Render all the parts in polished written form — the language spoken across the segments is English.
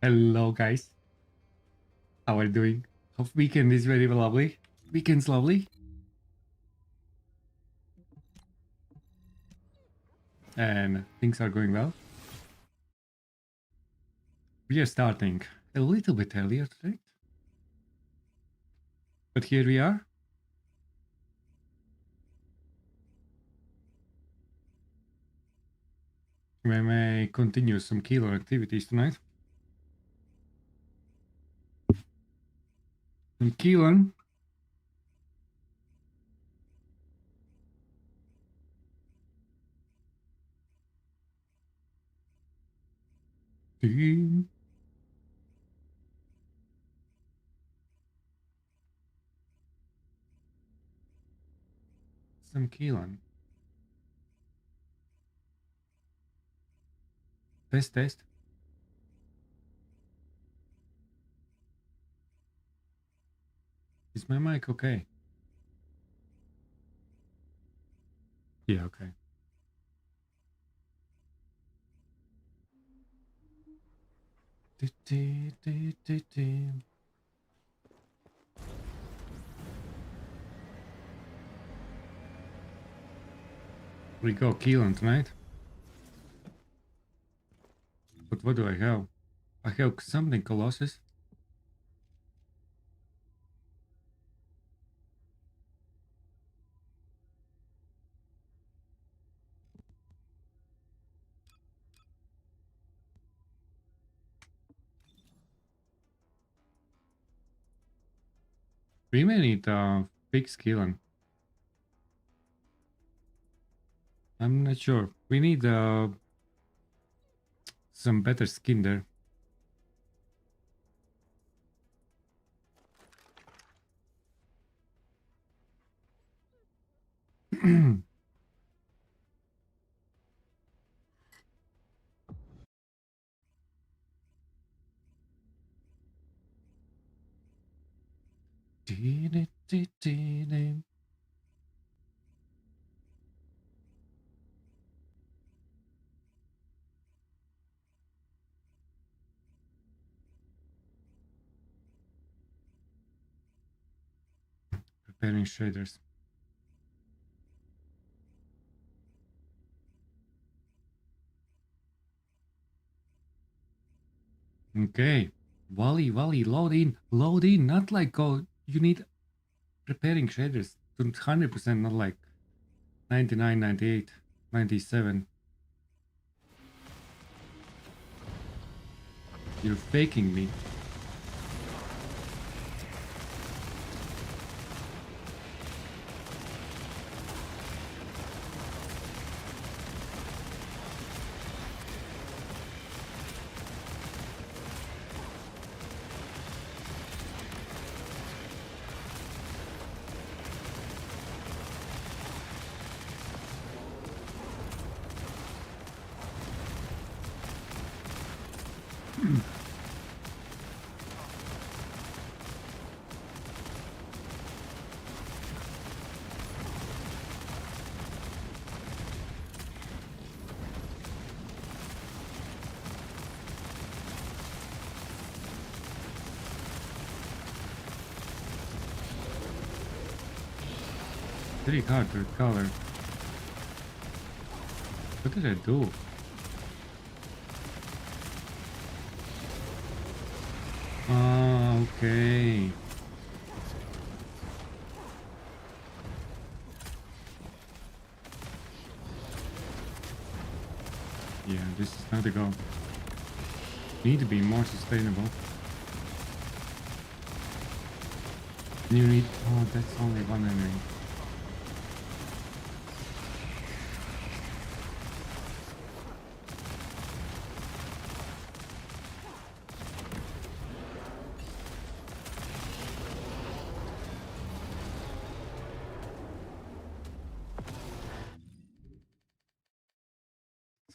Hello, guys. How are you doing? Hope weekend is very lovely. Weekend's lovely. And things are going well. We are starting a little bit earlier today. But here we are. We may continue some killer activities tonight. And Keelan. Team. Some Keelan. Test. Is my mic okay? Yeah, okay. We go Keelan tonight. But what do I have? I have something Colossus. We may need fix Keelan. I'm not sure. We need some better skin there. Preparing shaders. Okay. Wally, load in. Not like, oh, you need preparing shaders to 100%, not like 99, 98, 97. You're faking me. Very hard to recover. What did I do? Okay. Yeah, this is not the goal. Need to be more sustainable. You need... Oh, that's only one enemy.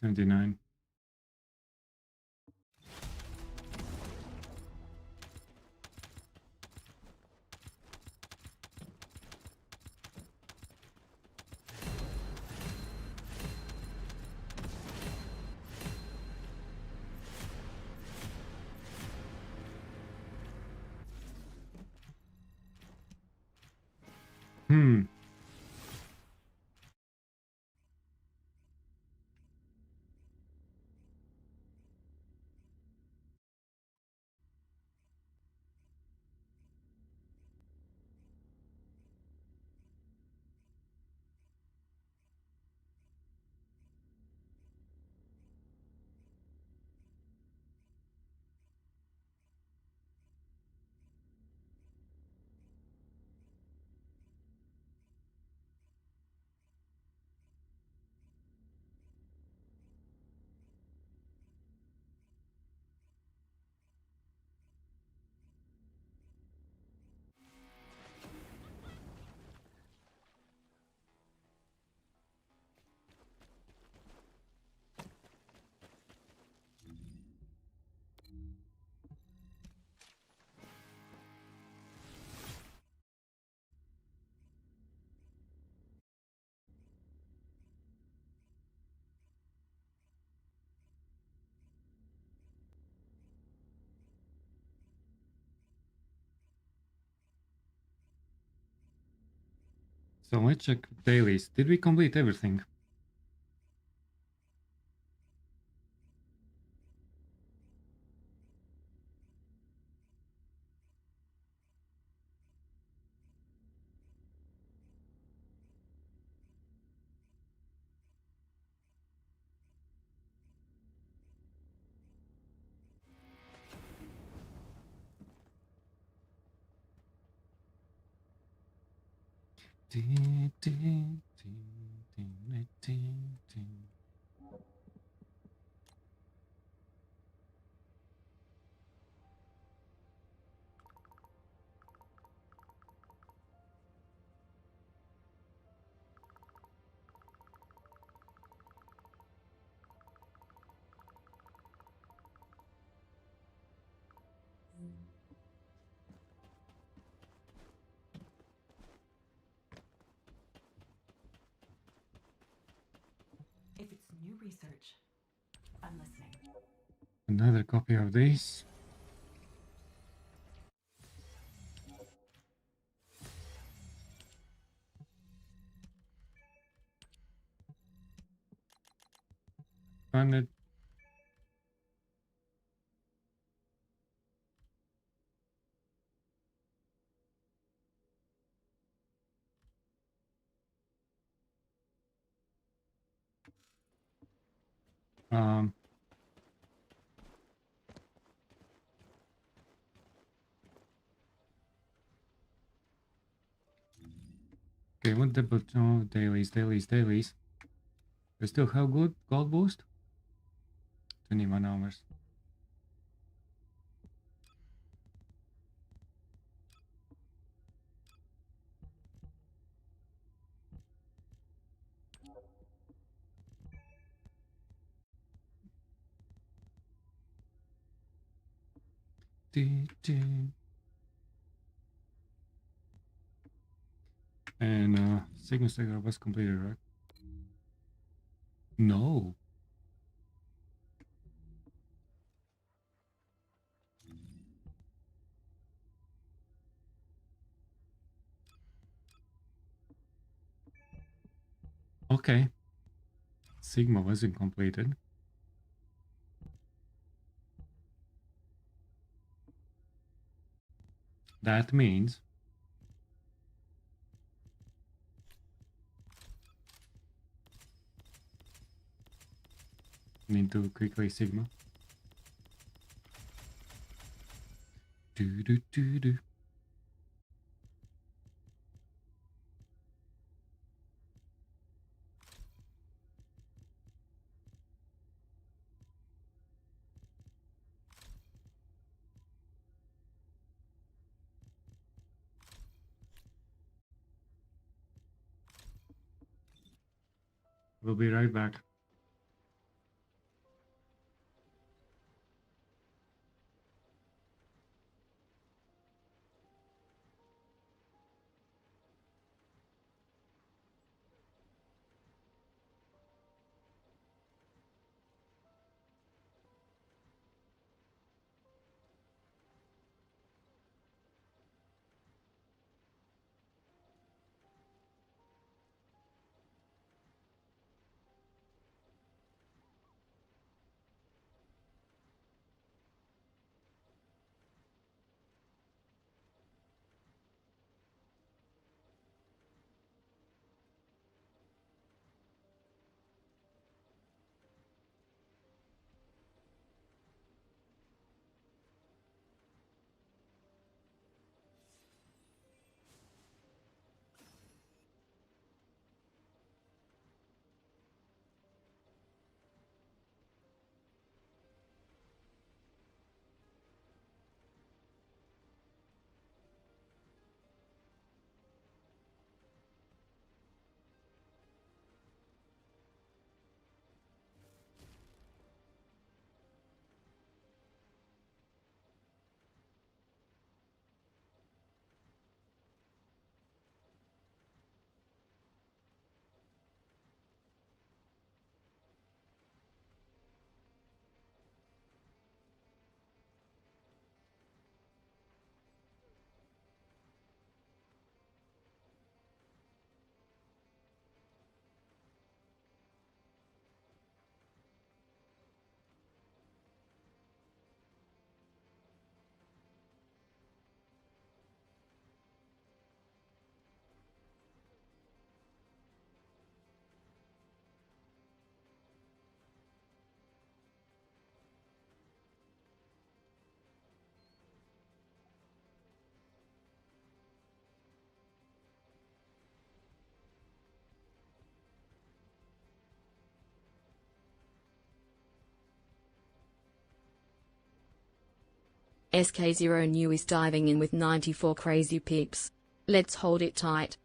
$79. So let's check dailies. Did we complete everything? If it's new research, I'm listening. Another copy of this. Funded. Okay, what double dailies. We still have good gold boost. 21 hours. And Sigma Stagger was completed, right? No. Okay. Sigma wasn't completed. That means I need to quickly Sigma. Do. We'll be right back. SK0 new is diving in with 94 crazy peeps. Let's hold it tight.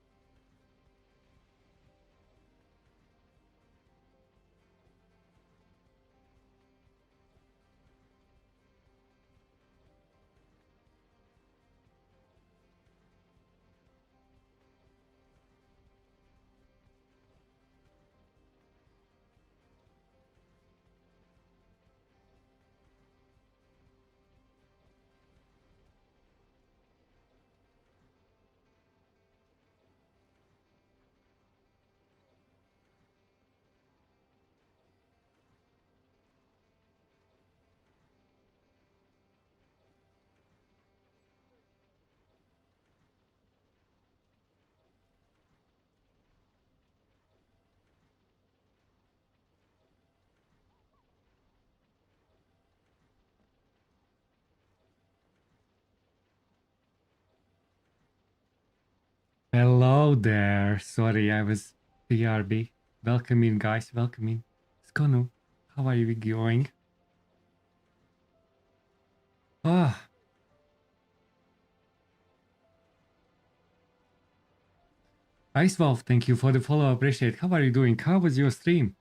Hello there. Sorry, I was BRB. Welcome in, guys. Welcome in. Skonu, how are you going? Ah. Ice Wolf, thank you for the follow. Appreciate it. How are you doing? How was your stream?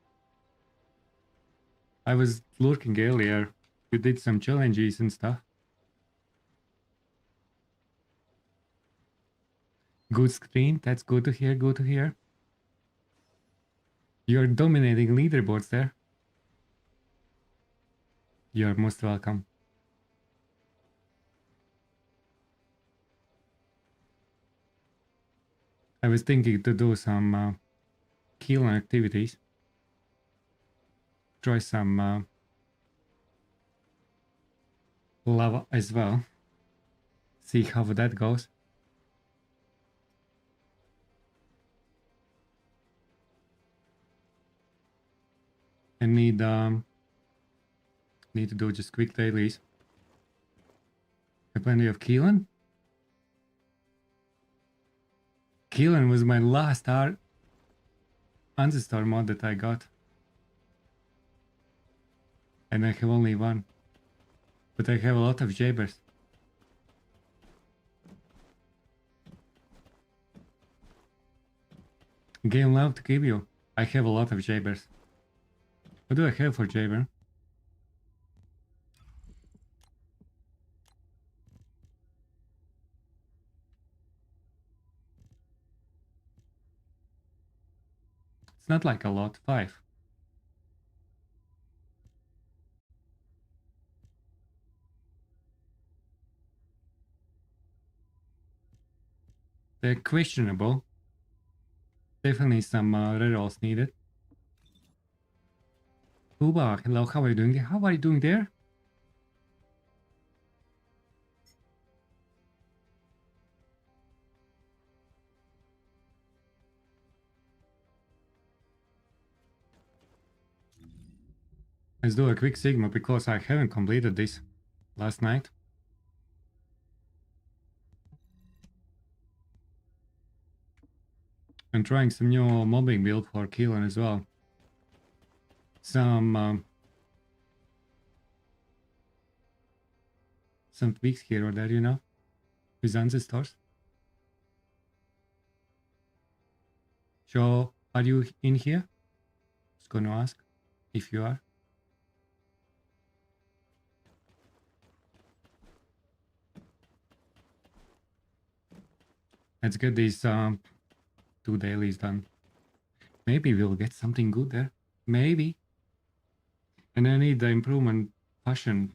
I was lurking earlier. You did some challenges and stuff. Good screen. That's good to hear. Good to hear. You're dominating leaderboards there. You're most welcome. I was thinking to do some killing activities. Try some lava as well. See how that goes. I need to do just quick dailies. Have plenty of Keelan. Keelan was my last Ancestor mod that I got. And I have only one. But I have a lot of Jabers. Game love to give you. I have a lot of Jabers. What do I have for Jaber? It's not like a lot. 5. They're questionable. Definitely some rerolls needed. Uba, hello, how are you doing? How are you doing there? Let's do a quick Sigma because I haven't completed this last night. I'm trying some new mobbing build for Keelan as well. Some tweaks here or there, you know, with Ancestors. So, are you in here? I was gonna ask if you are. Let's get these 2 dailies done. Maybe we'll get something good there. Maybe. And I need the improvement fashion.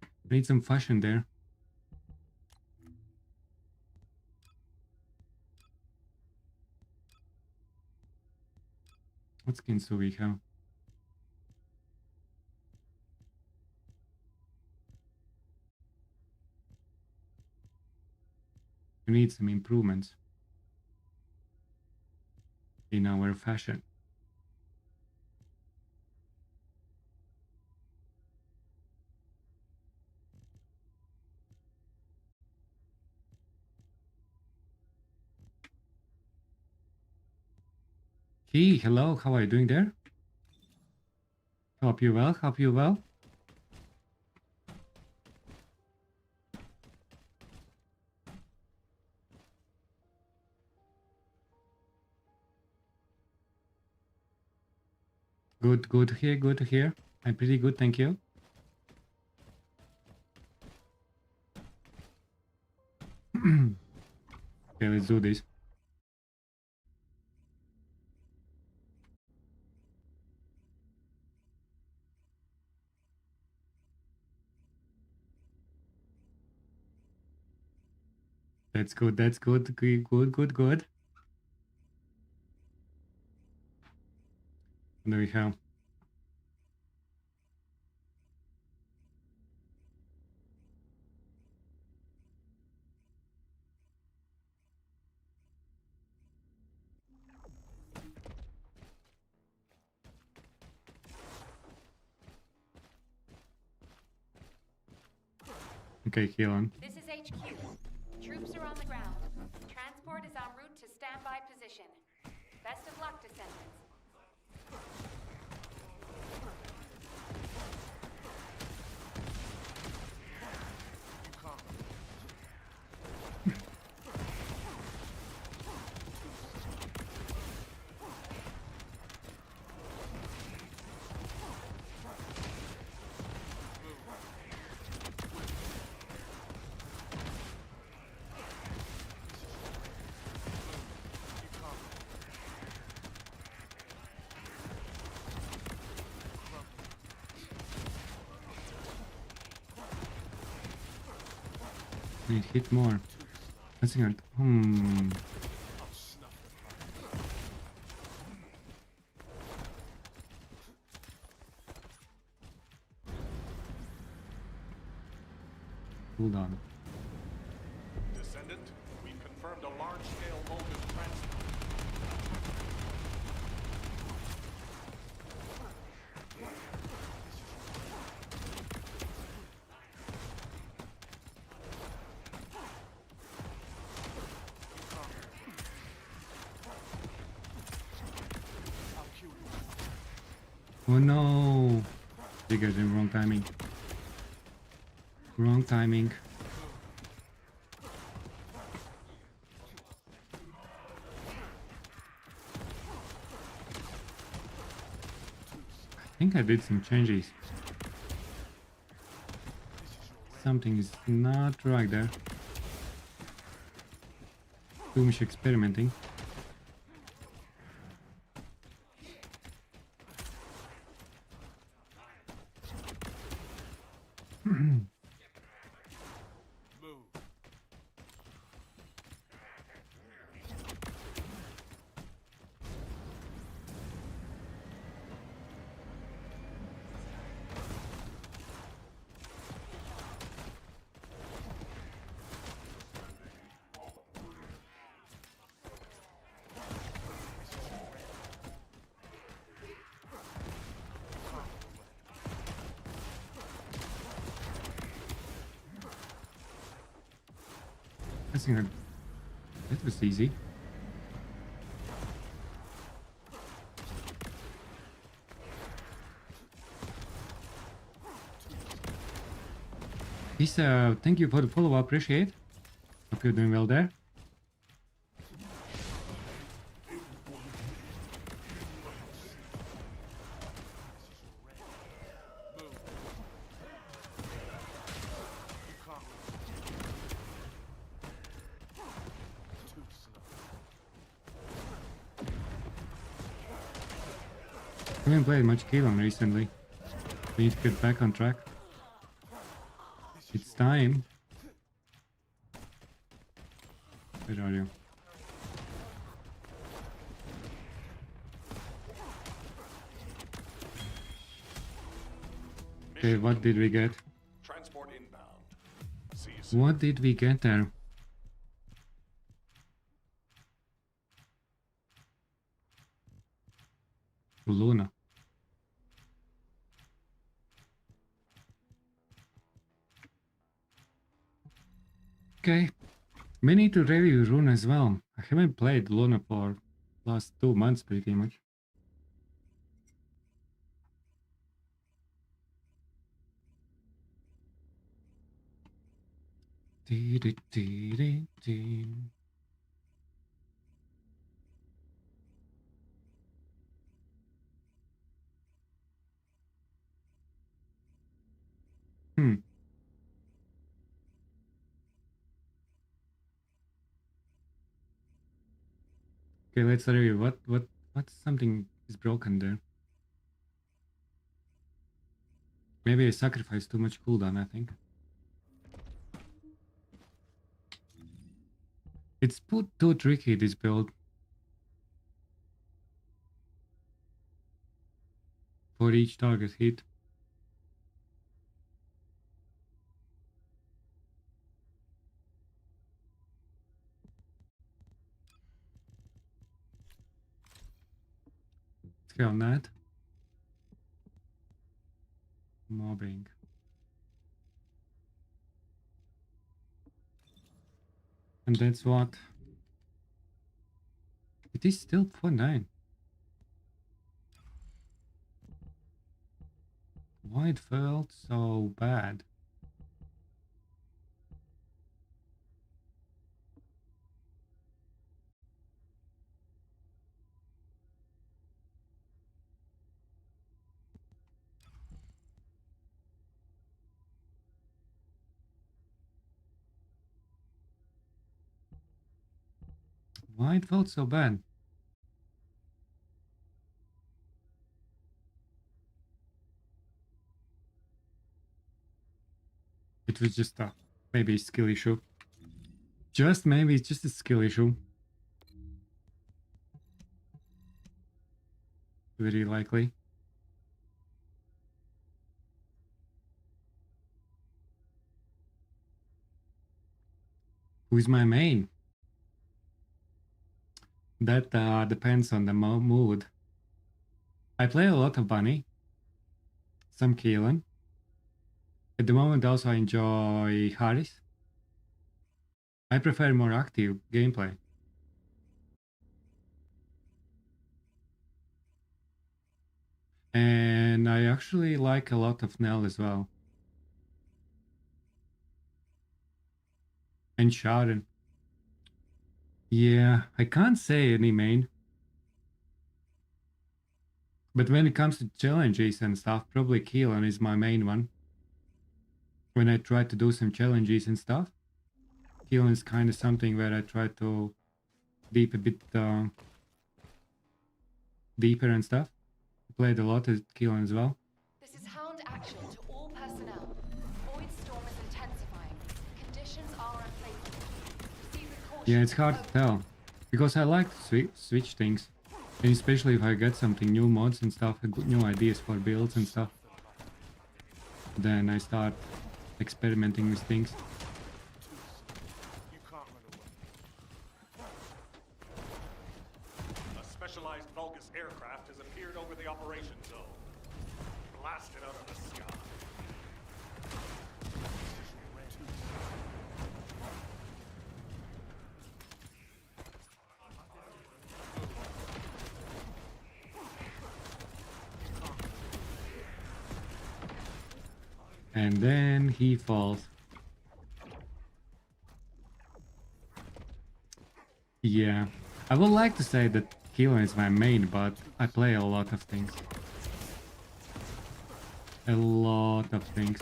I need some fashion there. What skins do we have? We need some improvements in our fashion. Hey, hello, how are you doing there? Hope you well, hope you well. Good to hear, good to hear. I'm pretty good, thank you. Okay, let's do this. That's good, that's good, good. What do we have? Okay, heal on. This is HQ. Troops are on the ground. Transport is en route to standby position. Best of luck, Descendants. Need hit more. I think Hold on. Descendant, we've confirmed a large-scale voltage transfer. Oh no! Triggered in wrong timing. Wrong timing. I think I did some changes. Something is not right there. Too much experimenting. I think that was easy. Peace, thank you for the follow, appreciate. Hope you're doing well there. I haven't played much Kalon recently. We need to get back on track. It's time. Where are you? Okay, what did we get? Transport inbound. See you soon. What did we get there? Luna. Okay. We need to review Rune as well. I haven't played Luna for last 2 months pretty much. Hmm. Okay, let's review. What something is broken there? Maybe I sacrificed too much cooldown, I think. It's too tricky, this build. For each target hit. Let's go on that. Mobbing. And that's what. It is still 4-9. Why it felt so bad? Why it felt so bad? It was just a maybe a skill issue. Just maybe it's just a skill issue. Very likely. Who's my main? That depends on the mood. I play a lot of Bunny. Some Keelan. At the moment also I enjoy Harris. I prefer more active gameplay. And I actually like a lot of Nell as well. And Sharon. Yeah, I can't say any main. But when it comes to challenges and stuff, probably Keelan is my main one. When I try to do some challenges and stuff, Keelan is kind of something where I try to deep a bit deeper and stuff. I played a lot as Keelan as well. This is Hound action to all personnel. Void storm is intensifying. Conditions are unfavorable. Proceed with caution. Yeah, it's hard to tell. Because I like to switch things. And especially if I get something new mods and stuff, new ideas for builds and stuff. Then I start experimenting with things. You can't run away. A specialized Vulgus aircraft has appeared over the operation zone. Blasted out of the sky. And then he falls. Yeah, I would like to say that Keelan is my main, but I play a lot of things. A lot of things.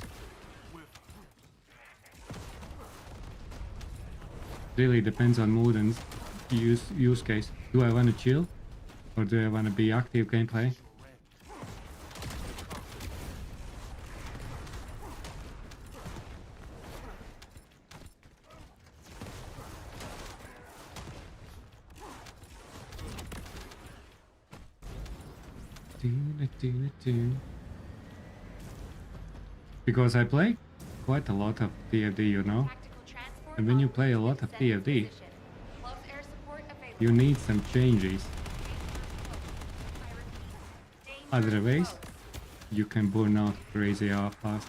Really depends on mood and use case. Do I want to chill? Or do I want to be active gameplay? Because I play quite a lot of TFD, you know? Tactical transport And when you en play a route lot to of Descendant TFD, position. Close air support available. you need some changes. I repeat, danger Otherwise, close. you can burn out crazy off fast.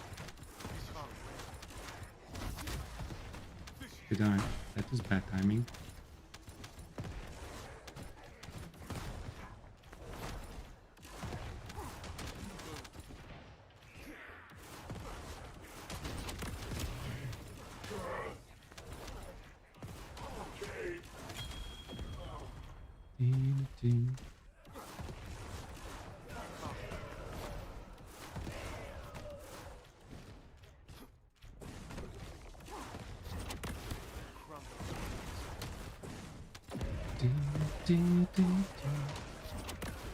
Good on. That was bad timing.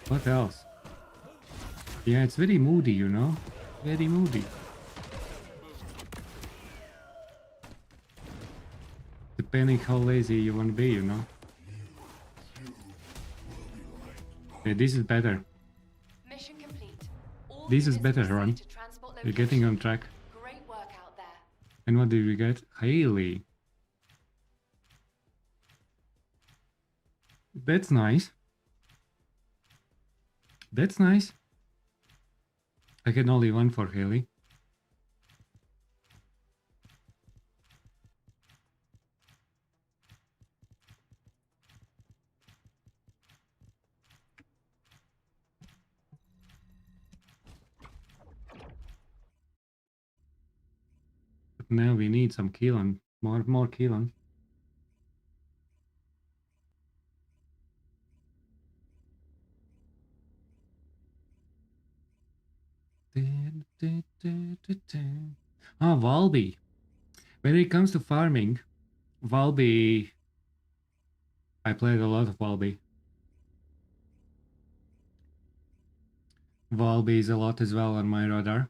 What else? Yeah, it's very moody, you know? Very moody. Depending how lazy you want to be, you know? Okay, this is better. Mission complete. All This is units better, proceed Ron. to transport You're getting on location. track. Great work out there. And what did we get? Haley. That's nice. That's nice. I get only one for Haley. But now we need some Keelan. More Keelan. Ah, Valby. When it comes to farming, Valby... I played a lot of Valby. Valby is a lot as well on my radar.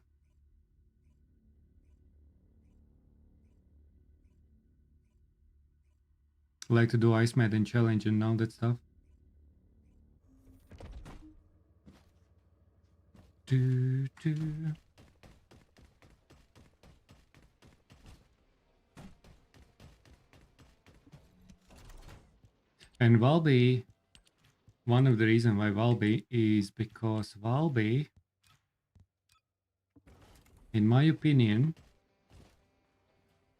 Like to do Ice Madden challenge and all that stuff. Do, do. And Valby, one of the reasons why Valby is because Valby, in my opinion,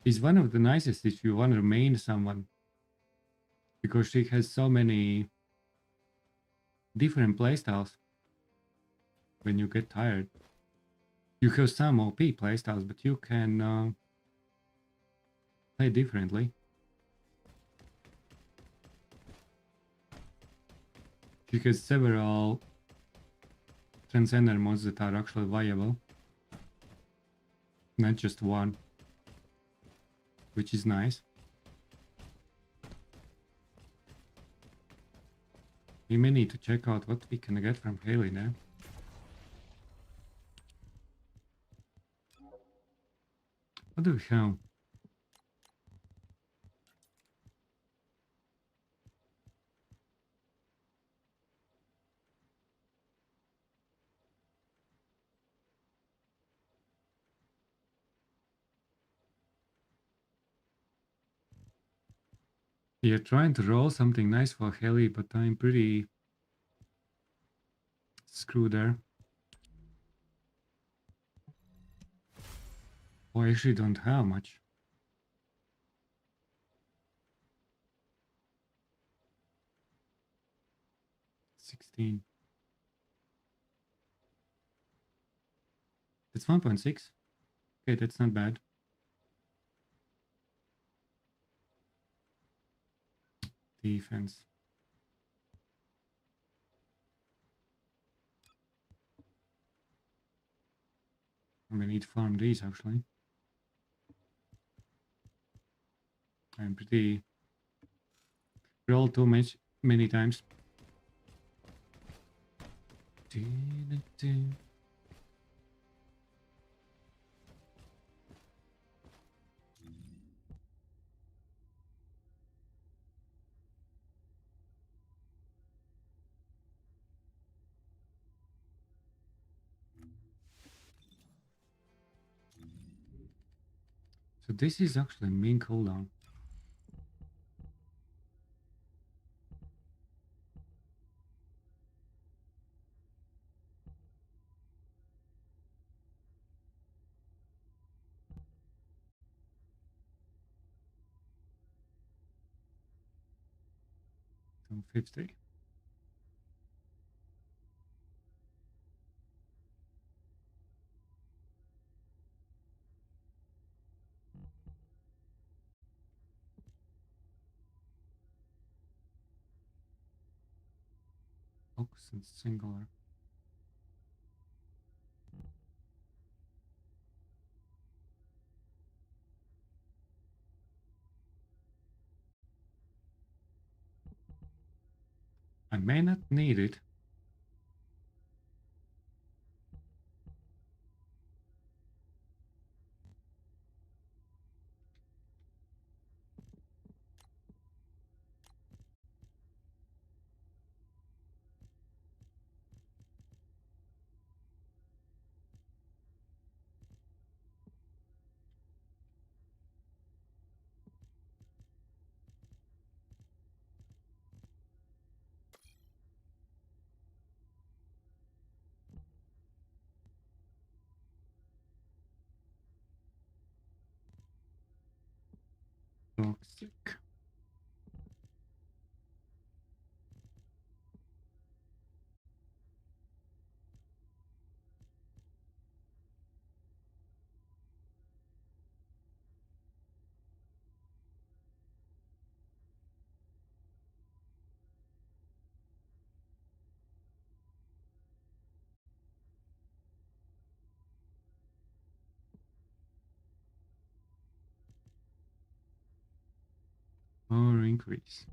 is one of the nicest if you want to main someone. Because she has so many different playstyles when you get tired. You have some OP playstyles, but you can play differently. She has several Transcender mods that are actually viable. Not just one. Which is nice. We may need to check out what we can get from Haley now. What do we have? We are trying to roll something nice for Haley, but I'm pretty screwed there. Oh, I actually don't have much. $16. That's 1.6. Okay, that's not bad. Defense. I'm gonna need to farm these actually. I'm pretty roll too much many times. So this is actually mean cooldown. So 50. Focus and singular. I may not need it. Toxic. Or increase.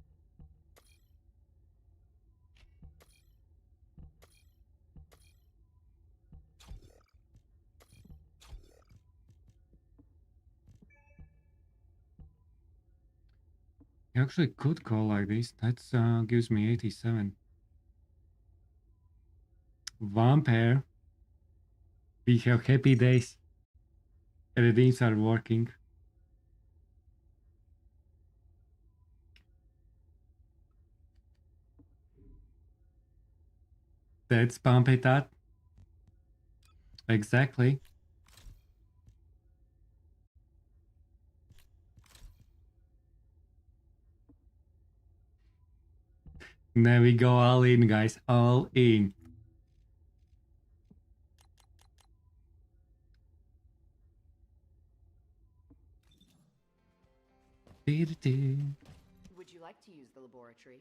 You actually could call like this. That gives me 87. Vampire. We have happy days. Everything's are working. That's pump it up. Exactly. There we go, all in, guys. All in. Do-do-do. Would you like to use the laboratory?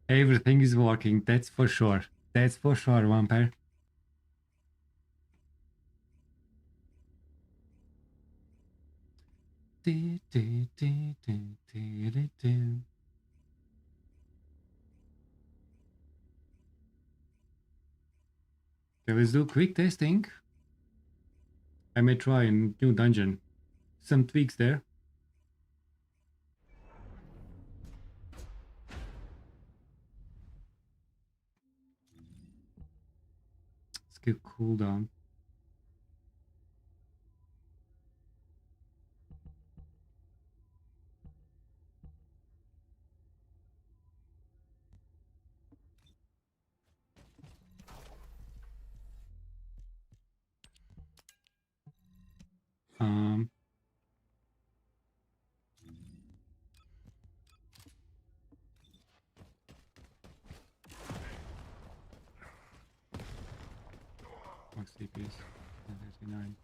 Everything is working, that's for sure. That's for sure, Vampire. Do-do-do-do-do-do-do. Okay, let's do quick testing. I may try a new dungeon. Some tweaks there. Skill cooldown. Um, Max DPS 39.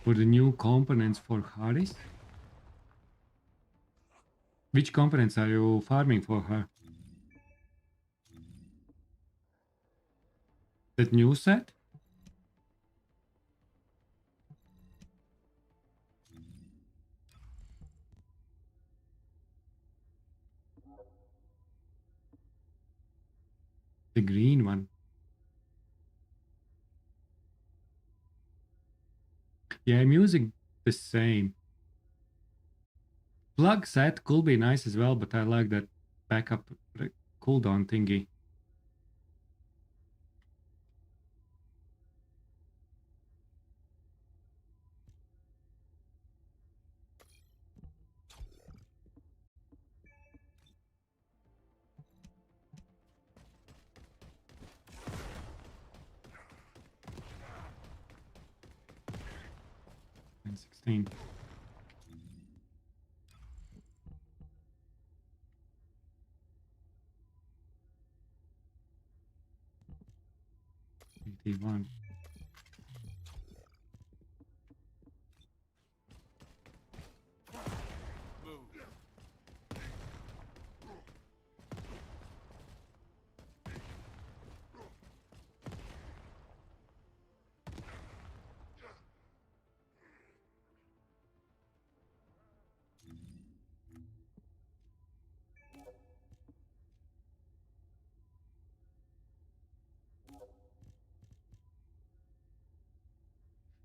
For the new components for Harris? Which components are you farming for her? That new set? The green one. Yeah, I'm using the same. Plug set could be nice as well, but I like that backup cooldown thingy. And 16. One.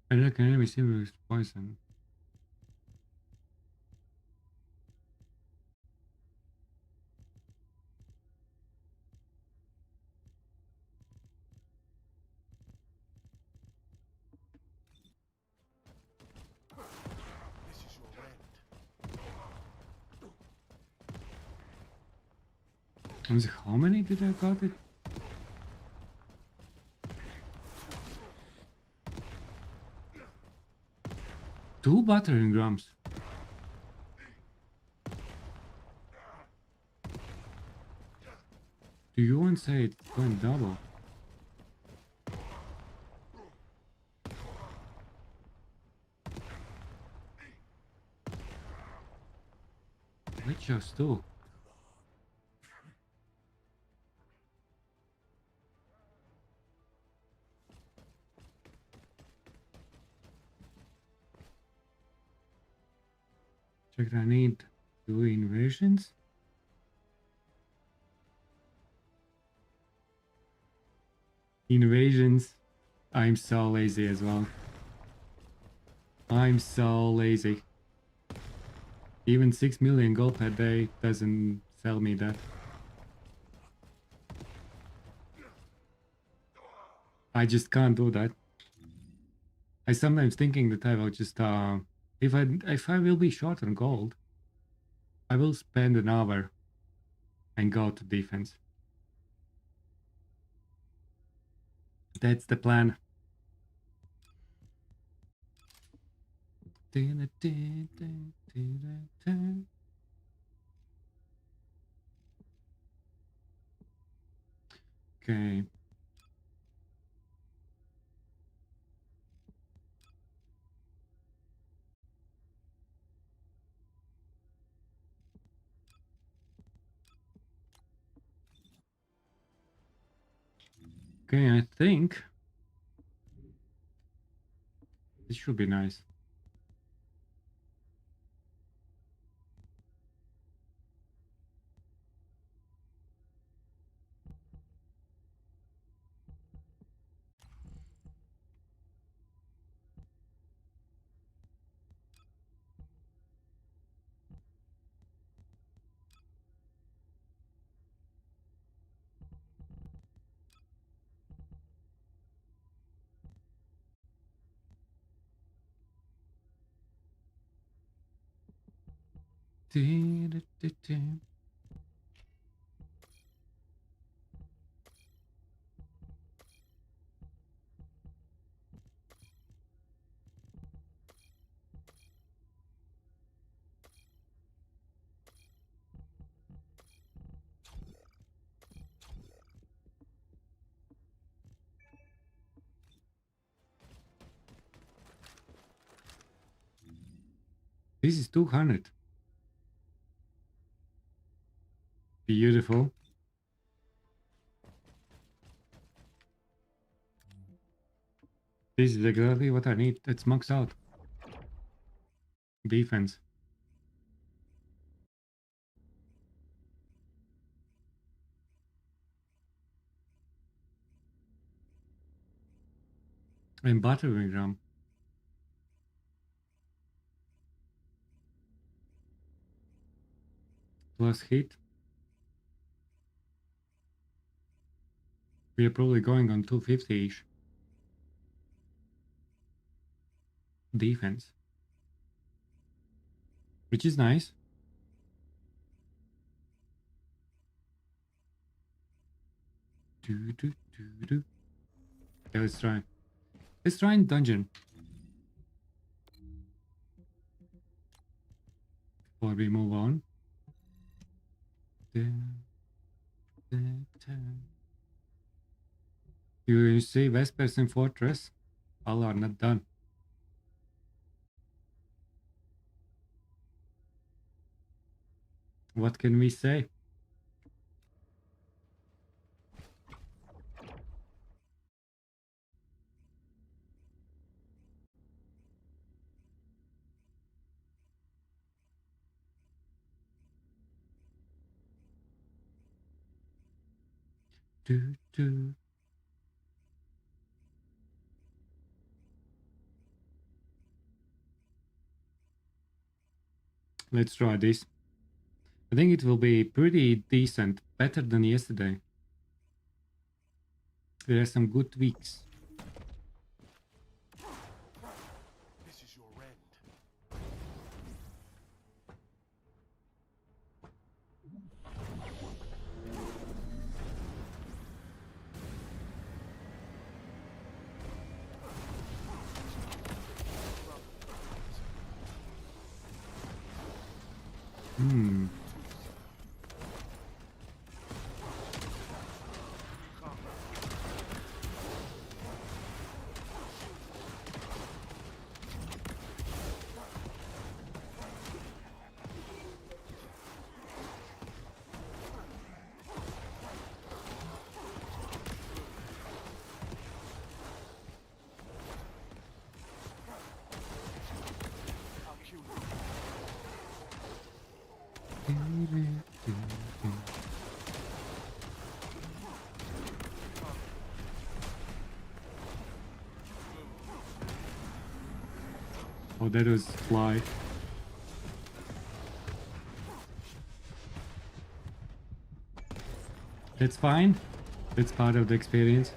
I reckon enemy silver is poison. This is your end. And how many did I got it? 2 battering rams. Do you want to say it's going double? Let's just do. Check, I need 2 invasions. Invasions. I'm so lazy as well. I'm so lazy. Even 6 million gold per day doesn't sell me that. I just can't do that. I sometimes thinking that I will just if I will be short on gold, I will spend an hour and go to defense. That's the plan. Okay. Okay, I think this should be nice. This is 200. Beautiful. This is exactly what I need. It's maxed out. Defense. And battering ram. Plus hit. We are probably going on 250-ish. Defense. Which is nice. Okay, let's try. Let's try in dungeon. Before we move on. You see Vespers in Fortress? All are not done. What can we say? Do. Let's try this. I think it will be pretty decent, better than yesterday. There are some good tweaks. This is your end. Hmm. Oh, that was fly. That's fine. That's part of the experience.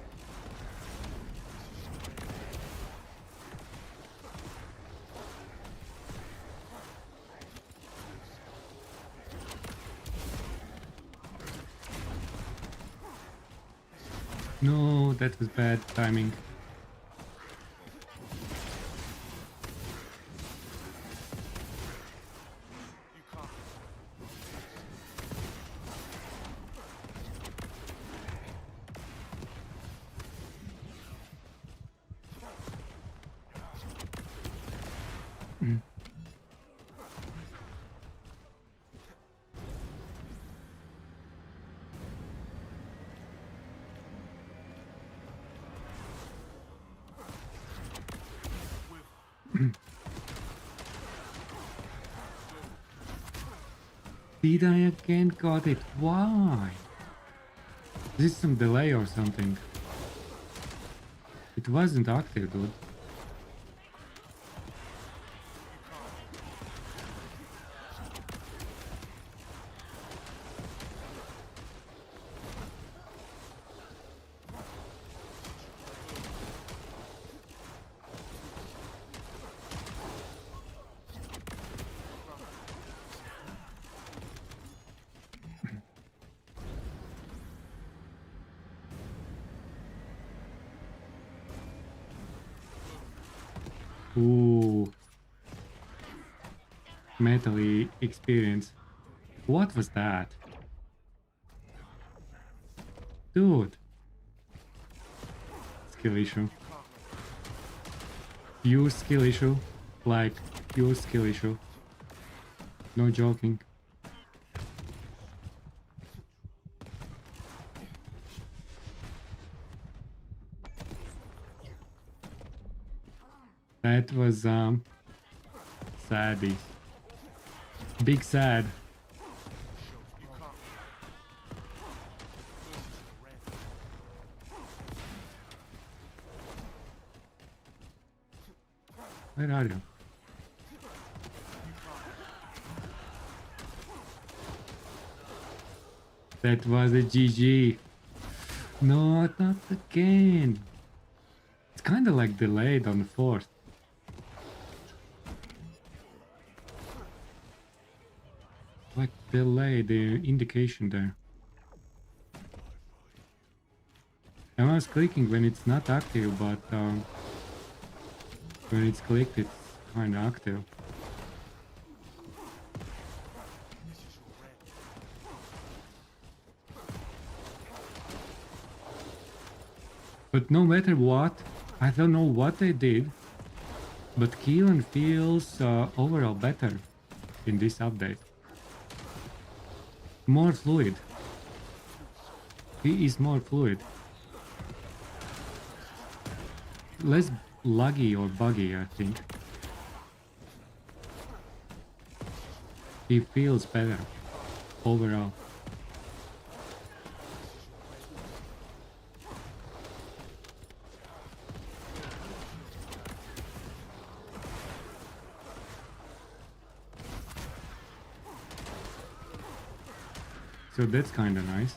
No, that was bad timing. Did I again got it? Why? This is some delay or something. It wasn't active, dude. Ooh. Metally experience. What was that? Dude. Skill issue. Pure skill issue. Like, pure skill issue. No joking. That was saddy. Big sad. Where are you? That was a GG. No, not again. It's kind of like delayed on the fourth. Like delay the indication there. I was clicking when it's not active, but when it's clicked, it's kind of active. But no matter what, I don't know what they did, but Keelan feels overall better in this update. More fluid. He is more fluid. Less laggy or buggy, I think. He feels better overall. So that's kind of nice.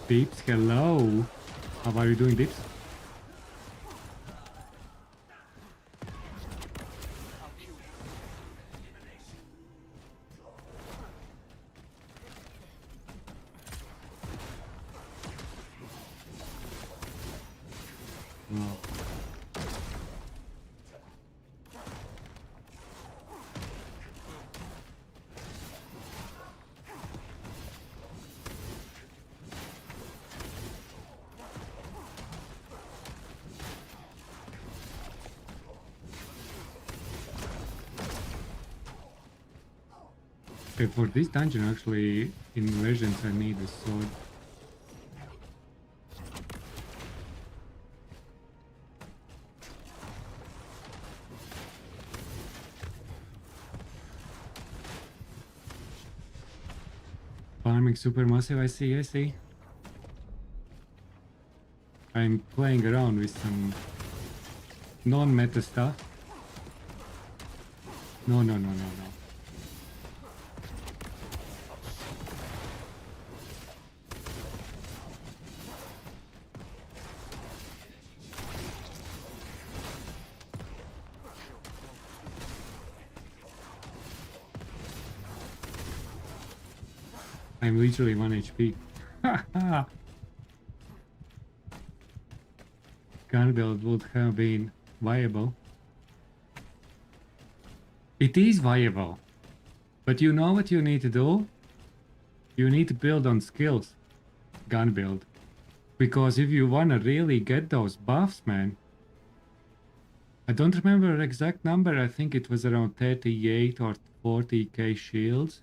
Dips, hello. How are you doing, Dips? No. Okay, for this dungeon, actually, in Legends, I need a sword. Farming supermassive, I see, I see. I'm playing around with some non-meta stuff. No, no, no, no, no. I'm literally 1 HP. Gun build would have been viable. It is viable. But you know what you need to do? You need to build on skills. Gun build. Because if you wanna really get those buffs, man. I don't remember the exact number, I think it was around 38 or 40k shields.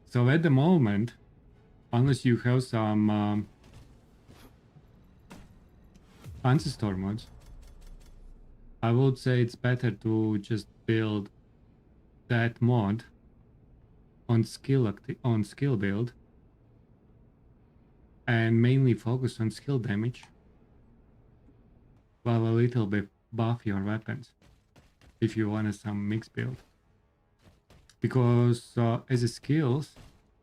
So at the moment, unless you have some Ancestor mods, I would say it's better to just build that mod on skill build and mainly focus on skill damage while a little bit buff your weapons if you want some mix build. Because as a skills,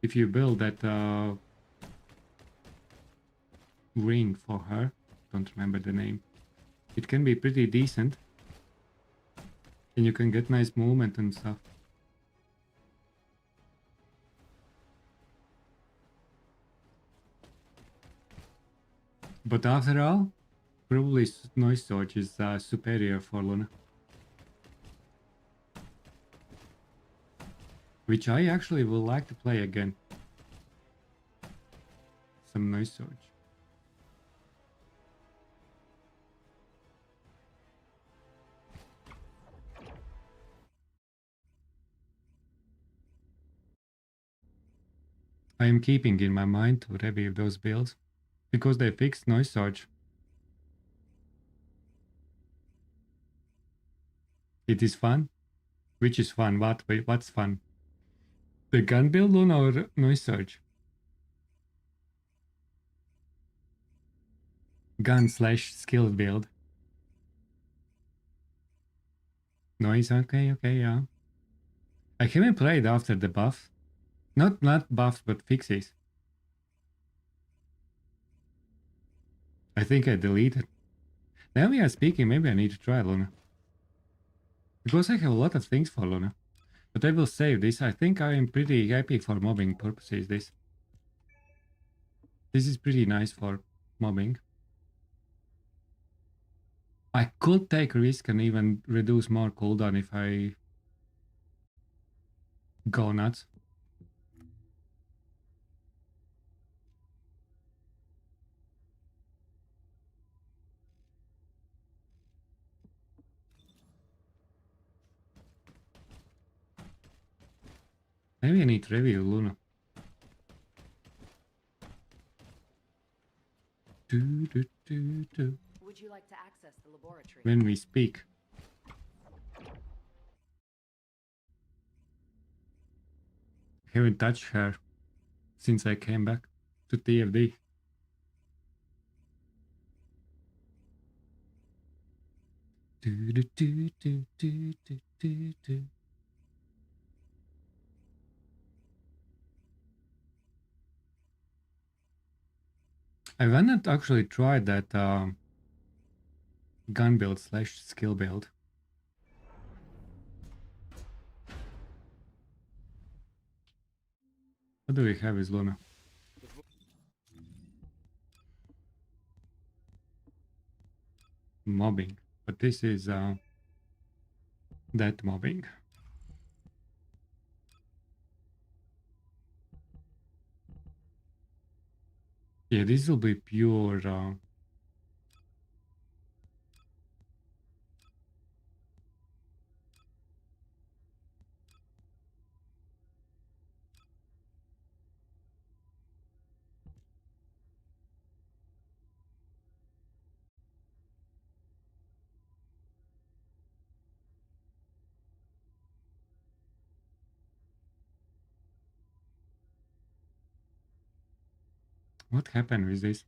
if you build that ring for her, don't remember the name, it can be pretty decent and you can get nice movement and stuff. But after all, probably Noise Sword is superior for Luna. Which I actually would like to play again. Some Noise Sword. I am keeping in my mind to review those builds because they fixed Noise Surge. It is fun? Which is fun? What's fun? The gun build, Luna, or noise search? Gun slash skill build. Noise, okay, yeah. I haven't played after the buff. Not buffs, but fixes. I think I deleted. Now we are speaking, maybe I need to try Luna. Because I have a lot of things for Luna. But I will save this. I think I am pretty happy for mobbing purposes, this. This is pretty nice for mobbing. I could take risk and even reduce more cooldown if I go nuts. Maybe I need to review Luna. Would you like to access the laboratory? When we speak. Haven't touched her since I came back to TFD. I wanted to actually try that gun build slash skill build. What do we have with Luna? Mobbing, but this is that mobbing. Yeah, this will be pure what happened with this?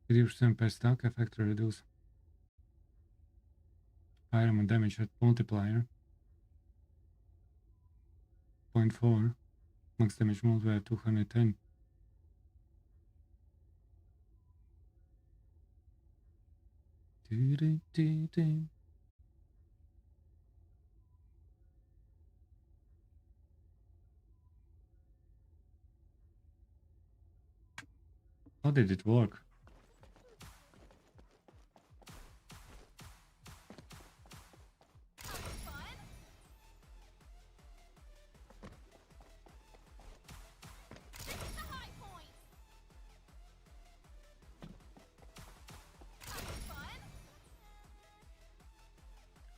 30% per stack effect to reduce pyramid damage at multiplier. 0.4 max damage multiplier 210. How did it work?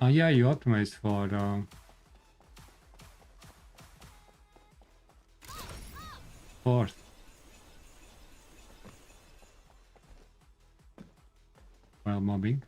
Oh yeah, you optimize for fourth. While mobbing.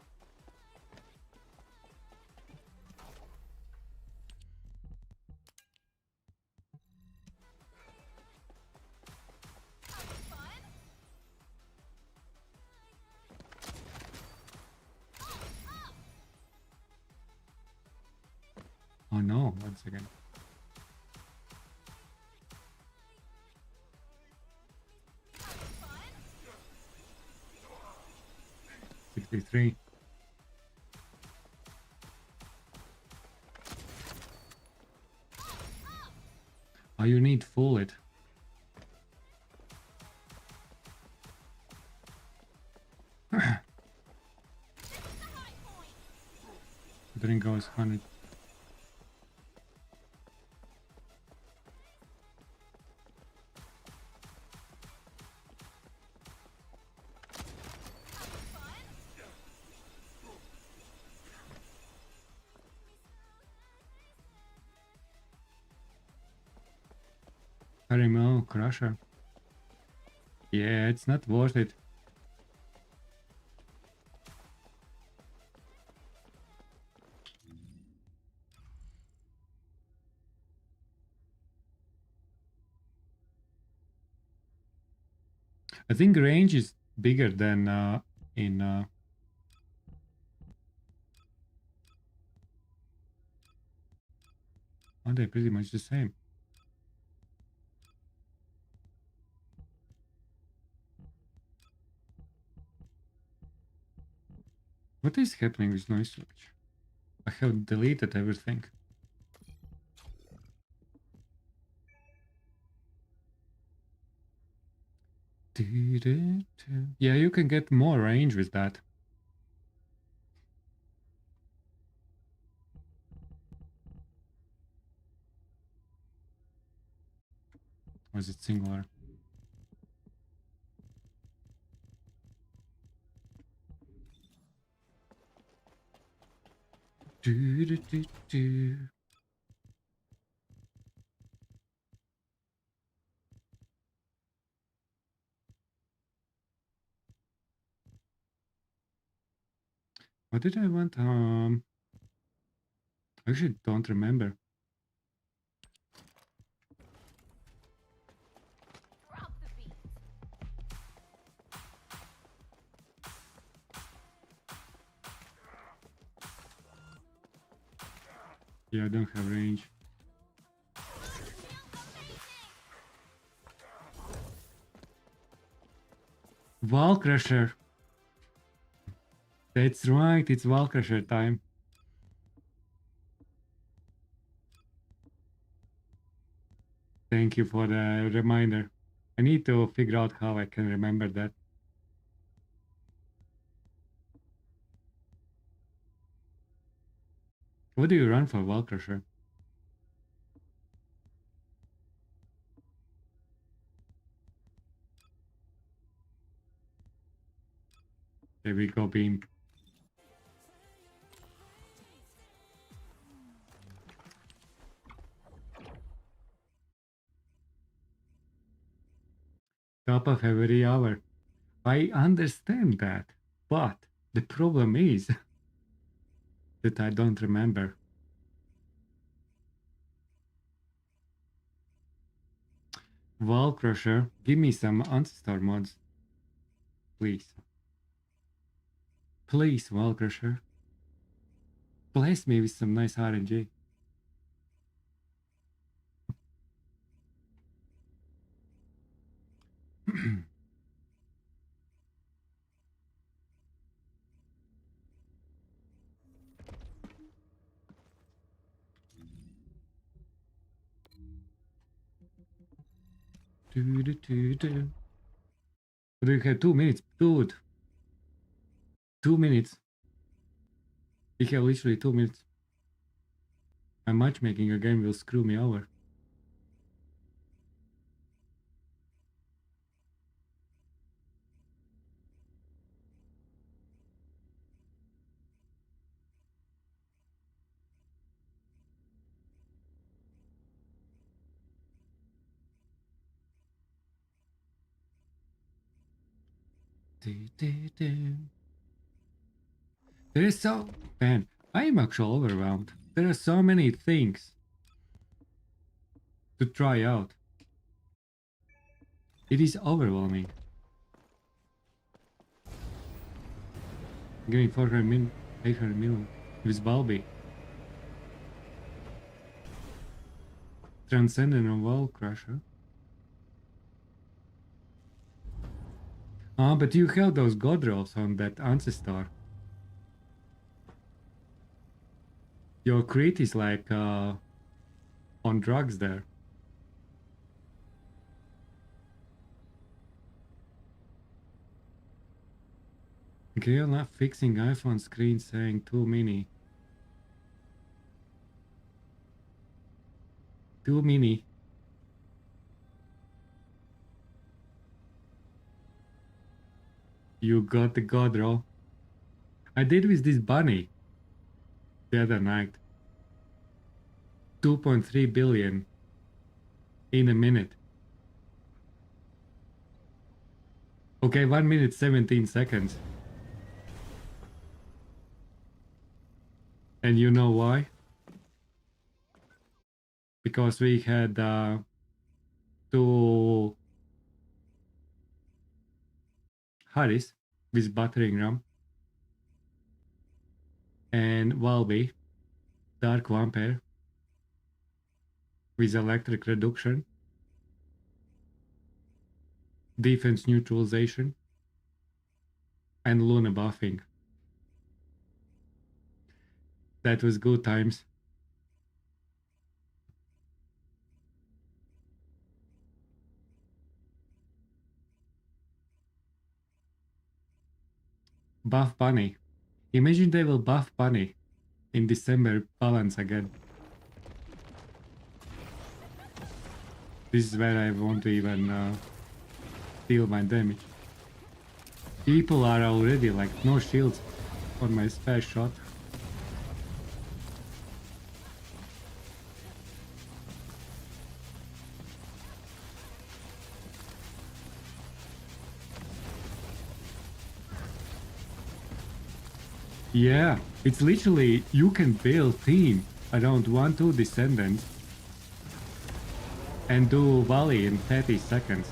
Oh no, once again. $63. Oh, you need full it. Drink goes 100. Caramel crusher. Yeah, it's not worth it. I think range is bigger than in are they pretty much the same? What is happening with noise switch? I have deleted everything. Yeah, you can get more range with that. Or is it singular? What did I want? I actually don't remember. Drop the beat. Yeah, I don't have range. Wall Crusher. That's right, it's Wall Crusher time. Thank you for the reminder. I need to figure out how I can remember that. What do you run for Wall Crusher? There we go, Beam. Top of every hour. I understand that, but the problem is that I don't remember. Wall Crusher, give me some Ancestor mods. Please. Please, Wall Crusher. Bless me with some nice RNG. Do. Do you have 2 minutes? Dude. 2 minutes. You have literally 2 minutes. My matchmaking again will screw me over. There is so... Man, I am actually overwhelmed. There are so many things to try out. It is overwhelming. Give me 400 min, 800 million with Balbi. Transcendent and Wall Crusher. Ah, but you have those god rolls on that Ancestor. Your crit is like on drugs there. Okay, you're not fixing iPhone screen saying too many. Too many. You got the god roll. I did with this bunny the other night. 2.3 billion in a minute. Okay, 1 minute 17 seconds. And you know why? Because we had to Harris with battering ram, and Valby, Dark Vampire with electric reduction, defense neutralization, and Luna buffing. That was good times. Buff Bunny. Imagine they will buff Bunny in December balance again. This is where I won't even deal my damage. People are already like no shields on my spare shot. Yeah, it's literally you can build team around 1-2 Descendants and do volley in 30 seconds.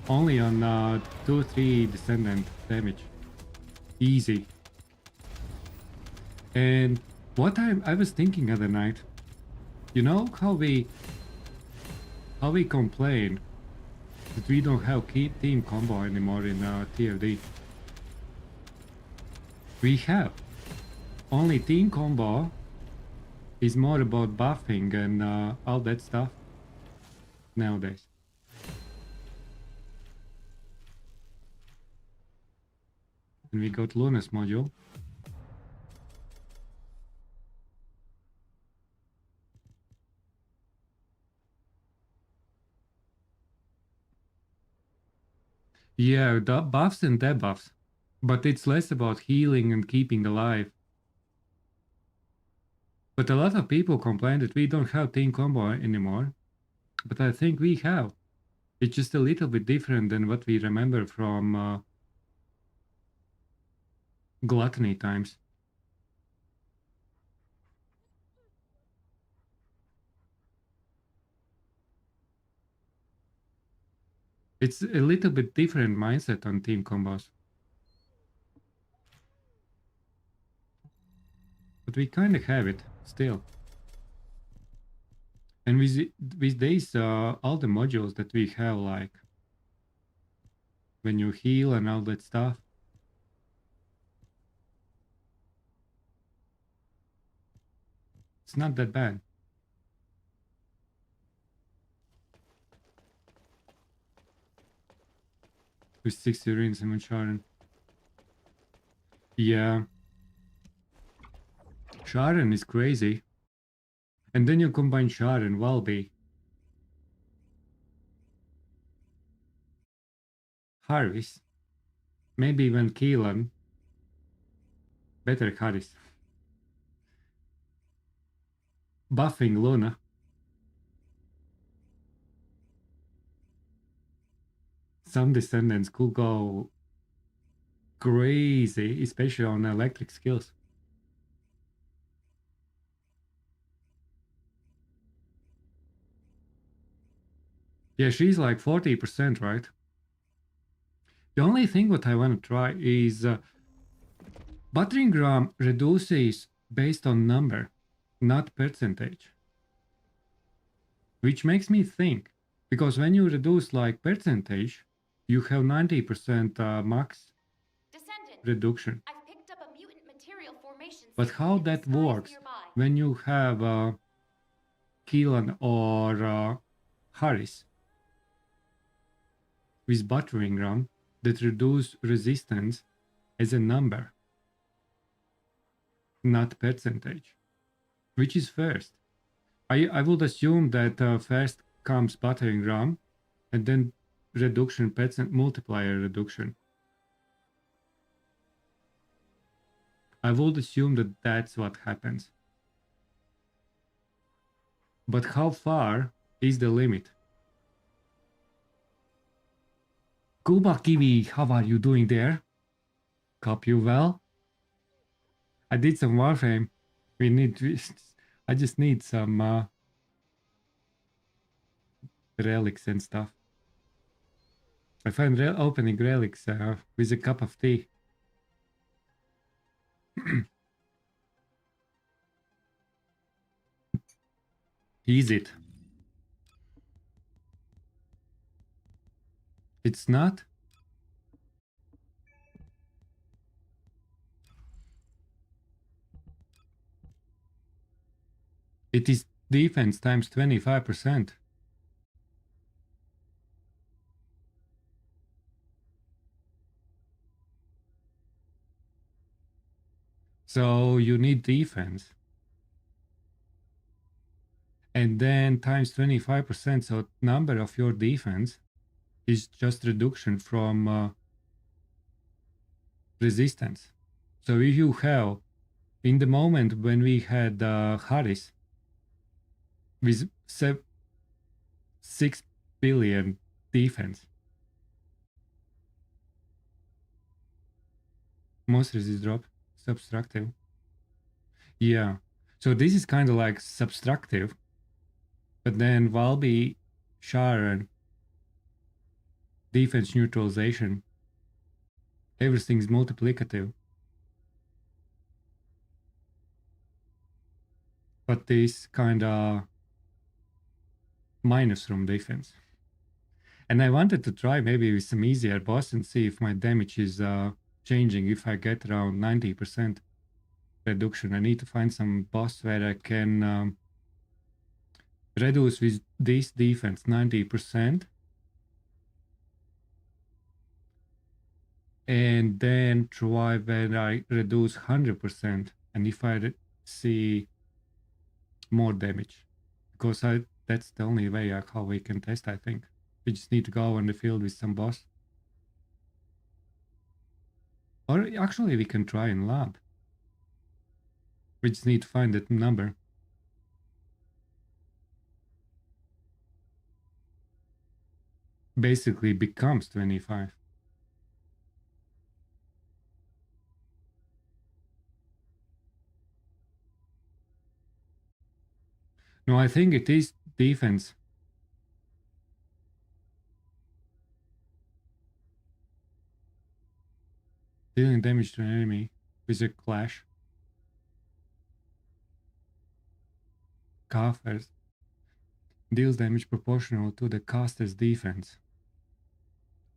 Only on 2-3 Descendant damage. Easy. And what I was thinking other night, you know how we complain that we don't have key team combo anymore in TFD. We have. Only team combo is more about buffing and all that stuff nowadays. And we got Luna's module. Yeah, the buffs and debuffs. But it's less about healing and keeping alive. But a lot of people complain that we don't have team combo anymore. But I think we have. It's just a little bit different than what we remember from Gluttony times. It's a little bit different mindset on team combos. But we kind of have it still. And with these, all the modules that we have, like when you heal and all that stuff, it's not that bad. With 60 rings and Sharon. Yeah. Sharon is crazy. And then you combine Sharon, Valby, Harris, maybe even Keelan. Better Harris. Buffing Luna. Some Descendants could go crazy, especially on electric skills. Yeah, she's like 40%, right? The only thing what I want to try is battering ram reduces based on number, not percentage. Which makes me think, because when you reduce like percentage, you have 90% max Descendant, reduction. I've picked up a mutant material formation. But how in the that skies works nearby. when you have Keelan or Harris with battering ram that reduce resistance as a number, not percentage. Which is first? I would assume that first comes battering ram and then reduction percent multiplier reduction. I would assume that that's what happens. But how far is the limit? Kuba Kiwi, how are you doing there? Cop you well? I did some Warframe. I just need some relics and stuff. I find opening relics with a cup of tea. Is it? It's not? It is defense times 25%. So you need defense. And then times 25%, so number of your defense is just reduction from resistance. So if you have, in the moment when we had Harris with 6 billion defense, most resist drop, subtractive. Yeah, so this is kind of like subtractive, but then Valby, Sharon, defense neutralization, everything's multiplicative. But this kind of minus from defense. And I wanted to try maybe with some easier boss and see if my damage is changing. If I get around 90% reduction, I need to find some boss where I can reduce with this defense 90%. And then try when I reduce 100%. And if I see more damage. Because that's the only way how we can test, I think. We just need to go on the field with some boss. Or actually we can try in lab. We just need to find that number. Basically becomes 25. No, I think it is defense. Dealing damage to an enemy with a clash. Casters deals damage proportional to the caster's defense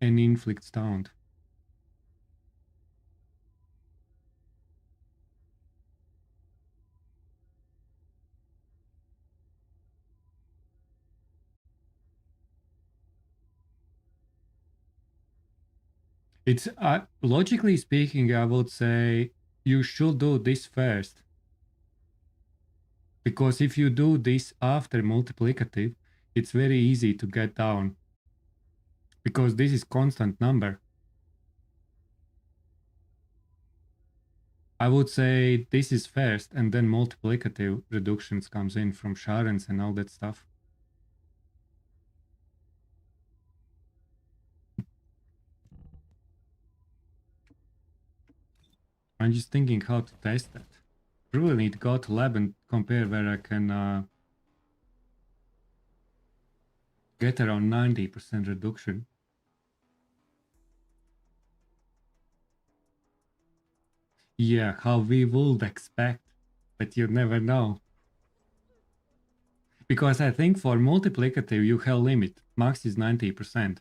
and inflicts taunt. It's logically speaking, I would say you should do this first. Because if you do this after multiplicative, it's very easy to get down. Because this is constant number. I would say this is first and then multiplicative reductions comes in from Sharon's and all that stuff. I'm just thinking how to test that. Really need to go to lab and compare where I can get around 90% reduction. Yeah, how we would expect, but you never know. Because I think for multiplicative you have limit, max is 90%.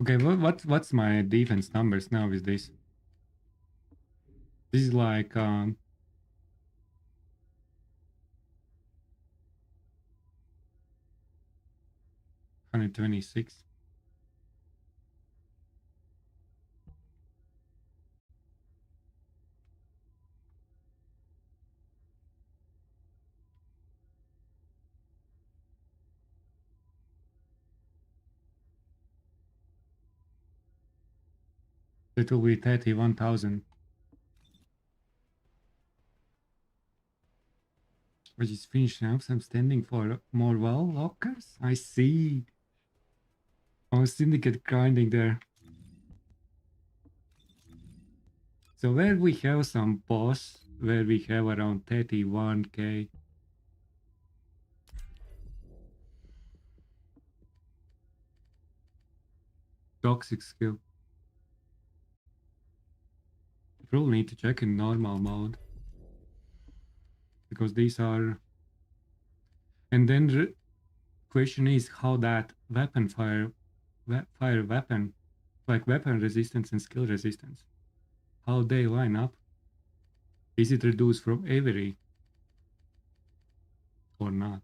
Okay, what's my defense numbers now with this? This is like 126. It will be 31,000. Which is finished now, so I'm standing for more well lockers? I see. Oh, syndicate grinding there. So where we have some boss, where we have around 31k. Toxic skill. Probably need to check in normal mode. Because these are... And then the question is how that weapon fire weapon, like weapon resistance and skill resistance, how they line up. Is it reduced from every or not?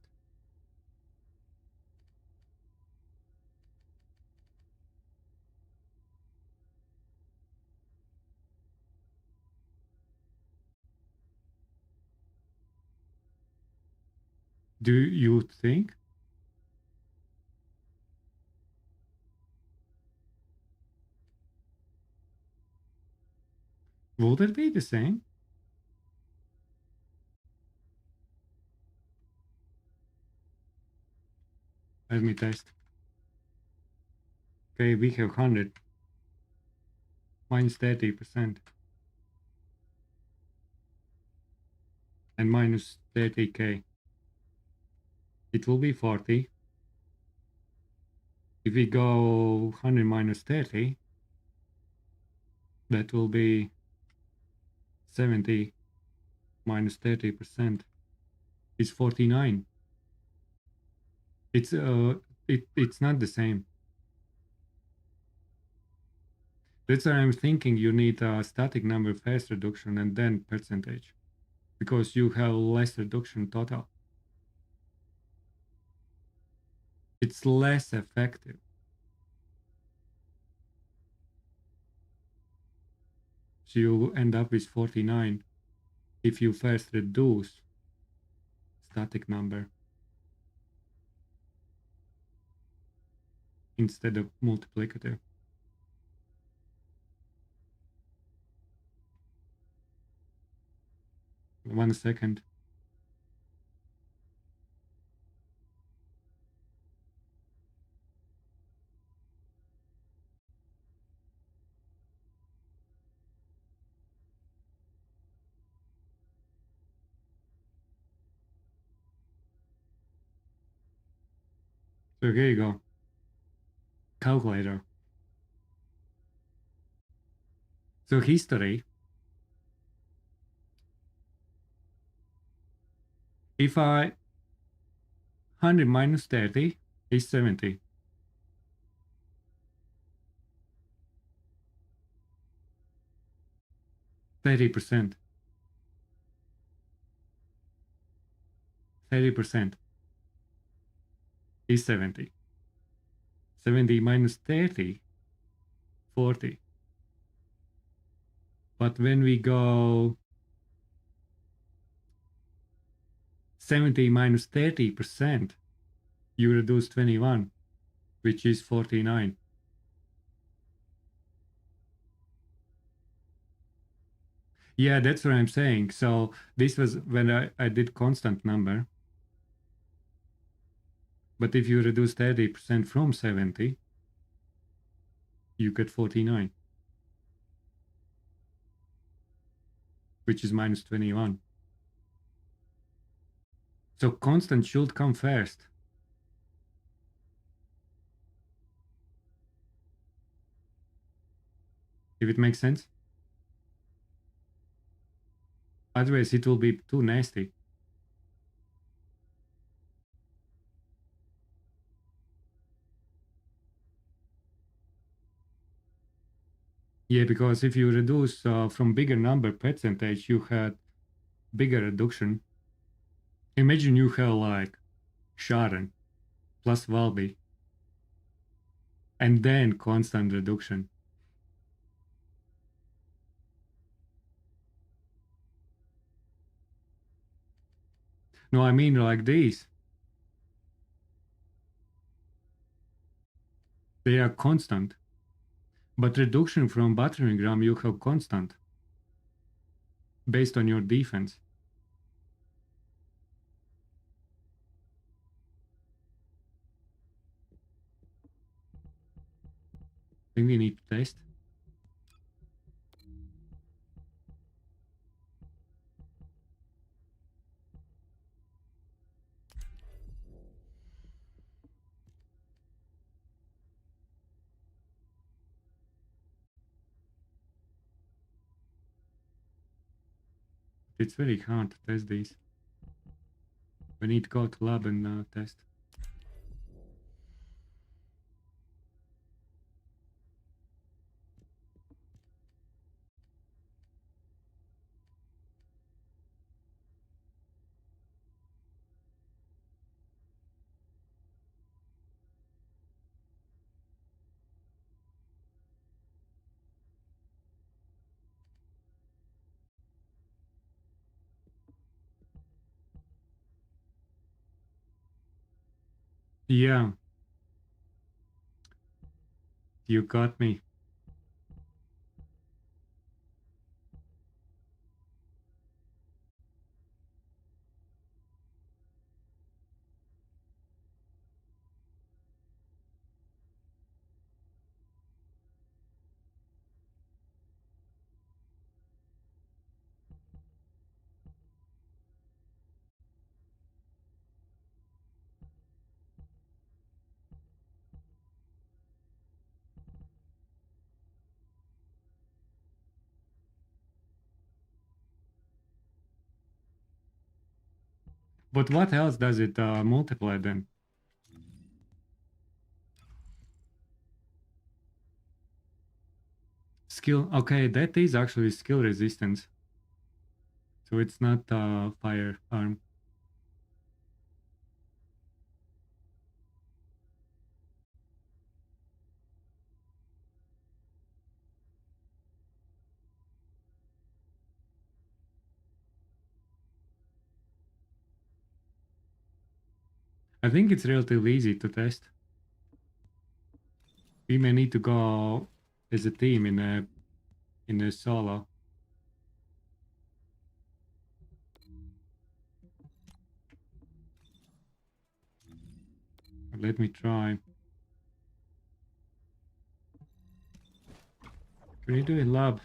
Do you think? Would it be the same? Let me test. Okay, we have 100. Minus 30%. And minus 30k. It will be 40. If we go 100 minus 30, that will be 70 minus 30% is 49. It's not the same. That's why I'm thinking you need a static number phase reduction and then percentage, because you have less reduction total. It's less effective. So you end up with 49 if you first reduce static number instead of multiplicative. One second. So here you go. Calculator. So history. If I 100 minus 30 is 70. 30%. 30% is 70. 70 minus 30, 40. But when we go 70 minus 30%, you reduce 21, which is 49. Yeah, that's what I'm saying. So this was when I did constant number. But if you reduce 30% from 70, you get 49, which is minus 21. So constant should come first. If it makes sense. Otherwise, it will be too nasty. Yeah, because if you reduce from bigger number percentage, you had bigger reduction. Imagine you have like Sharon plus Valby and then constant reduction. No, I mean like these. They are constant. But reduction from battering ram you have constant. Based on your defense. I think we need to test. It's very hard to test these. We need to go to lab and test. Yeah. You got me. But what else does it multiply then? Skill. Okay, that is actually skill resistance. So it's not firearm. I think it's relatively easy to test. We may need to go as a team in a solo. Let me try. Can you do it lab?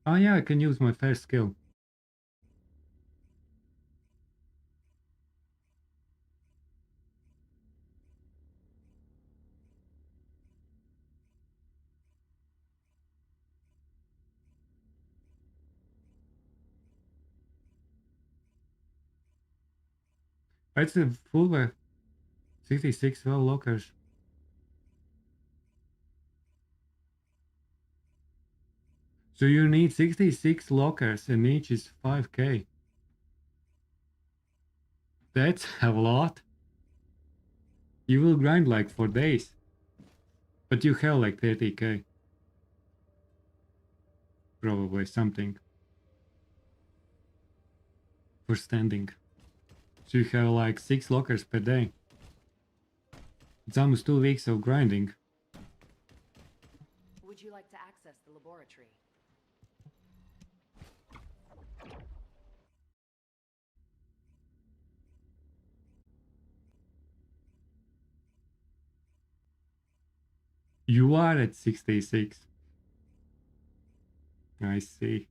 Oh yeah, I can use my first skill. It's a full 66 well lockers. So you need 66 lockers and each is 5k. That's a lot. You will grind like for days. But you have like 30k. Probably something. For standing. So you have like 6 lockers per day. It's almost 2 weeks of grinding. Would you like to access the laboratory? You are at 66. I see.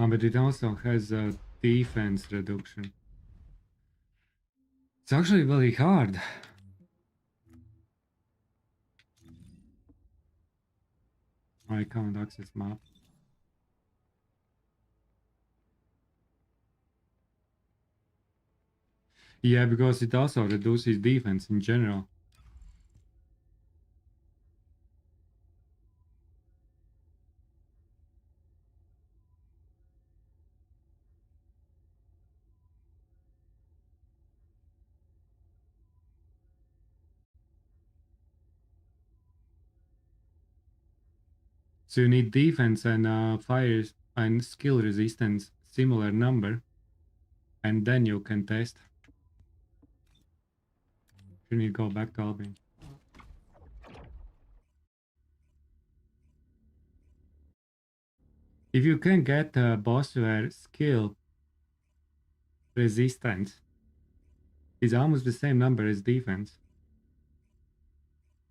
But it also has a defense reduction. It's actually very hard. I can't access map. Yeah, because it also reduces defense in general. So you need defense and fire and skill resistance similar number, and then you can test. You need to go back to Albion. If you can get a boss where skill resistance is almost the same number as defense,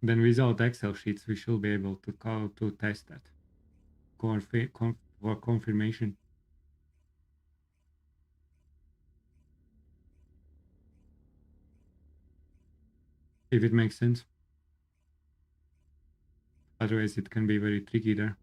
then without Excel sheets we should be able to test that. or confirmation. If it makes sense. Otherwise it can be very tricky there.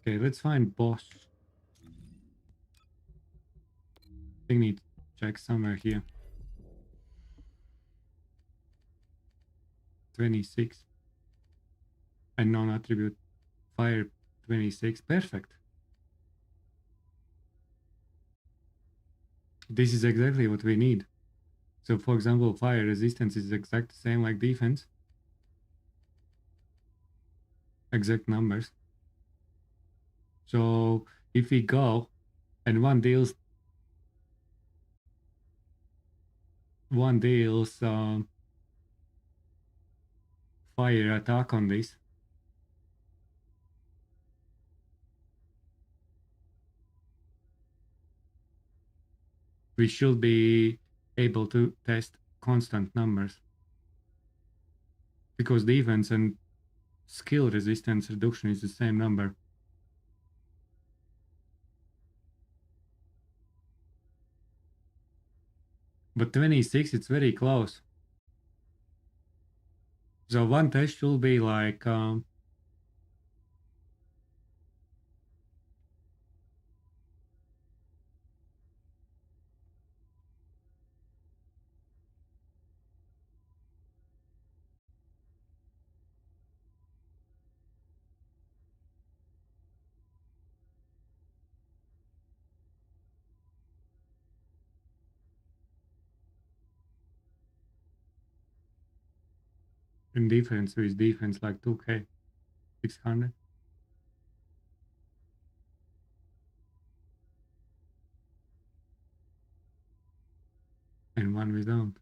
Okay, let's find boss. I need to check somewhere here. 26. And non-attribute fire 26. Perfect. This is exactly what we need. So for example, fire resistance is exact same like defense. Exact numbers. So if we go and one deals fire attack on this, we should be able to test constant numbers, because defense and skill resistance reduction is the same number. But 26, it's very close. So one test should be like 'in defense with defense like 2k 600. And one without.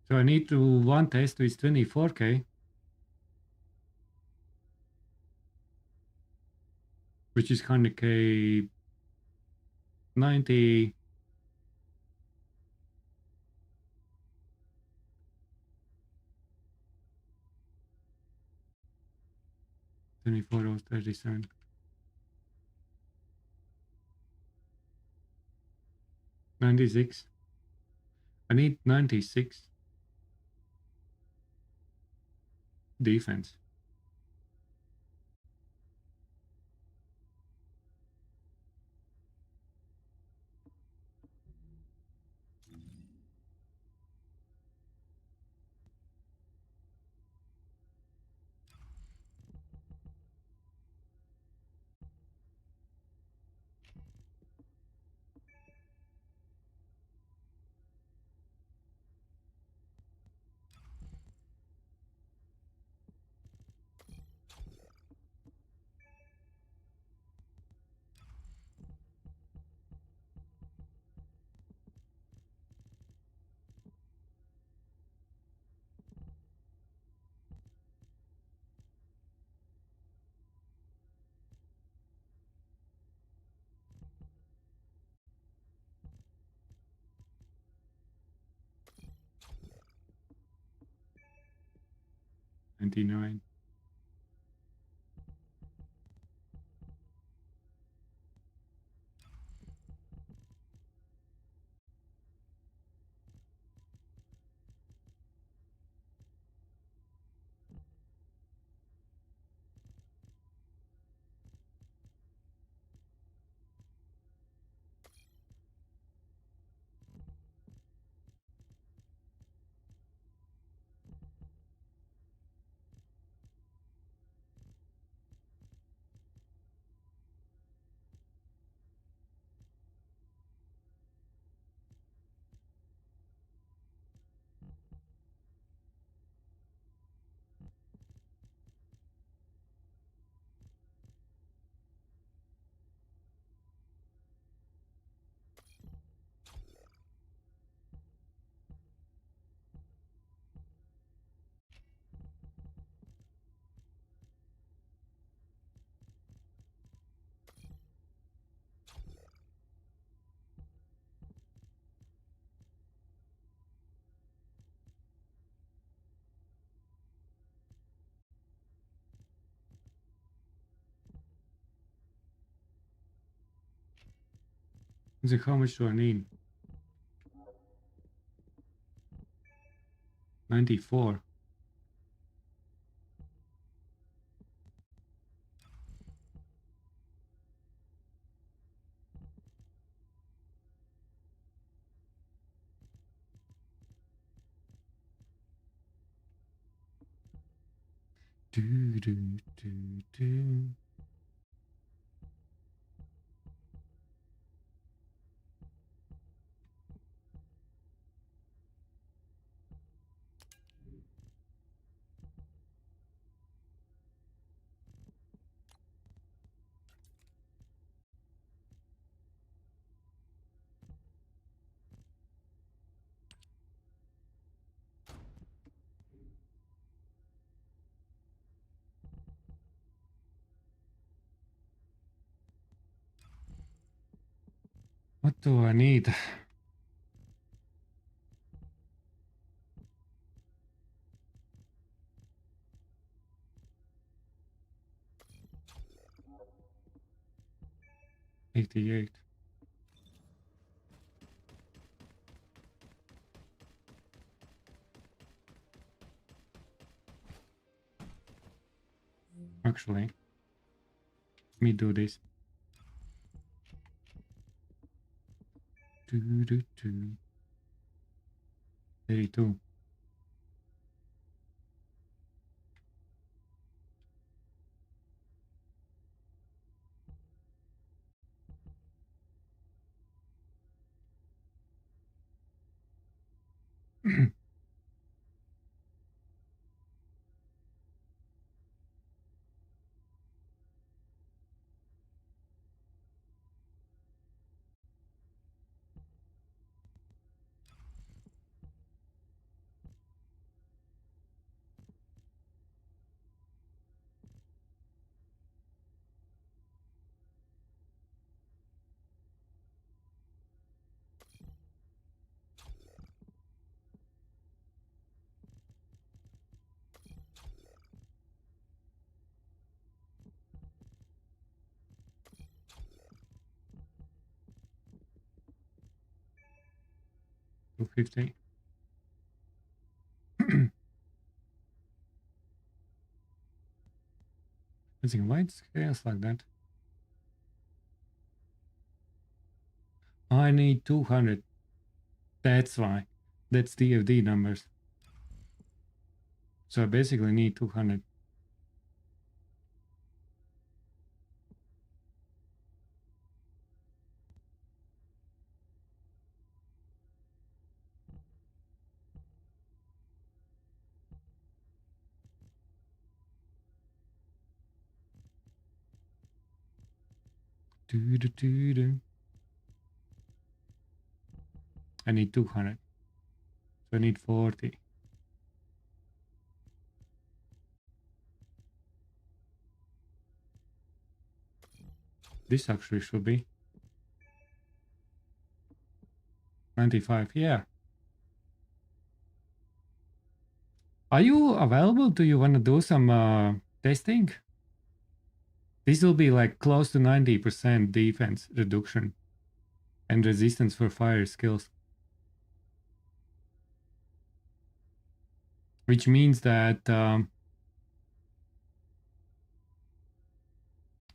So I need to one test with 24k, which is 100k 90. 24 or 37. 96. I need 96 defense. $99. So how much do I need? 94. Do, do, do, do. What do I need? $88. Actually, let me do this. Do, do, do. 32. $250. I think why it scales like that. I need 200. That's why. That's DFD numbers. So I basically need 200. Do, do, do, do. I need 200. So I need 40. This actually should be 95. Yeah. Are you available? Do you want to do some testing? This will be like close to 90% defense reduction and resistance for fire skills. Which means that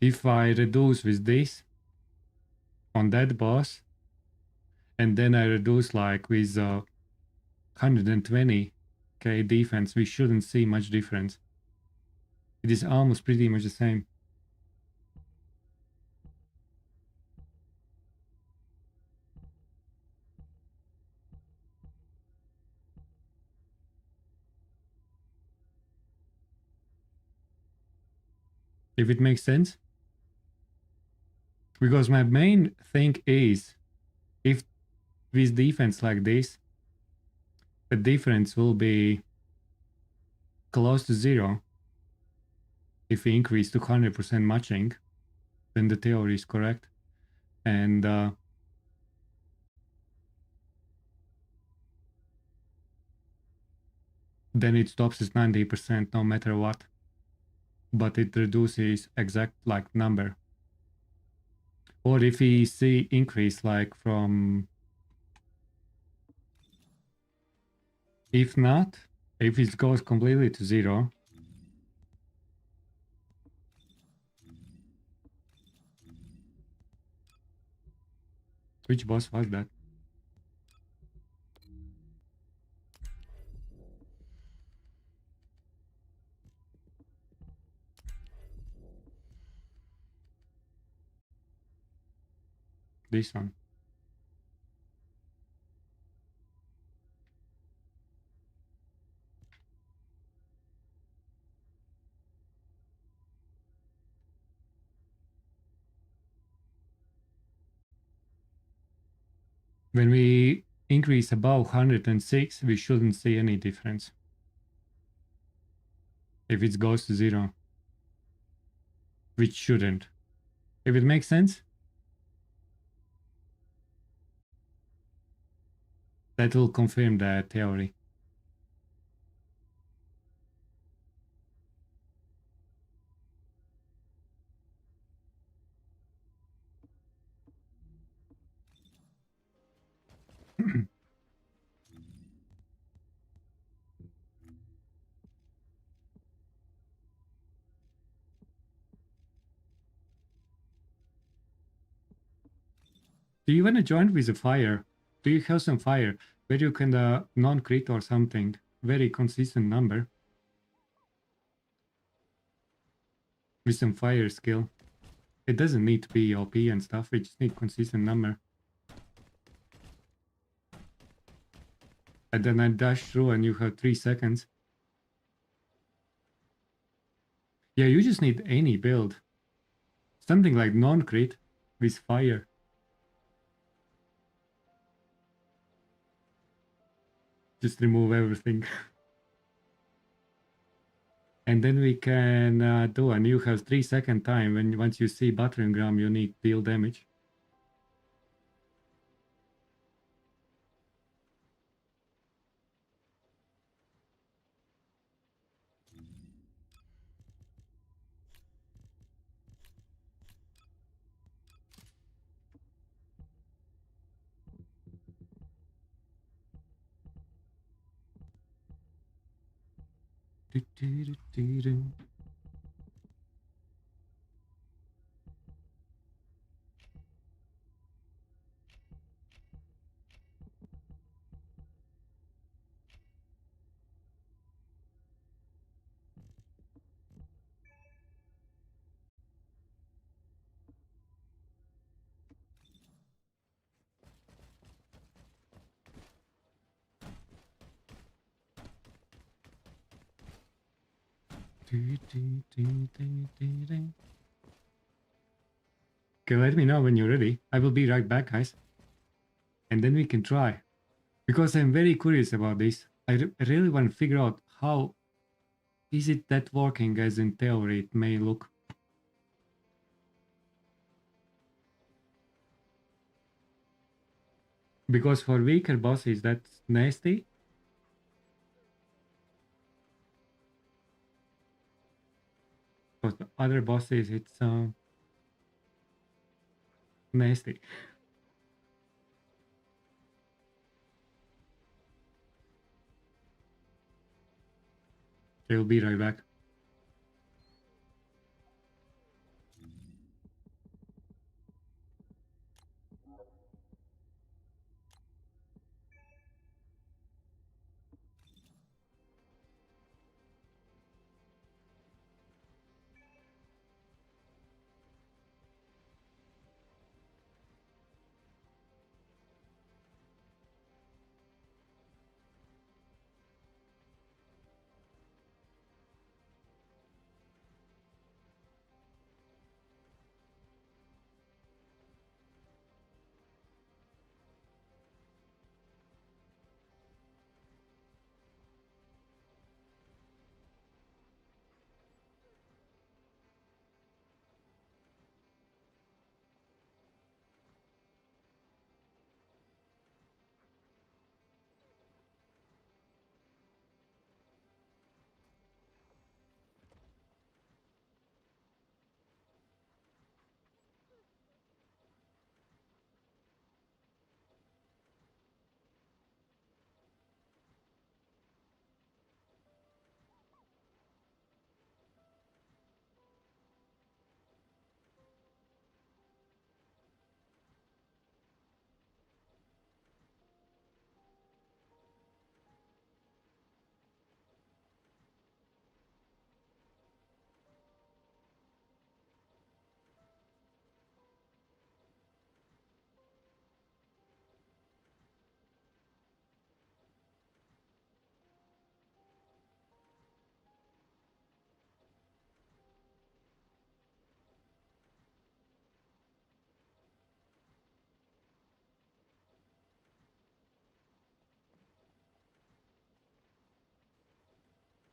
if I reduce with this on that boss, and then I reduce like with 120k defense, we shouldn't see much difference. It is almost pretty much the same. If it makes sense. Because my main thing is, if with defense like this, the difference will be close to 0. If we increase to 100% matching, then the theory is correct. And then it stops at 90% no matter what. But it reduces exact like number. Or if we see increase like from... If not, if it goes completely to 0, which boss was that? This one. When we increase above 106, we shouldn't see any difference. If it goes to 0. Which shouldn't. If it makes sense, that will confirm that theory. Do you want to join with a fire? Do you have some fire where you can non-crit or something? Very consistent number. With some fire skill. It doesn't need to be OP and stuff, we just need consistent number. And then I dash through and you have 3 seconds. Yeah, you just need any build. Something like non-crit with fire. Just remove everything. And then we can do, and you have 3-second time when once you see battering ram, you need deal damage. Do, do, do, do, do. Do, do, do, do, do, do. Okay, let me know when you're ready. I will be right back, guys. And then we can try. Because I'm very curious about this. I really want to figure out how is it that working as in theory it may look. Because for weaker bosses that's nasty. For the other bosses it's nasty. I'll be right back.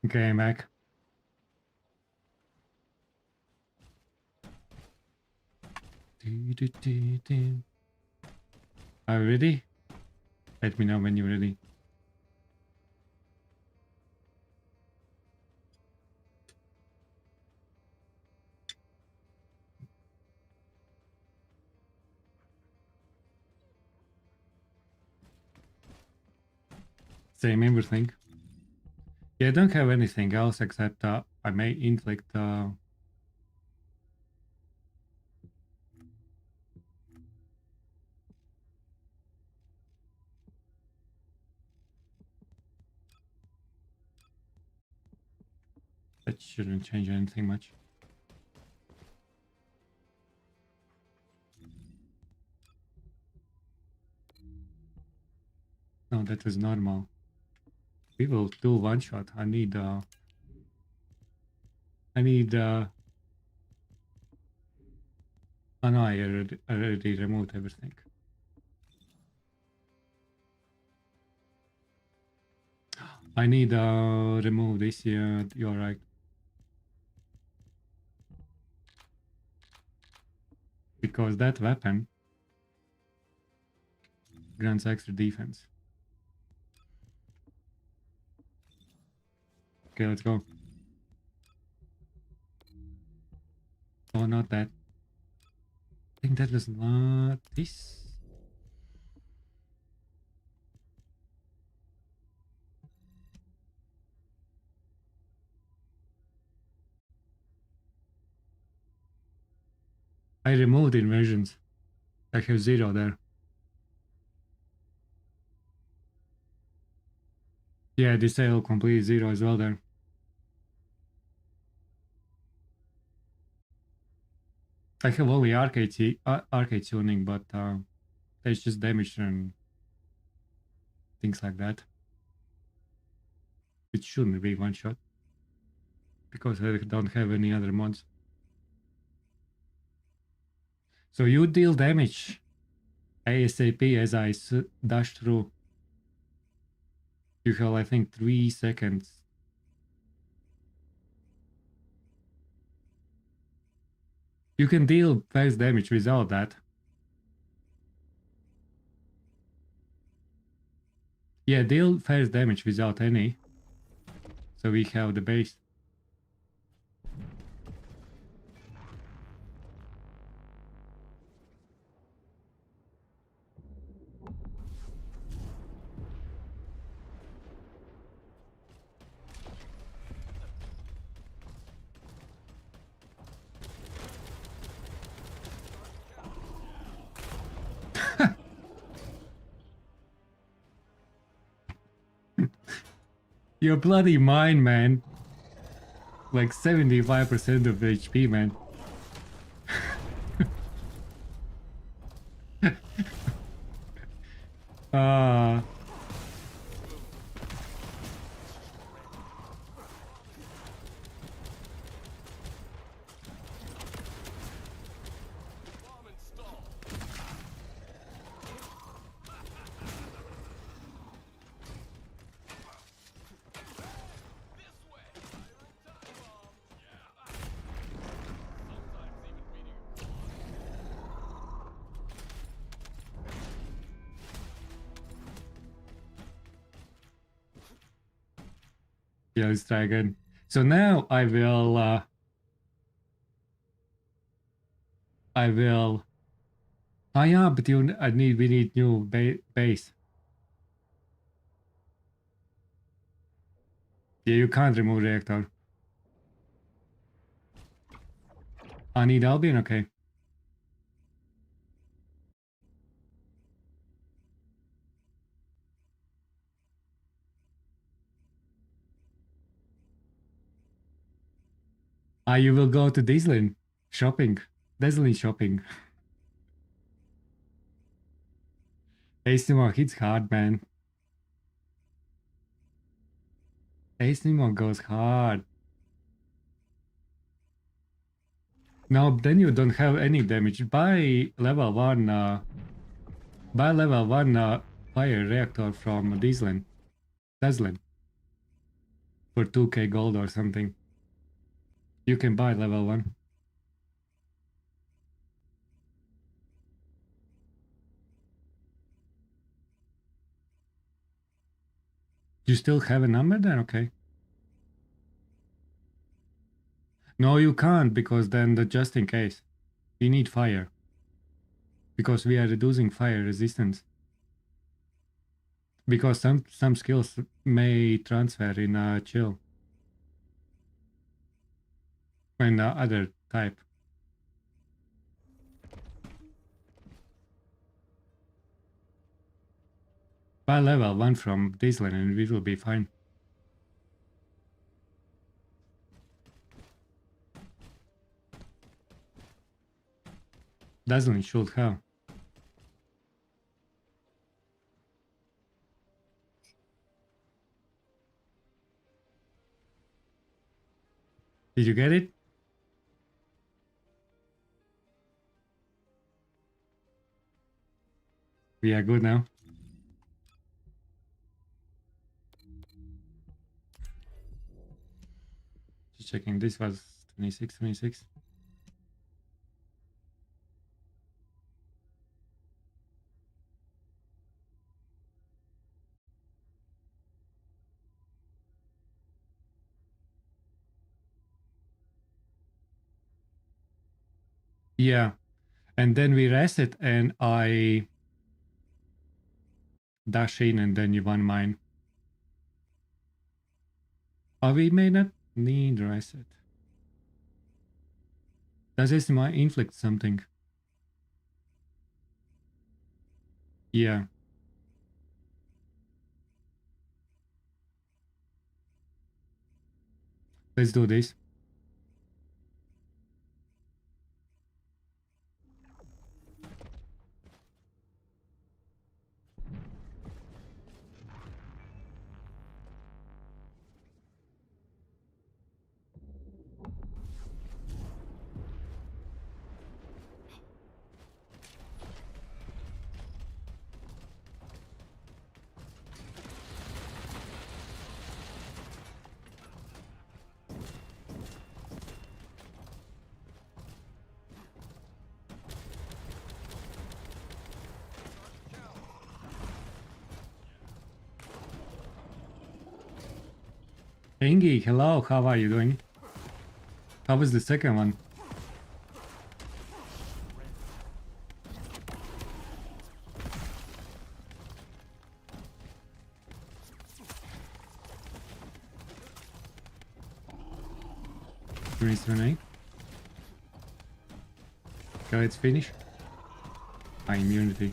Okay, Mac. Are you ready? Let me know when you're ready. Same everything. Yeah, I don't have anything else except I may inflict that shouldn't change anything much. No, that is normal. We will do one shot. I need oh no, I already removed everything. I need remove this here. You're right. Because that weapon grants extra defense. Okay, let's go. Oh, not that. I think that was not this. I removed inversions. I have 0 there. Yeah, disable complete 0 as well there. I have only arcade tuning, but there's just damage and things like that. It shouldn't be one shot because I don't have any other mods. So you deal damage ASAP as I dash through. You have, I think, 3 seconds. You can deal fast damage without that. Yeah, deal fast damage without any. So we have the base. You're bloody mine, man. Like 75% of HP, man. uh Yeah, let's try again. So now I will oh yeah, but we need new base. Yeah, you can't remove reactor. I need Albion, okay. You will go to Descendant shopping. Descendant shopping. Asimo hits hard, man. Asimo goes hard. No, then you don't have any damage. Buy level 1 fire reactor from Descendant. for 2k gold or something. You can buy level 1. You still have a number then? Okay. No, you can't, because then just in case. You need fire. Because we are reducing fire resistance. Because some skills may transfer in chill. And other type. Buy level 1 from Diesel and we will be fine. Doesn't shoot how? Did you get it? We are good now. Just checking, this was 26. Yeah, and then we reset and I dash in and then you won mine. Oh, we may not need reset. Does this might inflict something? Yeah. Let's do this. Ingi, hello, how are you doing? How was the second one? Grenade. Okay, let's finish. My immunity.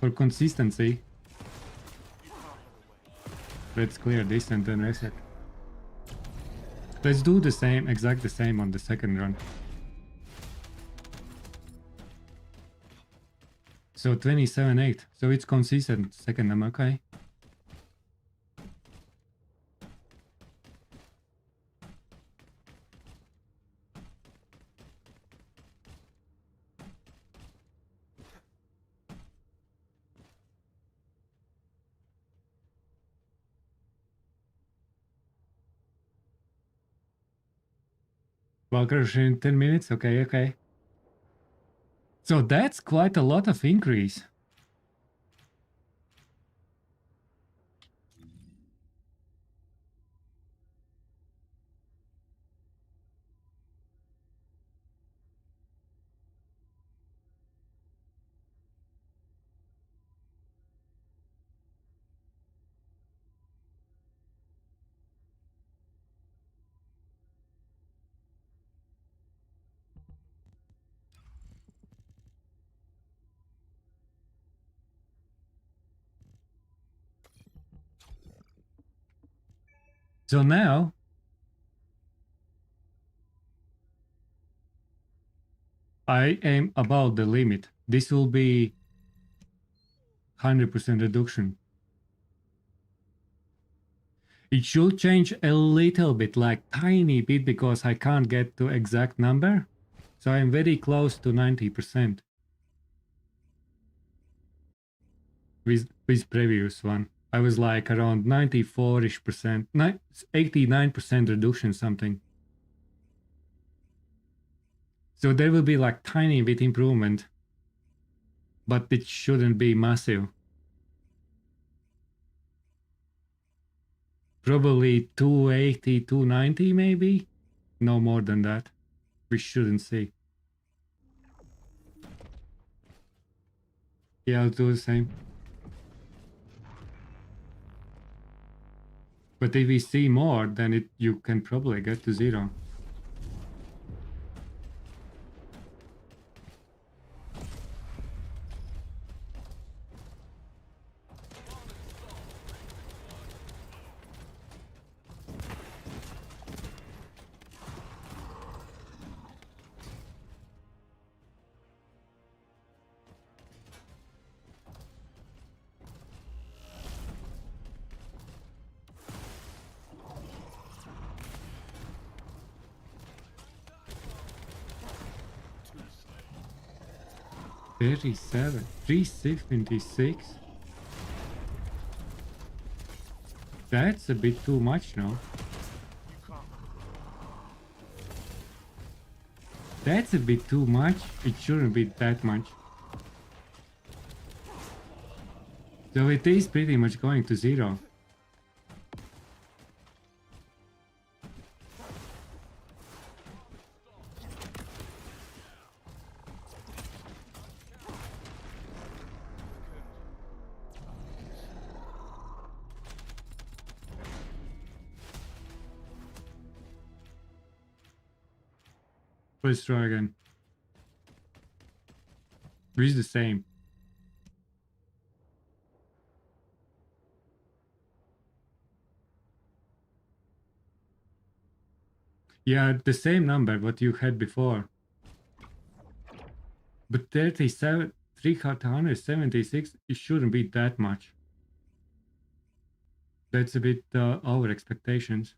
For consistency, let's clear this and then reset. Let's do the same, exact the same on the second run. So 27-8, so it's consistent second, I'm okay. Walker in 10 minutes, okay. So that's quite a lot of increase. So now, I am about the limit. This will be 100% reduction. It should change a little bit, like tiny bit, because I can't get to exact number. So I'm very close to 90% with previous one. I was like around 94-ish percent, 89% reduction something. So there will be like tiny bit improvement, but it shouldn't be massive. Probably 280, 290 maybe? No more than that. We shouldn't see. Yeah, I'll do the same. But if we see more, then you can probably get to 0. $37, $376. That's a bit too much now. That's a bit too much. It shouldn't be that much. So it is pretty much going to 0. Let's try again. It's the same. Yeah, the same number what you had before. But 37, 376, it shouldn't be that much. That's a bit over expectations.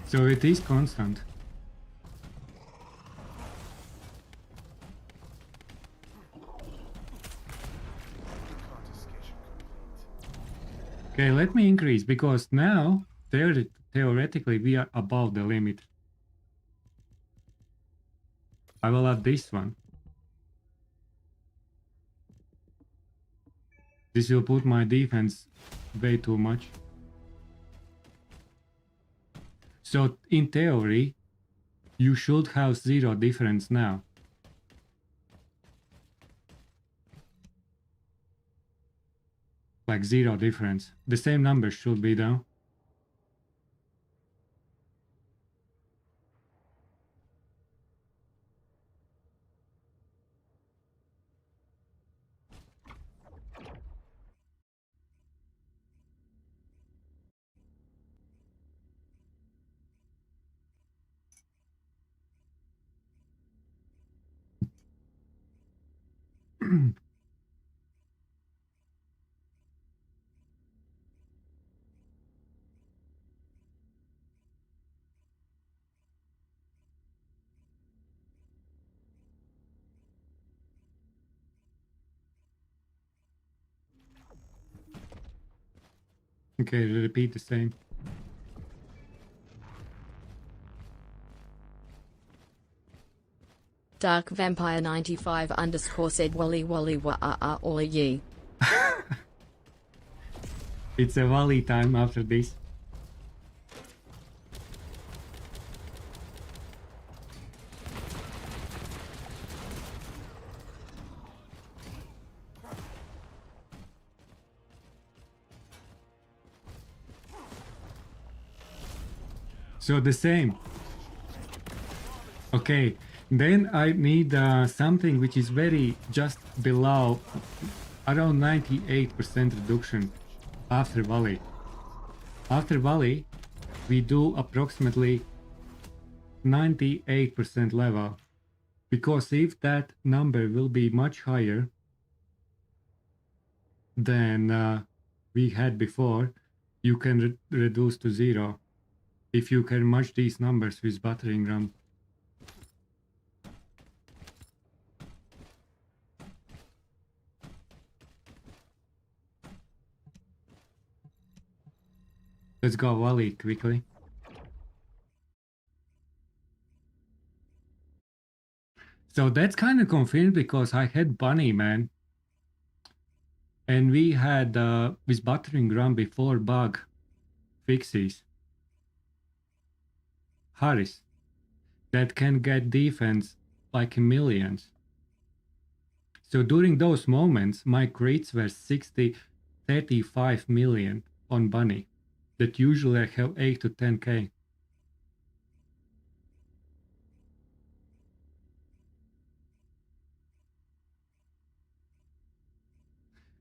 So it is constant. Okay, let me increase, because now theoretically we are above the limit. I will add this one. This will put my defense way too much. So in theory, you should have 0 difference now. Like 0 difference. The same number should be down. Okay, repeat the same. Dark Vampire 95 _ said Wally Wally wa all ye. It's a Wally time after this. So the same. Okay, then I need something which is very just below, around 98% reduction after volley. After volley, we do approximately 98% level, because if that number will be much higher than we had before, you can reduce to 0 if you can match these numbers with battering ram. Let's go volley quickly. So that's kind of confirmed because I had Bunny, man. And we had with battering ram before bug fixes. Harris that can get defense like in millions. So during those moments, my crates were 35 million on Bunny. That usually I have 8 to 10k.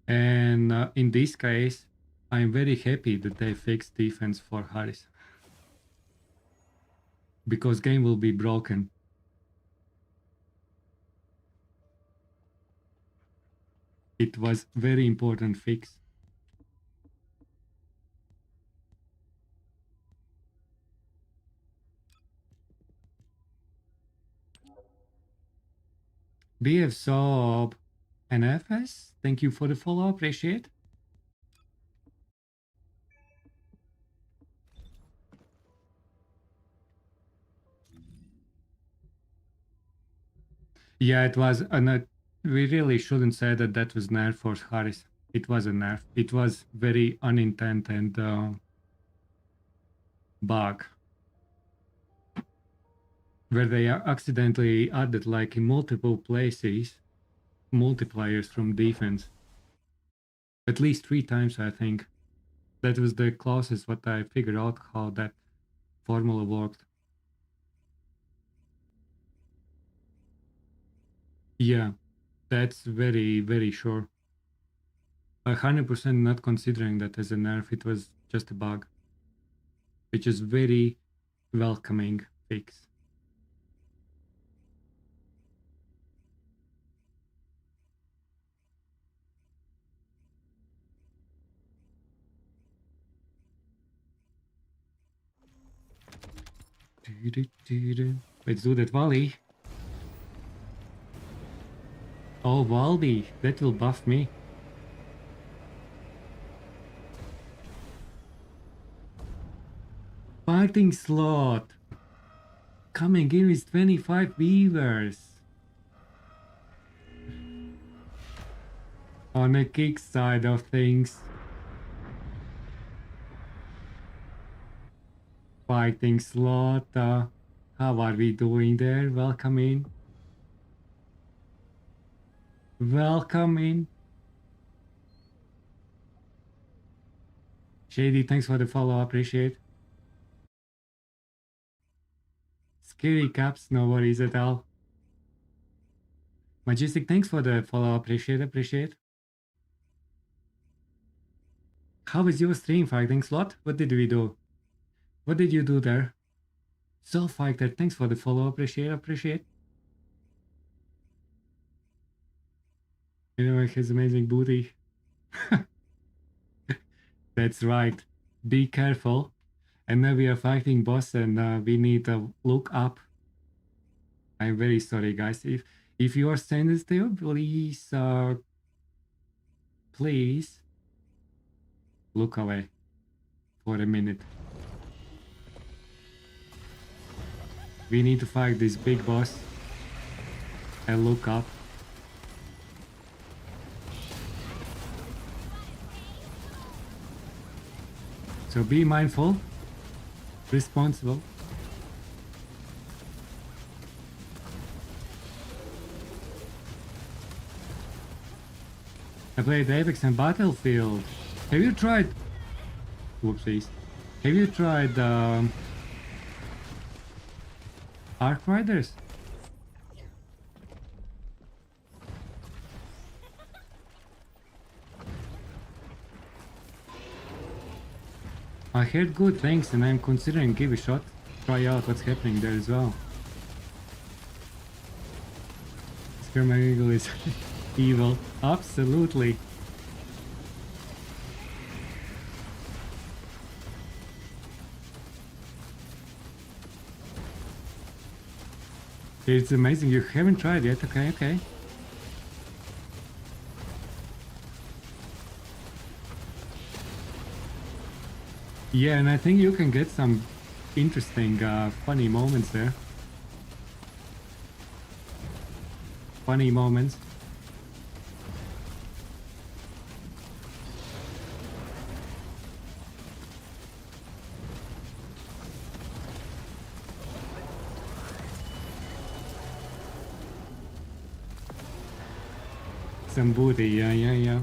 And in this case, I'm very happy that they fixed defense for Harris. Because game will be broken. It was very important fix. BF Sob NFS, thank you for the follow, appreciate. Yeah, it was we really shouldn't say that that was nerf for Harris. It was a nerf. It was very unintended bug. Where they accidentally added like in multiple places multipliers from defense. At least 3 times, I think. That was the closest what I figured out how that formula worked. Yeah, that's very, very sure. 100% not considering that as a nerf, it was just a bug. Which is very welcoming fix. Let's do that volley. Oh, Valdi, that will buff me. Fighting slot. Coming in with 25 beavers. On the kick side of things. Fighting slot. How are we doing there? Welcome in. Welcome in. Shady, thanks for the follow, appreciate. Scary caps, no worries at all. Majestic, thanks for the follow, appreciate. How was your stream, Fighting Slot? What did we do? What did you do there? Soul Fighter, thanks for the follow, appreciate. You know, he has amazing booty. That's right. Be careful. And now we are fighting boss and we need to look up. I'm very sorry, guys. If you are sensitive, please look away for a minute. We need to fight this big boss. I look up. So be mindful, responsible. I played Apex and Battlefield. Have you tried... Whoopsies. Have you tried Arc Riders? I heard good things and I'm considering give a shot. Try out what's happening there as well. Sperma Eagle is evil. Absolutely. It's amazing. You haven't tried yet. Okay, okay. Yeah, and I think you can get some interesting, funny moments there. Funny moments. Some booty, yeah.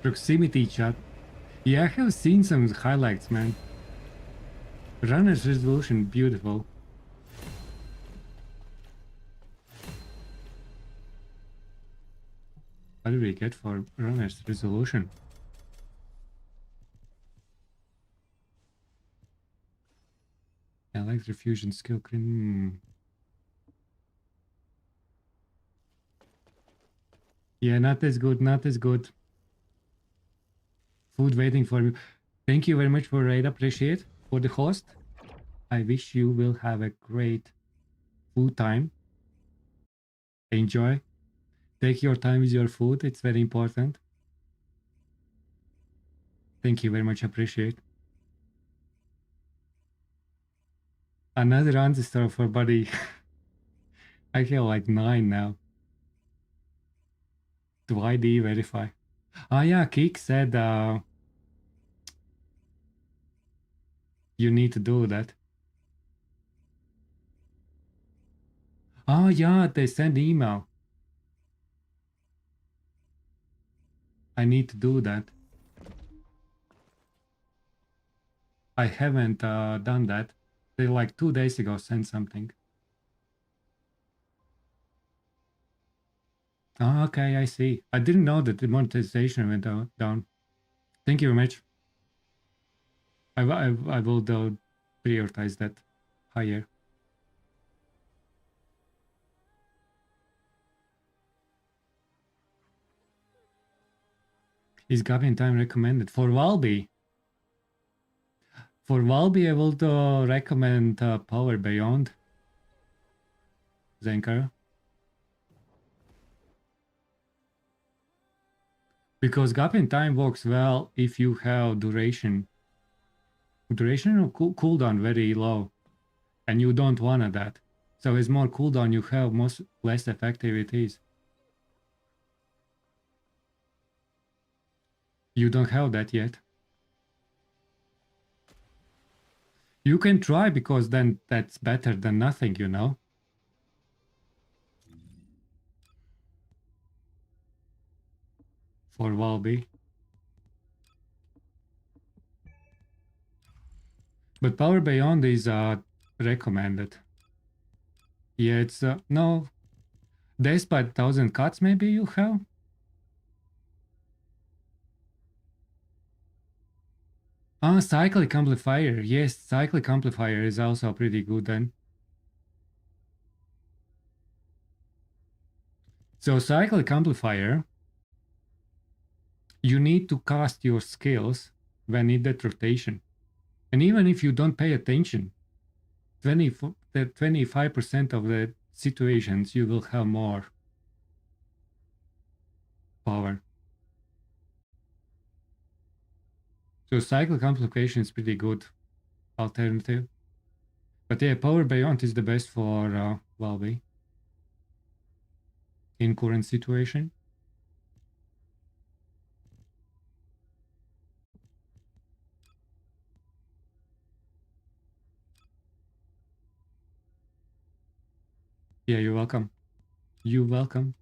Proximity chat. Yeah, I have seen some highlights, man. Runner's resolution, beautiful. What do we get for runner's resolution? Electrofusion skill. Yeah, not as good, not as good. Food waiting for you. Thank you very much for raid, appreciate for the host. I wish you will have a great food time. Enjoy. Take your time with your food, it's very important. Thank you very much, appreciate. Another ancestor for buddy. I have like 9 now. Do ID verify? Ah yeah, Kik said you need to do that. Oh yeah, they send email. I need to do that. I haven't done that. They like 2 days ago sent something. Oh, okay, I see. I didn't know that the monetization went down. Thank you very much. I will prioritize that higher. Is Goblin Time recommended? For Valby? For Valby, I will recommend Power Beyond. Zenkar. Because Goblin Time works well if you have duration. Duration or cooldown very low. And you don't want that. So as more cooldown you have, less effective it is. You don't have that yet. You can try because then that's better than nothing, you know. For Valby. But Power Beyond is recommended. Yeah, it's no. Despite 1,000 cuts maybe you have. Ah, Cyclic Amplifier. Yes, Cyclic Amplifier is also pretty good then. So Cyclic Amplifier, you need to cast your skills when in that rotation. And even if you don't pay attention, 25% of the situations, you will have more power. So cycle complication is pretty good alternative. But yeah, power beyond is the best for Valve in current situation. Yeah, you're welcome. You're welcome.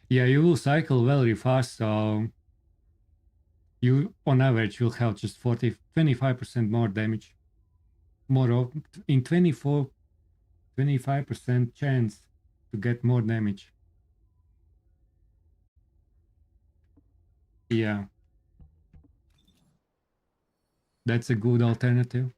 Yeah, you will cycle very fast, so you on average will have just 25% more damage. More of in 25% chance to get more damage. Yeah. That's a good alternative.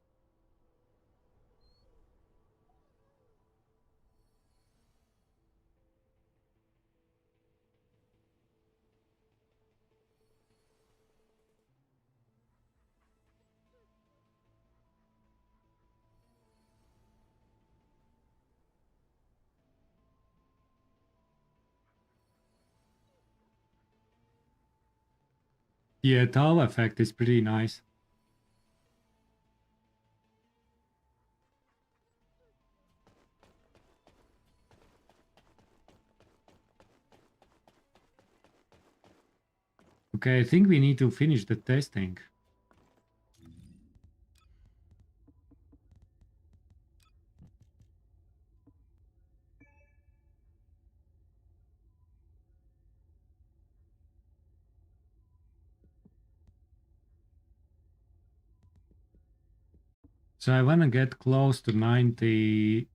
Yeah, tau effect is pretty nice. Okay, I think we need to finish the testing. So I want to get close to 98%.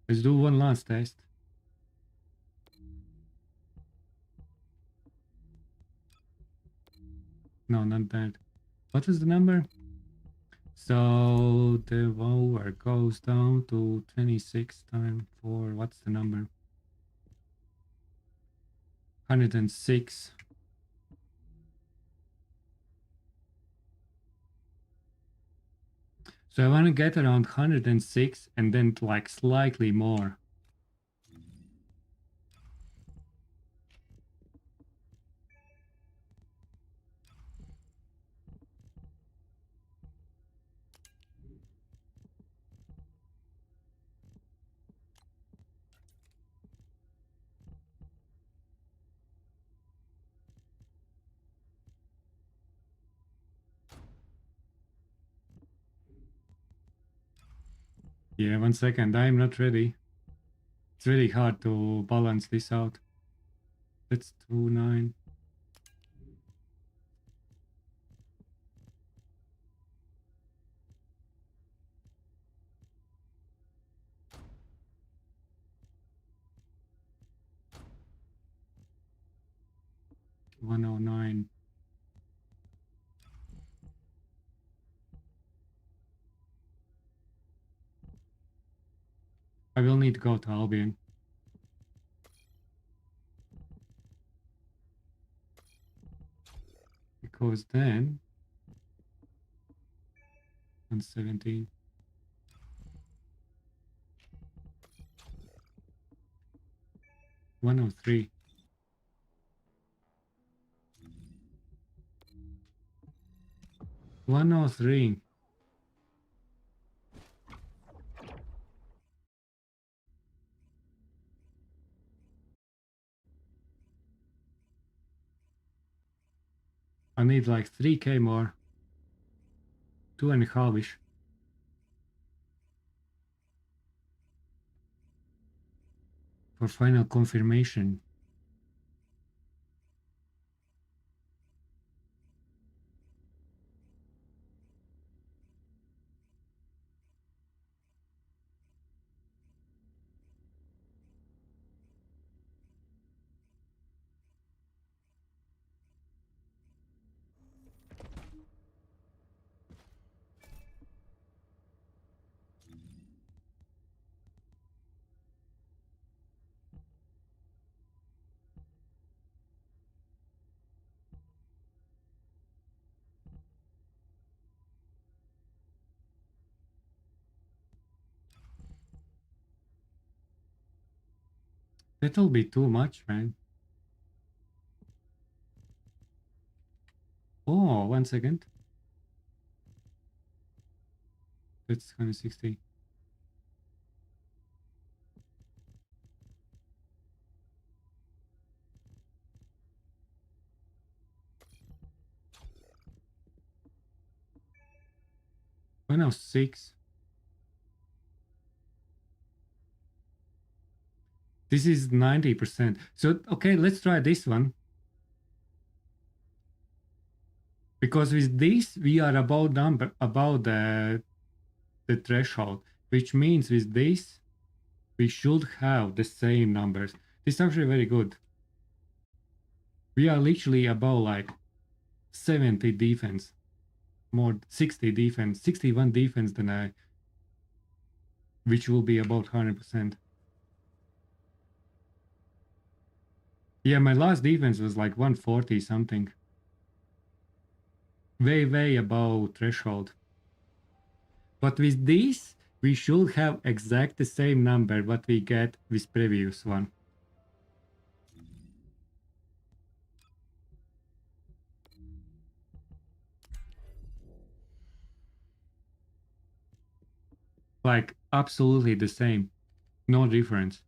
Let's do one last test. No, not that. What was the number? So the power goes down to 26 times 4. What's the number? 106. So I want to get around 106 and then like slightly more. Yeah, 1 second. I'm not ready. It's really hard to balance this out. Let's do 9. $109. I will need to go to Albion. Because then 117. 103. 103. I need like 3k more. 2.5ish. For final confirmation. That'll be too much, man. Oh, 1 second. That's 160. One of 6. This is 90%. So okay, let's try this one. Because with this we are about the threshold, which means with this we should have the same numbers. This is actually very good. We are literally about like 70 defense, more 60 defense, 61 defense than I, which will be about 100%. Yeah, my last defense was like 140 something. Way above threshold. But with this, we should have exact the same number what we get with previous one. Like absolutely the same. No difference.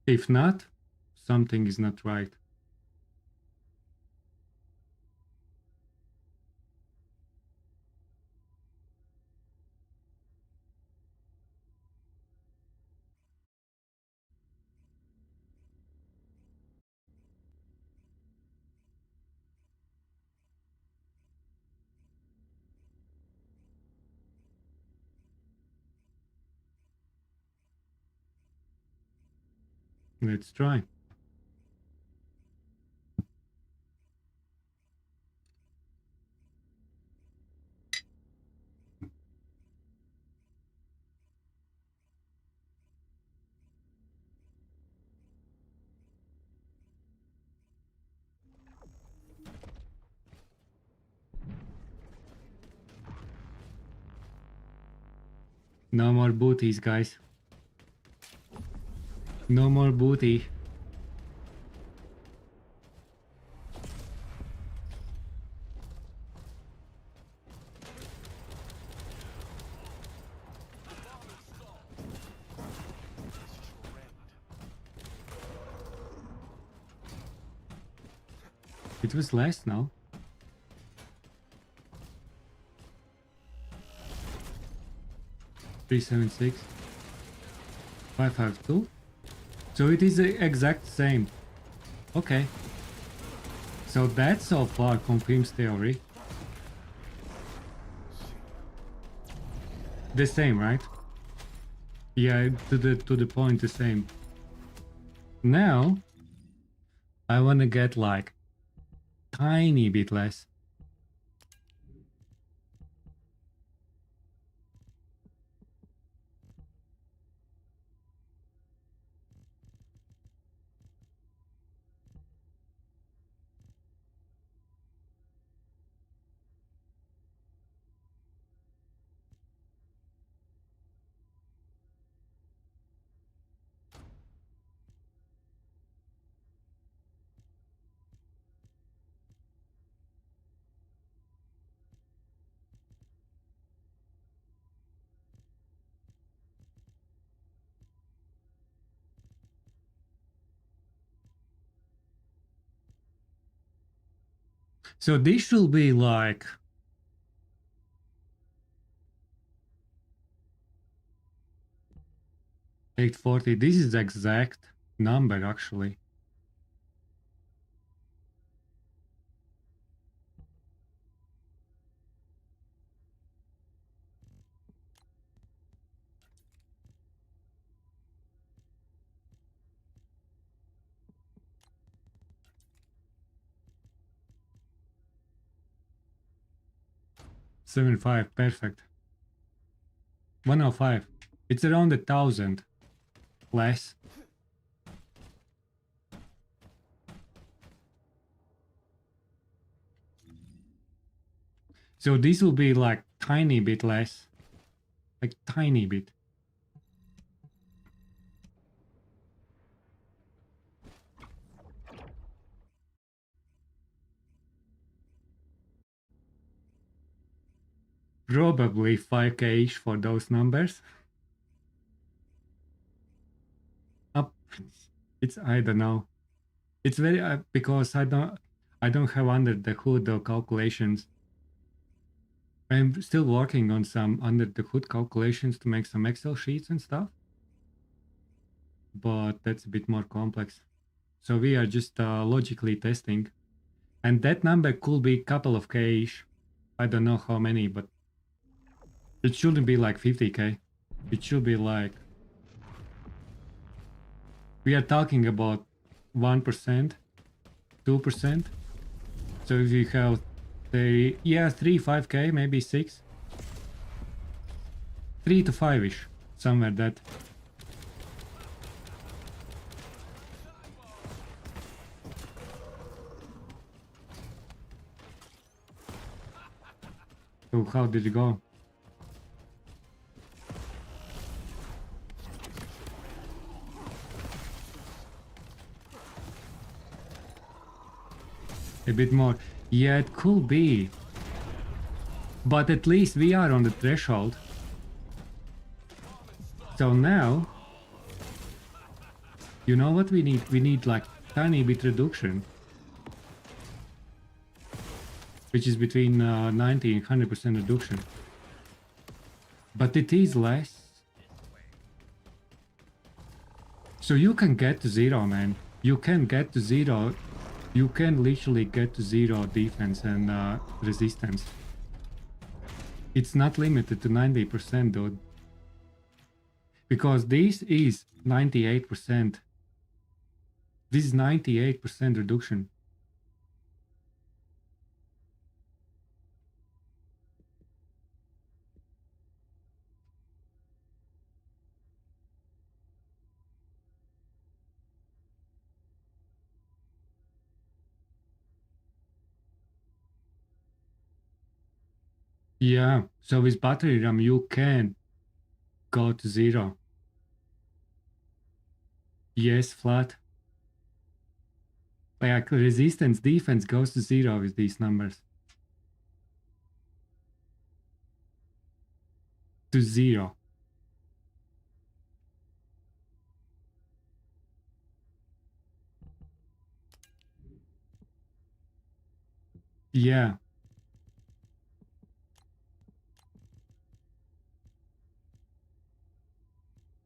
If not, something is not right. Let's try. No more booties, guys. No more booty. It was less now. Three 7 6 5 5 2. So it is the exact same. Okay. So that so far confirms theory. The same, right? Yeah, to the point the same. Now I wanna get like tiny bit less. So this should be like 840. This is the exact number actually. Seven five, perfect. 105. It's around 1,000 less. So this will be like tiny bit less. Like tiny bit. Probably 5k-ish for those numbers. Up, it's I don't know. It's very because I don't have under the hood the calculations. I'm still working on some under the hood calculations to make some Excel sheets and stuff, but that's a bit more complex. So we are just logically testing, and that number could be a couple of k-ish. I don't know how many, but it shouldn't be like 50k. It should be like, we are talking about 1%, 2%. So if you have the 3-5k, maybe 6, 3 to 5ish, somewhere that. So how did it go? A bit more. Yeah, it could be. But at least we are on the threshold. So now, you know what we need? We need like tiny bit reduction. Which is between 90 and 100% reduction. But it is less. So you can get to 0, man. You can get to 0. You can literally get to 0 defense and resistance. It's not limited to 90%, dude. Because this is 98%. This is 98% reduction. Yeah, so with battery RAM you can go to 0. Yes, flat. Like resistance defense goes to 0 with these numbers. To 0. Yeah.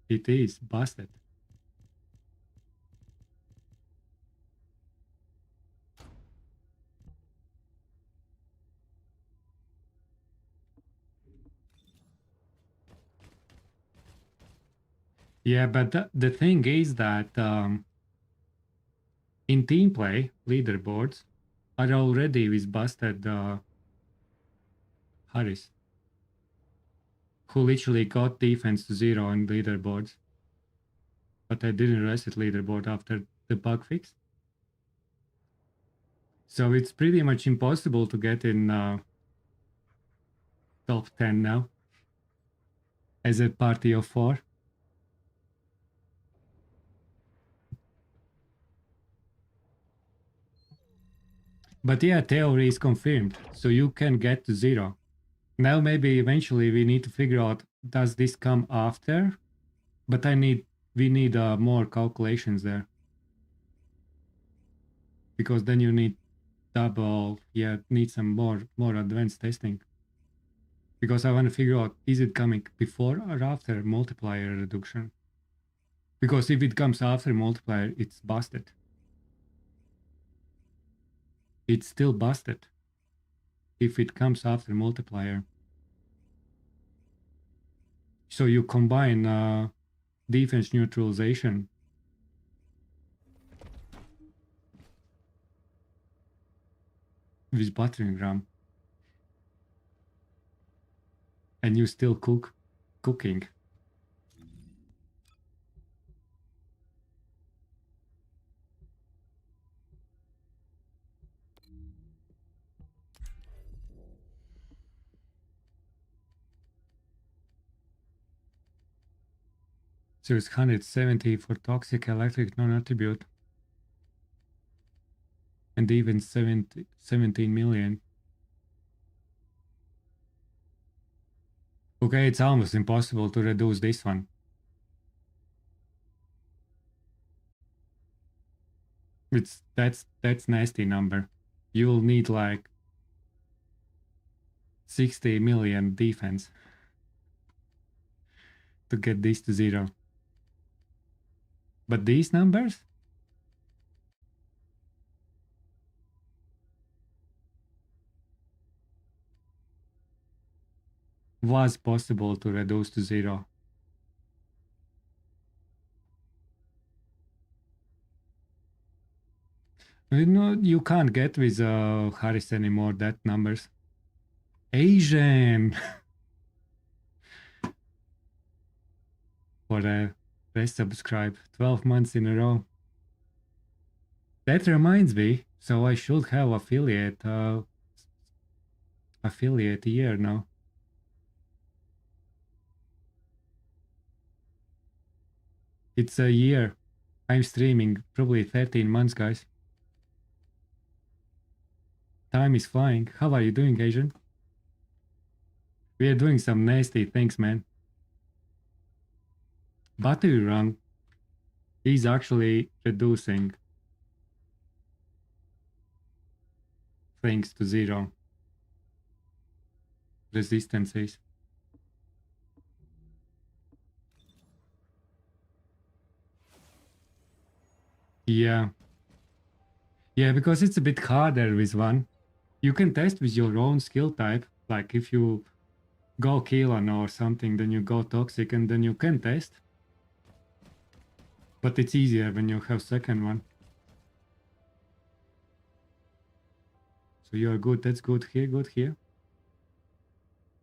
It is busted. Yeah, but the thing is that in team play, leaderboards are already with busted Harris, who literally got defense to 0 on leaderboards. But I didn't reset leaderboard after the bug fix. So it's pretty much impossible to get in top 10 now as a party of 4. But yeah, theory is confirmed, so you can get to 0. Now maybe eventually we need to figure out, does this come after? But we need more calculations there. Because then you need double, need some more advanced testing. Because I want to figure out, is it coming before or after multiplier reduction? Because if it comes after multiplier, it's busted. It's still busted if it comes after multiplier. So you combine defense neutralization with battering ram, and you still cooking. So it's 170 for toxic electric non-attribute. And even 17 million. Okay, it's almost impossible to reduce this one. That's nasty number. You'll need like 60 million defense to get this to 0. But these numbers? Was possible to reduce to 0. You know, you can't get with Harris anymore that numbers. Asian! For a resubscribe 12 months in a row. That reminds me, so I should have affiliate year now. It's a year. I'm streaming probably 13 months, guys. Time is flying. How are you doing, Asian? We are doing some nasty things, man. Battery run is actually reducing things to 0. Resistances. Yeah. Yeah, because it's a bit harder with one. You can test with your own skill type. Like if you go Keelan or something, then you go toxic and then you can test. But it's easier when you have second one. So you are good. That's good here, good here.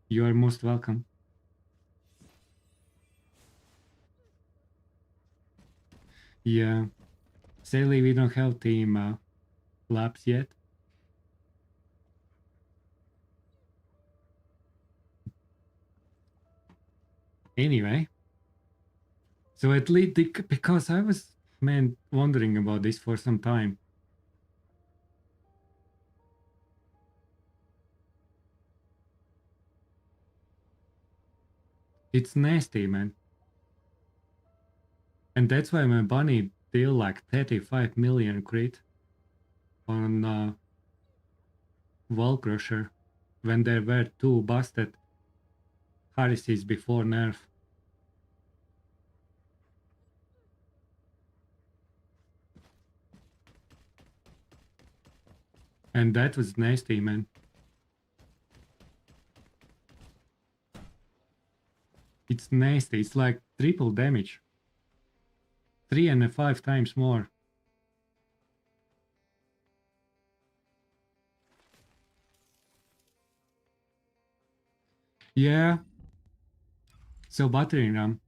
You are most welcome. Yeah. Sadly, we don't have team labs yet. Anyway. So at least, because I was, man, wondering about this for some time. It's nasty, man. And that's why my bunny deal like 35 million crit on Wall Crusher when there were 2 busted Harrises before nerf. And that was nasty, man. It's nasty. It's like triple damage. 3 and 5 times more. Yeah. So battering ram.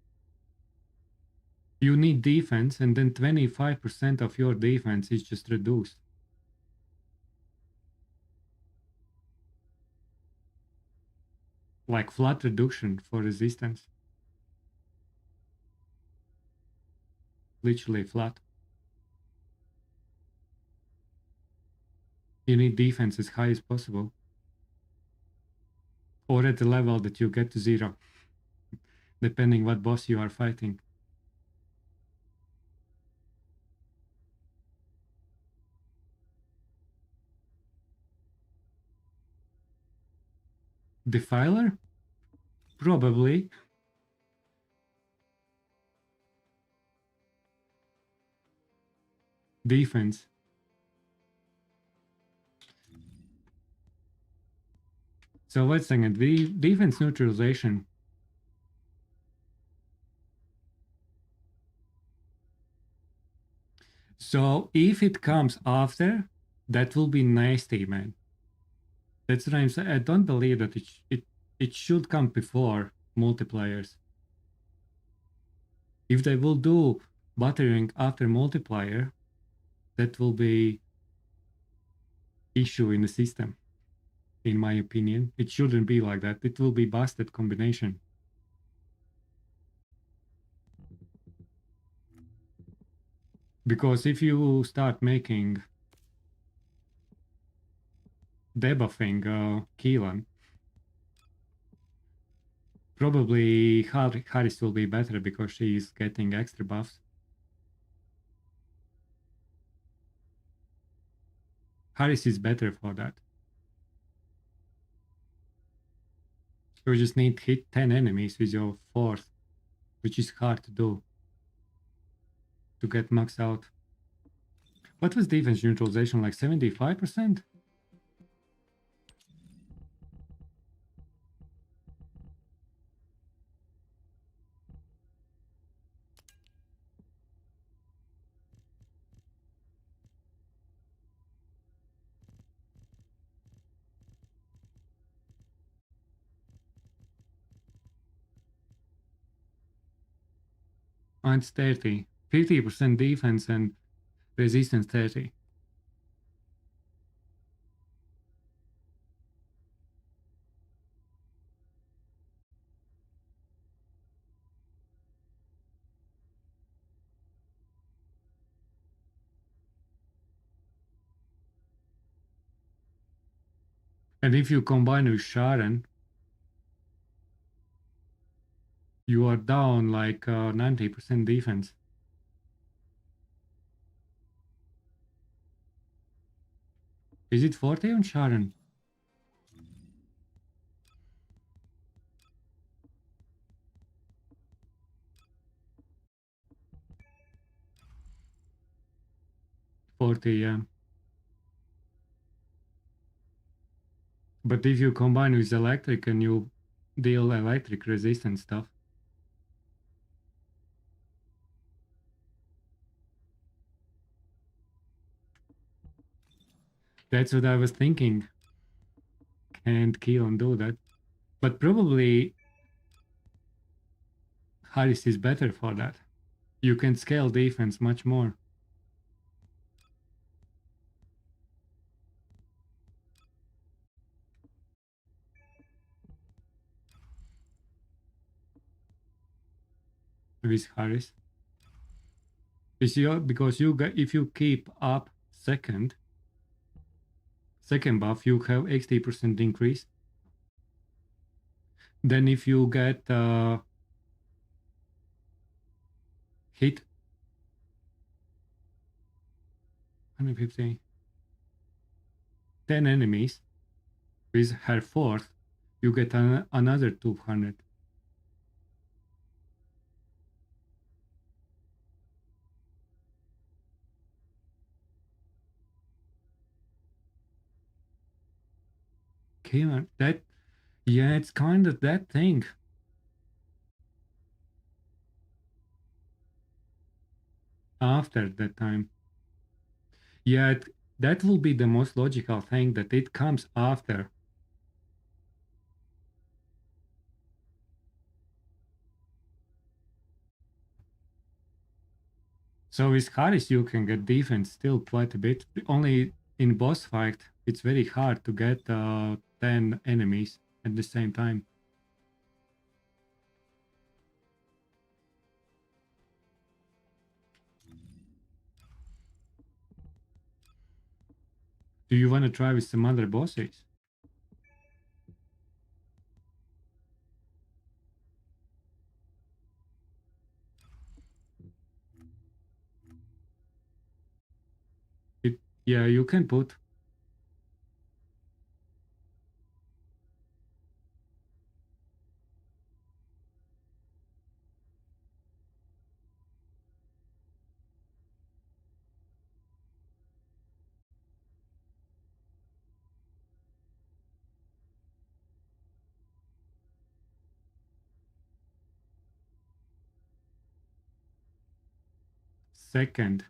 You need defense and then 25% of your defense is just reduced. Like flat reduction for resistance. Literally flat. You need defense as high as possible. Or at the level that you get to 0. Depending what boss you are fighting. Defiler? Probably. Defense. So let's think it. Defense neutralization. So if it comes after, that will be nasty, man. That's what I'm saying. I don't believe that it should come before multipliers. If they will do buttering after multiplier, that will be issue in the system. In my opinion, it shouldn't be like that. It will be busted combination. Because if you start making debuffing Keelan, probably Harris will be better because she is getting extra buffs. Harris is better for that. You just need to hit 10 enemies with your fourth, which is hard to do to get max out. What was defense neutralization, like 75%? And it's 30. 50% defense and resistance 30. And if you combine with Sharon, you are down like 90% defense. Is it 40 on Sharon? Yeah. But if you combine with electric and you deal electric resistance stuff, that's what I was thinking. Can't Keelan do that? But probably Harris is better for that. You can scale defense much more. With Harris. Because you get, if you keep up second buff, you have 80% increase. Then if you get hit 150 10 enemies with her fourth, you get another 200. Okay, that, yeah, it's kind of that thing. After that time. Yeah, that will be the most logical thing, that it comes after. So with Harris you can get defense still quite a bit. Only in boss fight it's very hard to get 10 enemies at the same time. Do you want to try with some other bosses? Yeah, you can put. Second.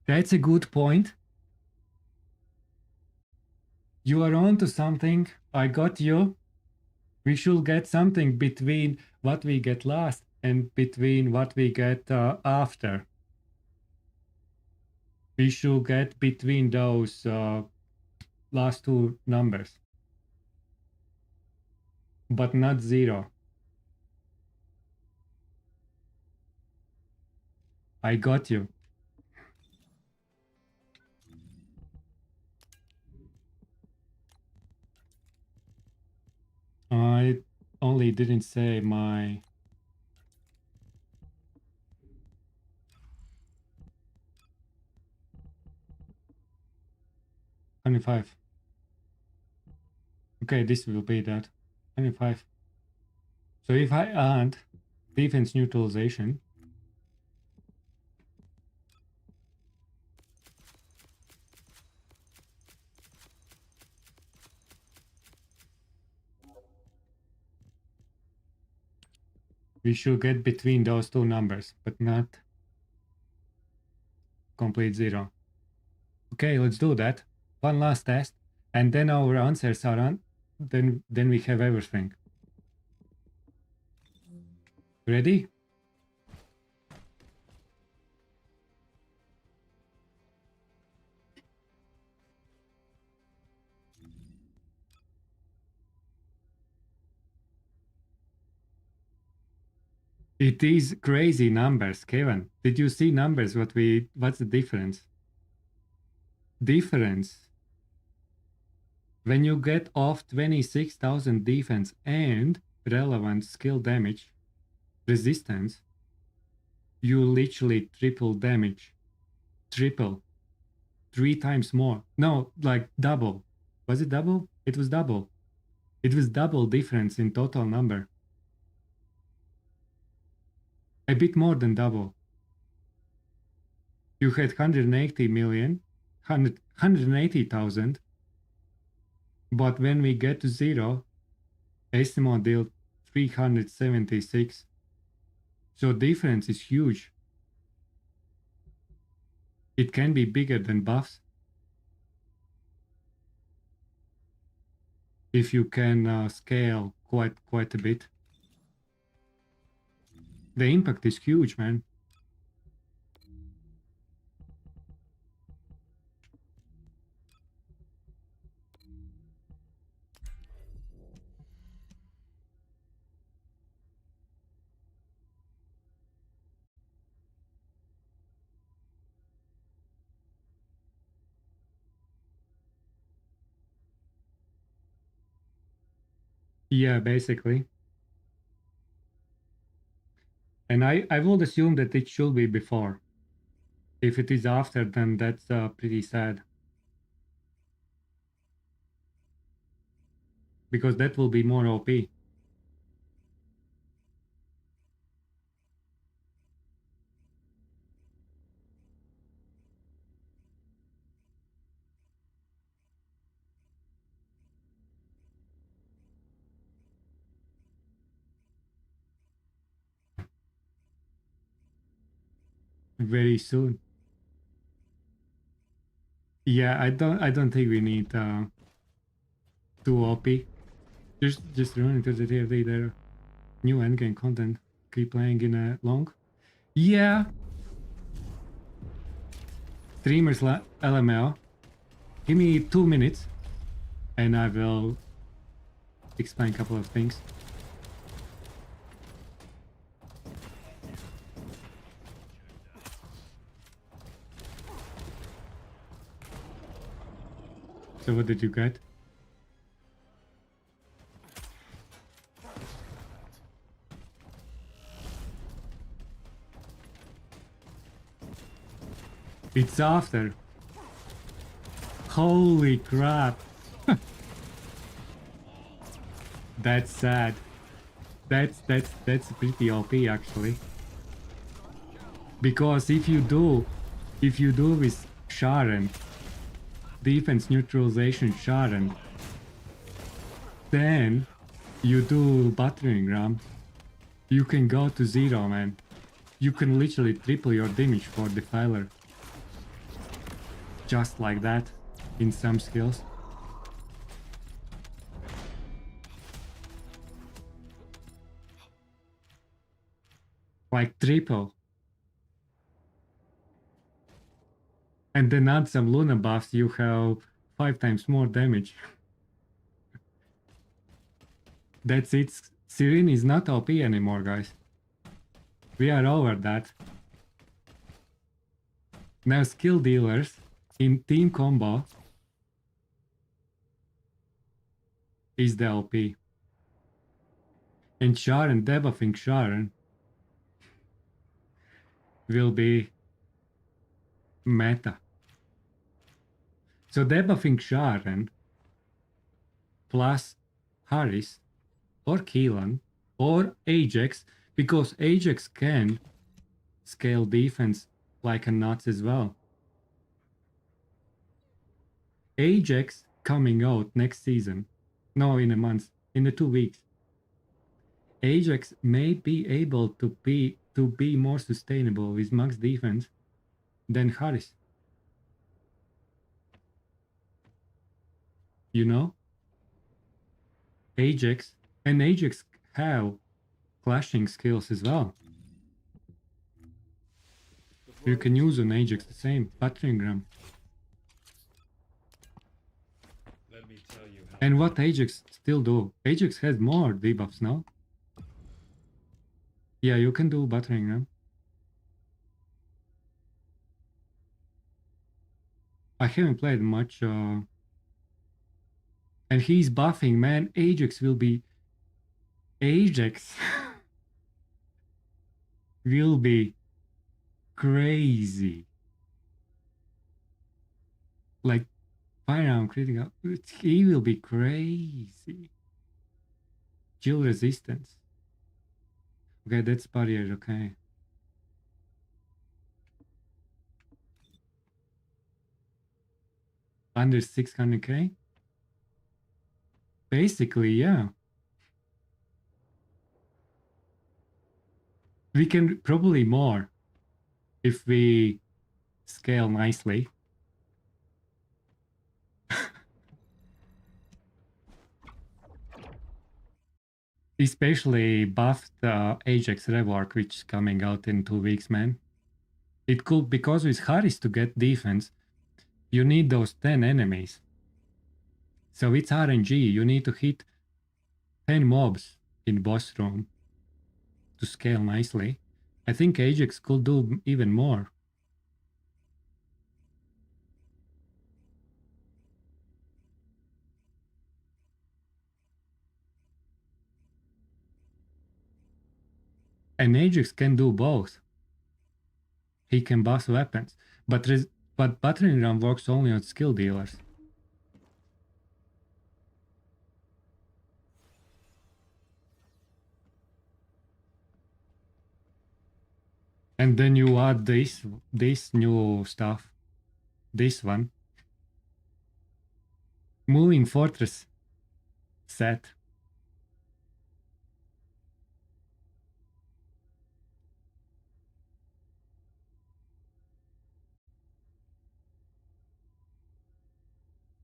That's a good point. You are on to something. I got you. We should get something between what we get last and between what we get after. We should get between those last two numbers. But not 0. I got you. only didn't say my... $25. Okay, this will be that. 25. So if I add defense neutralization, we should get between those two numbers, but not complete zero. Okay, let's do that. One last test, and then our answers are on. Then we have everything. Ready? It is crazy numbers, Kevin. Did you see numbers? What's the difference? Difference. When you get off 26,000 defense and relevant skill damage resistance, you literally triple damage. Triple. 3 times more. No, like double. Was it double? It was double. It was double difference in total number. A bit more than double. You had 180 million, 180,000, but when we get to zero, Estimo dealt 376. So difference is huge. It can be bigger than buffs. If you can scale quite a bit. The impact is huge, man. Yeah, basically. And I would assume that it should be before. If it is after, then that's pretty sad. Because that will be more OP. Very soon. Yeah, I don't think we need 2 OP. Just run into the TFD there. New endgame content. Keep playing in a long. Yeah. Streamers LML. Give me 2 minutes and I will explain a couple of things. So what did you get? It's after. Holy crap. That's sad. That's pretty OP actually. Because if you do with Sharon, defense neutralization Sharon, then you do battering ram, you can go to 0, man. You can literally triple your damage for Defiler. Just like that in some skills. Like triple. And then add some Luna buffs, you have 5 times more damage. That's it. Sirin is not OP anymore, guys. We are over that. Now skill dealers in team combo is the OP. And Sharon, debuffing Sharon will be meta. So debuffing Sharon plus Harris or Keelan or Ajax, because Ajax can scale defense like a nuts as well. Ajax coming out next season. No, in a month, in the 2 weeks. Ajax may be able to be more sustainable with max defense than Harris. You know? Ajax and Ajax have clashing skills as well. You can use on Ajax the same battering ram. Let me tell you how. And what Ajax still do? Ajax has more debuffs now. Yeah, you can do battering ram. I haven't played much. And he's buffing, man. Ajax will be. Ajax will be crazy. Like, firearm critical. He will be crazy. Chill resistance. Okay, that's barrier, okay. Under 600k? Basically, yeah. We can probably more if we scale nicely. Especially buff the Ajax rework, which is coming out in 2 weeks, man. It could, because with Harris to get defense, you need those 10 enemies. So it's RNG, you need to hit 10 mobs in boss room to scale nicely. I think Ajax could do even more. And Ajax can do both. He can buff weapons, but battering ram works only on skill dealers. And then you add this new stuff, this one, moving fortress set.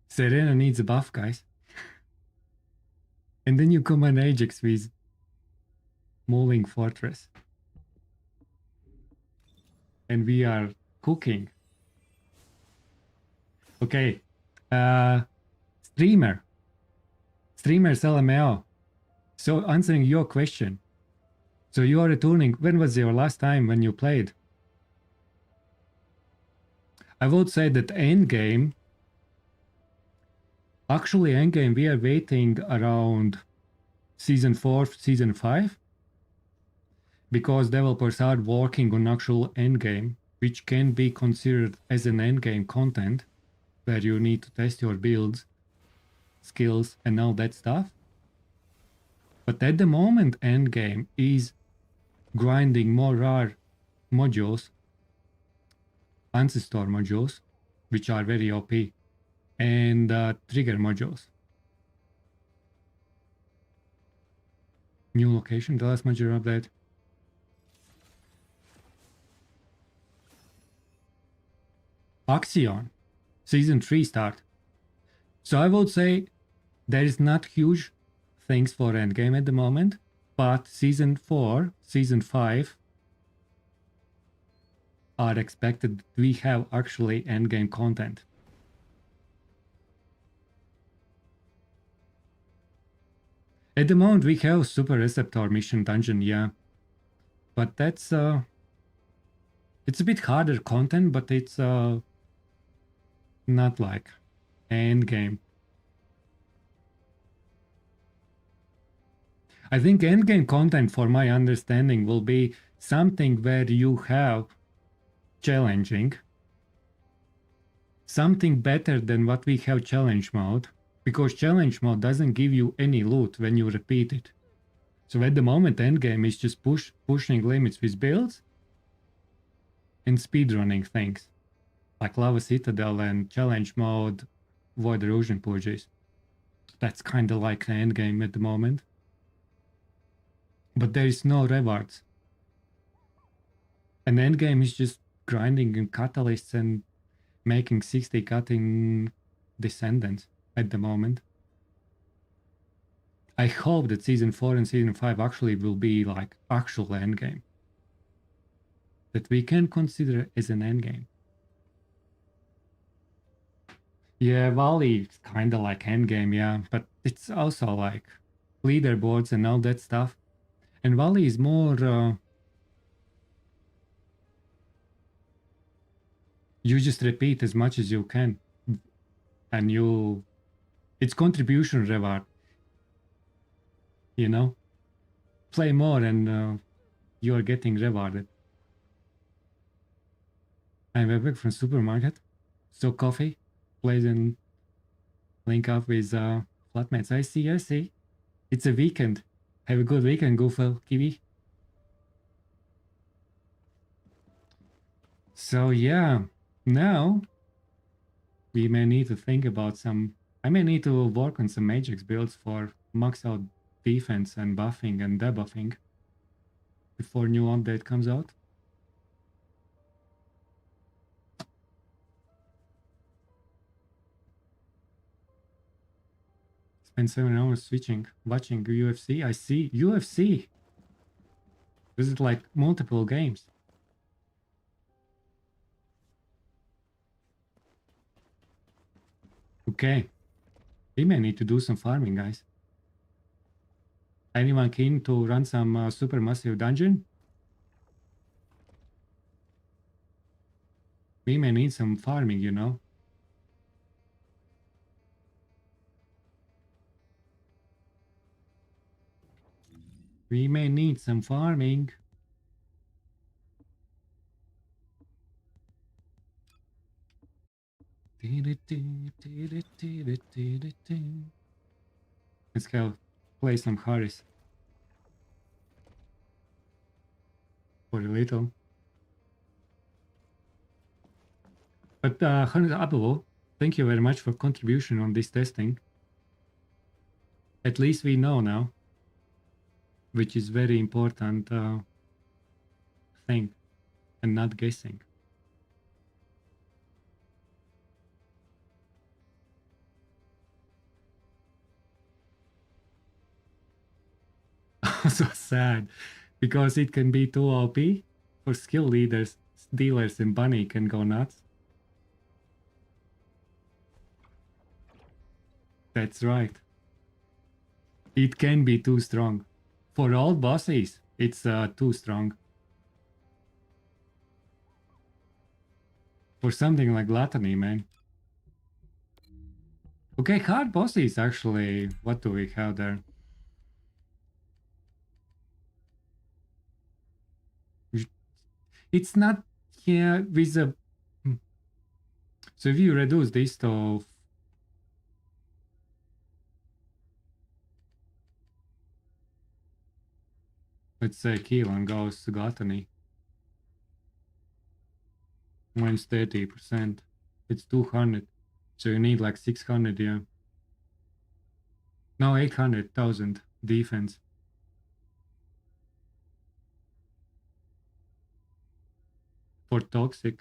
Serena needs a buff, guys. And then you combine Ajax with moving fortress. And we are cooking. Okay. Streamers LMAO. So answering your question. So you are returning. When was your last time when you played? I would say that endgame. Actually, endgame, we are waiting around season 4, season 5. Because developers are working on actual endgame, which can be considered as an endgame content, where you need to test your builds, skills, and all that stuff. But at the moment, endgame is grinding more rare modules, Ancestor modules, which are very OP, and trigger modules. New location, the last module update. Axion, season 3 start. So I would say there is not huge things for endgame at the moment, but season 4, season 5 are expected. We have actually endgame content. At the moment we have Super Receptor mission dungeon, yeah. But that's it's a bit harder content, but it's not like endgame. I think endgame content, for my understanding, will be something where you have challenging, something better than what we have challenge mode, because challenge mode doesn't give you any loot when you repeat it. So at the moment, endgame is just pushing limits with builds and speedrunning things, like Lava Citadel and challenge mode, Void Erosion Purges. That's kind of like the endgame at the moment. But there is no rewards. An endgame is just grinding in catalysts and making 60 cutting Descendants at the moment. I hope that Season 4 and Season 5 actually will be like actual endgame. That we can consider as an endgame. Yeah, Valley is kinda like endgame, yeah, but it's also like leaderboards and all that stuff. And Valley is more... you just repeat as much as you can. And you... it's contribution reward. You know? Play more and you are getting rewarded. I'm back from supermarket. So coffee. Plays and link up with flatmates. I see. It's a weekend. Have a good weekend, Goofel, Kiwi. So yeah, now we may need to think about some... I may need to work on some Matrix builds for max out defense and buffing and debuffing before new update comes out. Spend 7 hours watching UFC. I see. UFC! This is like multiple games. Okay. We may need to do some farming, guys. Anyone keen to run some supermassive dungeon? We may need some farming, you know? We may need some farming. Let's go play some Harris. For a little. But Abelo, thank you very much for contribution on this testing. At least we know now, which is very important thing, and not guessing. So sad, because it can be too OP for skill leaders, dealers, and Bunny can go nuts. That's right. It can be too strong. For old bosses, it's too strong. For something like Gluttony, man. Okay, hard bosses actually. What do we have there? It's not, yeah, with a... So if you reduce this to... let's say kill and goes to Gluttony. Minus 30%. It's 200. So you need like 600, yeah. No, 800,000 defense. For toxic.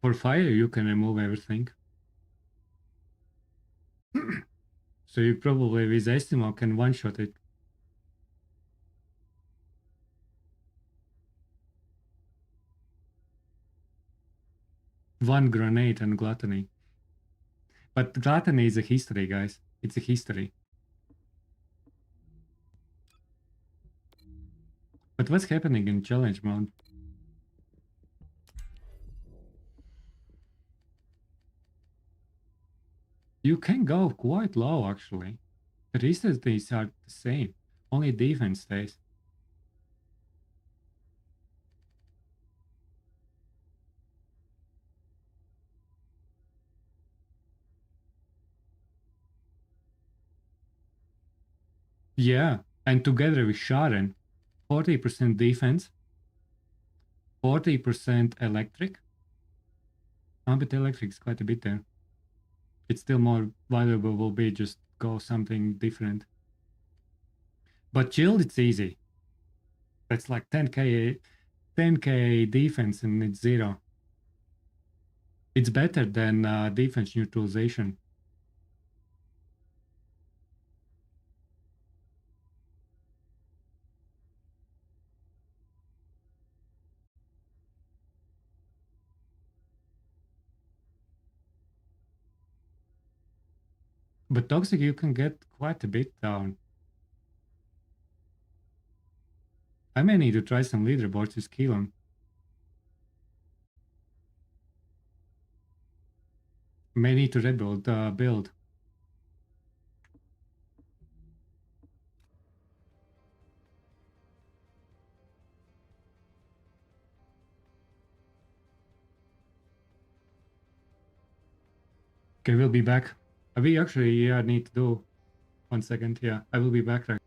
For fire, you can remove everything. So you probably with Estimo can one-shot it. One grenade and Gluttony. But Gluttony is a history, guys. It's a history. But what's happening in challenge mode? You can go quite low, actually. The resources are the same. Only defense stays. Yeah, and together with Sharon, 40% defense, 40% electric. But electric is quite a bit there. It's still more valuable will be just go something different. But shield, it's easy. That's like 10k defense and it's 0. It's better than defense neutralization. But toxic you can get quite a bit down. I may need to try some leaderboards to skill them. May need to rebuild build. Okay, we'll be back. We actually need to do 1 second. Yeah, I will be back right.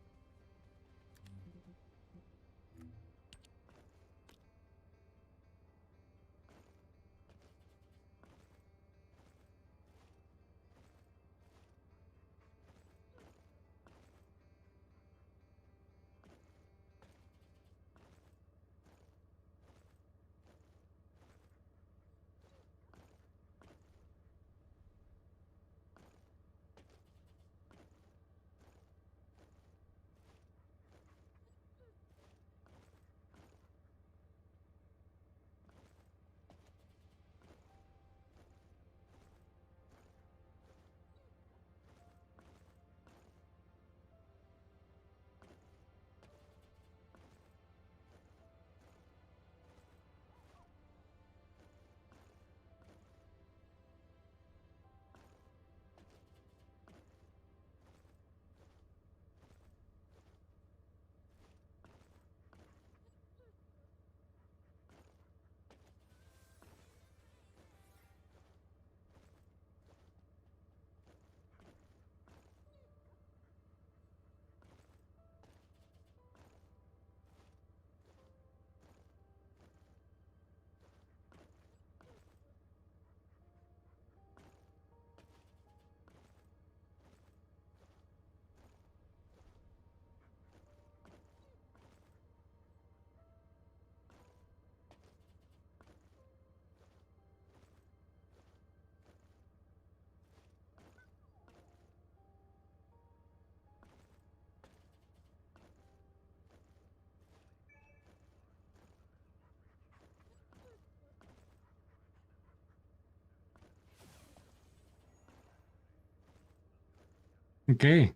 Okay.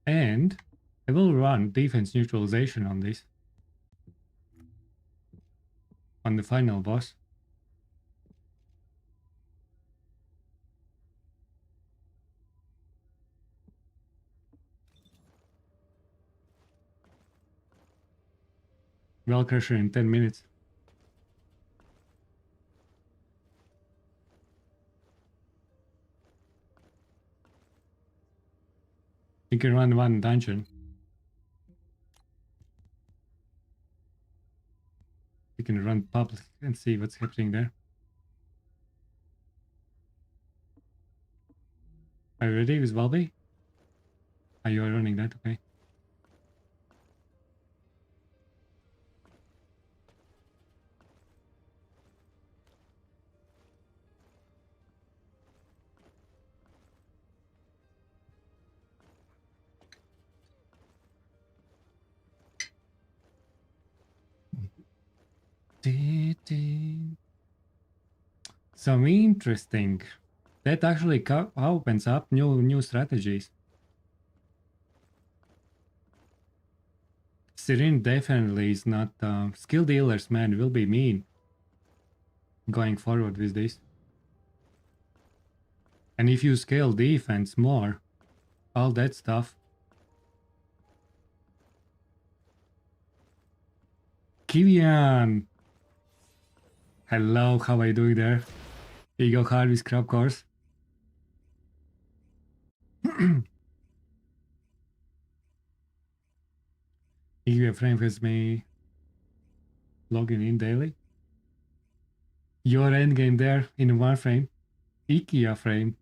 And I will run defense neutralization on this. On the final boss. Well crusher in 10 minutes. You can run one dungeon. You can run public and see what's happening there. Are you ready with Valby? Are you running that? Okay. Some interesting. That actually opens up new strategies. Serene definitely is not skill dealers, man, will be mean going forward with this. And if you scale defense more, all that stuff. Kivian! Hello, how are you doing there? Here you go, Harvey Scrub Course. Ikea frame has me logging in daily. Your endgame there in one frame. Ikea frame.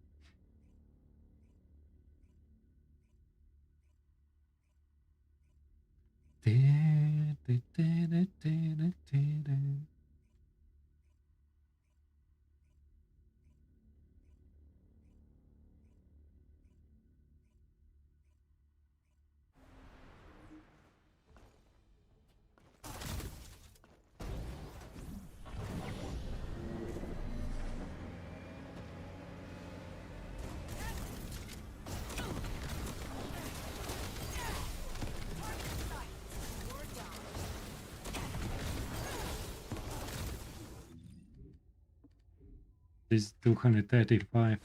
This is 235.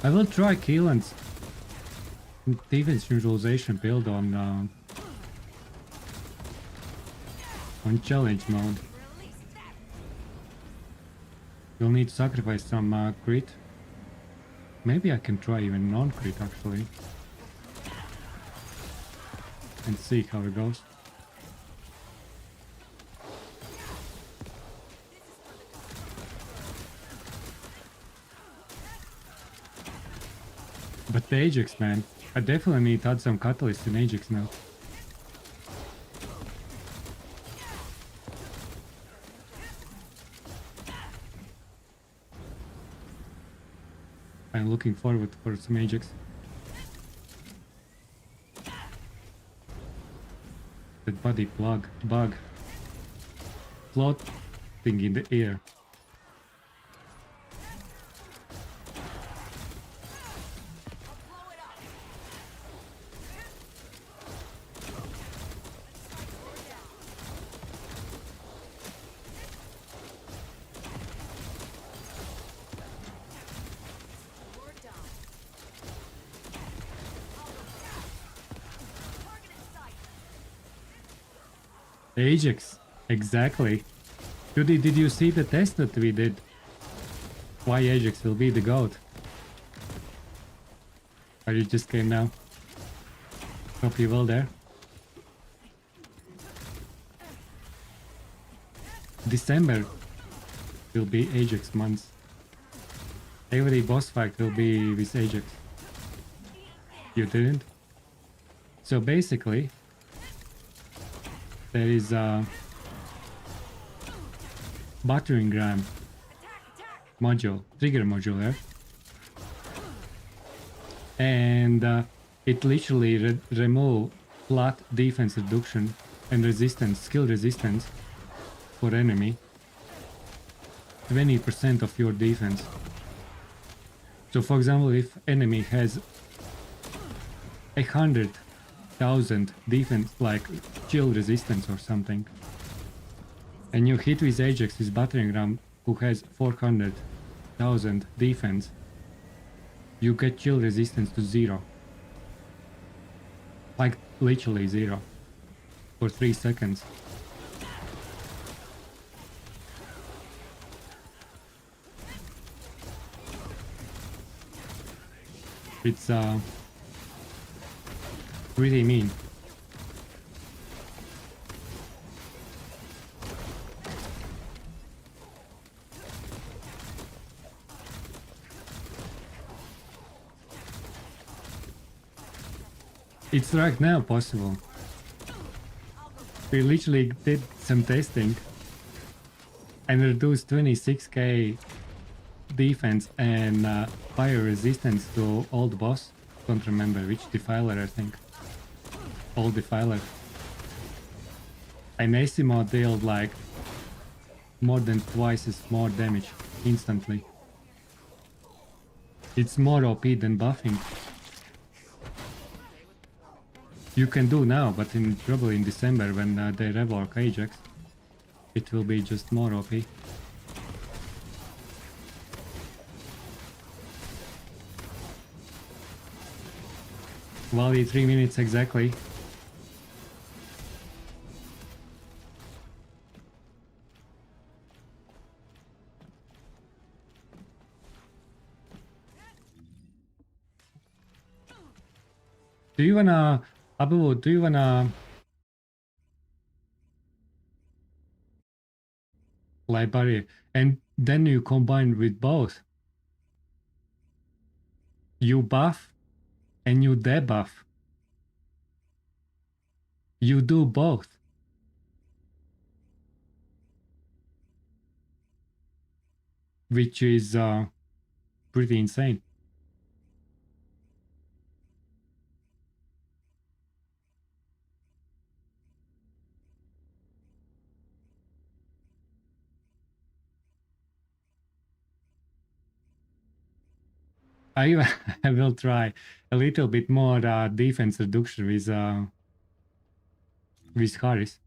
I will try Keelan's defense neutralization build on challenge mode. You'll need to sacrifice some crit. Maybe I can try even non-crit actually. And see how it goes. But the Ajax, man. I definitely need to add some catalyst in Ajax now. I'm looking forward for some Ajax. That body bug. Floating in the air. Ajax, exactly. Judy, did you see the test that we did? Why Ajax will be the GOAT? Or you just came now? Hope you well there. December will be Ajax month. Every boss fight will be with Ajax. You didn't? So basically, there is a battering ram module, trigger module there. And it literally remove flat defense reduction and resistance, skill resistance for enemy. 20% of your defense. So for example, if enemy has 100,000 defense, like chill resistance or something, and you hit with Ajax with battering ram who has 400,000 defense, you get chill resistance to 0. Like literally 0 for 3 seconds. It's really mean. It's right now possible. We literally did some testing and reduced 26k defense and fire resistance to old boss. Don't remember which defiler, I think. Old defiler. And Asimo dealt like more than twice as more damage instantly. It's more OP than buffing. You can do now, but probably in December when they rework Ajax, it will be just more OP. Wally, 3 minutes exactly. Do you wanna, Abu, do you wanna library and then you combine with both? You buff and you debuff. You do both. Which is pretty insane. I I will try a little bit more defense reduction with Harris.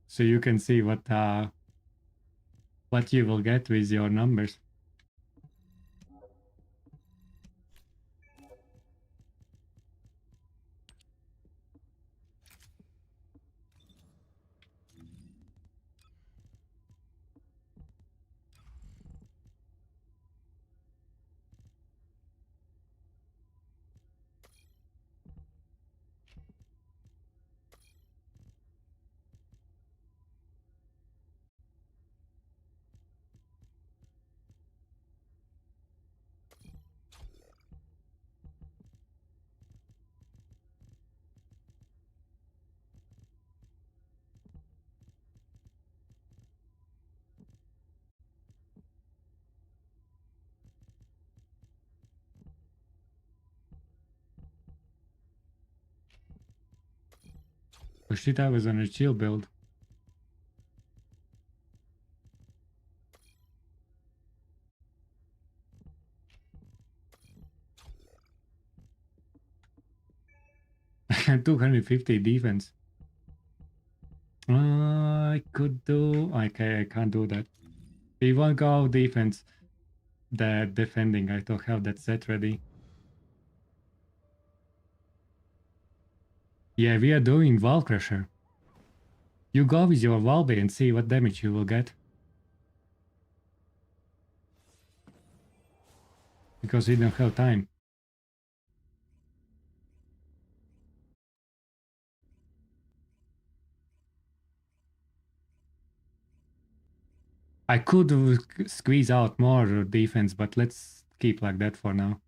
So you can see what you will get with your numbers. Oh shit, I was on a chill build. I had 250 defense. I could do... Okay, I can't do that. We won't go defense. The defending, I don't have that set ready. Yeah, we are doing Wall Crusher. You go with your Wallbay and see what damage you will get. Because we don't have time. I could squeeze out more defense, but let's keep like that for now.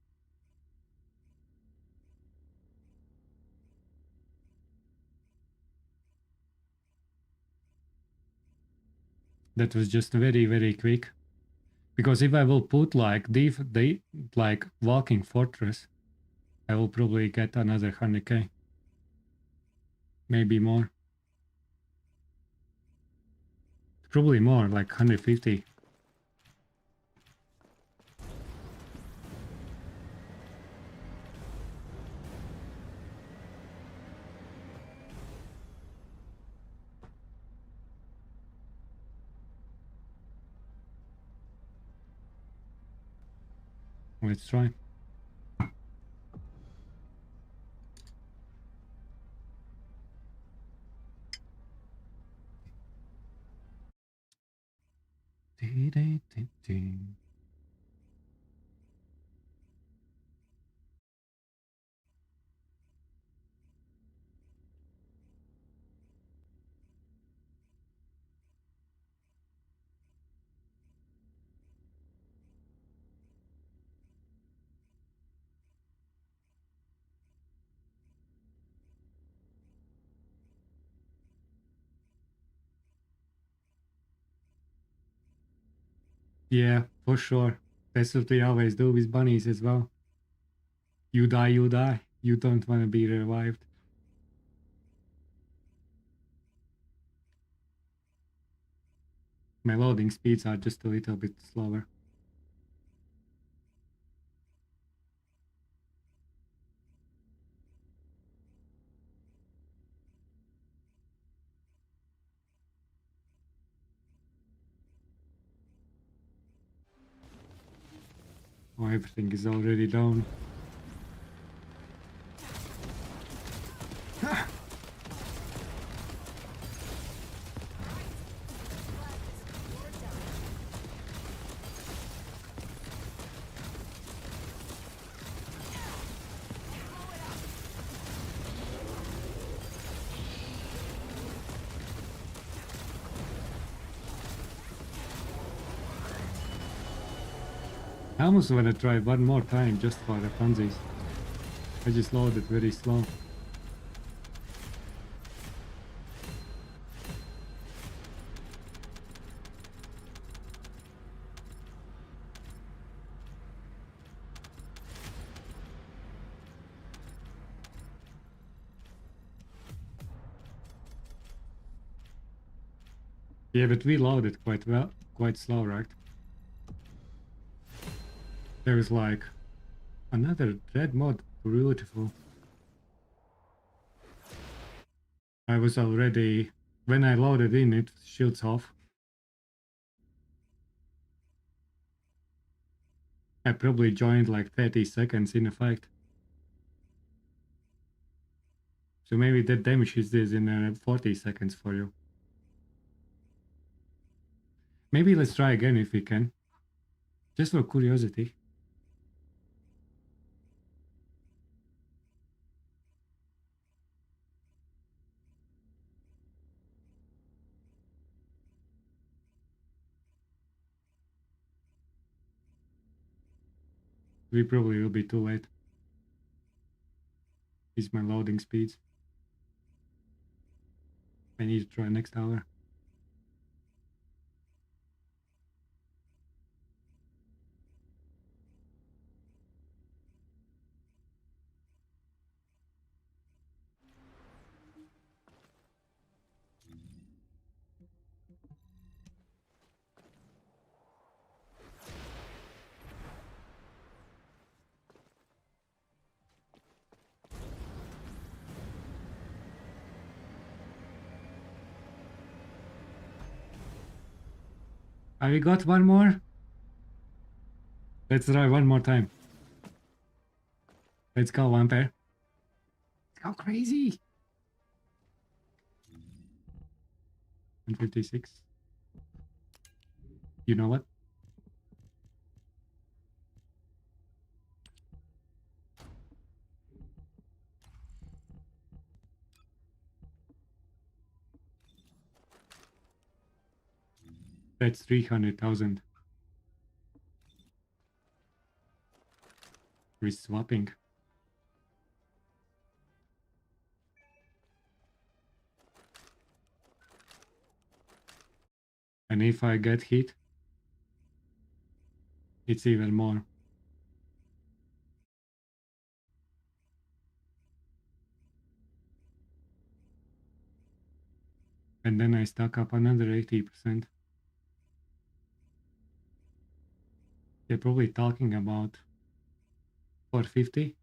That was just very, very quick. Because if I will put like like Walking Fortress, I will probably get another 100k. Maybe more. Probably more, like 150. Let's try. Yeah, for sure. That's what we always do with bunnies as well. You die, you die. You don't want to be revived. My loading speeds are just a little bit slower. Oh, everything is already down. I almost want to try one more time just for the funsies. I just loaded very slow. Yeah, but we loaded quite well, quite slow, right? There is like another red mod, beautiful. I was already, when I loaded in, it shields off. I probably joined like 30 seconds in effect. So maybe that damages this in 40 seconds for you. Maybe let's try again if we can. Just for curiosity. We probably will be too late. Is my loading speeds. I need to try next hour. Have we got one more? Let's try one more time. Let's go, Vampire. Let's go crazy. 156. You know what? That's 300,000. We're swapping. And if I get hit, it's even more. And then I stack up another 80%. They're probably talking about 450.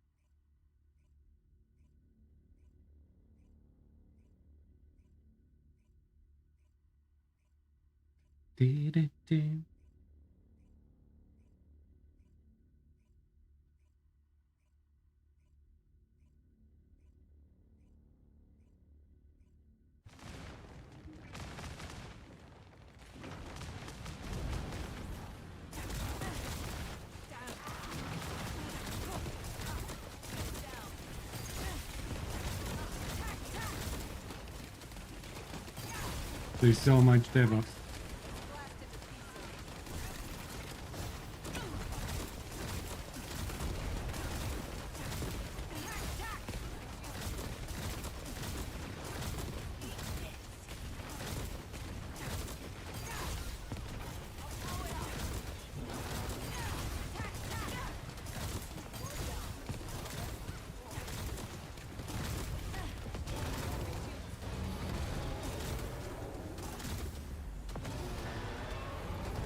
There's so much debuffs.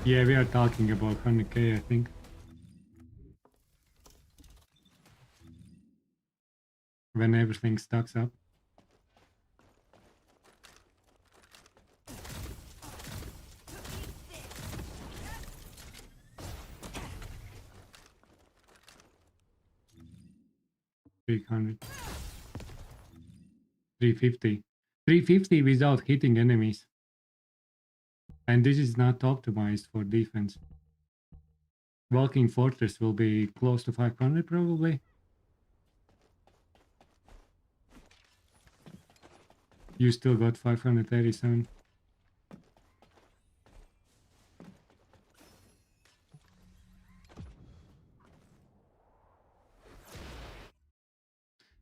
Yeah, we are talking about 100k, I think. When everything stacks up. $300. $350. $350 without hitting enemies. And this is not optimized for defense. Walking Fortress will be close to 500 probably. You still got 537.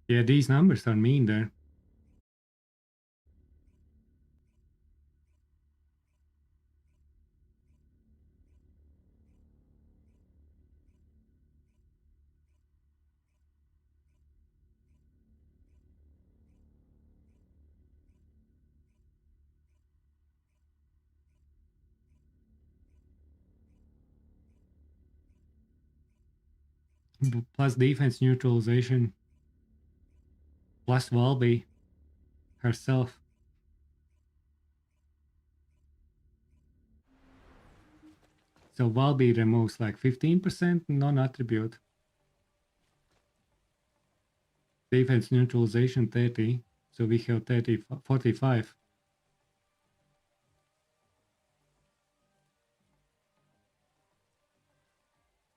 Yeah, these numbers are mean there. Plus defense neutralization. Plus Valby herself. So Valby removes like 15% non-attribute. Defense neutralization 30. So we have 45.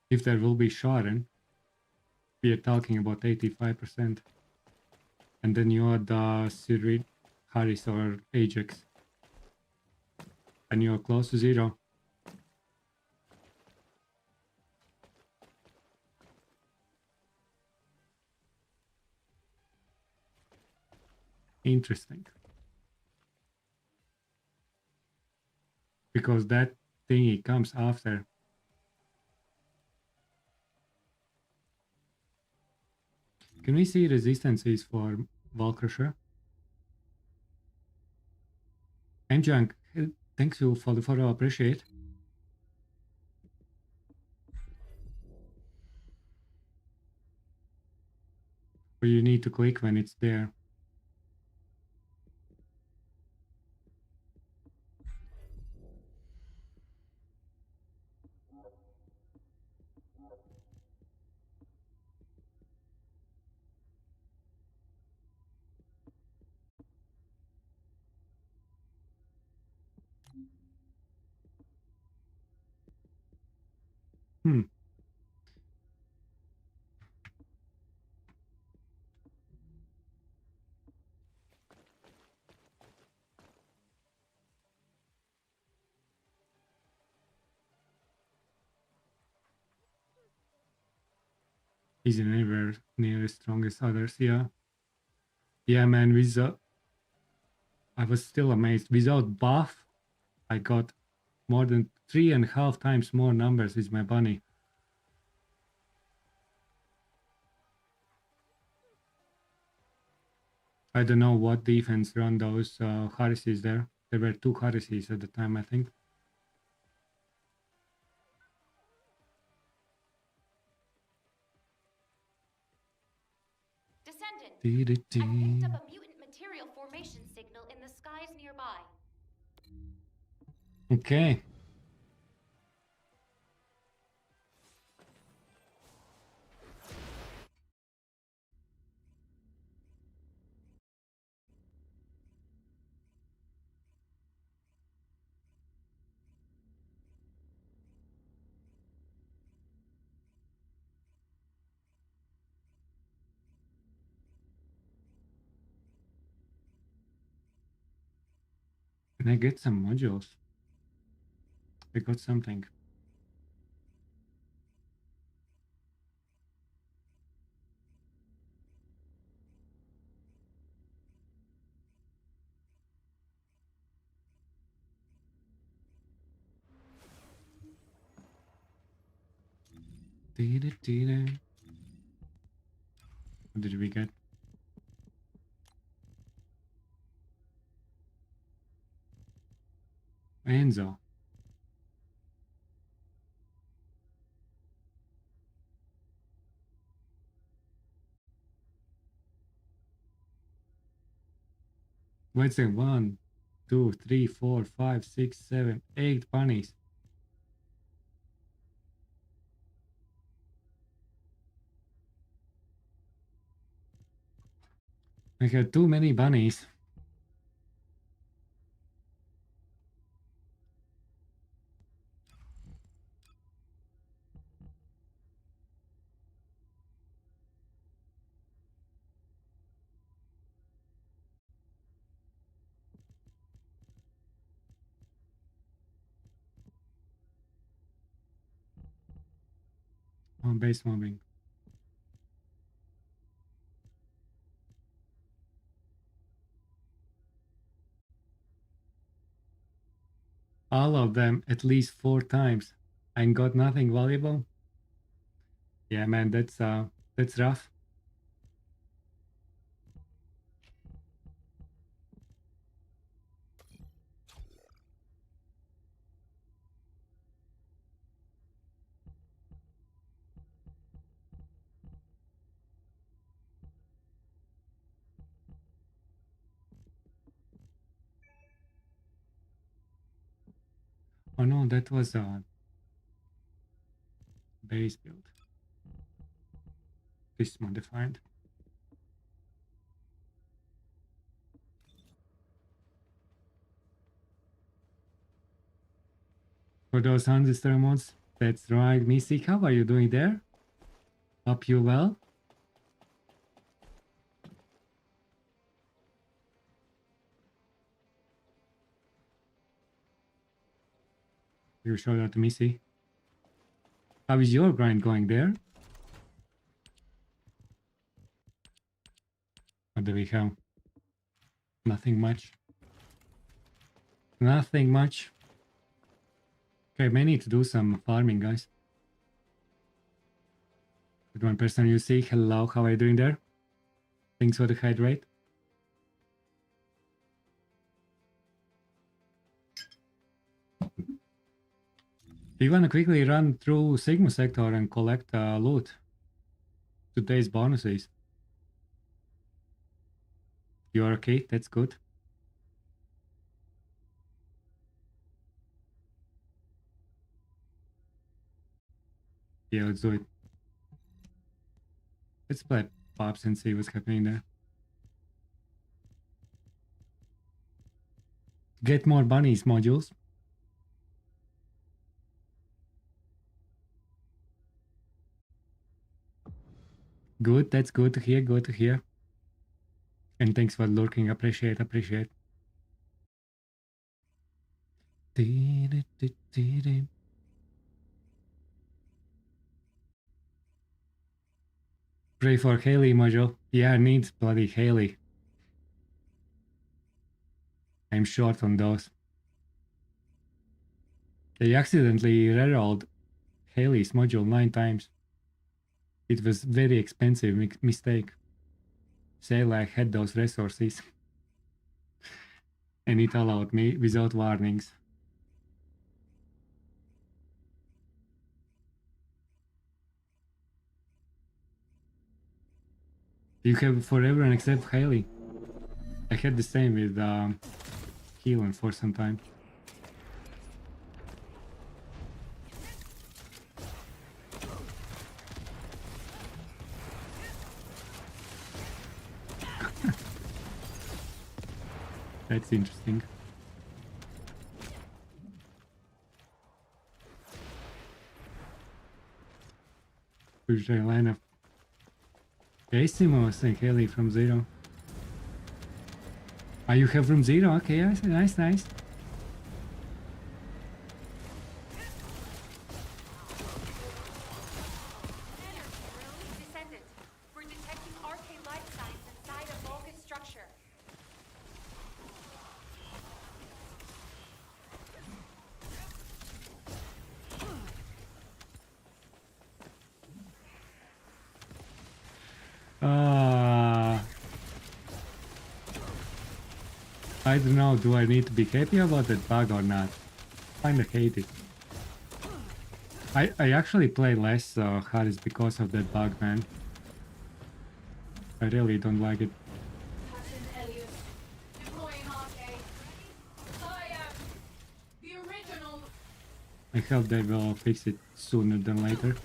If there will be Sharon, we are talking about 85%. And then you add Sirid, Harris or Ajax. And you're close to 0. Interesting. Because that thingy comes after. Can we see resistances for Valkrusher? And Junk, thanks you for the follow, appreciate. Or you need to click when it's there. Hmm. He's anywhere near as strong as others, yeah. Yeah, man, I was still amazed. Without buff, I got more than 3.5 times more numbers with my bunny. I don't know what defense run those Harrises there. There were 2 Harrises at the time, I think. Descendant, Dee I picked up a mutant material formation signal in the skies nearby. Okay. Can I get some modules? I got something. What did we get? Enzo. What's it? 1, 2, 3, 4, 5, 6, 7, 8 bunnies. I had too many bunnies. On base mobbing. All of them at least 4 times. And got nothing valuable. Yeah, man, that's rough. Oh no, that was a base build. This is modified. For those Ancestor mods, that's right. Missy, how are you doing there? Hope you well? You show that to Missy. How is your grind going there? What do we have? Nothing much. Nothing much. Okay, may need to do some farming, guys. With one person you see, hello, how are you doing there? Thanks for the hydrate. Do you want to quickly run through Sigma sector and collect loot? Today's bonuses. You're okay, that's good. Yeah, let's do it. Let's play Pops and see what's happening there. Get more bunnies modules. Good, that's good to hear, good to hear. And thanks for lurking, appreciate. Pray for Haley module. Yeah, needs bloody Haley. I'm short on those. They accidentally rerolled Haley's module 9 times. It was very expensive mistake. Sayla had those resources. And it allowed me without warnings. You have for everyone except Haley. I had the same with Keelan for some time. That's interesting. Push the lineup. Simos and Haley from Zero. Ah, you have from Zero? Okay, nice. Descendant, we're detecting arcane life signs inside a Vulcan structure. I don't know, do I need to be happy about that bug or not? Kinda hate it. I actually play less Hades because of that bug, man. I really don't like it. Captain Elliot, deploying I hope they will fix it sooner than later.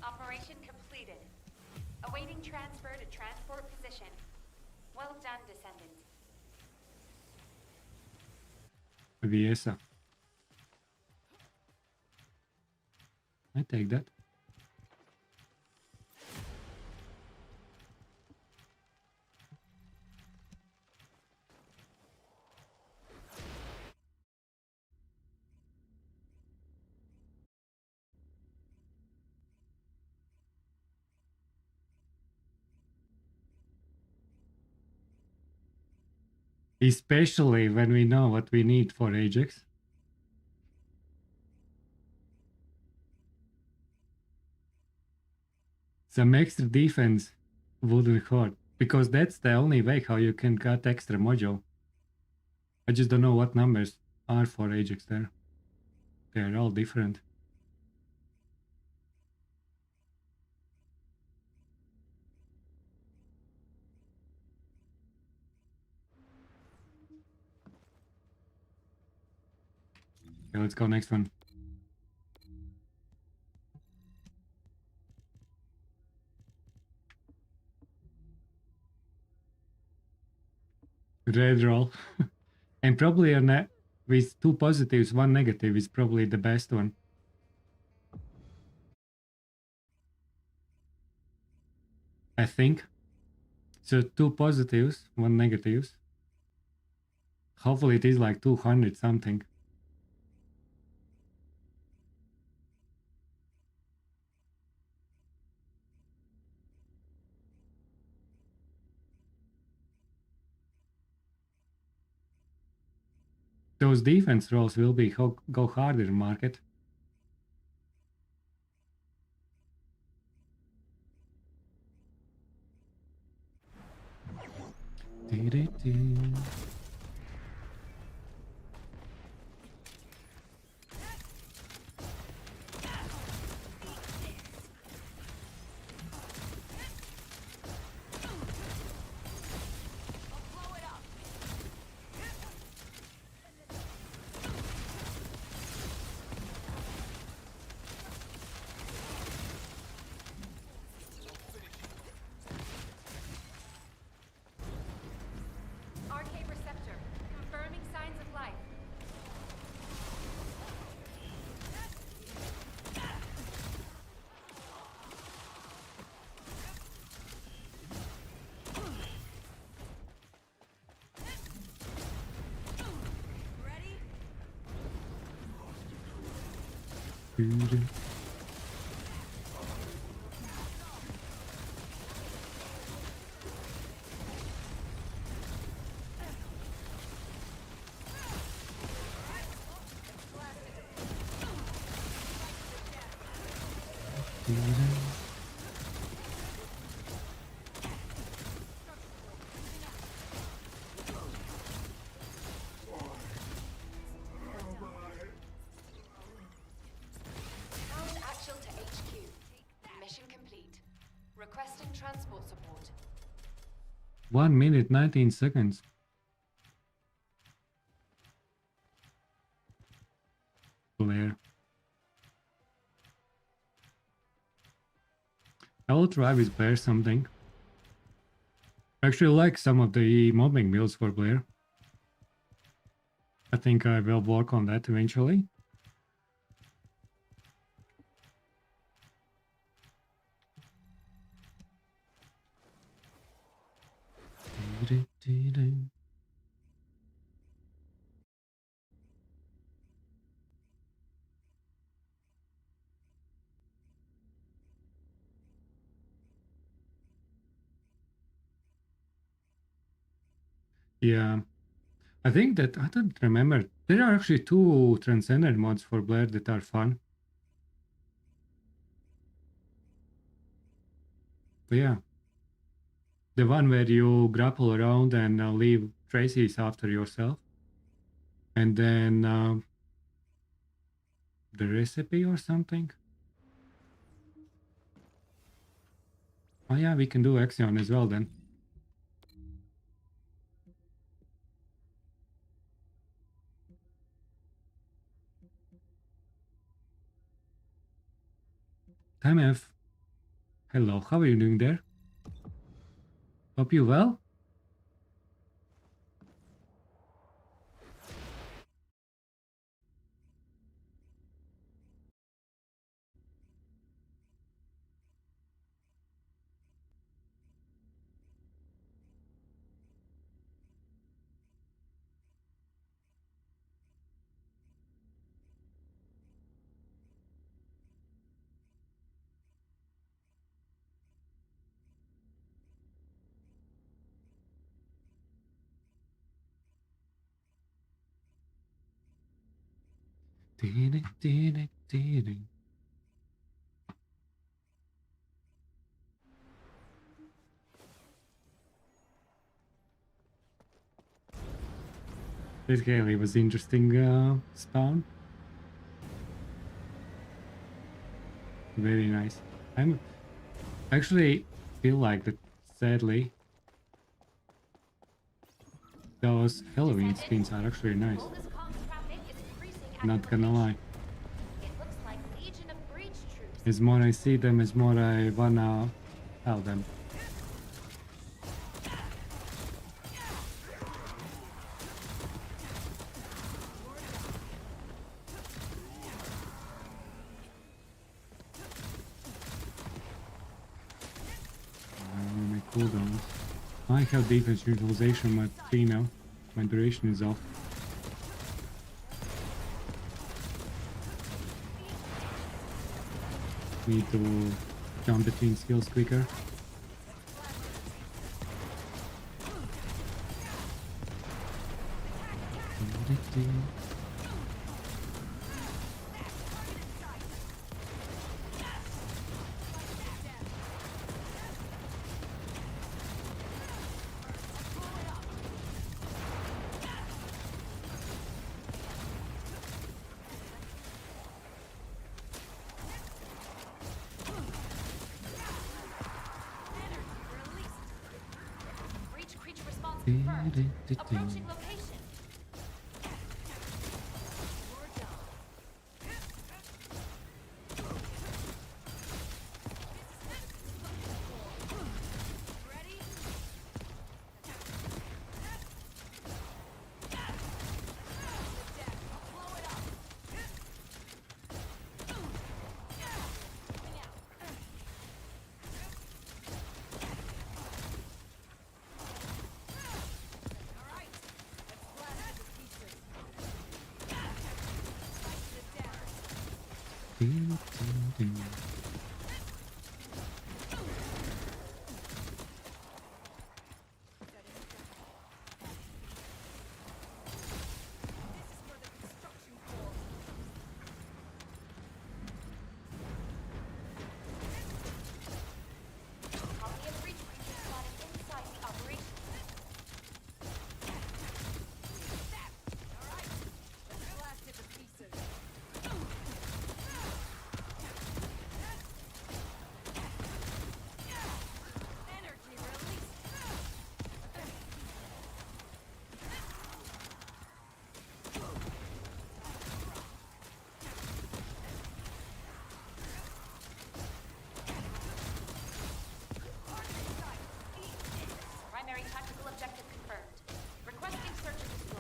Operation completed. Awaiting transfer to transport position. Well done, Descendant. Viesa. I take that. Especially when we know what we need for Ajax. Some extra defense wouldn't hurt, because that's the only way how you can cut extra module. I just don't know what numbers are for Ajax there. They're all different. Okay, let's go next one. Red roll. And probably with 2 positives, 1 negative is probably the best one. I think. So 2 positives, 1 negatives. Hopefully it is like 200 something. Those defense rolls will be go harder in market. Arcade receptor. Confirming signs of life. Powered actual to HQ. Mission complete. Requesting transport support. 1 minute 19 seconds. Blair. I will try with Blair something. I actually like some of the mobbing builds for Blair. I think I will work on that eventually. Yeah, I think that I don't remember. There are actually 2 Transcendent mods for Blair that are fun. But yeah. The one where you grapple around and leave traces after yourself. And then the recipe or something. Oh yeah, we can do Axion as well then. Time F. Hello, how are you doing there? Hope you well? This really was interesting spawn. Very nice. I'm actually feel like that sadly those Halloween skins are actually nice. Oldest comms traffic is increasing at Not the gonna lie. It looks like Legion of Breach troops. As more I see them, as more I wanna have them. My cooldowns. I have defense utilization, my 3 now. My duration is off. Need to jump between skills quicker. Breach creature response confirmed. Approaching location. Copy of breach creature spotted inside the operation. Primary tactical objective confirmed. Requesting search and destroy.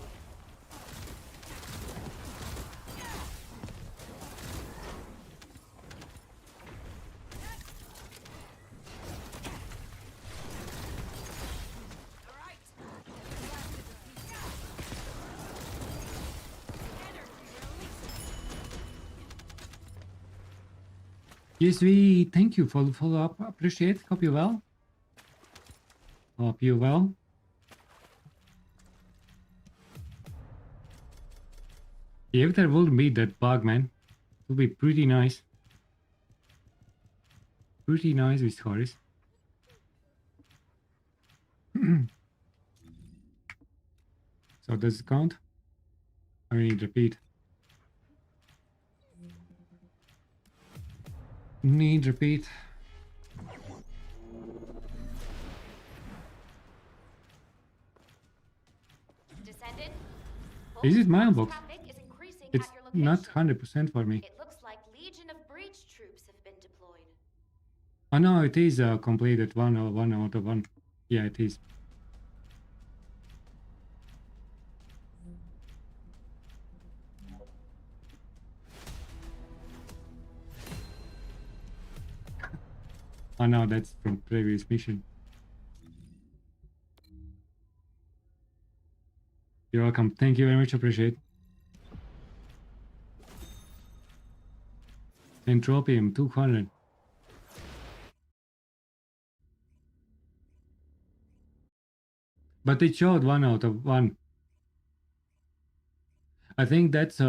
Yes, we thank you for the follow-up. Appreciate. Hope you well. Hope you well. If there wouldn't be that bug, man, it would be pretty nice. Pretty nice with Horace. So does it count? I need repeat. Need repeat. Descendant? Is it my Volk's box? traffic is increasing It's at your not location. 100% for me. It looks like Legion of Breach troops have been deployed. Oh no, it is completed 1 out of 1. Yeah, it is. Oh no, that's from previous mission. You're welcome. Thank you very much. Appreciate. Entropium 200. But it showed 1 out of 1. I think that's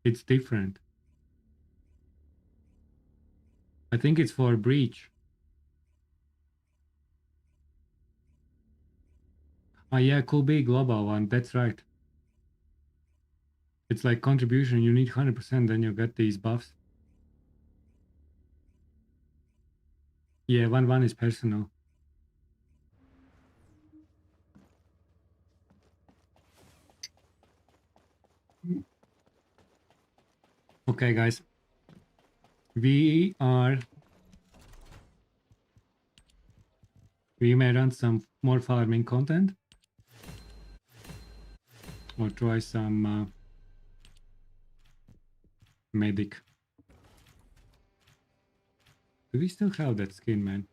it's different. I think it's for breach. Oh yeah, could be global one. That's right. It's like contribution. You need 100%, then you get these buffs. Yeah, 1-1 is personal. Okay, guys. We may run some more farming content. Or try some medic. Do we still have that skin, man?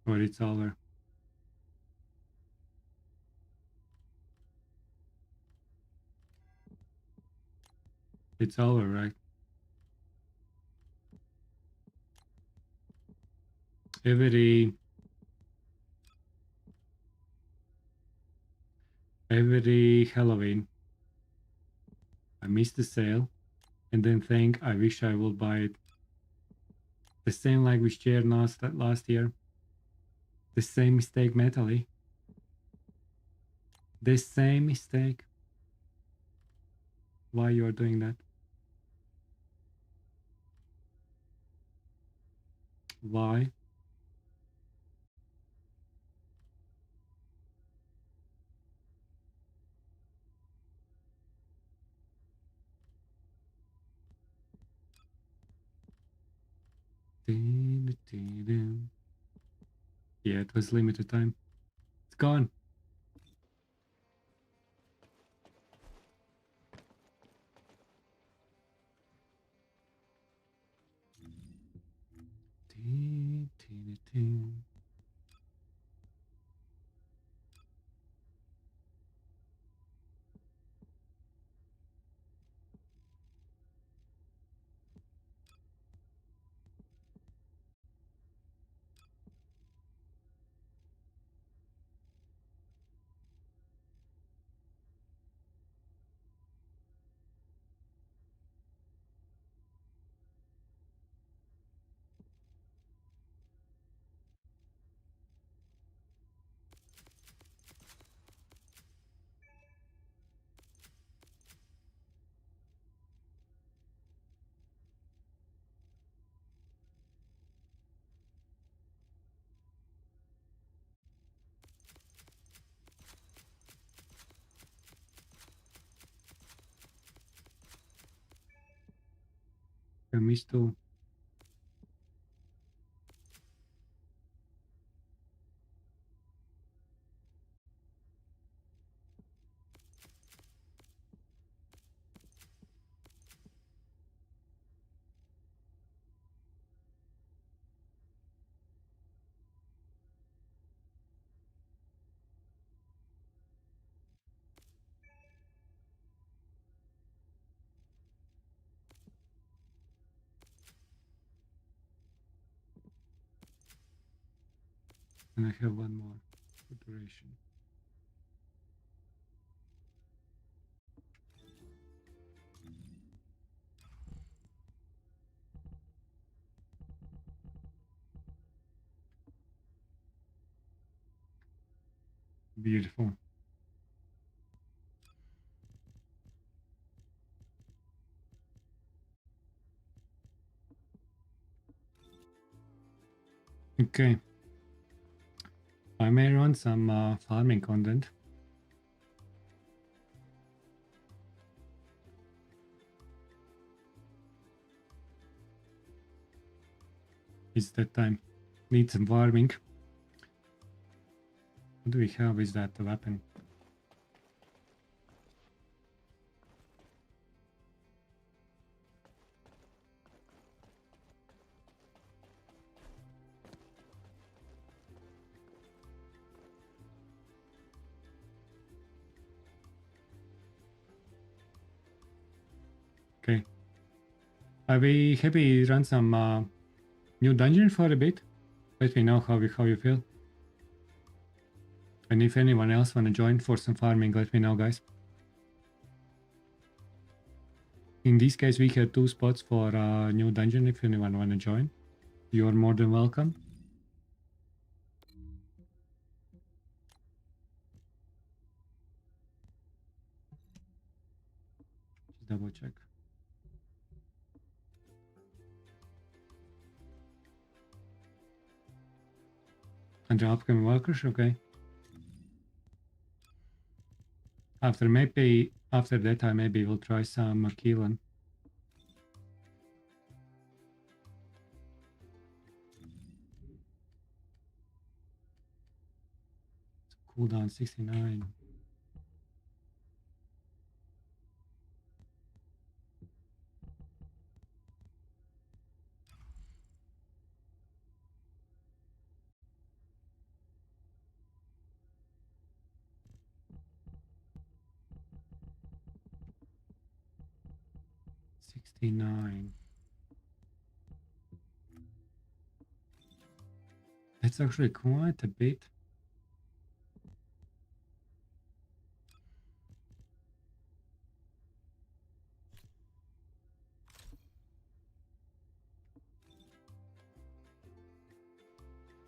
Or it's over? It's over, right? Every Halloween, I miss the sale and then think I wish I would buy it. The same like with chair last year. The same mistake mentally. The same mistake. Why you are doing that? Why? Yeah, it was limited time. It's gone. I missed too. And I have one more for duration. Beautiful. Okay. I may run some farming content. It's that time. Need some farming. What do we have? Is that a weapon? Okay. Are we happy run some new dungeon for a bit? Let me know how you feel. And if anyone else wanna join for some farming, let me know, guys. In this case, we have 2 spots for a new dungeon. If anyone wanna join, you're more than welcome. Just double check. And the upcoming workers, okay. After that, I maybe will try some Keelan. Cooldown 69. That's actually quite a bit.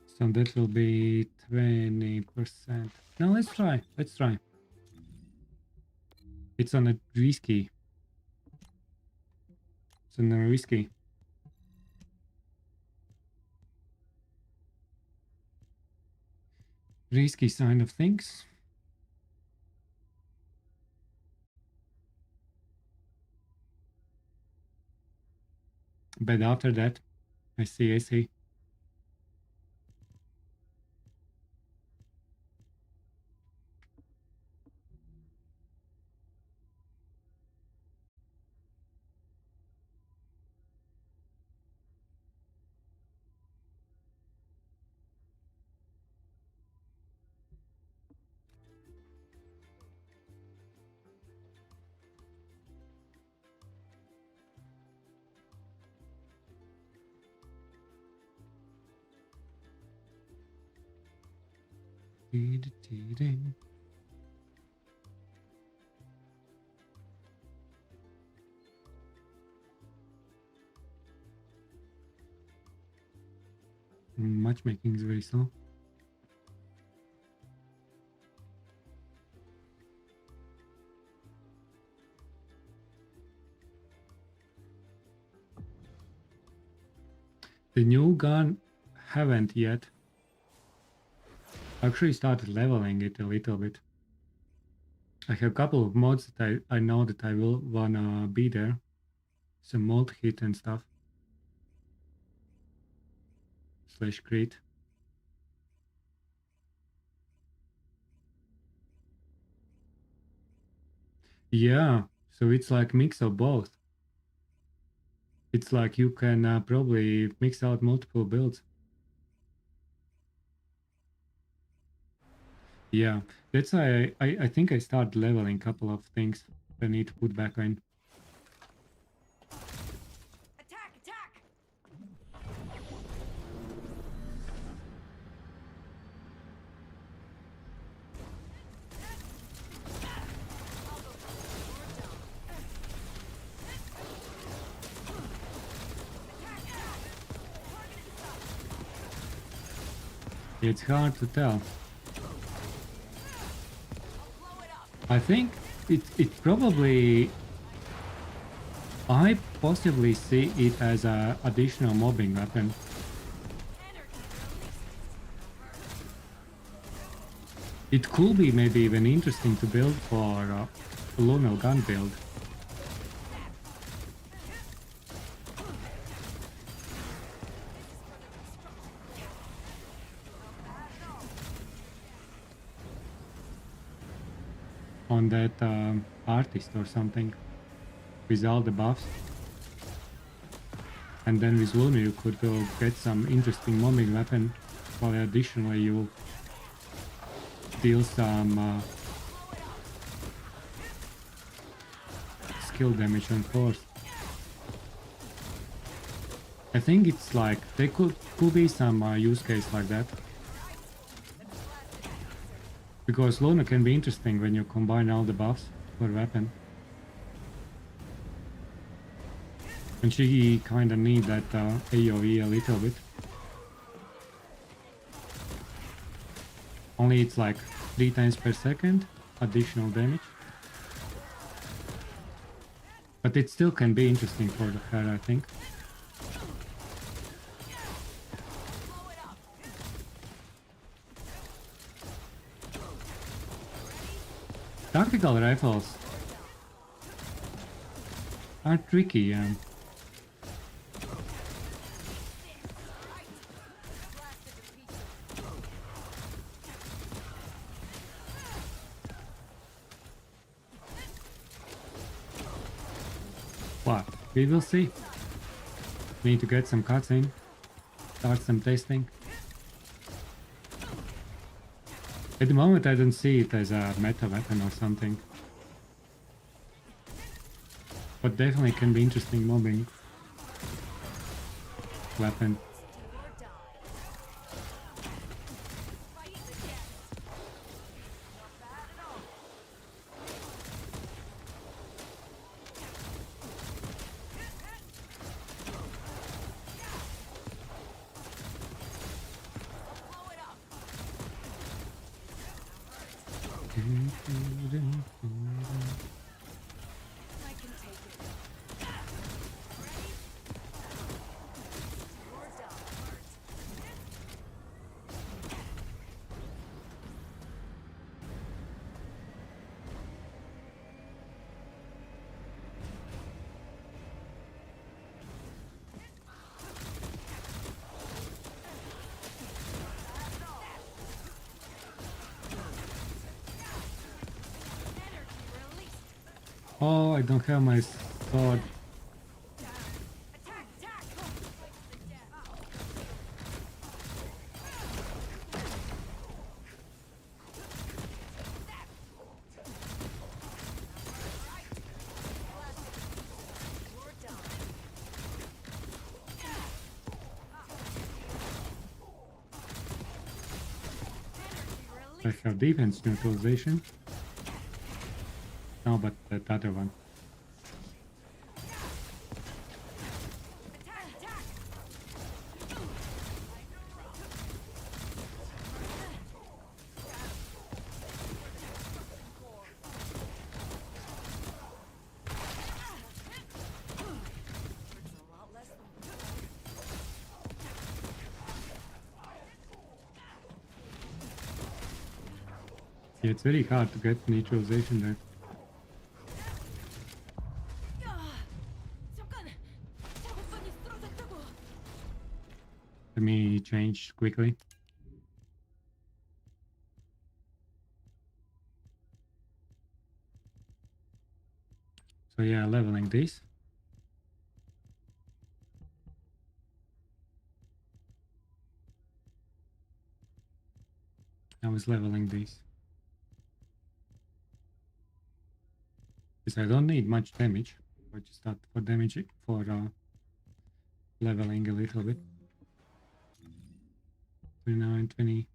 So that will be 20%. No, let's try. Let's try. It's on a risky. It's on a risky. Risky side of things. But after that, I see. Matchmaking is very slow. The new gun haven't yet. Actually started leveling it a little bit. I have a couple of mods that I know that I will wanna be there. Some mod hit and stuff. /crit. Yeah, so it's like mix of both. It's like you can probably mix out multiple builds. Yeah, that's why I think I start leveling a couple of things I need to put back in. Attack! It's hard to tell. I think it probably... I possibly see it as a additional mobbing weapon. It could be maybe even interesting to build for a Lunar gun build. On that artist or something with all the buffs, and then with Luna you could go get some interesting mobbing weapon, while additionally you deal some skill damage on force. I think it's like there could be some use case like that. Because Luna can be interesting when you combine all the buffs for weapon. And she kinda need that AoE a little bit. Only it's like 3 times per second additional damage. But it still can be interesting for her, I think. Tactical rifles are tricky. What? We will see. Need to get some cutscene, start some testing. At the moment I don't see it as a meta weapon or something. But definitely can be interesting mobbing weapon. Oh, I don't have my sword. I have defense neutralization. No, but that other one. Yeah, it's very hard to get neutralization there. Let me change quickly. So yeah, leveling this. I was leveling this. Because I don't need much damage. I just start for damage for leveling a little bit. 29, 20.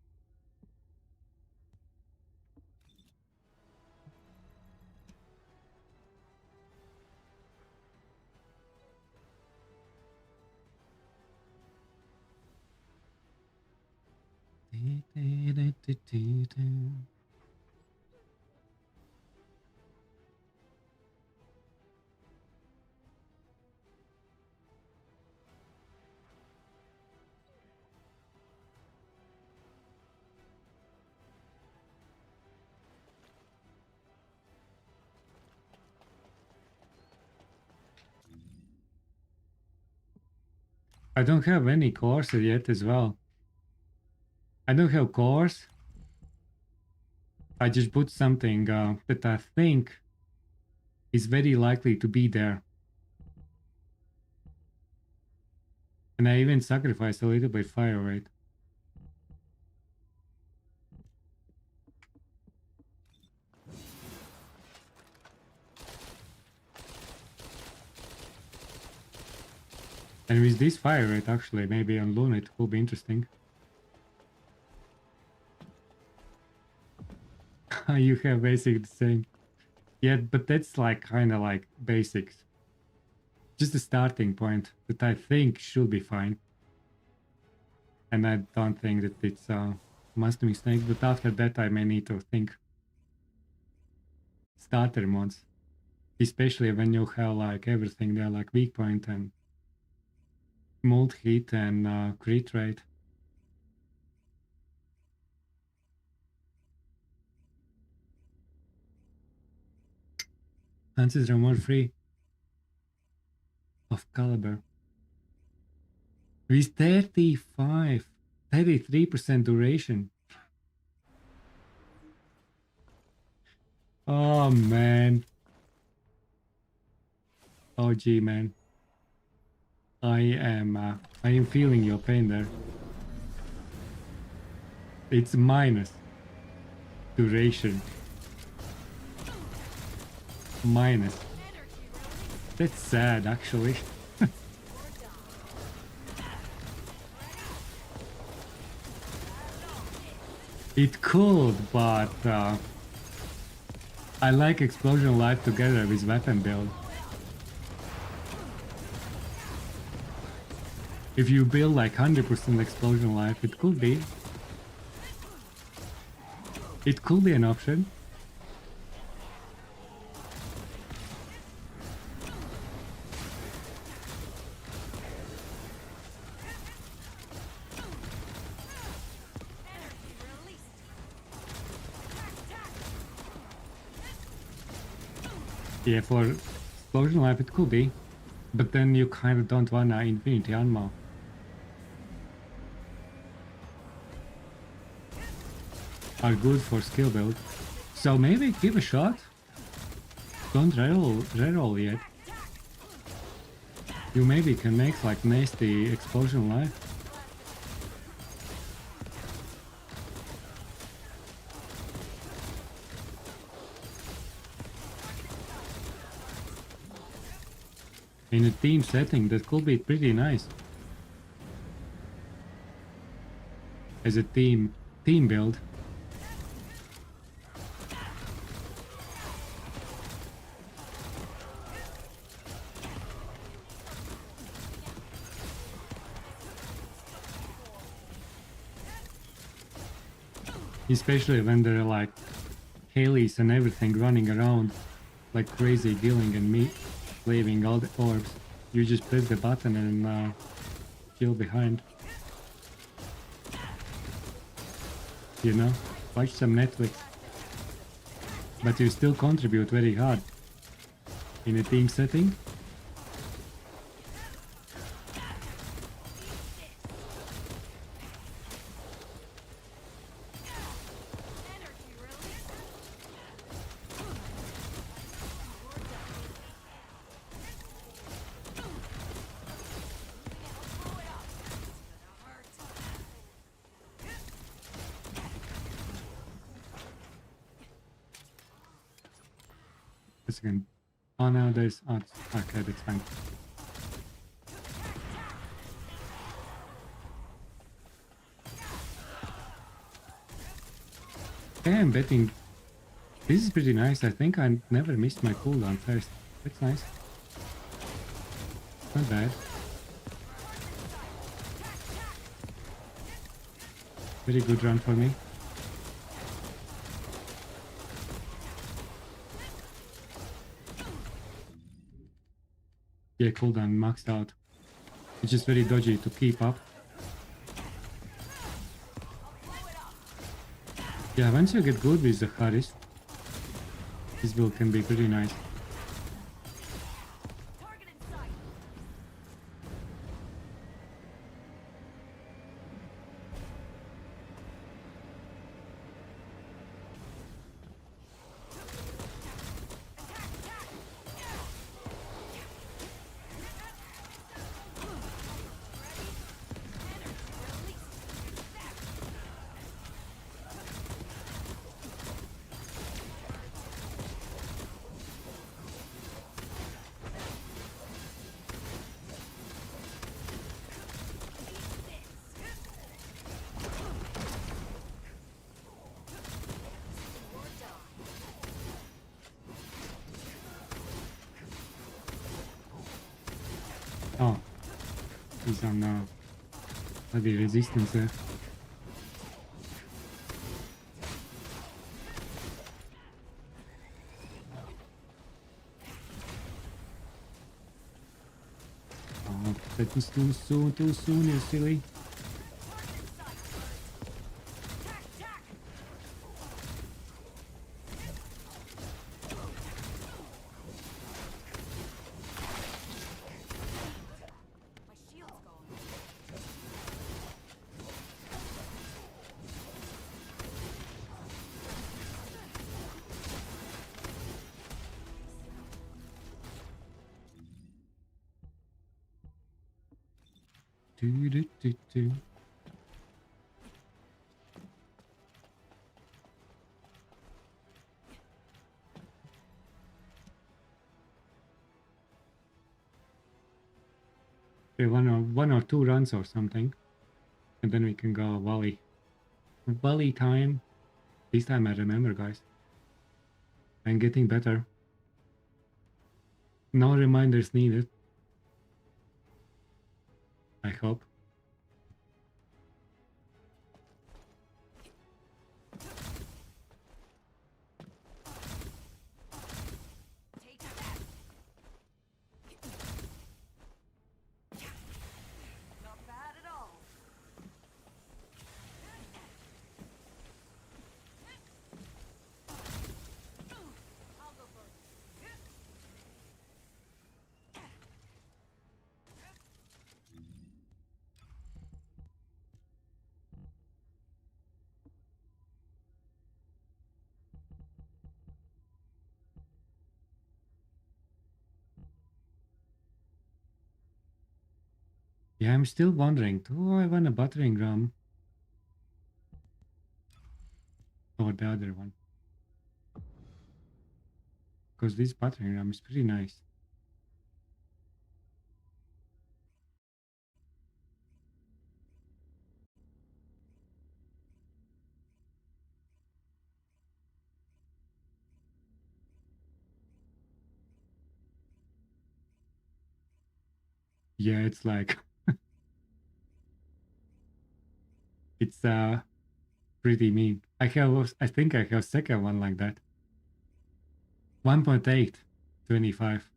I don't have any cores yet as well. I don't have cores. I just put something that I think is very likely to be there. And I even sacrificed a little bit fire rate. And with this fire rate, actually, maybe on Luna it will be interesting. You have basically the same. Yeah, but that's like kind of like basics. Just a starting point that I think should be fine. And I don't think that it's a must mistake, but after that I may need to think. Starter mods. Especially when you have like everything there, like weak point and mold hit and crit rate. Ancestor more free of caliber. With 33% duration. Oh man. Oh gee man. I am feeling your pain there. It's minus duration. Minus. That's sad actually. It could, but I like explosion life together with weapon build. If you build like 100% explosion life, it could be. It could be an option. Yeah, for explosion life it could be, but then you kind of don't wanna infinity ammo. Are good for skill build, so maybe give a shot. Don't reroll yet. You maybe can make like nasty explosion life. In a team setting, that could be pretty nice. As a team build. Especially when there are like Haleys and everything running around like crazy, killing and me leaving all the orbs. You just press the button and kill behind. You know, watch some Netflix. But you still contribute very hard. In a team setting. Again. Oh no, there's okay, that's fine. Okay, I'm betting this is pretty nice. I think I never missed my cooldown first. That's nice. Not bad. Very good run for me. Yeah, cooldown maxed out. It's just very dodgy to keep up. Yeah, once you get good with the Harris, this build can be pretty nice. Oh, he's on heavy resistance there. Oh, that was too soon, you silly. Do, do, do, do. Okay, one or two runs or something, and then we can go volley. Volley time. This time I remember, guys. I'm getting better. No reminders needed. I hope. Not bad at all. I'll go first. Yeah, I'm still wondering, do I want a battering ram or the other one? Because this battering ram is pretty nice. Yeah, it's like it's pretty mean. I think I have second one like that. 1.8, 25.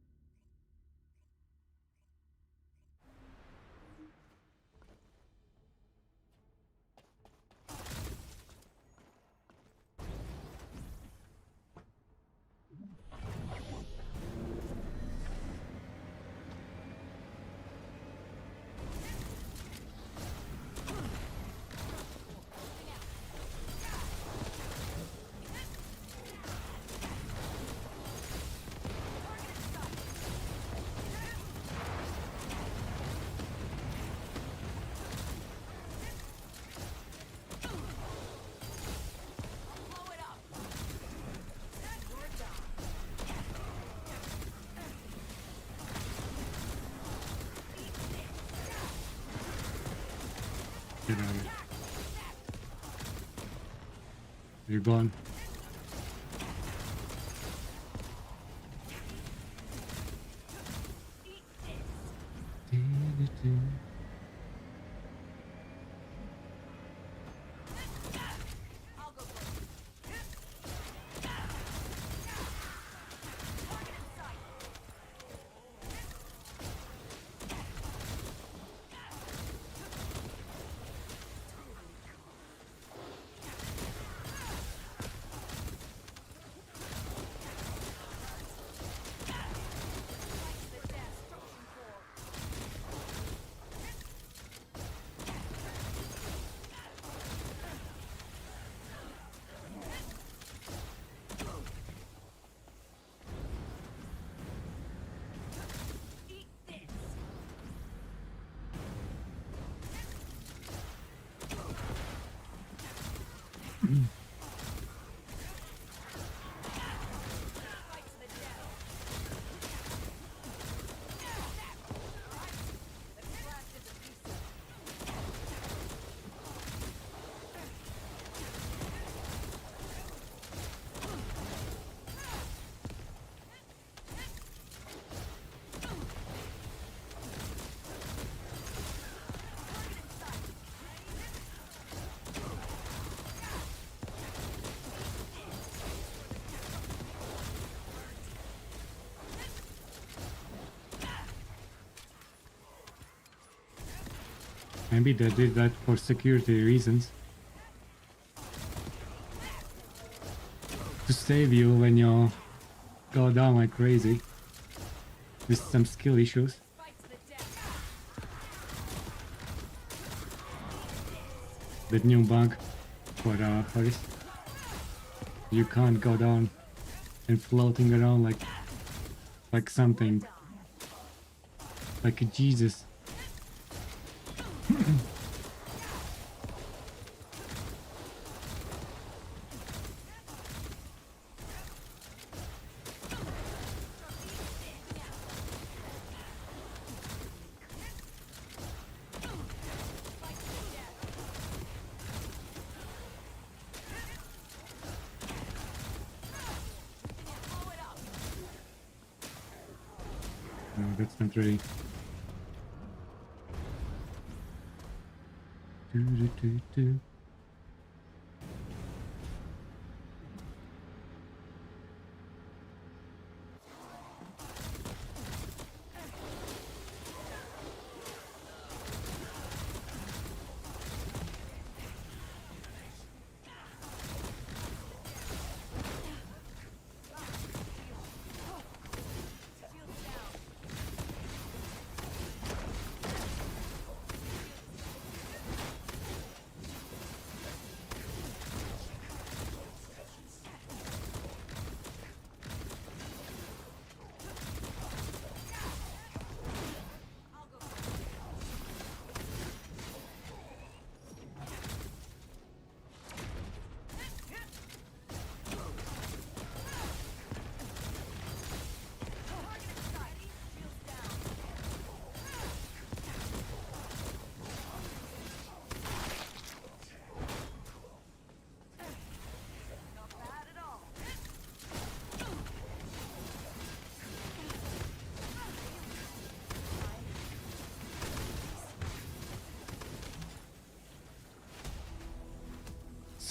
Get out of it. You're gone. Maybe they did that for security reasons. To save you when you go down like crazy. With some skill issues. The new bug for this. You can't go down and floating around like something. Like a Jesus. No, that's not really. Do.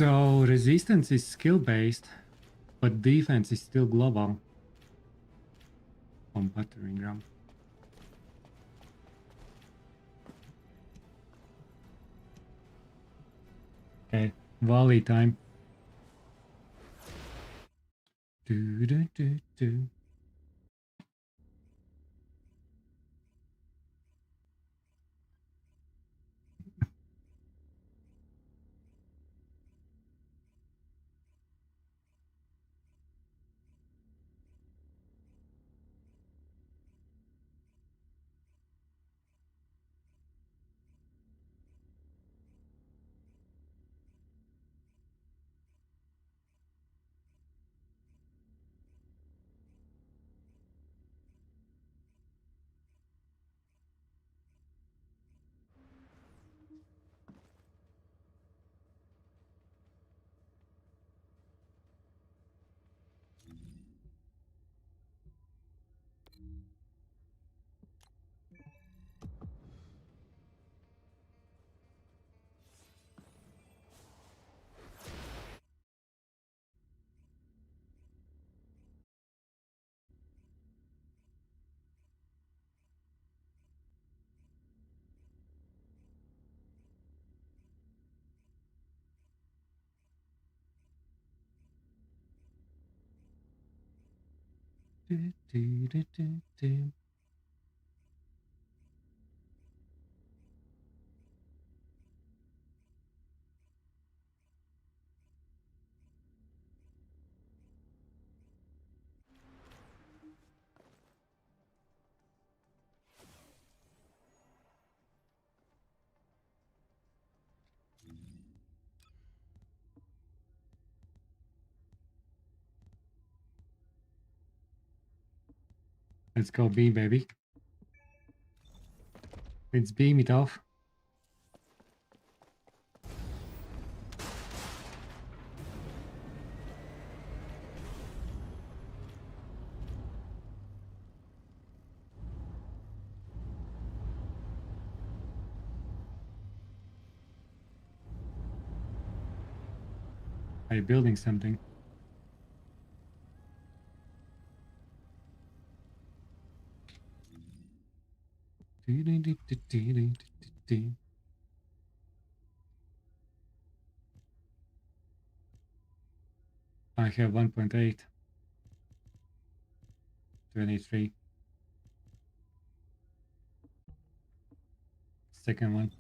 So resistance is skill based, but defense is still global. On battering ram. Okay, volley time. Do. Do. Let's go B, baby. Let's beam it off. Are you building something? I have 1.8. 23. Second one.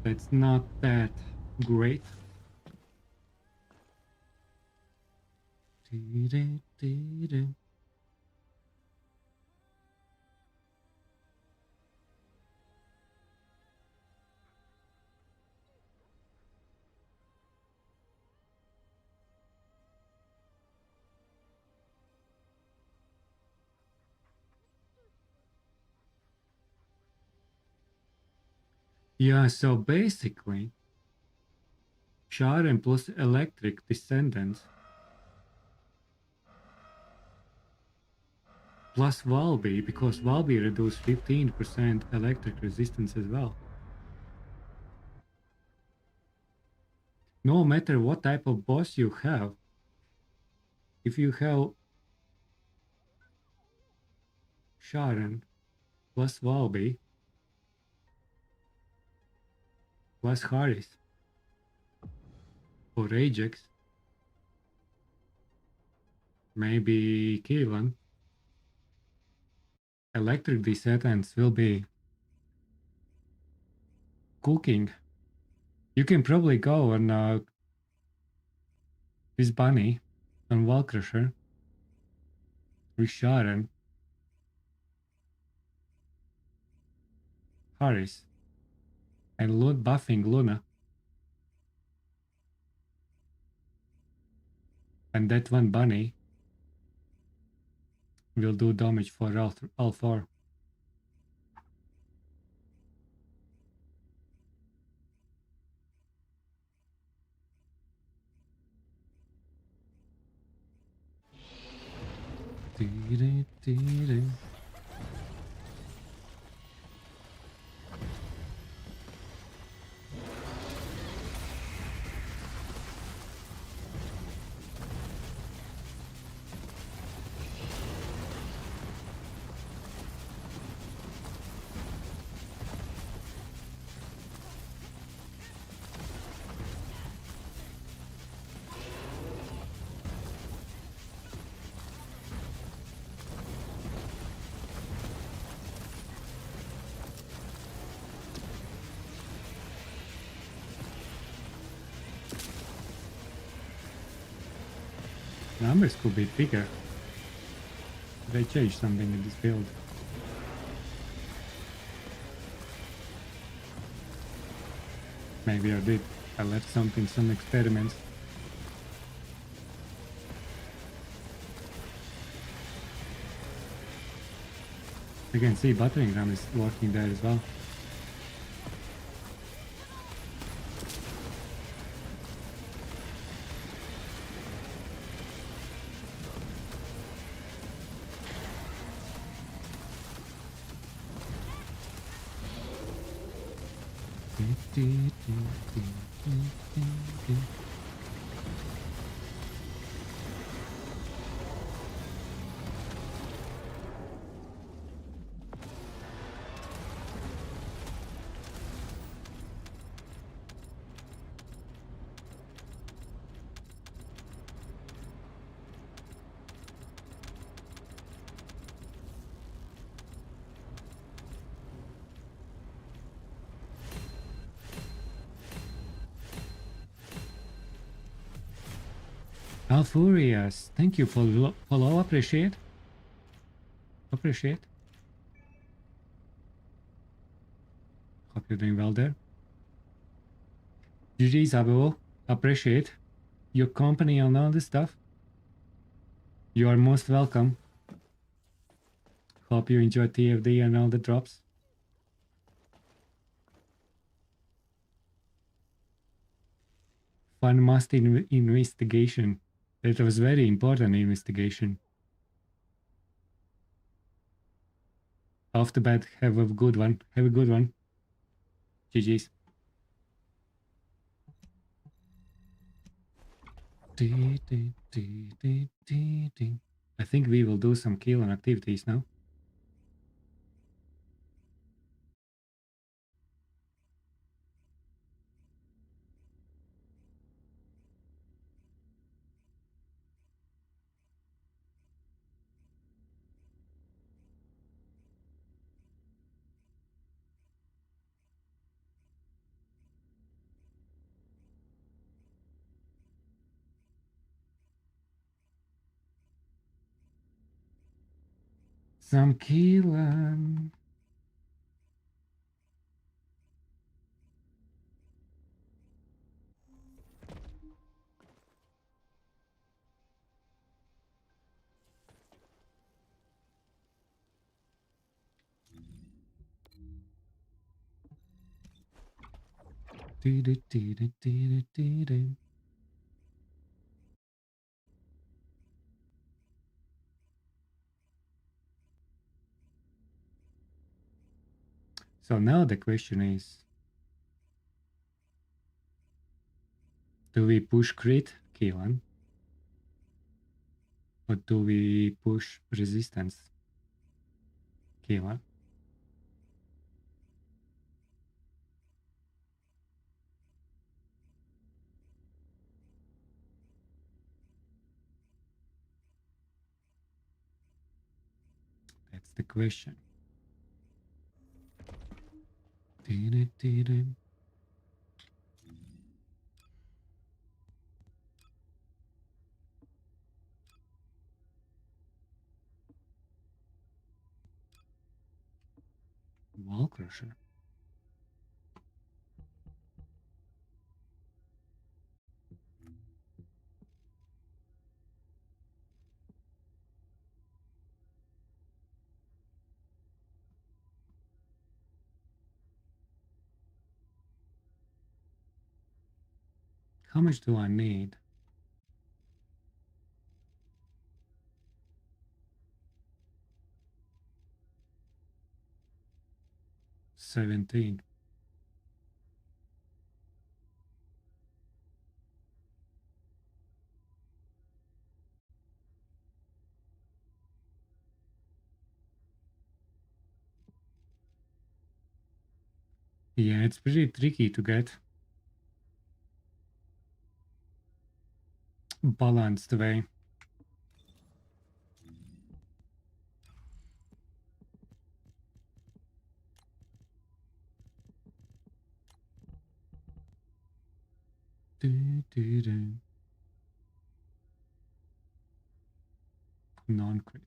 It's not that great. Yeah, so basically, Sharon plus electric Descendant plus Valby, because Valby reduces 15% electric resistance as well. No matter what type of boss you have, if you have Sharon plus Valby plus Harris or Ajax, maybe Kevin, electric Descendants will be cooking. You can probably go on this bunny on Wall Crusher with Sharon, Harris, and loot buffing Luna. And that one bunny will do damage for all four. Numbers could be bigger. They changed something in this build. Maybe I did. I left something, some experiments. You can see buttering ram is working there as well. Alfurious, thank you for follow. Appreciate. Appreciate. Hope you're doing well there. GG's Abo. Appreciate. your company on all this stuff. You are most welcome. Hope you enjoy TFD and all the drops. Fun must investigation. That was very important investigation. Off the bat, have a good one. Have a good one. GG's. I think we will do some kill and activities now. Some killing. So now the question is, do we push crit, Keelan? Or do we push resistance, Keelan? That's the question. Wall crusher. How much do I need? $17. Yeah, it's pretty tricky to get balanced way. Non-crit.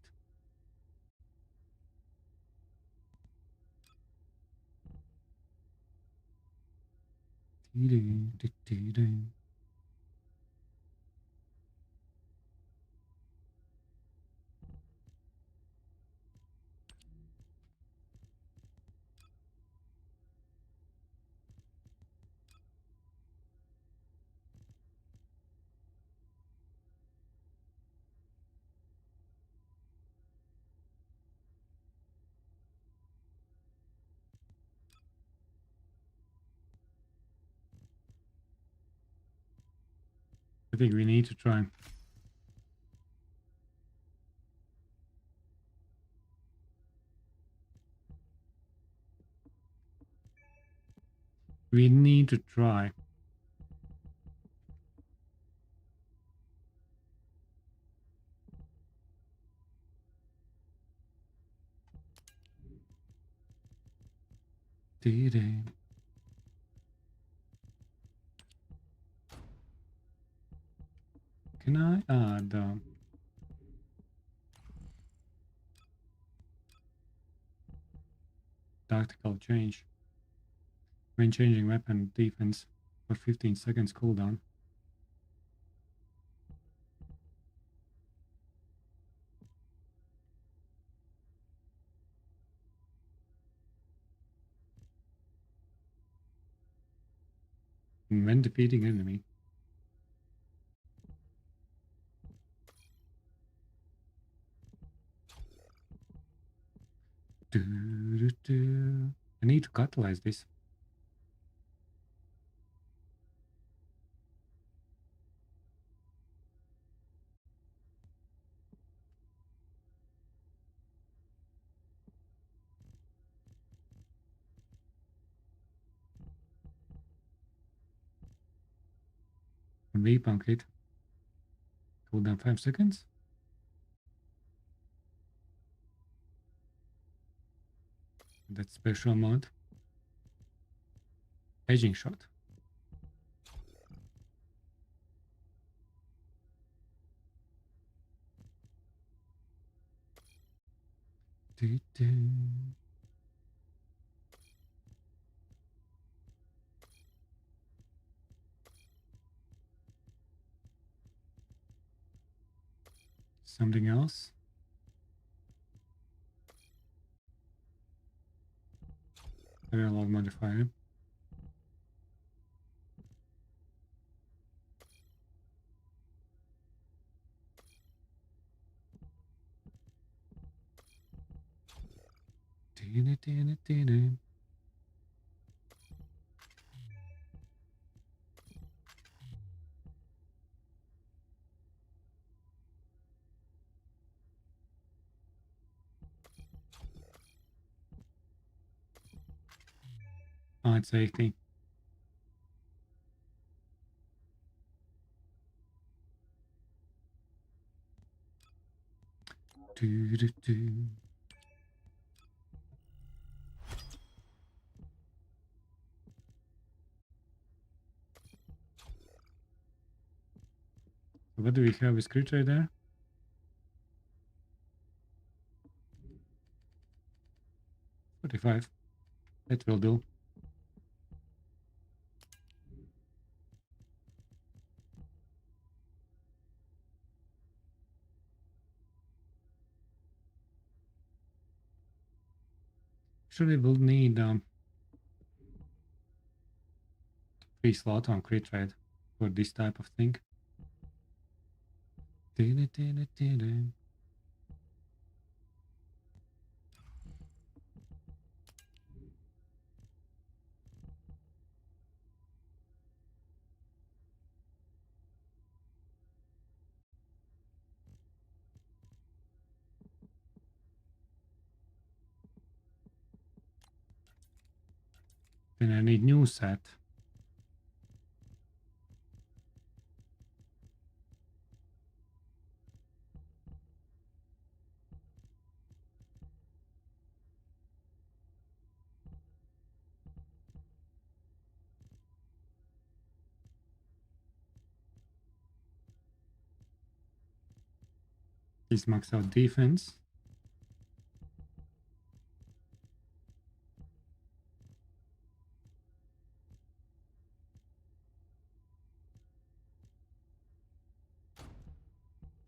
I think we need to try. We need to try. Can I add tactical change when changing weapon defense for 15 seconds cooldown? When defeating enemy. I need to catalyze this. Repunk it. Cooldown 5 seconds. That's special mod. Edging shot. Something else. Analog modifier. Oh, it's 80. What do we have with crit right there? 45. That will do. Actually, we'll need 3 slot on crit rate for this type of thing. Then I need new set. This max out defense.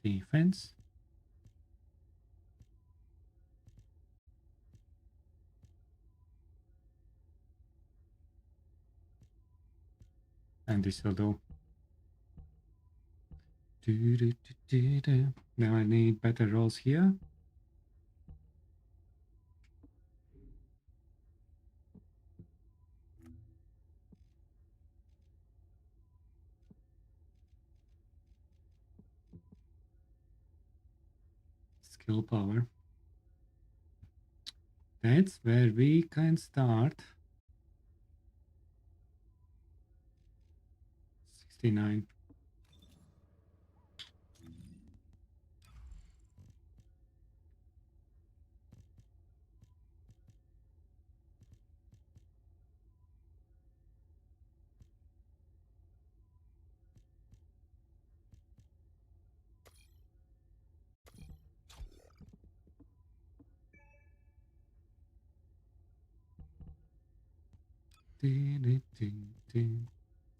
Defense. And this will do. Now I need better rolls here. Skill power. That's where we can start. 69.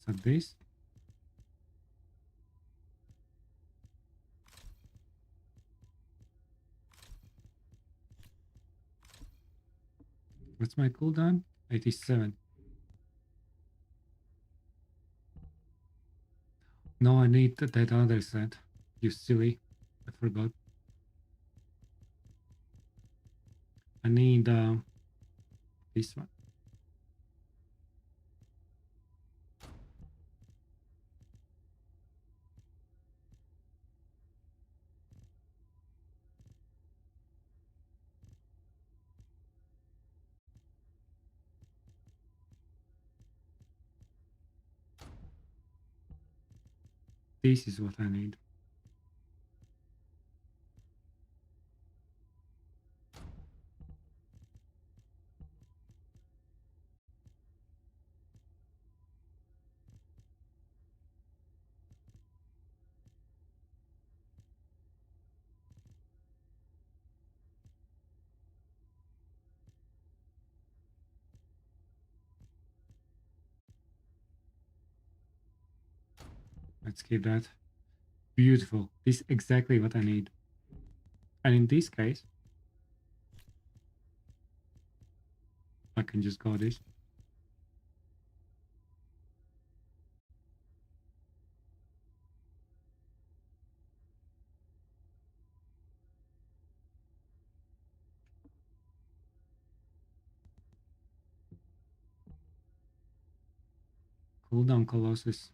So this. What's my cooldown? 87. No, I need that other set. You silly. I forgot. I need this one. This is what I need. Let's keep that. Beautiful. This is exactly what I need. And in this case, I can just go this. Cool down, Colossus.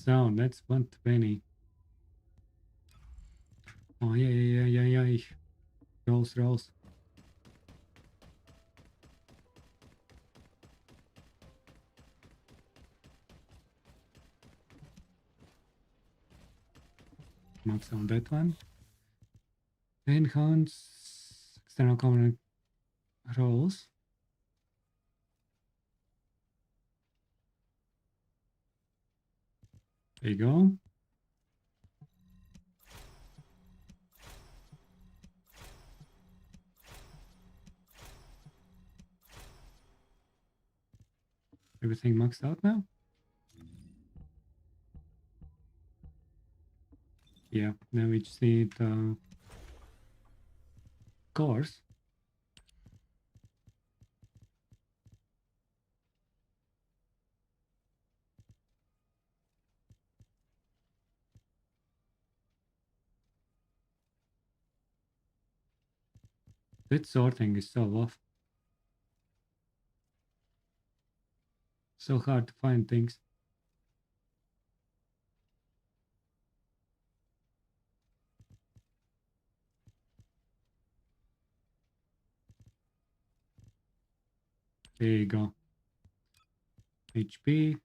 So that's 120. Oh yeah. Rolls. Max on that one. Enhance external component rolls. There you go. Everything maxed out now? Yeah, now we just need cores. That sorting is so off. So hard to find things. There you go. HP.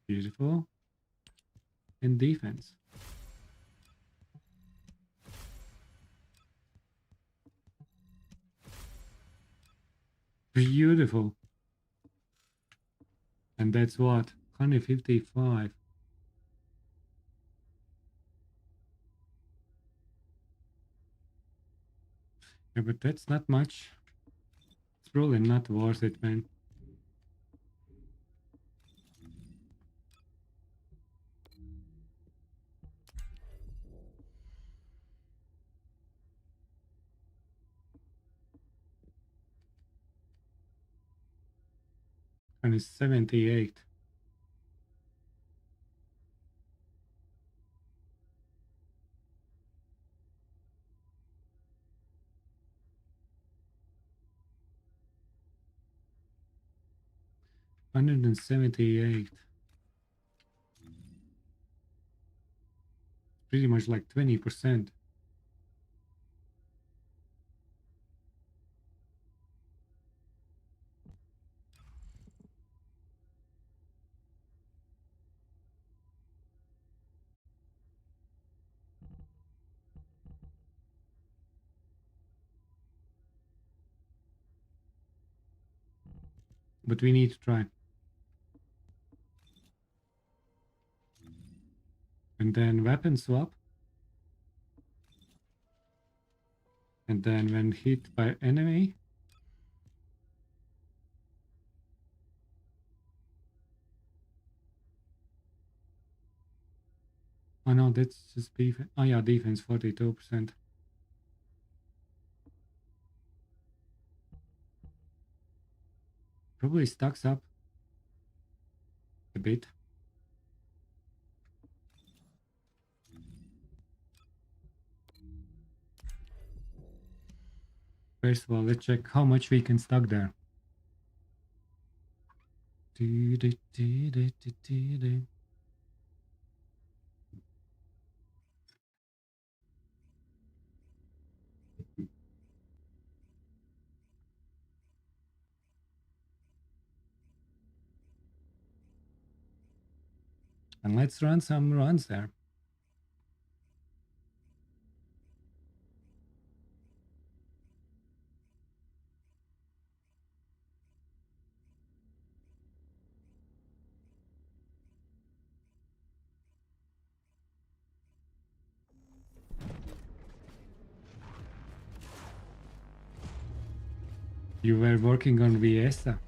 Beautiful. And defense. Beautiful. And that's what? 155. Yeah, but that's not much. It's probably not worth it, man. And it's 78. $178. Pretty much like 20%. But we need to try. And then weapon swap. And then when hit by enemy, Oh no, that's just defense. Oh yeah, defense 42%. Probably stacks up a bit. First of all, let's check how much we can stack there. And let's run some runs there. You were working on Viesa.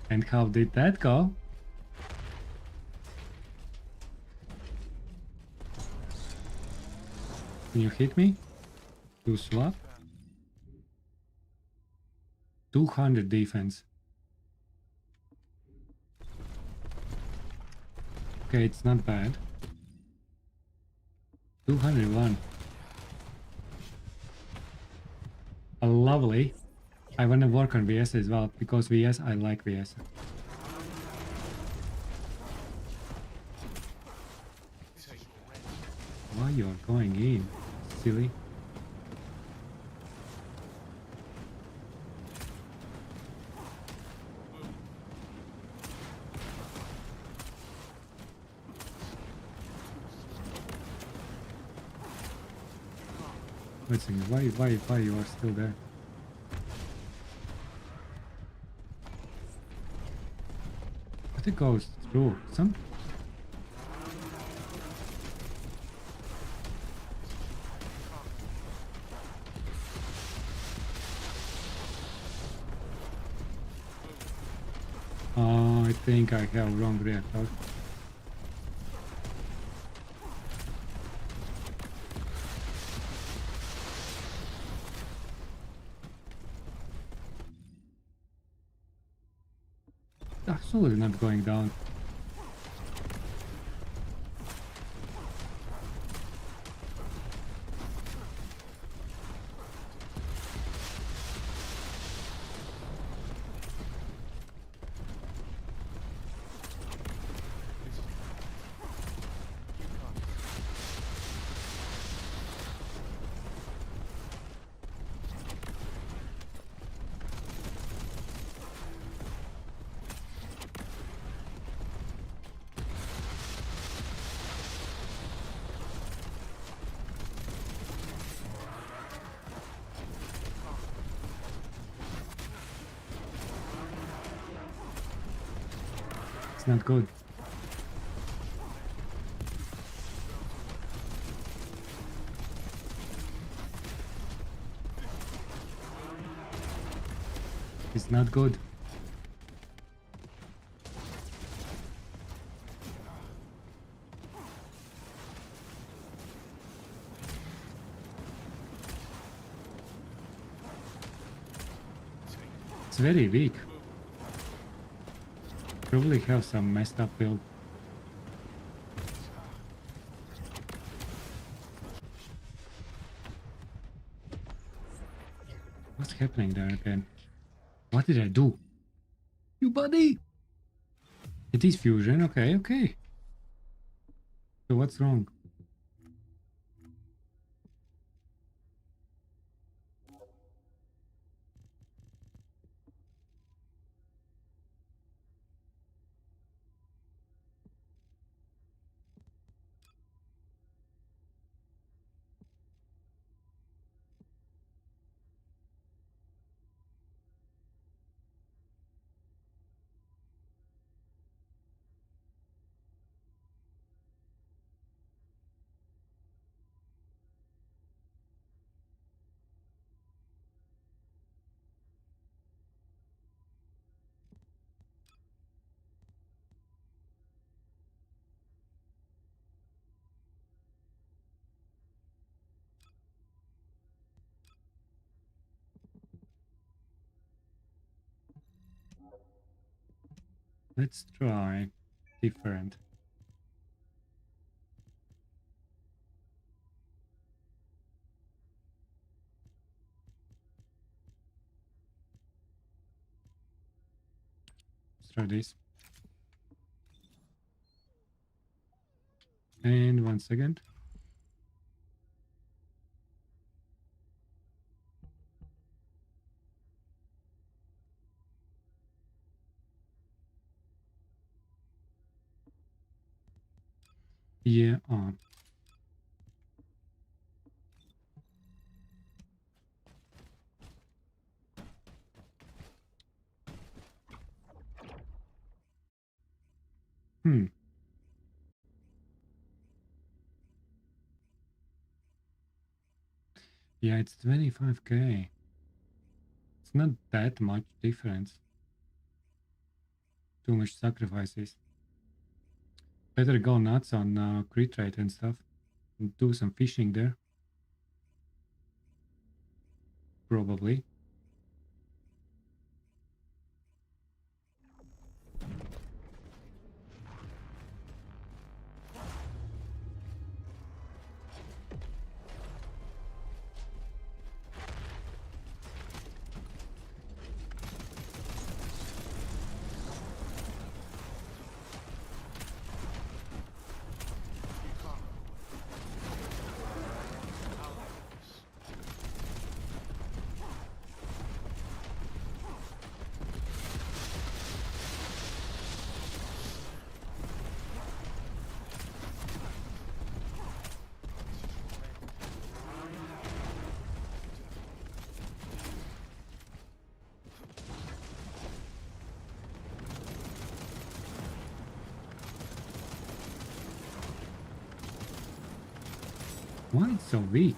And how did that go? Can you hit me? To swap? 200 defense. Okay, it's not bad. 201. Lovely. I want to work on VS as well, because VS, I like VS. Why you're going in, silly? Let's see, why you are still there? But it goes through some. I think I have wrong reactor. Absolutely not going down. It's not good. It's not good. It's very weak. Probably have some messed up build. What's happening there again? What did I do? You buddy! It is fusion, okay, okay. So what's wrong? Let's try different. Let's try this. And 1 second. Yeah, Yeah, it's 25k. It's not that much difference. Too much sacrifices. Better go nuts on crit rate and stuff. And do some fishing there. Probably. Why it's so weak?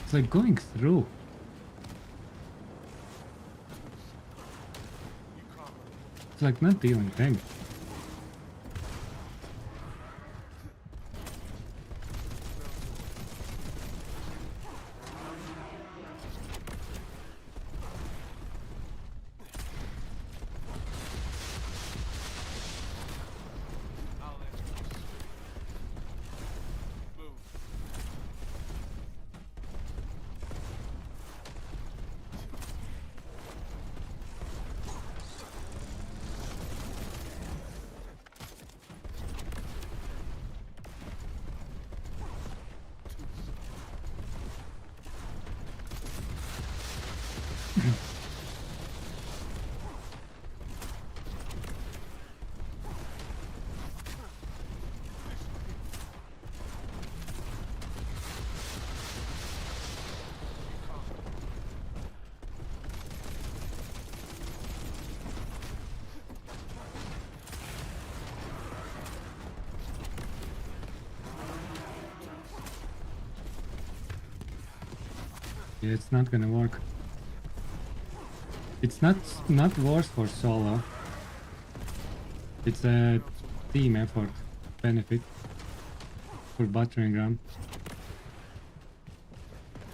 It's like going through. It's like not dealing damage. Yeah, it's not gonna work. It's not worse for solo. It's a team effort benefit for battering ram.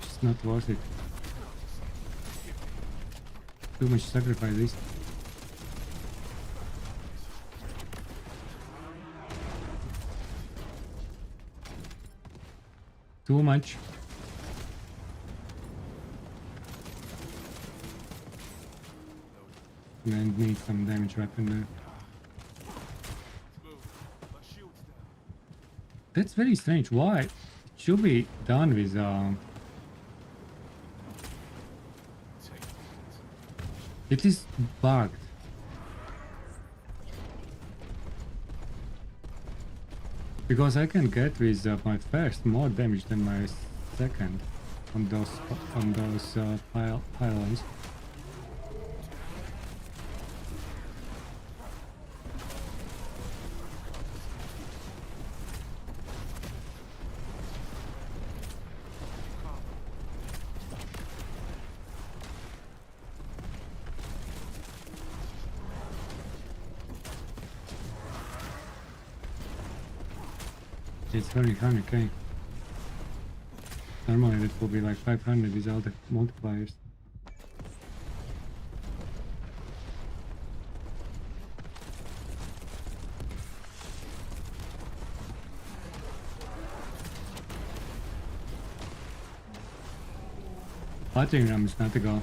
It's not worth it. Too much sacrifices. Too much. And need some damage weapon there. That's very strange. Why? It should be done with it is bugged. Because I can get with my first more damage than my second on those pylons. It's very 100k. Normally it will be like 500 without the multipliers. Battering ram is not the goal.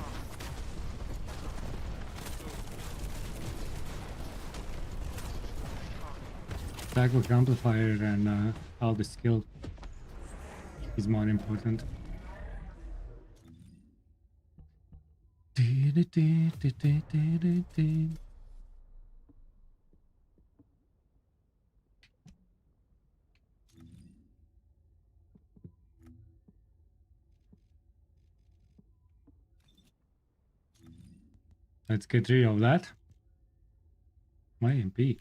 Backward amplifier and all the skill is more important. Let's get rid of that. My MP.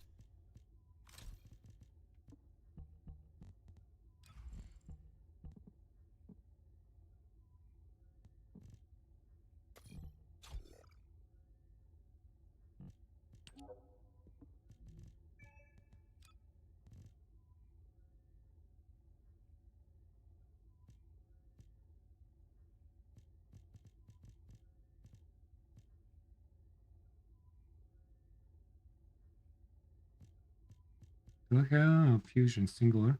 Do I have fusion singular?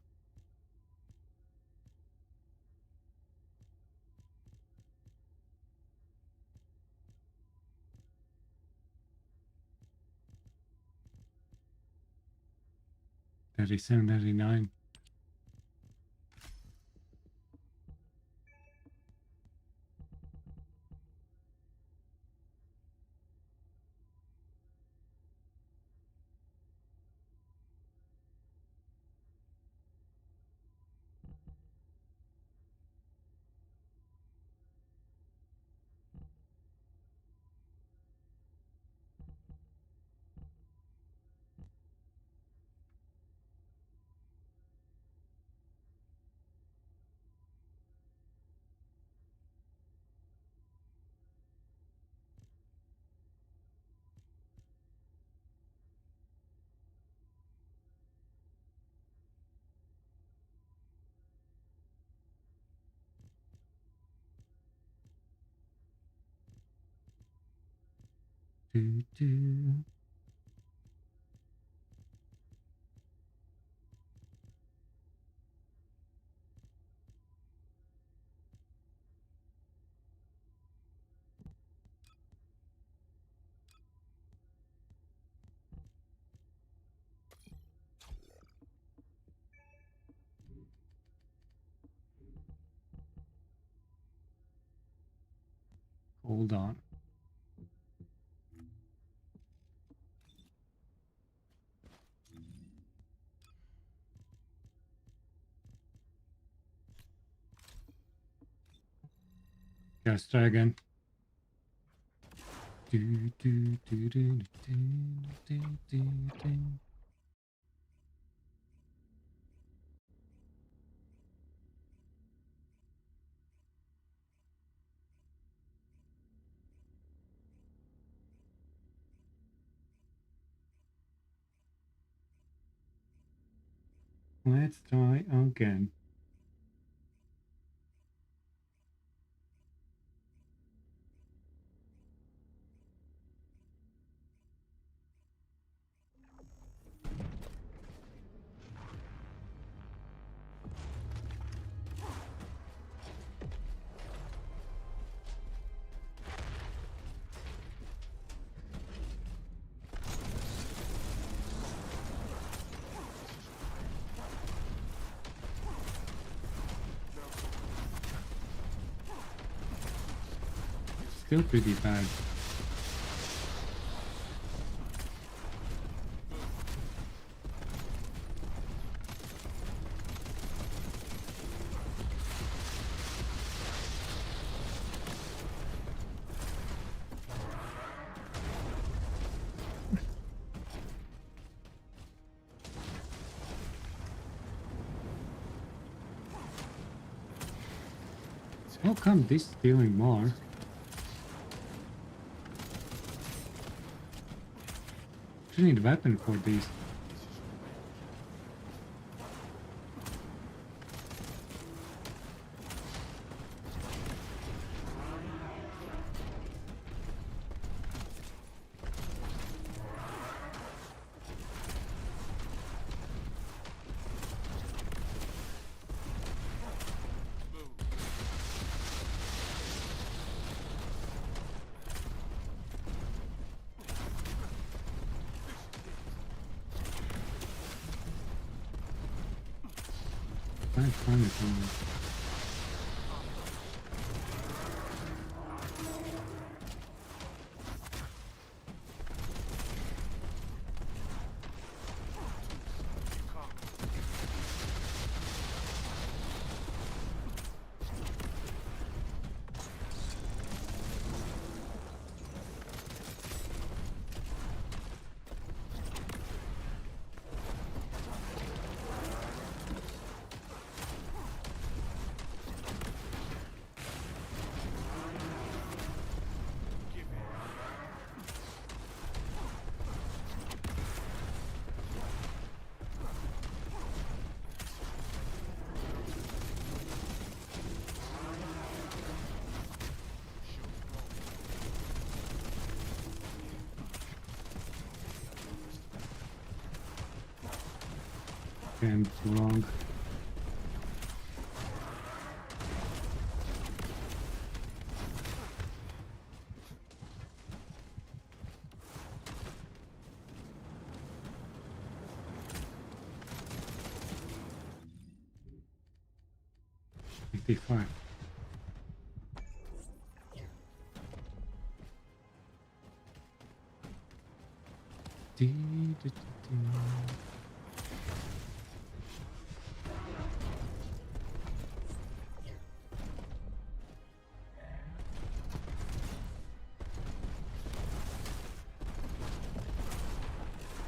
$37.99. Do, do. Hold on. Let's try again. Do, do, do, do, do, do, do, do. Let's try again. Still pretty bad. How come this stealing more? You need a weapon for these. can't find it anymore. And wrong. $55. Dee, dee, dee, dee.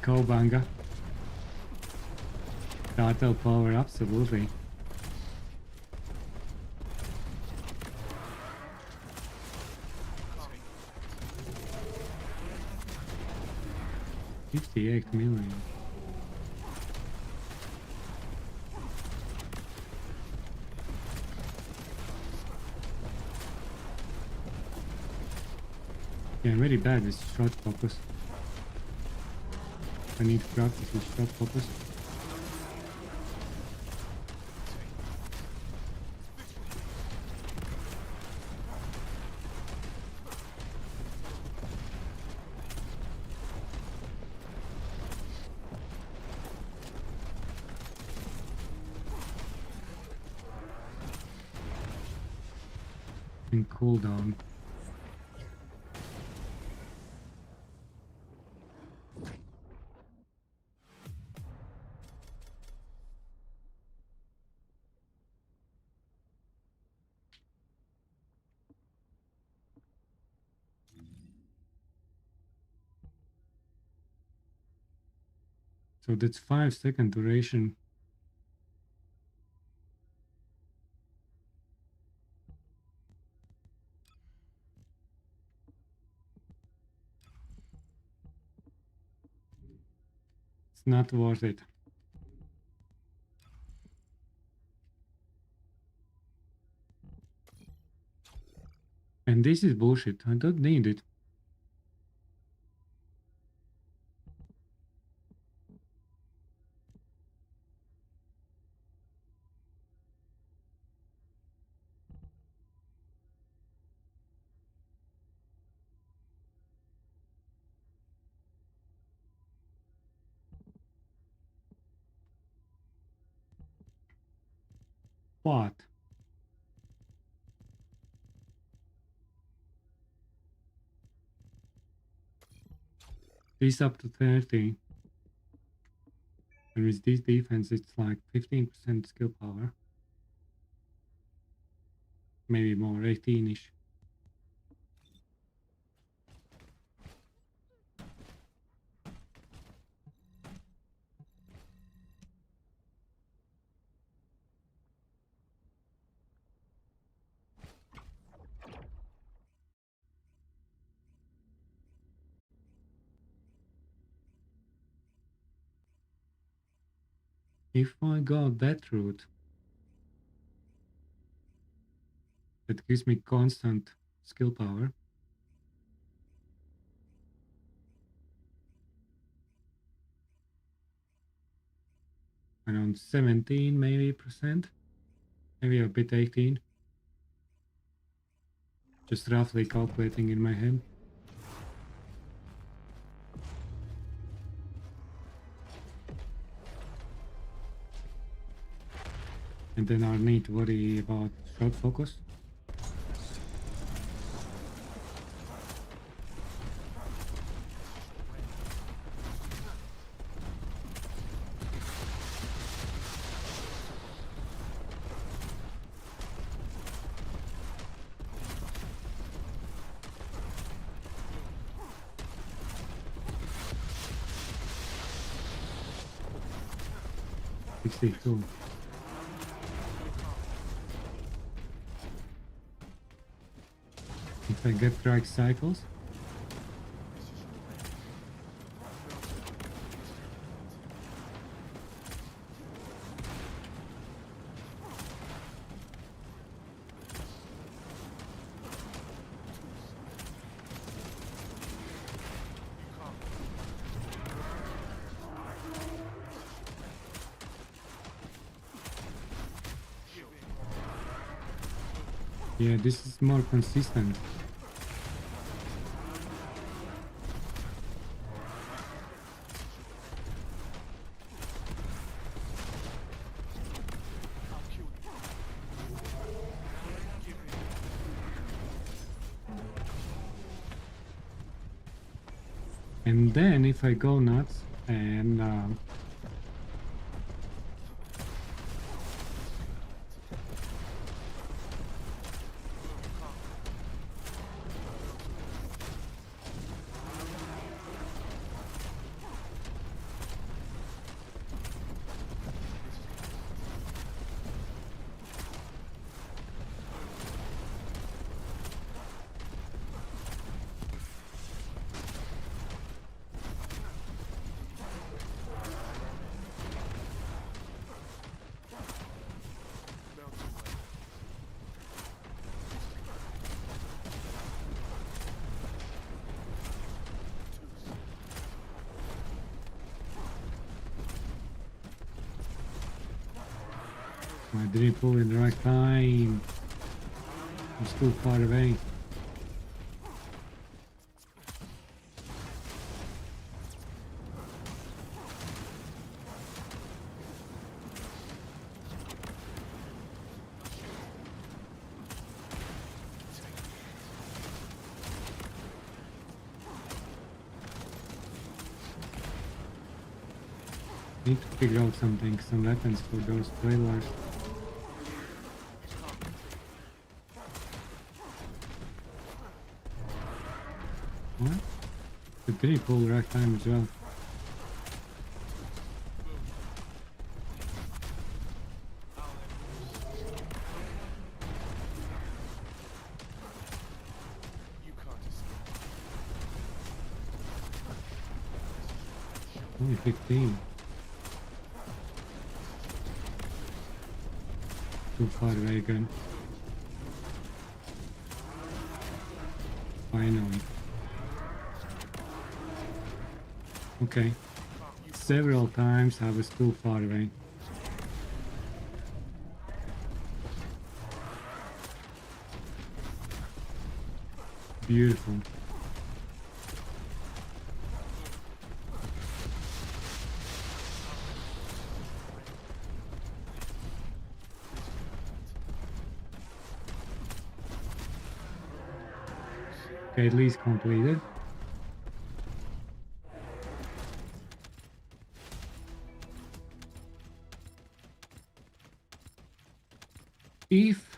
Go Banga. Cartel power, absolutely. $58 million. Yeah, I'm very bad with shot focus. I need to practice with shot focus. And cooldown. So that's 5-second duration. It's not worth it. And this is bullshit. I don't need it. What? This up to 30. And with this defense, it's like 15% skill power. Maybe more, 18-ish. If I go that route, that gives me constant skill power. Around 17 maybe percent. Maybe a bit 18. Just roughly calculating in my head. And then I need to worry about shot focus. S3E2. If I get right cycles. Yeah, this is more consistent. And then if I go nuts and I didn't pull in the right time. I'm still far away. Need to figure out something, some weapons for those trailers. What? The didn't pull the right time as well. Only 15. Too far away again. Finally. Okay. Several times I was too far away. Beautiful. Okay, at least completed. If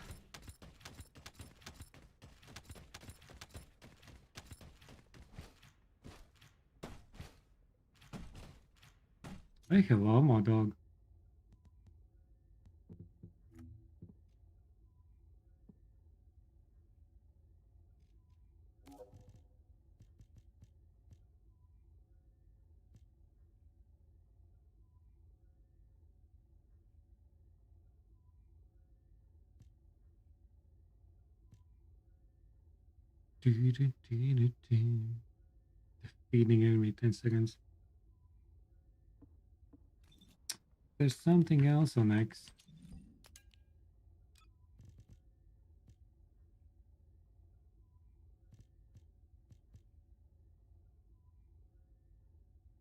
I have armor dog. Defeating enemy 10 seconds. There's something else on X.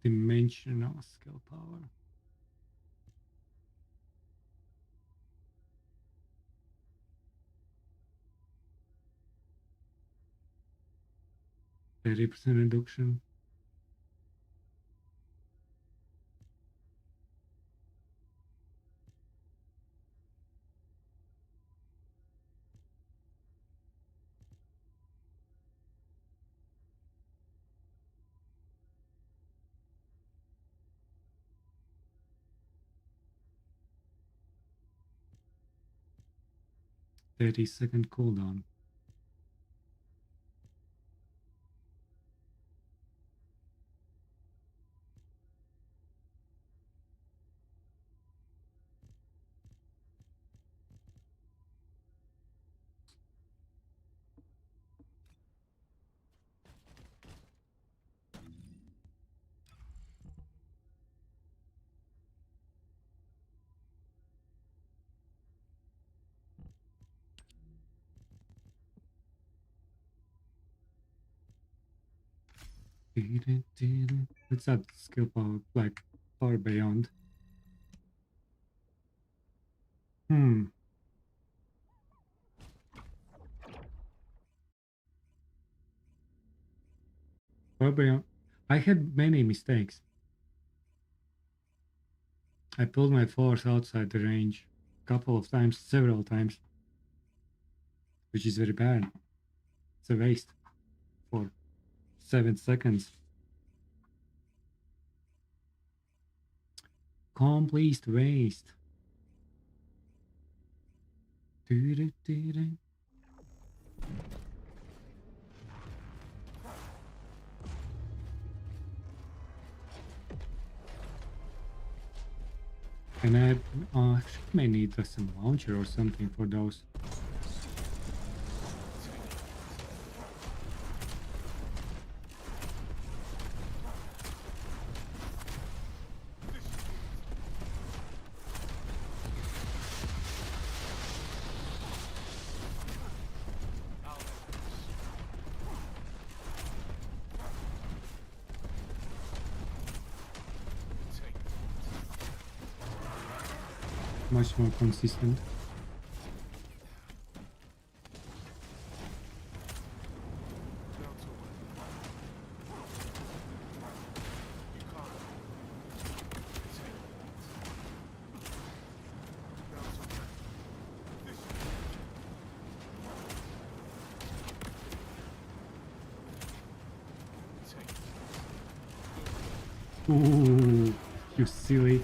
Dimensional skill power. 30% reduction. Second cooldown. Let's add skill power, like far beyond. Far beyond. I had many mistakes. I pulled my force outside the range a couple of times, several times, which is very bad. It's a waste for 7 seconds. Complete waste. And I actually may need some launcher or something for those. Much more consistent. Ooh, you silly.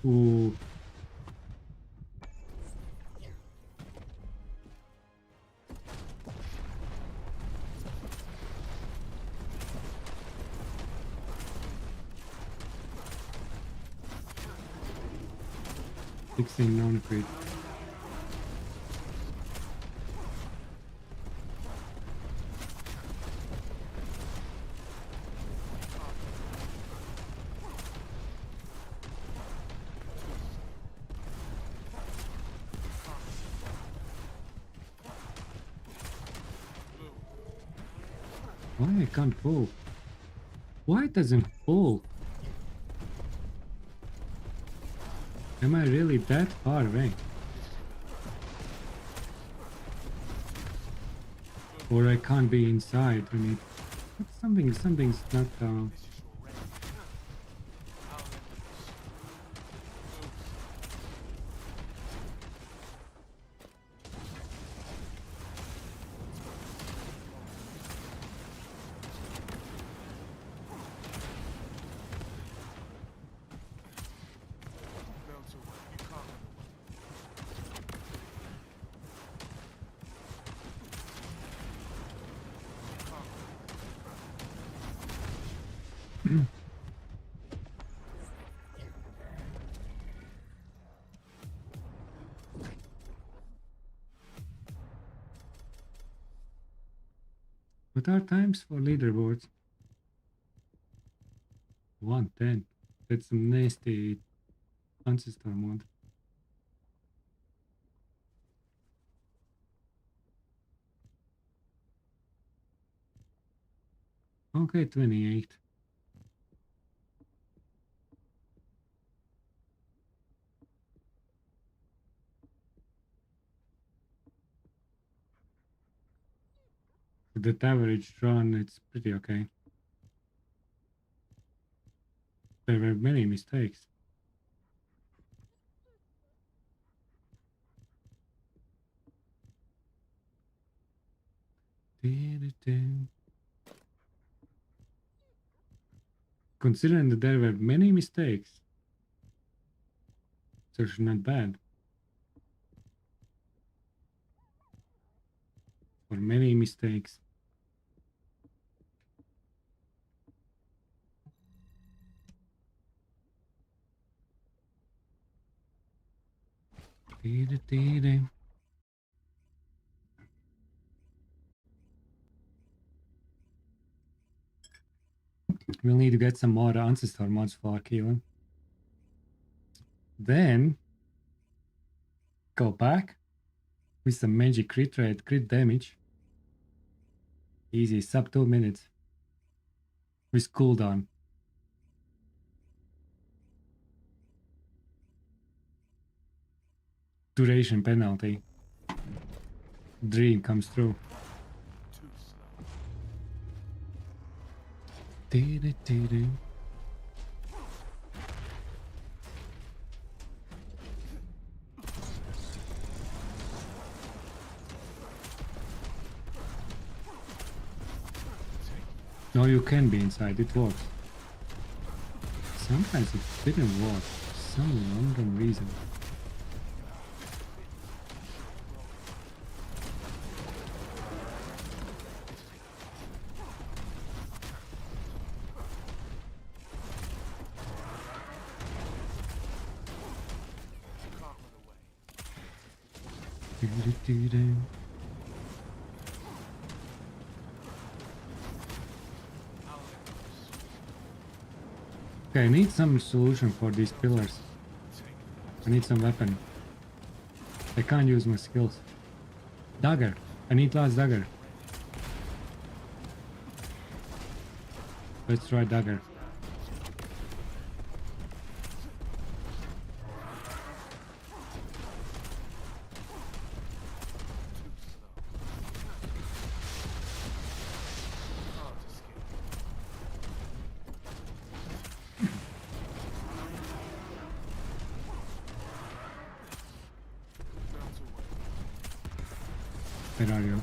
Ooh. Fixing non-crit. Why I can't pull? Why it doesn't pull? Am I really that far away? Or I can't be inside? I mean, something's not. What are times for leaderboards? 110. That's some nasty Ancestor mod. Okay, 28. That average run, it's pretty okay. There were many mistakes. Considering that there were many mistakes, so it's not bad. For many mistakes. We'll need to get some more Ancestor mods for killing. Then go back with some magic crit rate, crit damage. Easy, sub 2 minutes. With cooldown. Duration penalty. Dream comes true. No, you can be inside, it works. Sometimes it didn't work for some random reason. Okay, I need some solution for these pillars. I need some weapon. I can't use my skills. Dagger. I need last dagger. Let's try dagger. Where are you?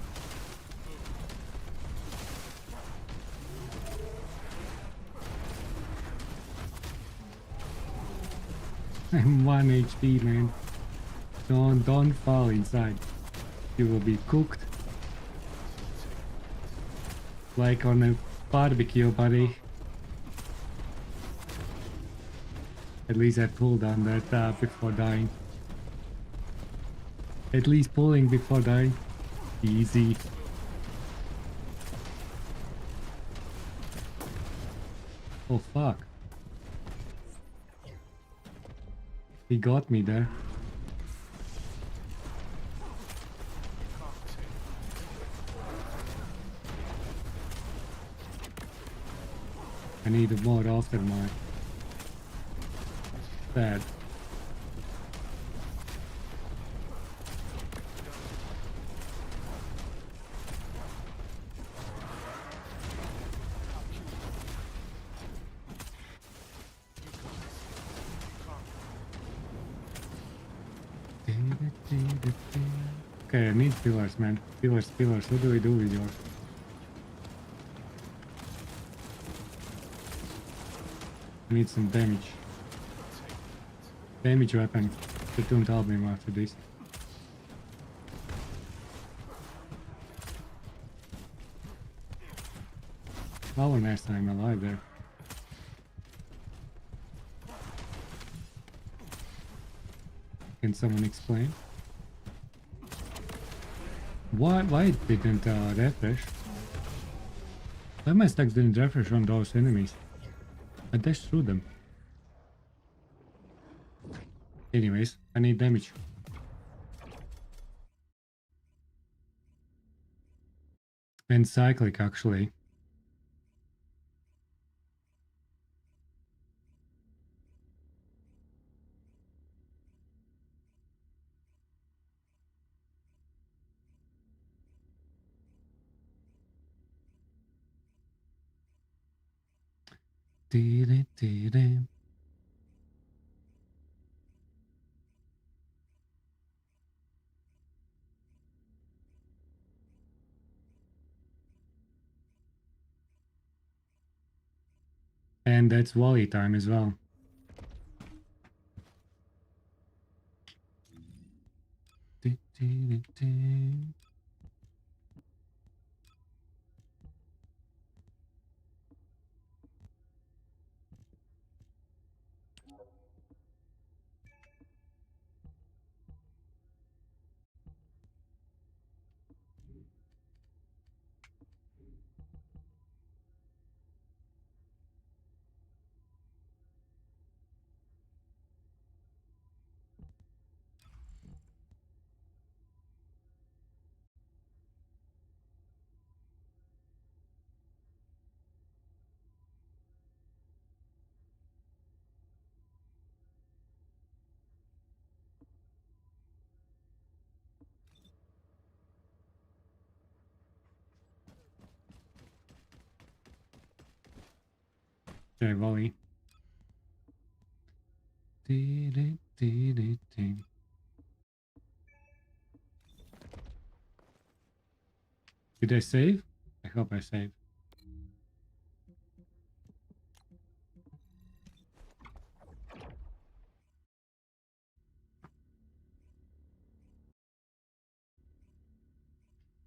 I'm 1 HP, man. Don't fall inside. You will be cooked. Like on a barbecue, buddy. At least I pulled on that before dying. At least pulling before dying. Easy. Oh fuck. He got me there. I need more after my bad. Okay, I need pillars, man. Pillars. What do we do with yours? I need some damage. Damage weapon. But don't help me after this. Our next time alive there. Can someone explain? Why it didn't refresh? Why my stacks didn't refresh on those enemies? I dashed through them. Anyways, I need damage. And cyclic actually. Dee-dee-dee-dee. And that's volley time as well. Dee-dee-dee-dee. Okay, volley. Dee-dee-dee-dee-dee. Did I save? I hope I saved.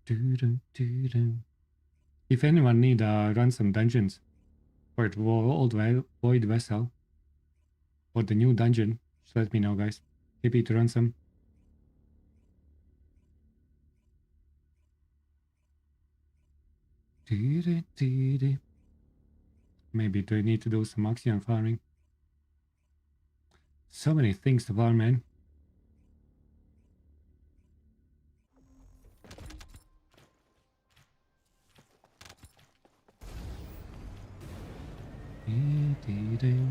Doo-doo-doo-doo. If anyone need run some dungeons for the old void vessel or the new dungeon, just let me know, guys. Happy to run some. Doo-doo-doo-doo. Maybe do I need to do some oxygen farming? So many things to farm, man. Doo-doo-doo.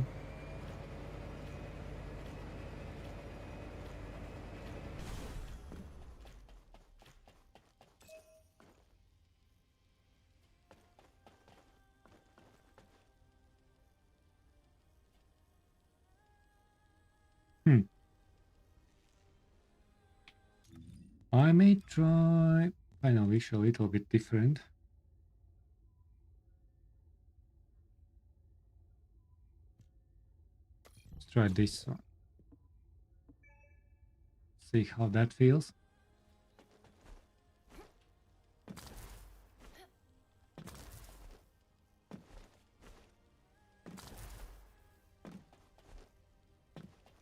I may try final visual a little bit different. Let's try this one. See how that feels.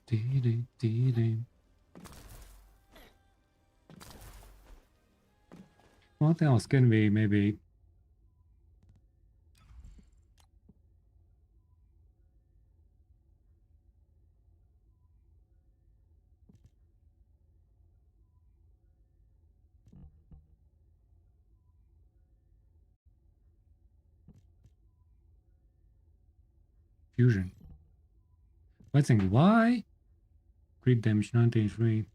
Dee-dee-dee-dee. What else can we maybe fusion? Let's think why crit damage 93.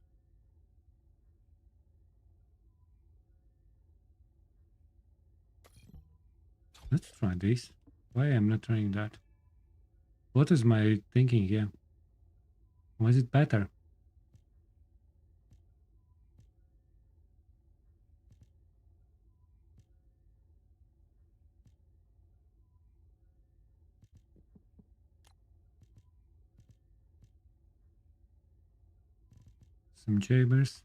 Let's try this. Why am not trying that? What is my thinking here? Was it better? Some chambers.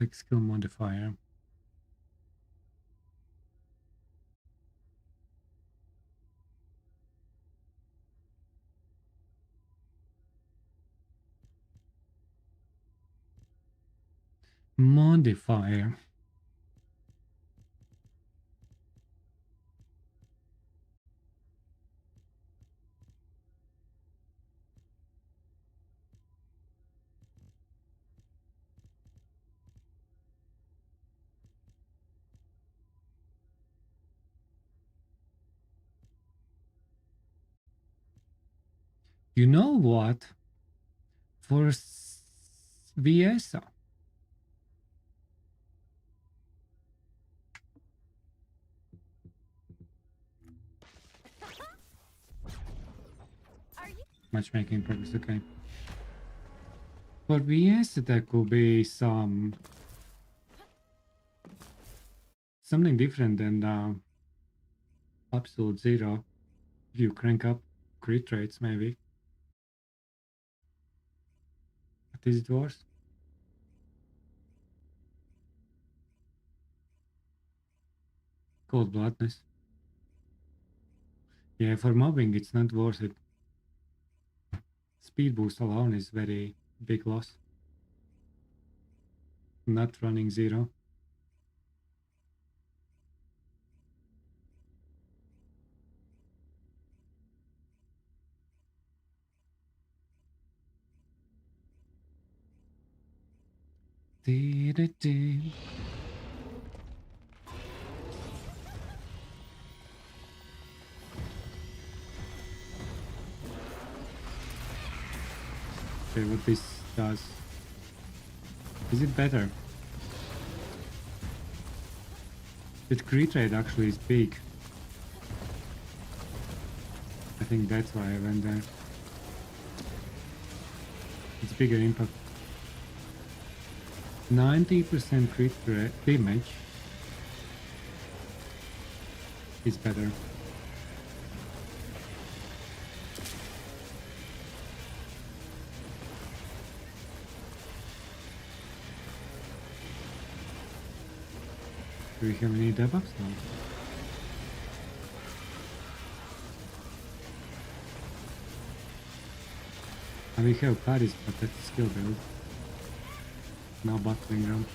Like skill modifier. Modifier. You know what? For VS, matchmaking progress, okay. For VS, there could be something different than absolute zero. If you crank up crit rates, maybe. But is it worse? Cold bloodness. Yeah, for mobbing, it's not worth it. Speed boost alone is very big loss. Not running zero. Dee-dee-dee. Okay, what this does. Is it better? The crit rate actually is big. I think that's why I went there. It's bigger impact. 90% crit rate damage is better. Do we have any debuffs now? And we have Paris, but that's skill build. No battling round.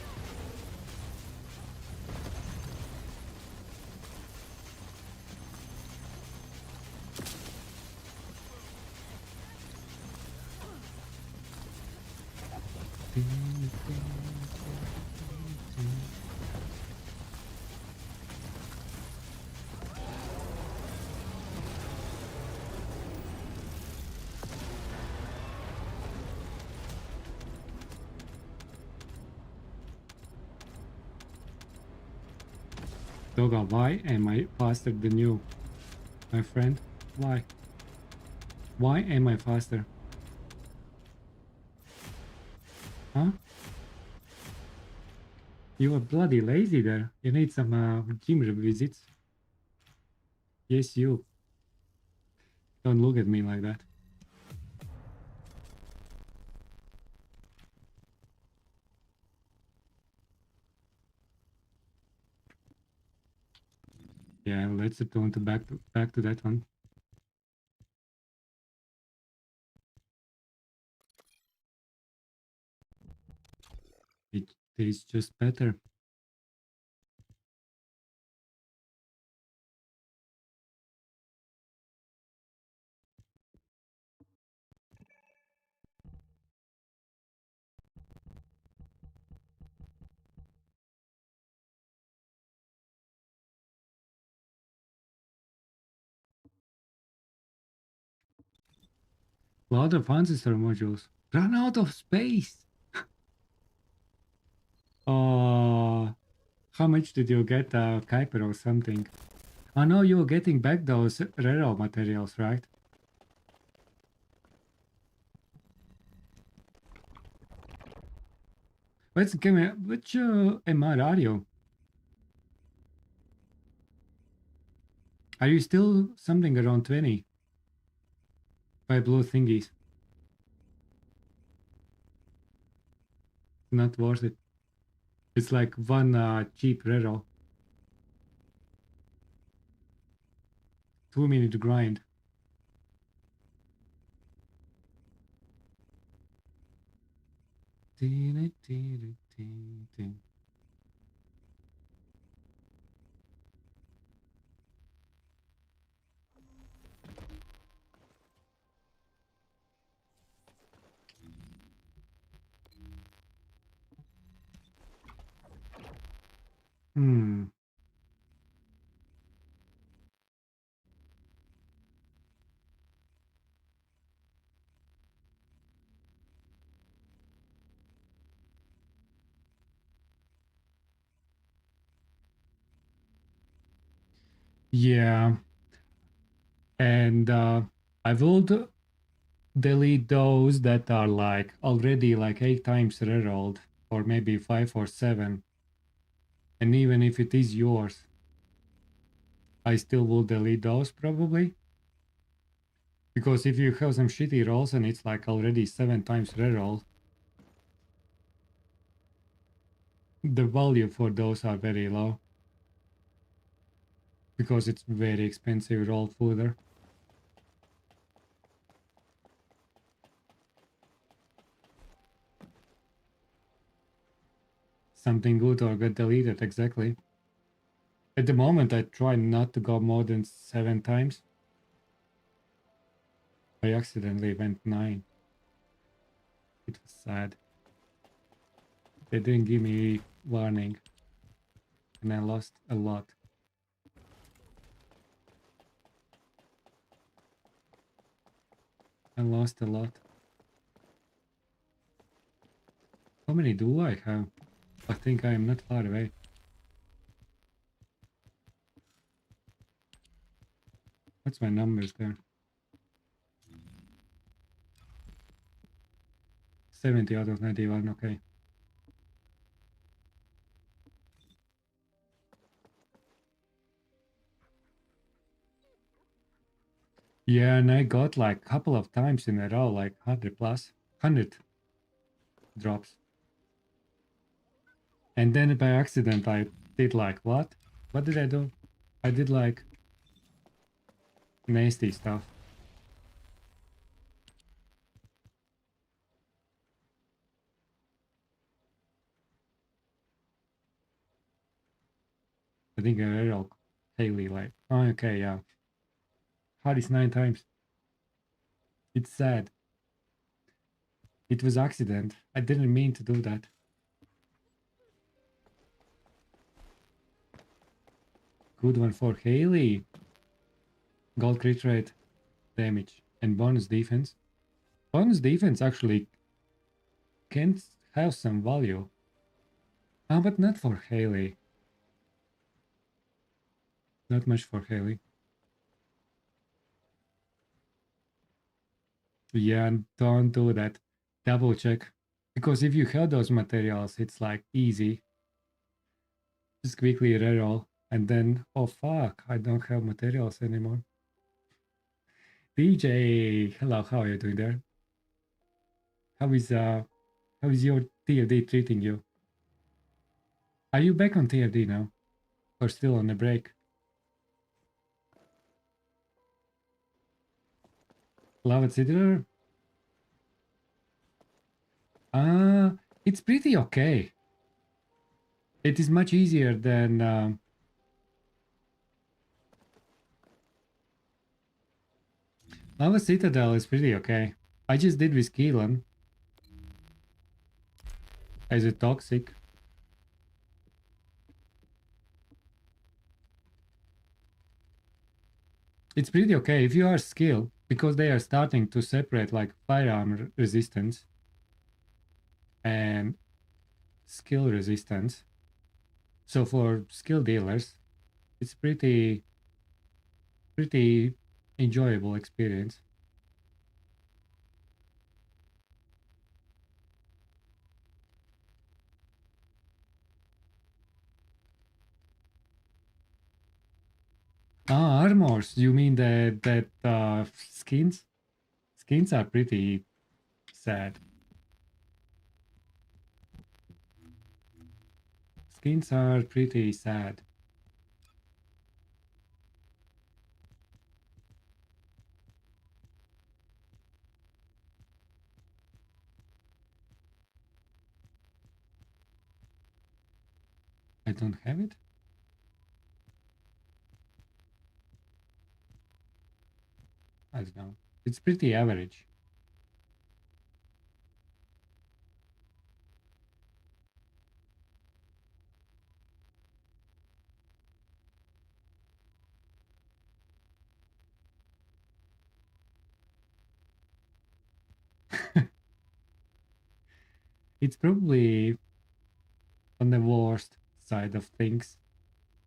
Doga, why am I faster than you, my friend? Why? Why am I faster? Huh? You are bloody lazy there. You need some gym visits. Yes, you. Don't look at me like that. Yeah, let's go to back to that one. It is just better. Lot of Ancestor modules. Run out of space! How much did you get, Kuiper or something? I know you're getting back those rare materials, right? Let's give me which MR are you? Are you still something around 20? By blue thingies. Not worth it. It's like one cheap rero. 2-minute grind. Ding, ding. Hmm. Yeah. And I would delete those that are like already like 8 times rerolled, or maybe 5 or 7. And even if it is yours, I still will delete those probably. Because if you have some shitty rolls and it's like already 7 times reroll, the value for those are very low. Because it's very expensive roll fooder. Something good or get deleted, exactly. At the moment I try not to go more than 7 times. I accidentally went 9. It was sad. They didn't give me warning. And I lost a lot. I lost a lot. How many do I have? I think I am not far away. What's my numbers there? 70 out of 91, okay. Yeah, and I got like a couple of times in a row, like 100 plus, 100 drops. And then by accident I did like, what? What did I do? I did like nasty stuff. I think I read Haley like, oh, okay, yeah. Hard is 9 times. It's sad. It was accident. I didn't mean to do that. Good one for Haley. Gold crit rate, damage, and bonus defense. Bonus defense actually can have some value. Ah, but not for Haley. Not much for Haley. Yeah, don't do that. Double check. Because if you have those materials, it's like easy. Just quickly reroll. And then, oh fuck, I don't have materials anymore. DJ, hello, how are you doing there? How is your TFD treating you? Are you back on TFD now? Or still on a break? Lava Citadel? It's pretty okay. It is much easier than Lava Citadel is pretty okay. I just did with Keelan as a toxic. It's pretty okay if you are skilled, because they are starting to separate like firearm resistance and skill resistance. So for skill dealers, it's pretty enjoyable experience. Ah, armors. You mean that skins? Skins are pretty sad. Skins are pretty sad. I don't have it. I don't know. It's pretty average. It's probably on the worst side of things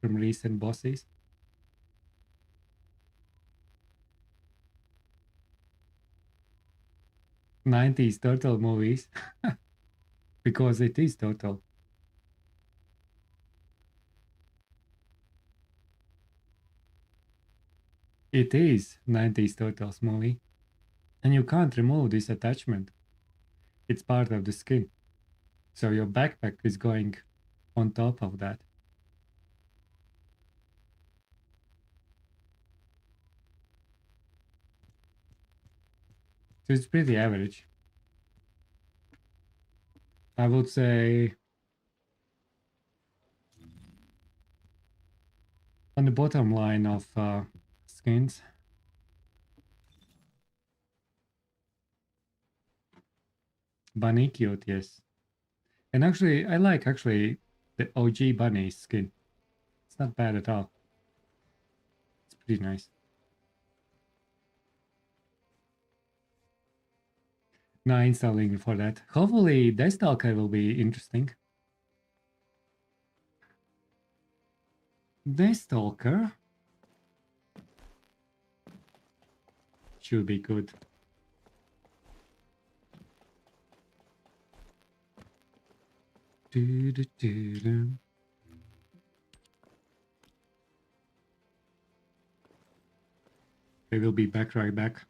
from recent bosses. 90s turtle movies. Because it is turtle. It is 90s turtles movie. And you can't remove this attachment. It's part of the skin. So your backpack is going on top of that. So it's pretty average. I would say on the bottom line of skins. Bunny cute, yes. And actually, I like actually the OG bunny skin. It's not bad at all. It's pretty nice. Not installing for that. Hopefully, Deathstalker will be interesting. Deathstalker should be good. Do, do, do, do. They will be back right back.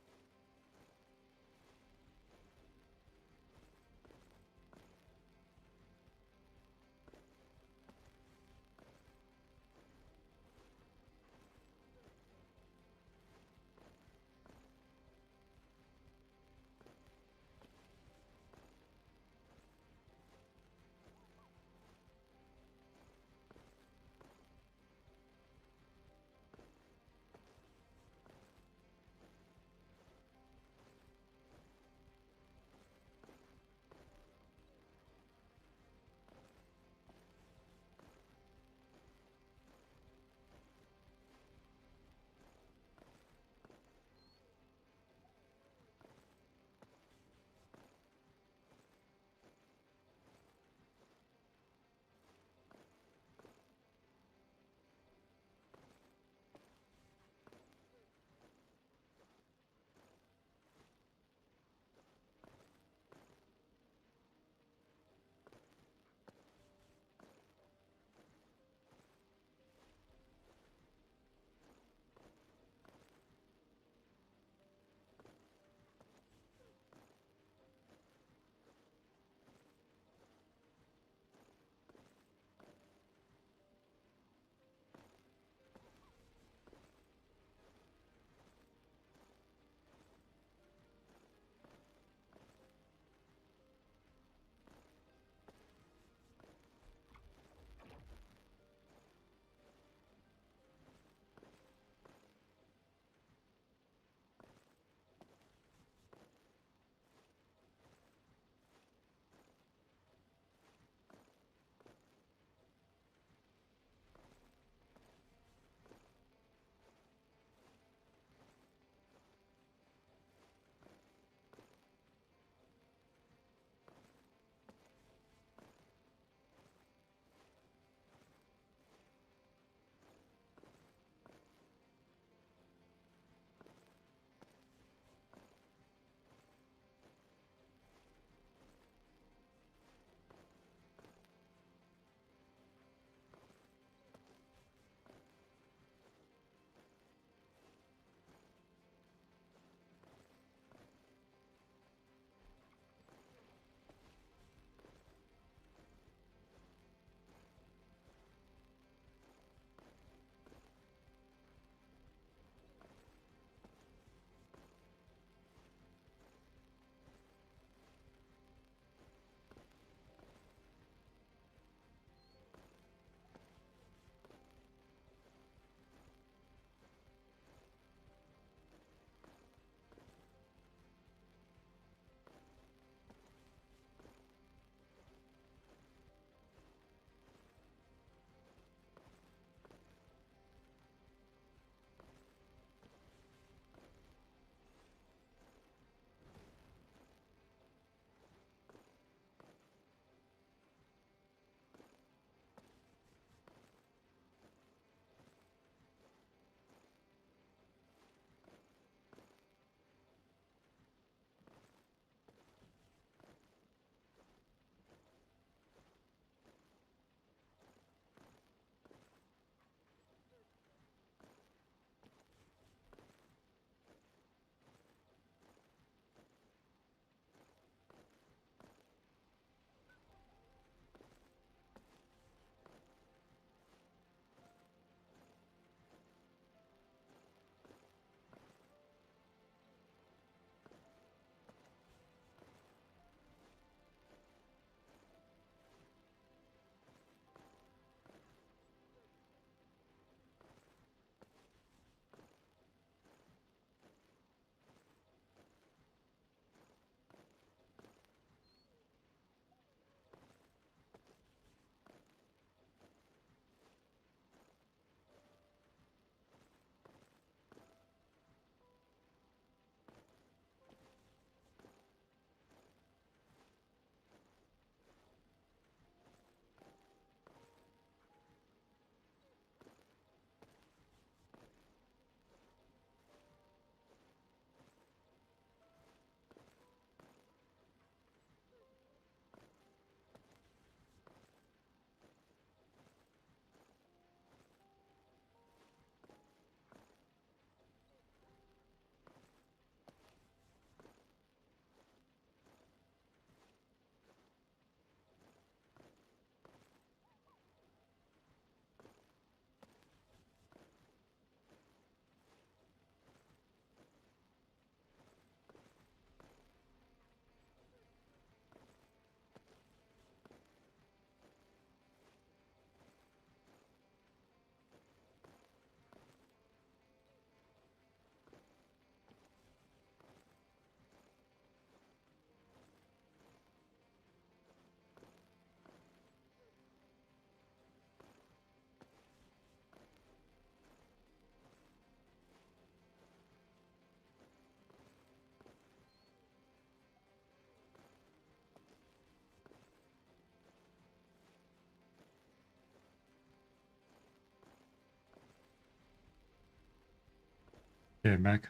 Yeah, back.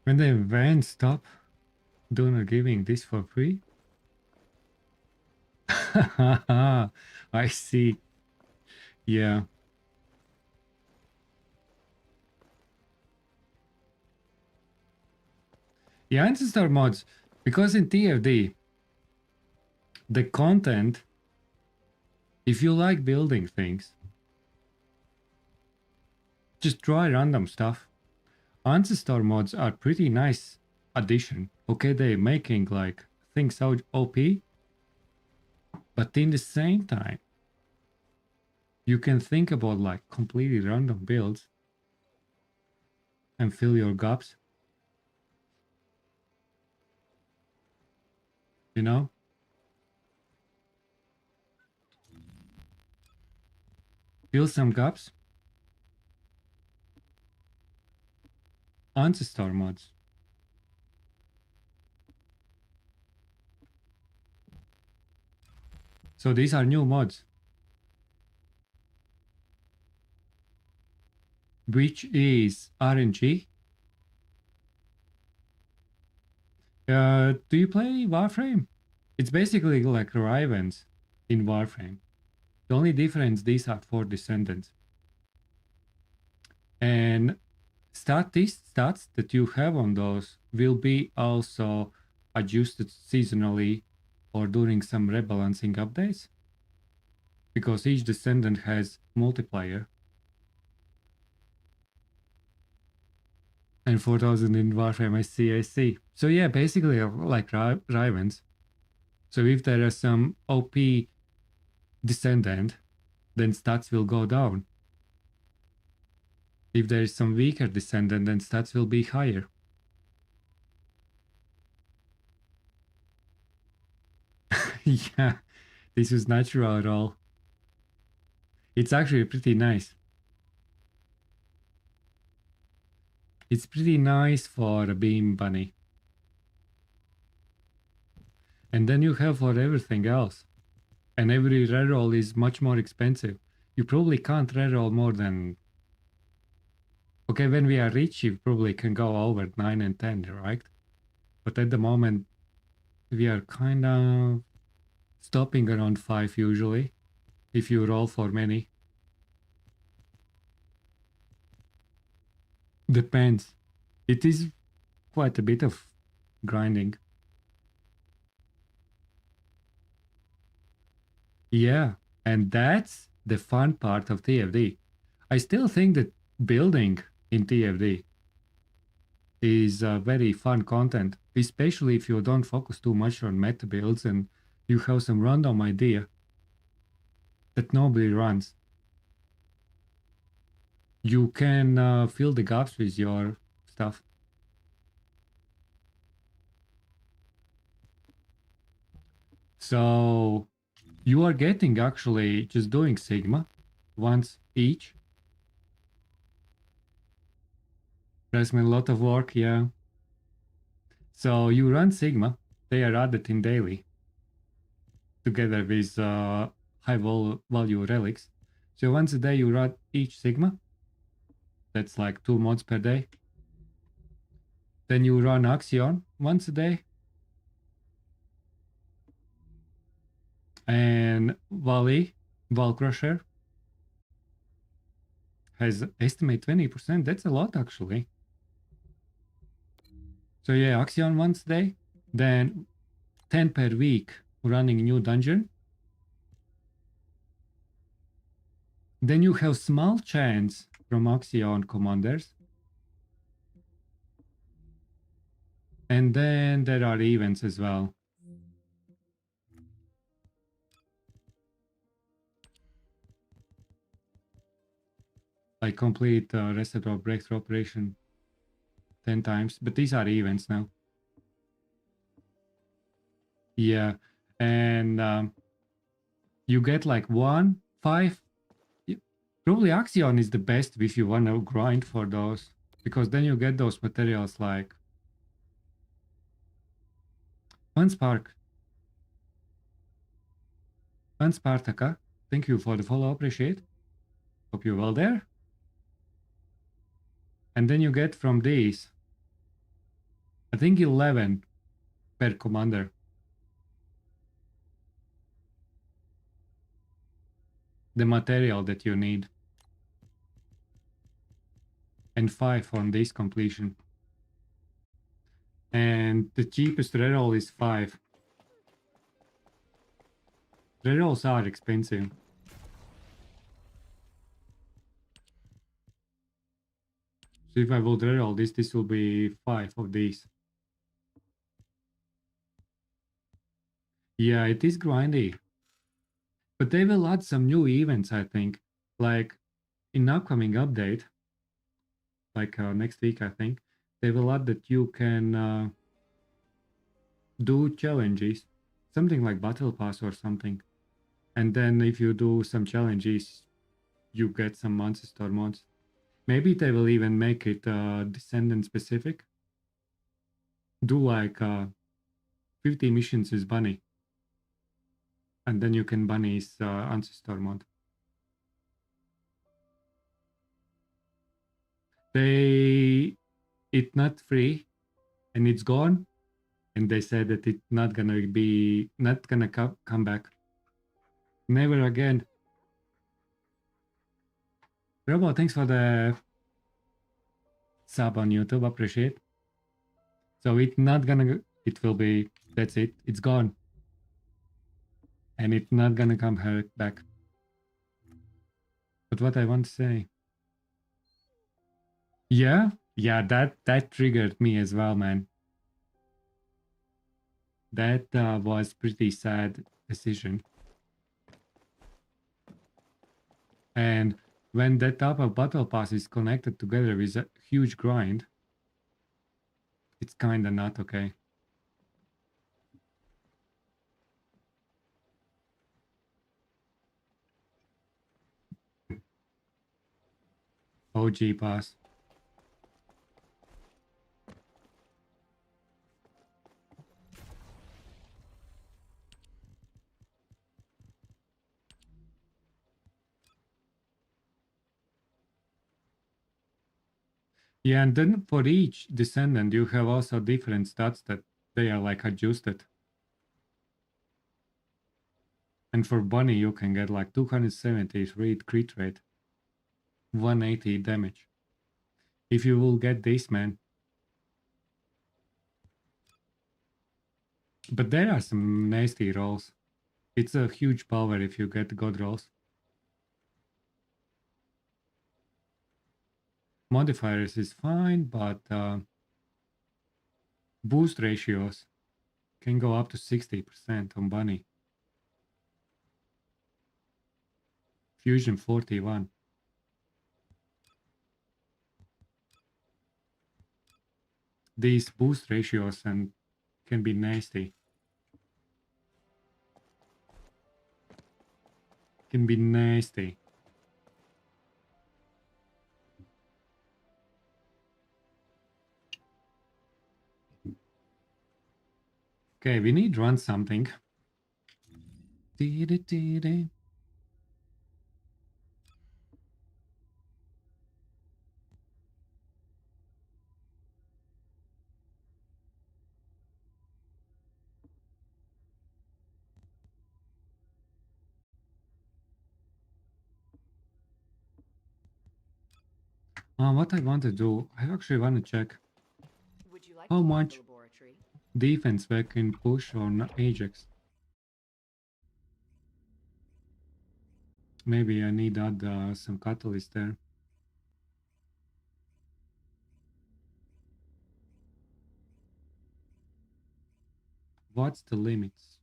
When the event stop, donor giving this for free? I see. Yeah. Yeah, Ancestor mods, because in TFD, the content, if you like building things, just try random stuff. Ancestor mods are pretty nice addition. Okay, they're making like things out OP, but in the same time, you can think about like completely random builds and fill your gaps. You know? Fill some gaps. Ancestor mods. So these are new mods. Which is RNG. Do you play Warframe? It's basically like Rivens in Warframe. The only difference, these are for Descendants. And stats that you have on those will be also adjusted seasonally or during some rebalancing updates. Because each Descendant has multiplier. And 4000 in Warframe, I see. So yeah, basically like Rivens. So if there are some OP Descendant, then stats will go down. If there is some weaker Descendant, then stats will be higher. Yeah, this is natural roll. It's actually pretty nice. It's pretty nice for a Beam Bunny. And then you have for everything else. And every reroll is much more expensive. You probably can't reroll more than... Okay, when we are rich, you probably can go over 9 and 10, right? But at the moment, we are kind of stopping around 5 usually, if you roll for many. Depends. It is quite a bit of grinding. Yeah, and that's the fun part of TFD. I still think that building in TFD is very fun content, especially if you don't focus too much on meta builds and you have some random idea that nobody runs. You can fill the gaps with your stuff. So you are getting actually just doing Sigma once each. That's a lot of work, yeah. So you run Sigma, they are added in daily together with high value relics. So once a day you run each Sigma. That's like 2 mods per day. Then you run Axion once a day. And Val Crusher has estimate 20%. That's a lot actually. So yeah, Axion once a day. Then 10 per week running new dungeon. Then you have small chance from Axion commanders. And then there are events as well. Like complete reset or breakthrough operation 10 times. But these are events now. Yeah. And you get like 1, 5. Probably Axion is the best if you want to grind for those. Because then you get those materials like Unspark. Unspartaka. Thank you for the follow, appreciate. Hope you're well there. And then you get from these, I think 11 per commander. The material that you need. And 5 on this completion. And the cheapest reroll is 5. Rerolls are expensive. So if I would reroll this, this will be 5 of these. Yeah, it is grindy. But they will add some new events, I think. Like in upcoming update, like next week, I think, they will add that you can do challenges. Something like Battle Pass or something. And then if you do some challenges, you get some Ancestor mods. Maybe they will even make it Descendant specific. Do like 50 missions is bunny. And then you can bunny his Ancestor mod. It's not free and it's gone. And they said that it's not gonna come back. Never again. Robo, thanks for the sub on YouTube, appreciate. So it's not gonna, it will be, that's it, it's gone. And it's not gonna come back. But what I want to say. Yeah, that triggered me as well, man. That was pretty sad decision. And when that type of battle pass is connected together with a huge grind, it's kinda not okay. OG pass. Yeah, and then for each Descendant, you have also different stats that they are like adjusted. And for Bunny, you can get like 270 crit rate, 180 damage. If you will get this, man. But there are some nasty rolls. It's a huge power if you get god rolls. Modifiers is fine, but boost ratios can go up to 60% on Bunny. Fusion 41. These boost ratios and can be nasty. Can be nasty. Okay, we need to run something. What I want to do, I actually want to check Would you like how to use much the laboratory? defense we can push on Ajax. Maybe I need to add some catalyst there. What's the limits?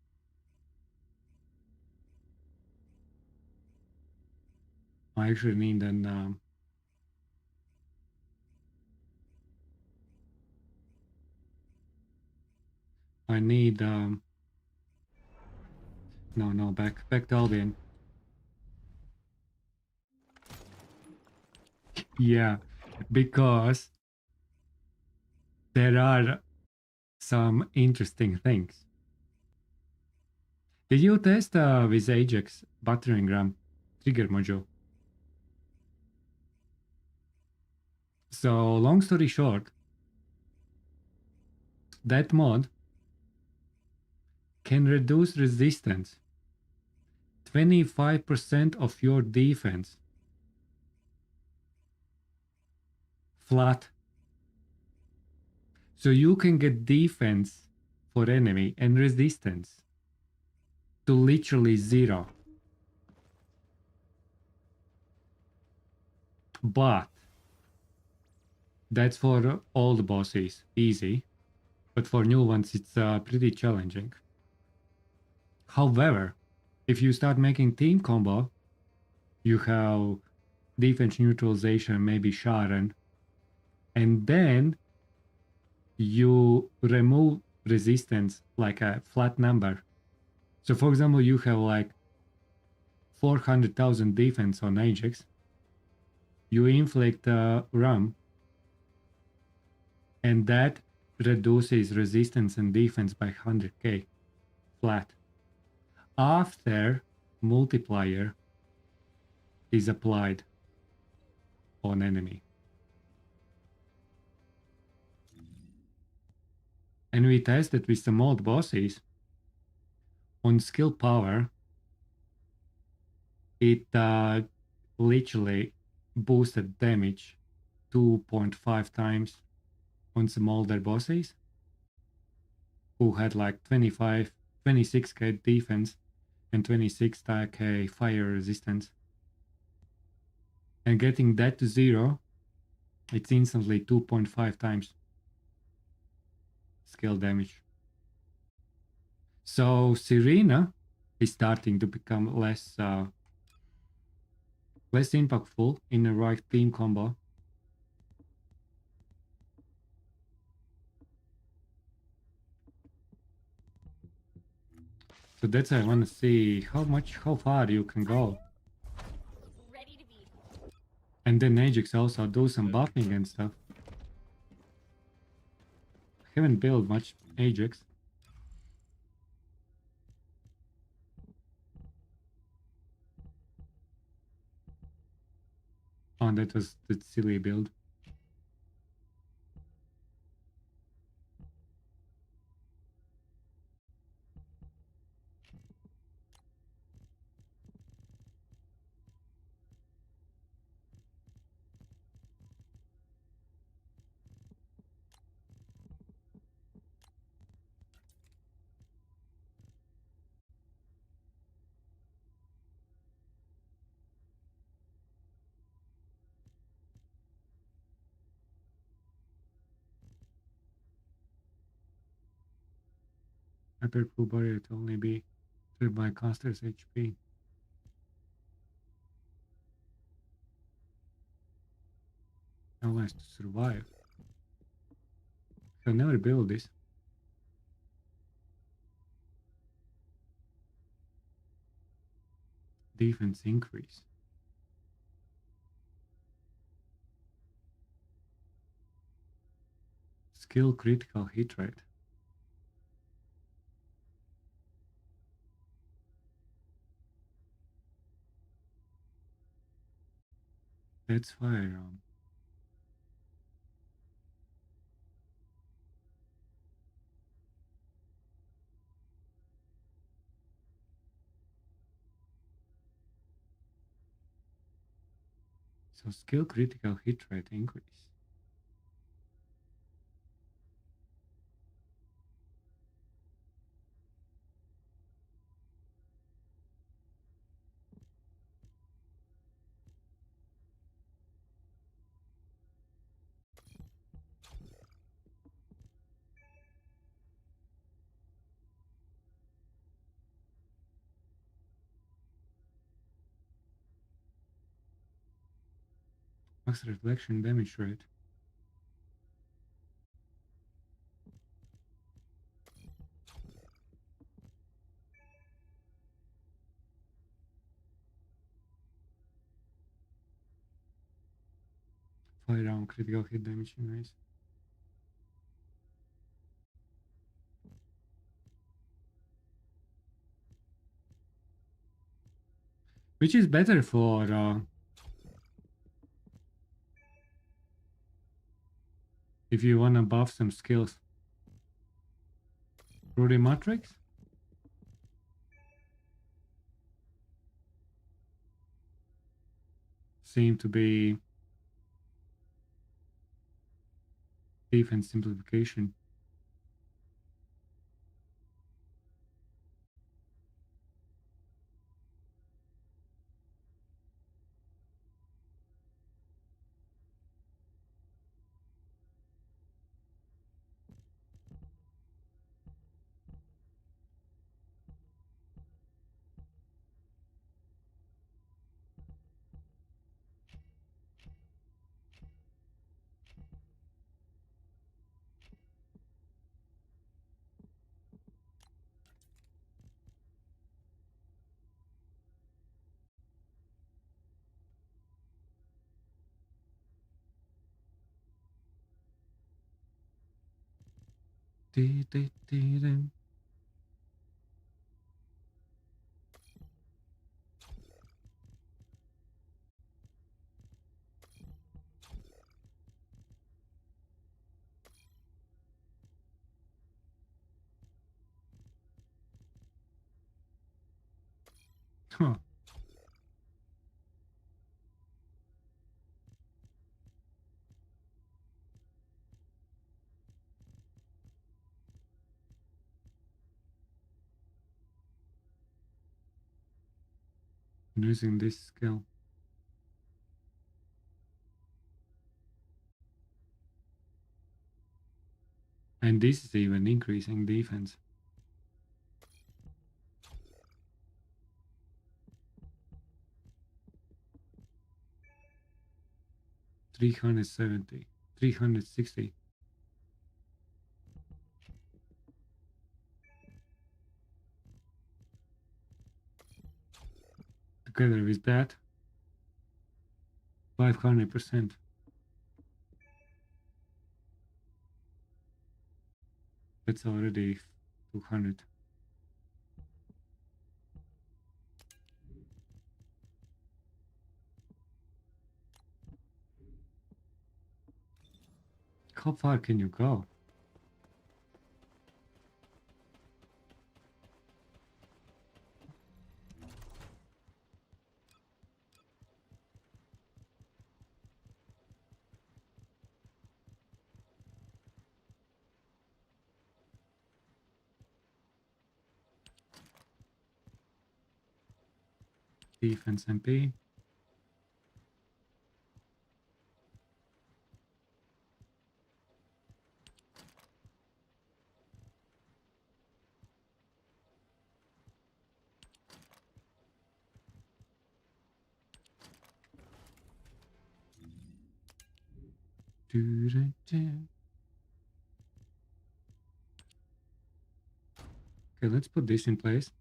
I actually need an I need no, back to Albion. Yeah, because there are some interesting things. Did you test with Ajax battering ram trigger module? So long story short, that mod can reduce resistance 25% of your defense flat. So you can get defense for enemy and resistance to literally 0. But that's for old bosses, easy. But for new ones, it's pretty challenging. However, if you start making team combo, you have defense neutralization, maybe Sharon, and then you remove resistance like a flat number. So for example, you have like 400,000 defense on Ajax. You inflict RAM, and that reduces resistance and defense by 100k flat. After multiplier is applied on enemy. And we tested with some old bosses. On skill power, it literally boosted damage 2.5 times on some older bosses who had like 26k defense and 26k fire resistance. And getting that to 0, it's instantly 2.5 times skill damage. So Serena is starting to become less impactful in the right team combo. So that's why I want to see how far you can go. Ready to be. And then Ajax also do some buffing and stuff. Haven't built much Ajax. Oh, that was the silly build. Hypercool barrier to only be triggered by caster's HP. How has to survive? I've never built this. Defense increase. Skill critical hit rate. That's firearm. So skill critical hit rate increase. Max reflection damage rate. Firearm critical hit damage increase. Which is better for if you wanna buff some skills. Rudy Matrix? Seem to be defense simplification. Dee, dee, dee, dee. Huh. Using this skill. And this is even increasing defense. $370, $360. Together with that, 500%. That's already 200. How far can you go? Defense MP. Okay, let's put this in place.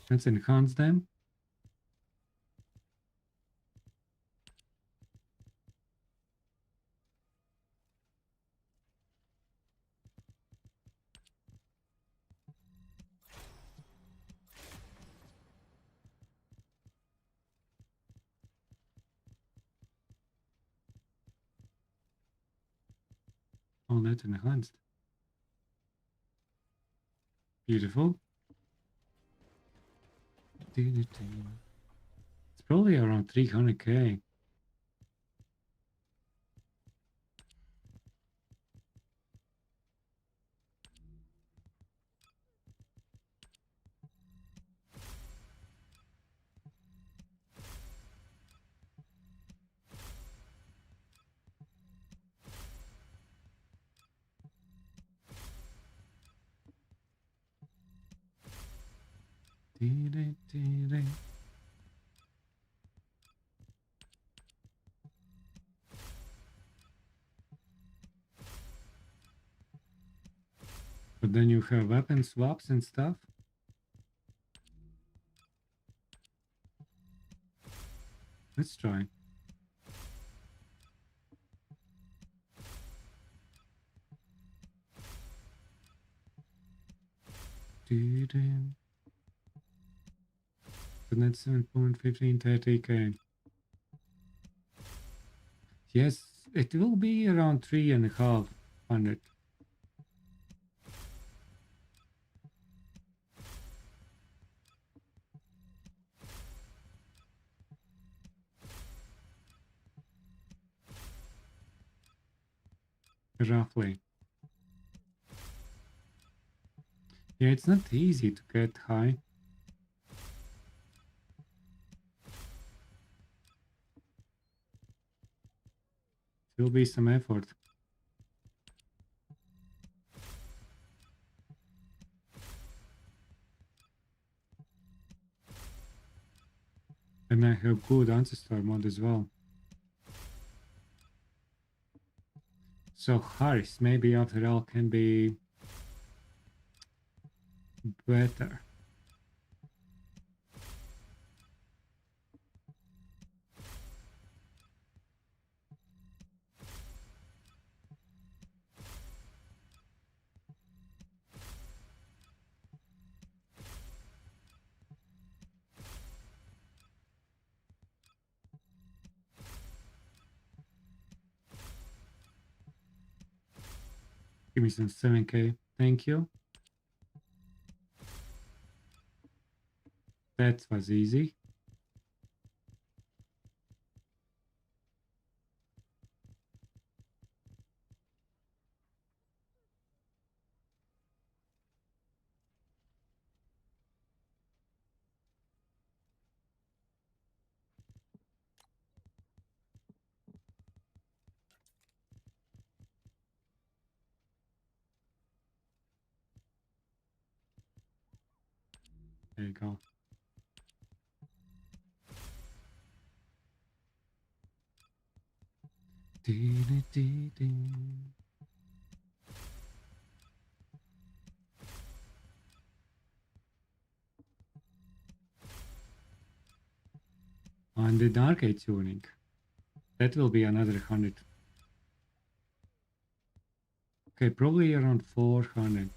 Let's enhance them. Oh, that's enhanced. Beautiful. It's probably around 300k. But then you have weapon swaps and stuff. Let's try. So that's 7.1530k. Yes, it will be around 3,500. Roughly. Yeah, it's not easy to get high. There will be some effort. And I have good Ancestor mod as well. So Harris maybe after all can be better. Give me some 7k. Thank you. That was easy. There you go. On the arcade tuning, that will be another 100. Okay, probably around 400.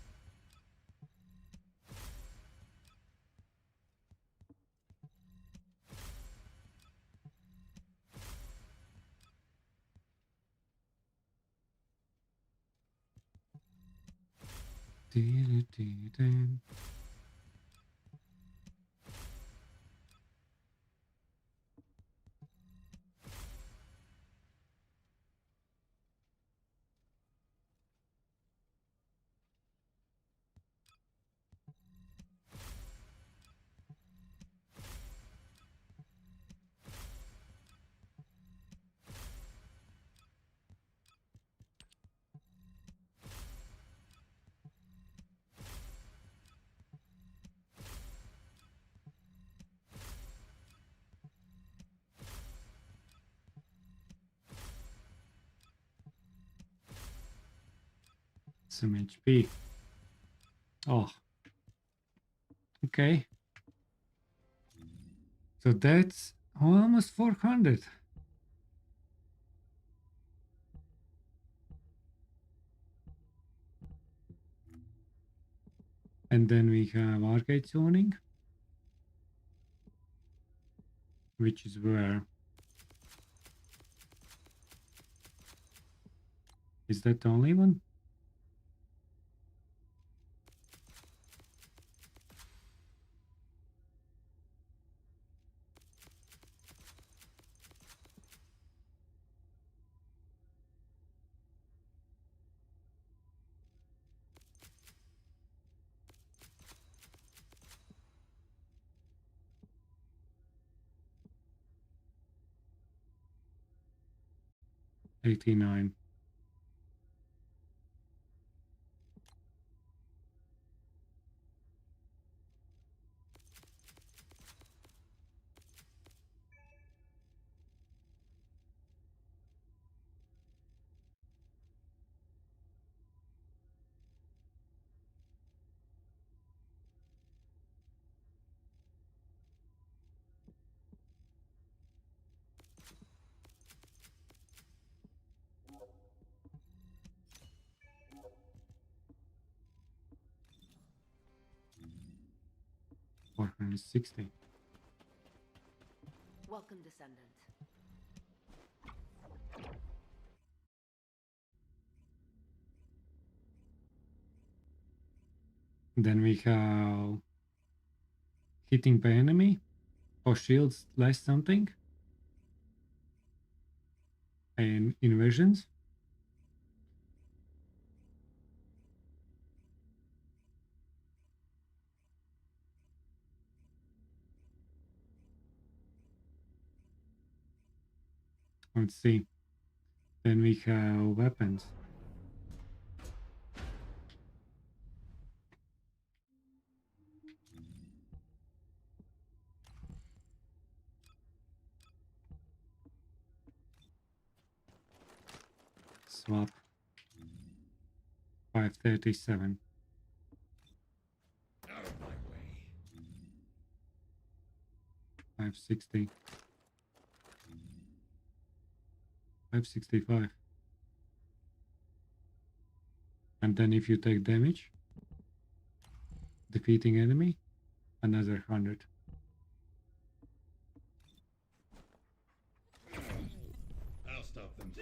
Some HP. Oh, okay. So that's almost 400. And then we have arcade tuning, which is where? Is that the only one? $89. 460. Welcome, Descendant. Then we have hitting by enemy or shields less something. And inversions. Let's see. Then we have weapons. Swap. 537. Out of my way. 560. 565. And then if you take damage, defeating enemy, another 100. I'll stop them.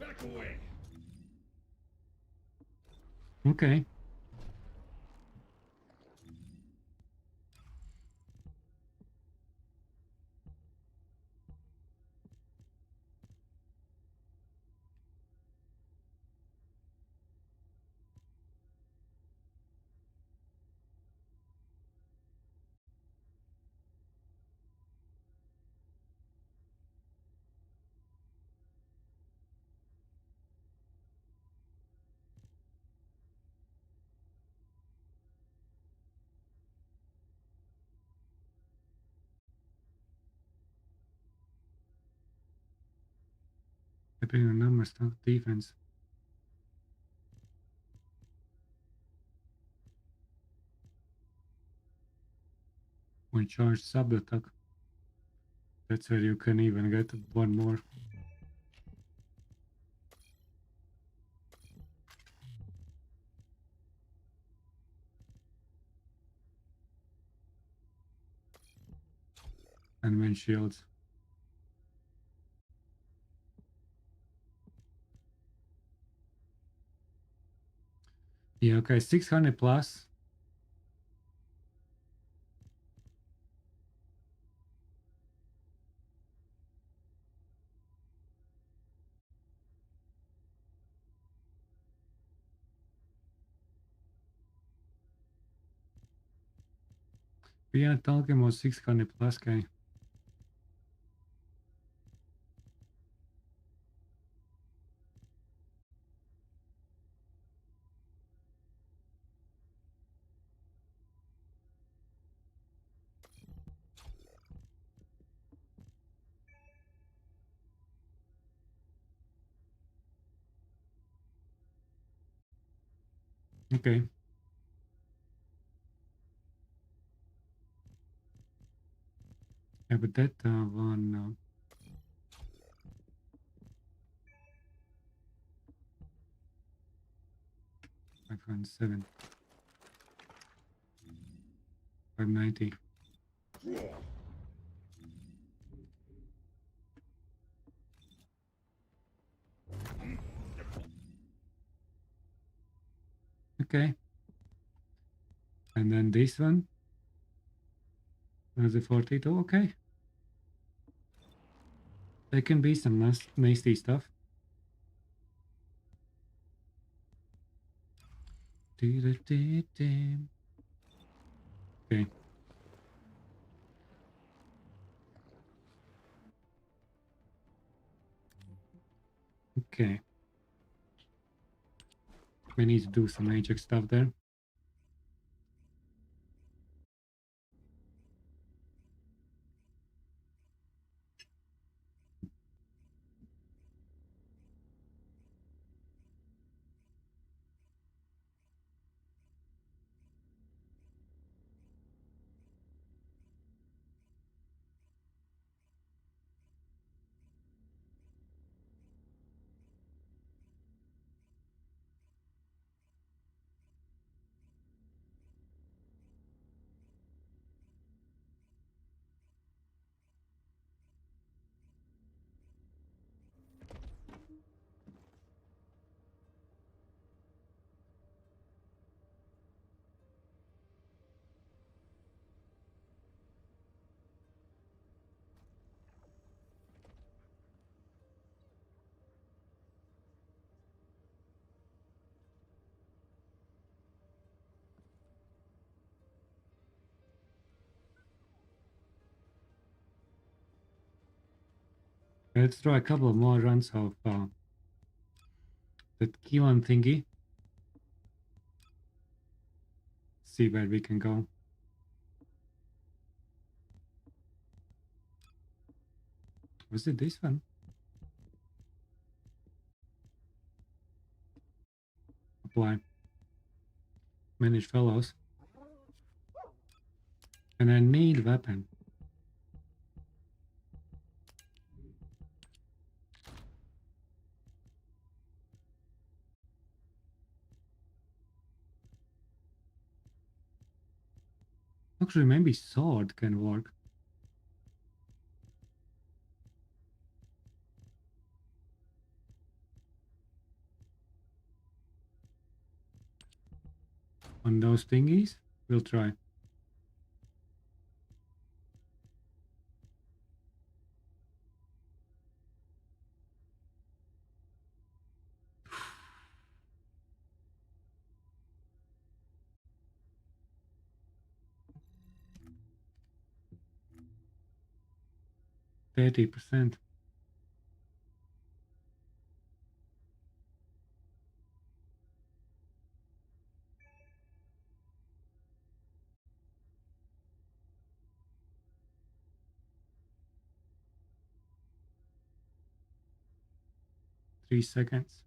Back away. Okay. Depending on numbers, not defense. When charged sub attack. That's where you can even get one more. And when shields. Yeah, okay, 600 plus. We are talking about 600 plus guy. Okay. Yeah, but that one 507. 590. Okay. And then this one. Another 42. Okay. There can be some nasty stuff. Okay. Okay. We need to do some magic stuff there. Let's try a couple more runs of that key on thingy. See where we can go. Was it this one? Apply. Manage fellows. And I need weapon. Actually, maybe sword can work. On those thingies, we'll try. %. 3 seconds.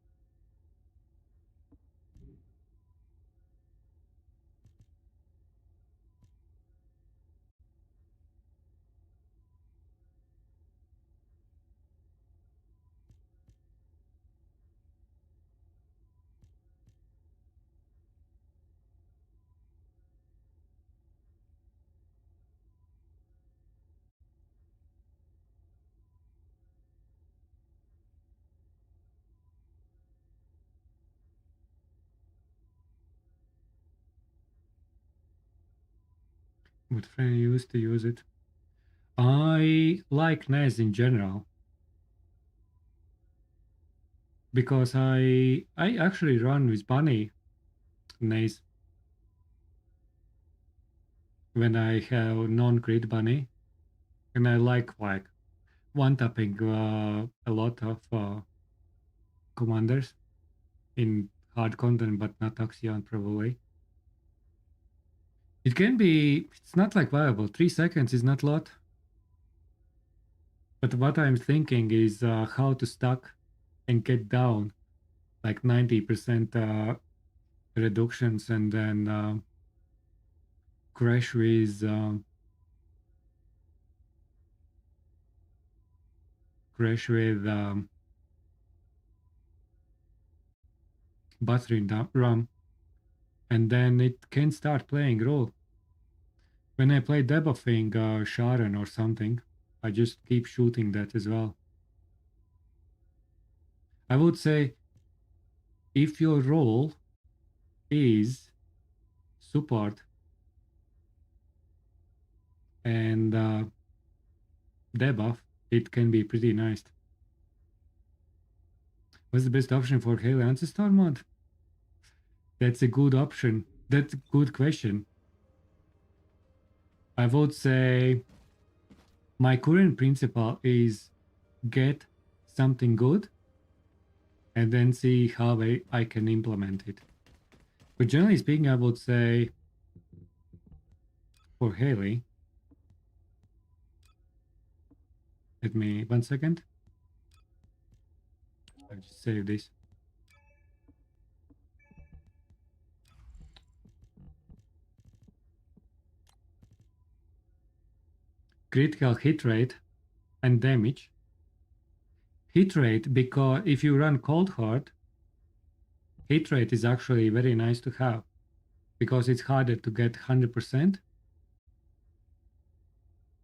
What friend used to use it? I like NES in general. Because I actually run with Bunny NES when I have non-grid Bunny. And I like one-tapping a lot of commanders in hard content, but not Axion probably. It can be, it's not like viable. 3 seconds is not a lot. But what I'm thinking is how to stack and get down like 90% reductions and then crash with battery RAM, and then it can start playing role. When I play debuffing Sharon or something, I just keep shooting that as well. I would say if your role is support and debuff, it can be pretty nice. What's the best option for Halo Ancestor mod? That's a good option. That's a good question. I would say my current principle is get something good and then see how I can implement it. But generally speaking, I would say for Haley, let me 1 second. I'll just save this. Critical hit rate and damage. Hit rate, because if you run Cold Hard, hit rate is actually very nice to have because it's harder to get 100%.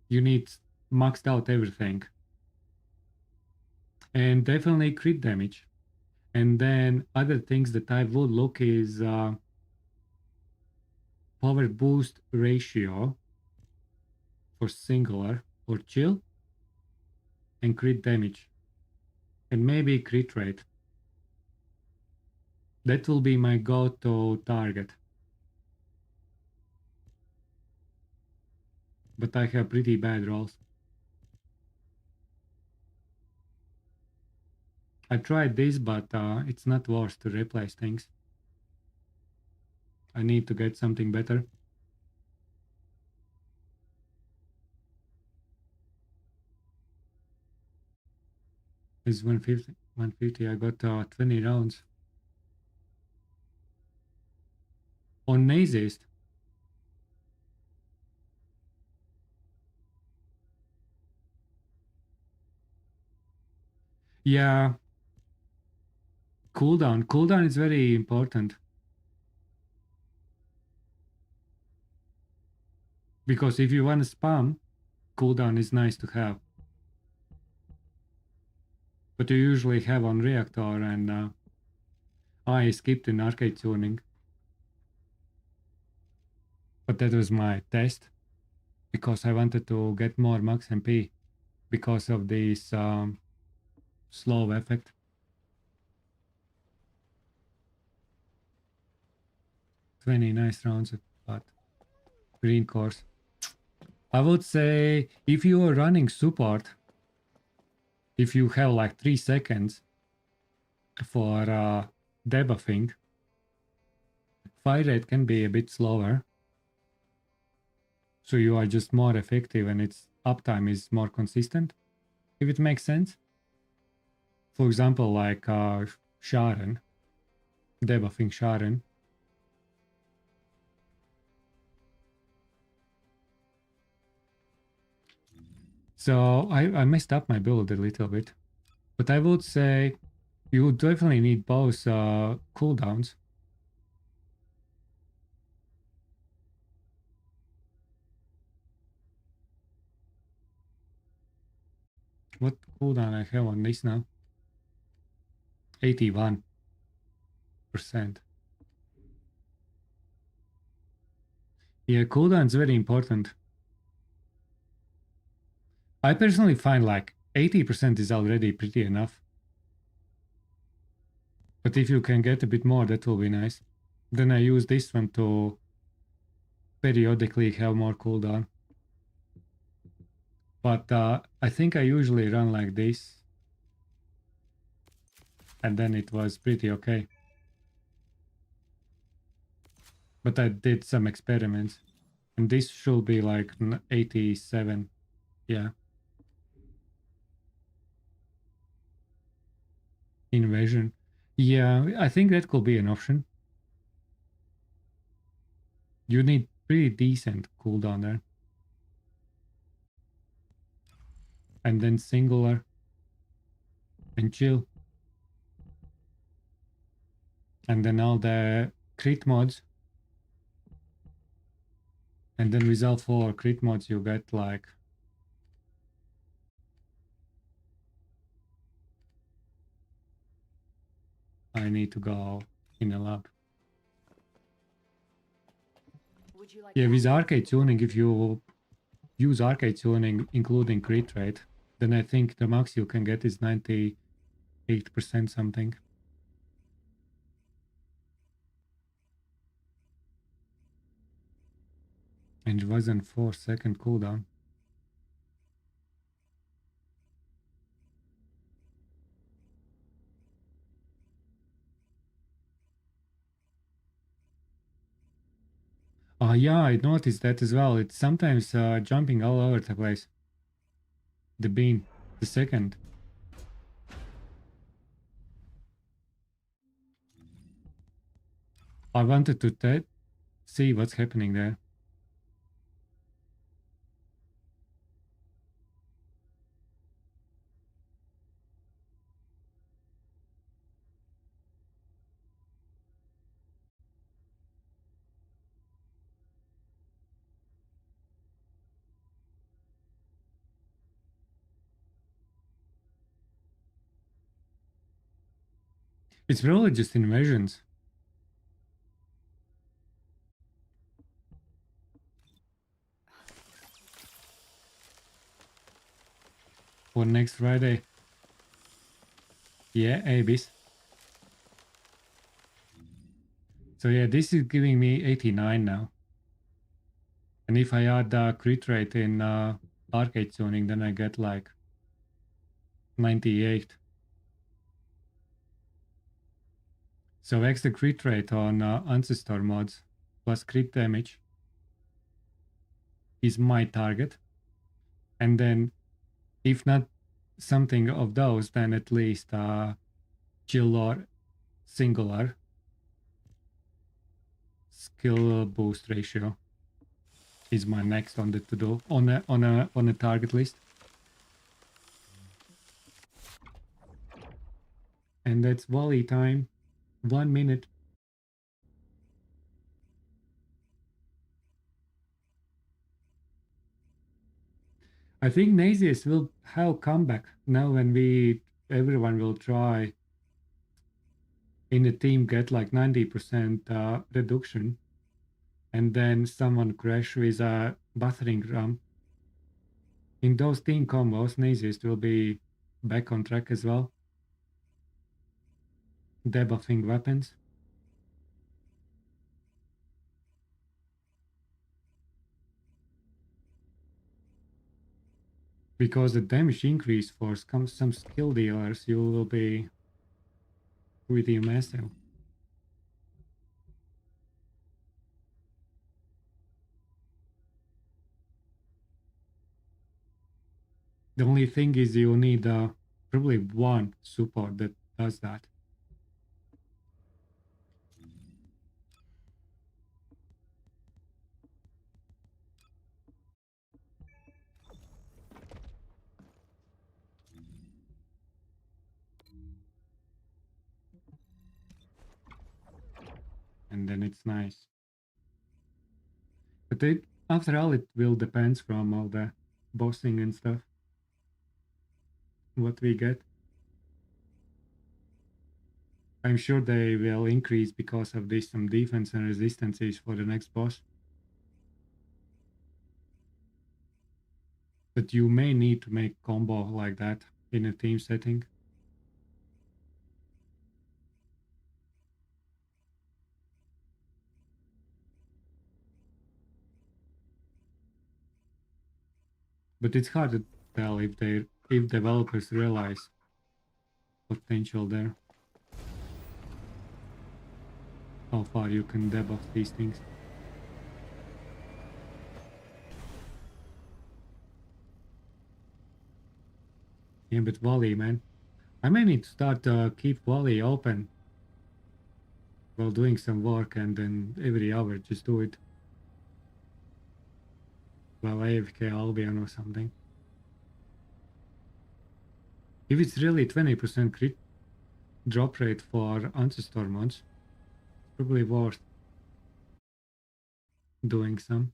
You need maxed out everything. And definitely crit damage. And then other things that I would look is power boost ratio for singular or chill, and crit damage, and maybe crit rate. That will be my go-to target. But I have pretty bad rolls. I tried this, but it's not worth to replace things. I need to get something better. It's 150. 150. I got 20 rounds. On Nazist. Yeah. Cooldown. Cooldown is very important. Because if you want to spam, cooldown is nice to have. But you usually have on reactor, and I skipped in arcade tuning. But that was my test. Because I wanted to get more max MP. Because of this slow effect. Nice rounds, but green course. I would say if you are running support, if you have like 3 seconds for debuffing, fire rate can be a bit slower. So you are just more effective and its uptime is more consistent, if it makes sense. For example, like Sharon, debuffing Sharon. So I messed up my build a little bit, but I would say you definitely need both cooldowns. What cooldown I have on this now? 81%. Yeah, cooldown is very important. I personally find like 80% is already pretty enough. But if you can get a bit more, that will be nice. Then I use this one to periodically have more cooldown. But I think I usually run like this. And then it was pretty okay. But I did some experiments. And this should be like 87. Yeah. Invasion. Yeah, I think that could be an option. You need pretty decent cooldown there. And then singular. And chill. And then all the crit mods. And then with all 4 crit mods you get like I need to go in a lab. Would you like Yeah, that? with arcade tuning, if you use arcade tuning including crit rate, then I think the max you can get is 98% something. And it wasn't 4-second cooldown. Yeah, I noticed that as well. It's sometimes jumping all over the place. The beam, the second. I wanted to see what's happening there. It's probably just invasions. For next Friday. Yeah, Abyss. So yeah, this is giving me 89 now. And if I add crit rate in arcade tuning, then I get like 98. So extra crit rate on Ancestor mods plus crit damage is my target. And then if not something of those, then at least chill or singular skill boost ratio is my next on the to-do on a target list. And that's volley time. 1 minute. I think Nazius will have comeback now when everyone will try in the team get like 90% reduction, and then someone crash with a battering ram. In those team combos, Nazius will be back on track as well. Debuffing weapons. Because the damage increase for some skill dealers, you will be pretty massive. The only thing is you need probably one support that does that. And then it's nice. But after all, it will depends from all the bossing and stuff. What we get. I'm sure they will increase because of this some defense and resistances for the next boss. But you may need to make combo like that in a team setting. But it's hard to tell if developers realize potential there. How far you can debuff these things. Yeah, but volley, man. I may need to start keep volley open while doing some work, and then every hour just do it. Well, AFK Albion or something. If it's really 20% crit drop rate for Ancestor mods, it's probably worth doing some.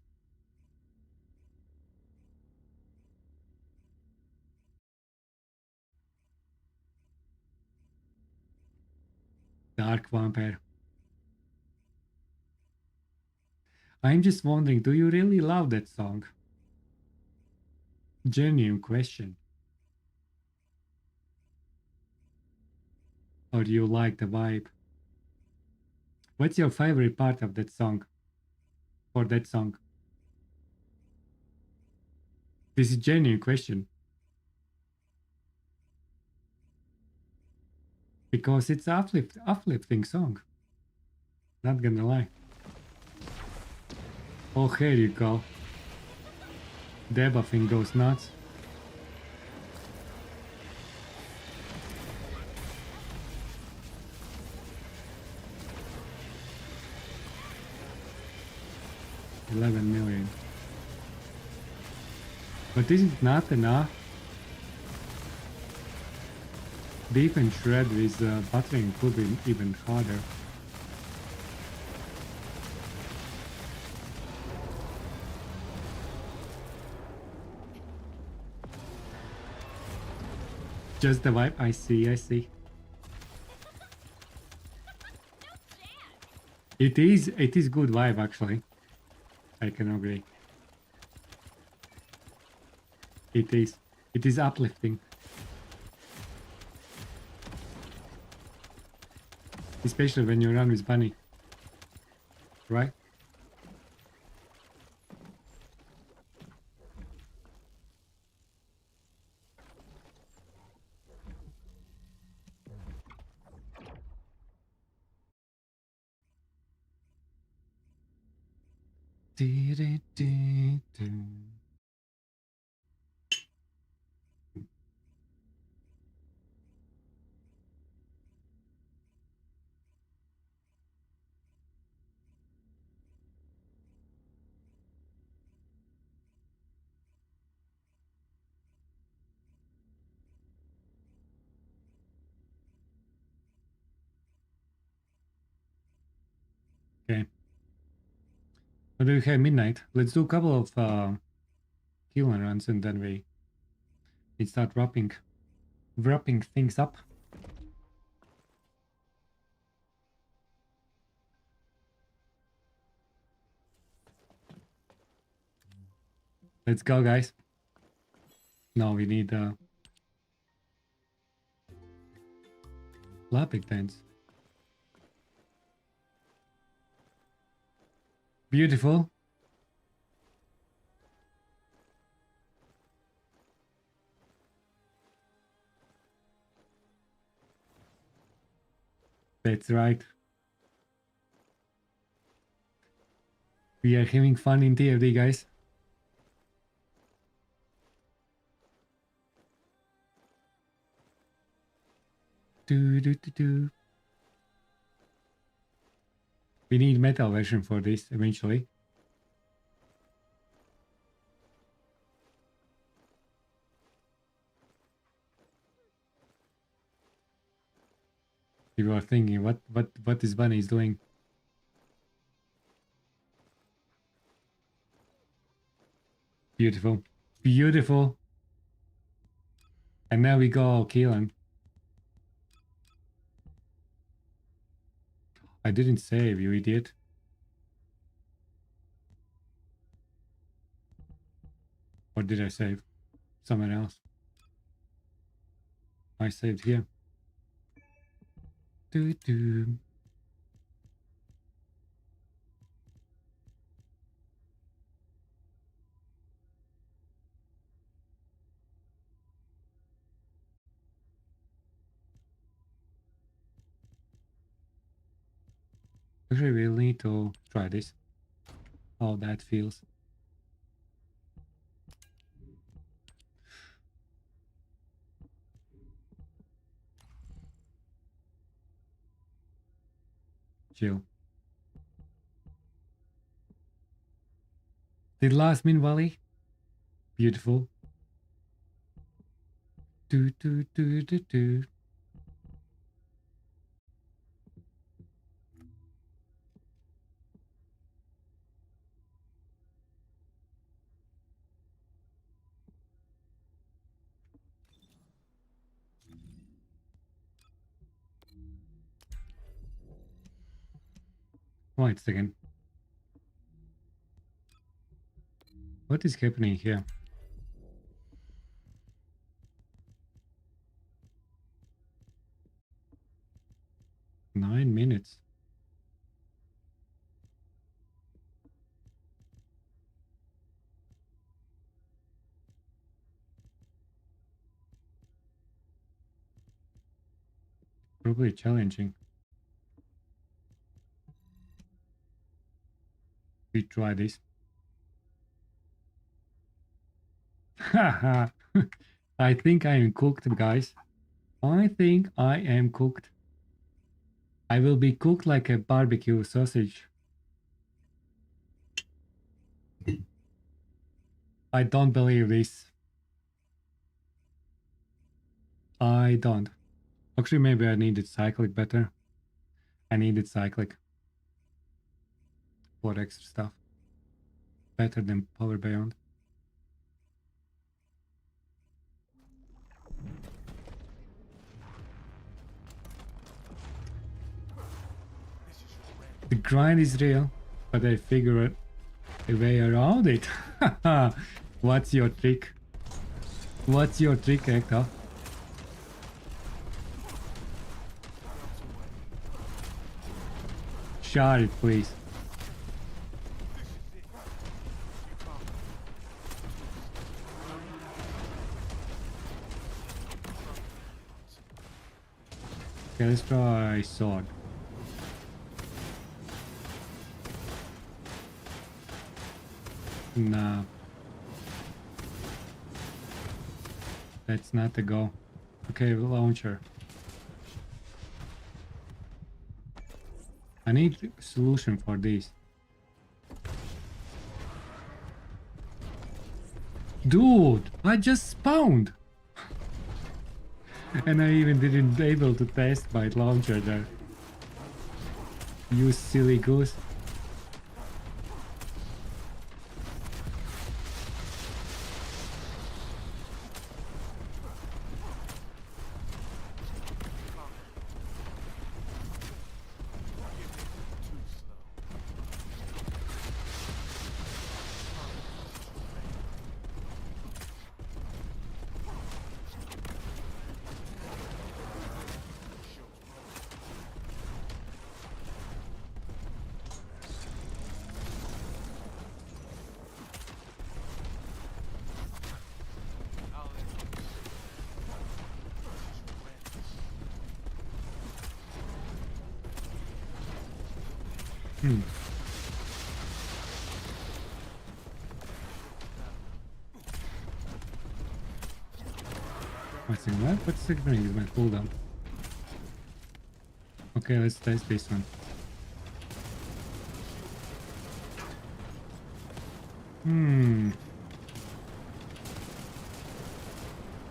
Dark Vampire. I'm just wondering, do you really love that song? Genuine question. Or do you like the vibe? What's your favorite part of that song? For that song? This is a genuine question. Because it's uplifting song. Not gonna lie. Oh, here you go. Debuffing goes nuts. $11 million. But this is not enough. Defense shred with battering could be even harder. Just the vibe. I see. It is good vibe actually. I can agree. It is uplifting. Especially when you run with Bunny. Right? Do-do-do-do. Okay. What do we have? Midnight. Let's do a couple of kill and runs and then we start wrapping things up. Let's go, guys. Now we need lapping tents. Beautiful. That's right. We are having fun in TFD, guys. Do. We need metal version for this eventually. People are thinking, what this bunny is doing? Beautiful, beautiful. And now we go kill him. I didn't save, you idiot. Or did I save? Somewhere else. I saved here. Do. Actually, we'll need to try this. How that feels. Chill. Did last min volley? Beautiful. Do. Wait a second. What is happening here? Nine minutes. Probably challenging. We try this. Haha. I think I am cooked, guys. I think I am cooked. I will be cooked like a barbecue sausage. I don't believe this. I don't. Actually, maybe I needed cyclic better. I needed cyclic for extra stuff. Better than power beyond. The grind is real, but I figured a way around it. What's your trick? What's your trick, Hector? Share it, please. Okay, let's try sword. Nah. That's not the go. Okay, launcher. I need a solution for this. Dude, I just spawned! And I even didn't able to test my launcher there. You silly goose. What's in that? What's the green? Is my cooldown? Okay, let's test this one.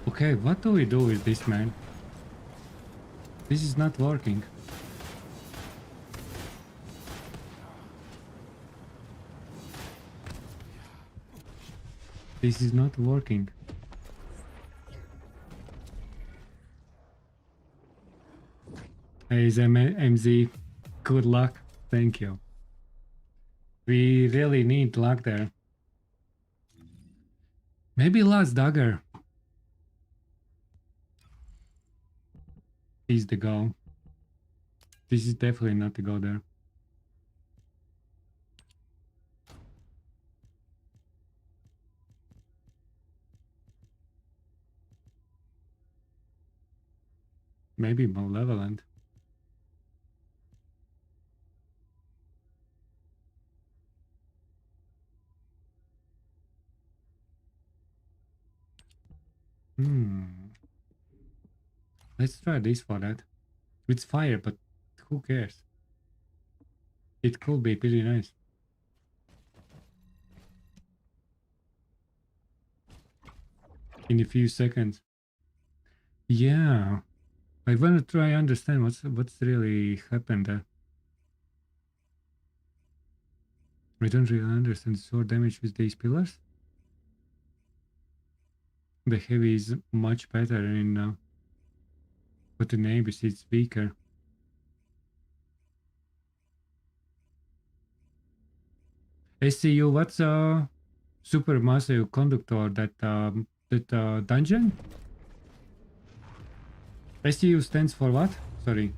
Okay, what do we do with this, man? This is not working. This is not working. Hey, MZ, good luck. Thank you. We really need luck there. Maybe last dagger is the go. This is definitely not the go there. Maybe malevolent. Let's try this for that. It's fire, but who cares? It could be pretty nice. In a few seconds. Yeah. I wanna try understand what's really happened there. I don't really understand sword damage with these pillars. The heavy is much better in but the neighbors it's weaker. SCU, what's supermassive conductor that dungeon? SCU stands for what? Sorry.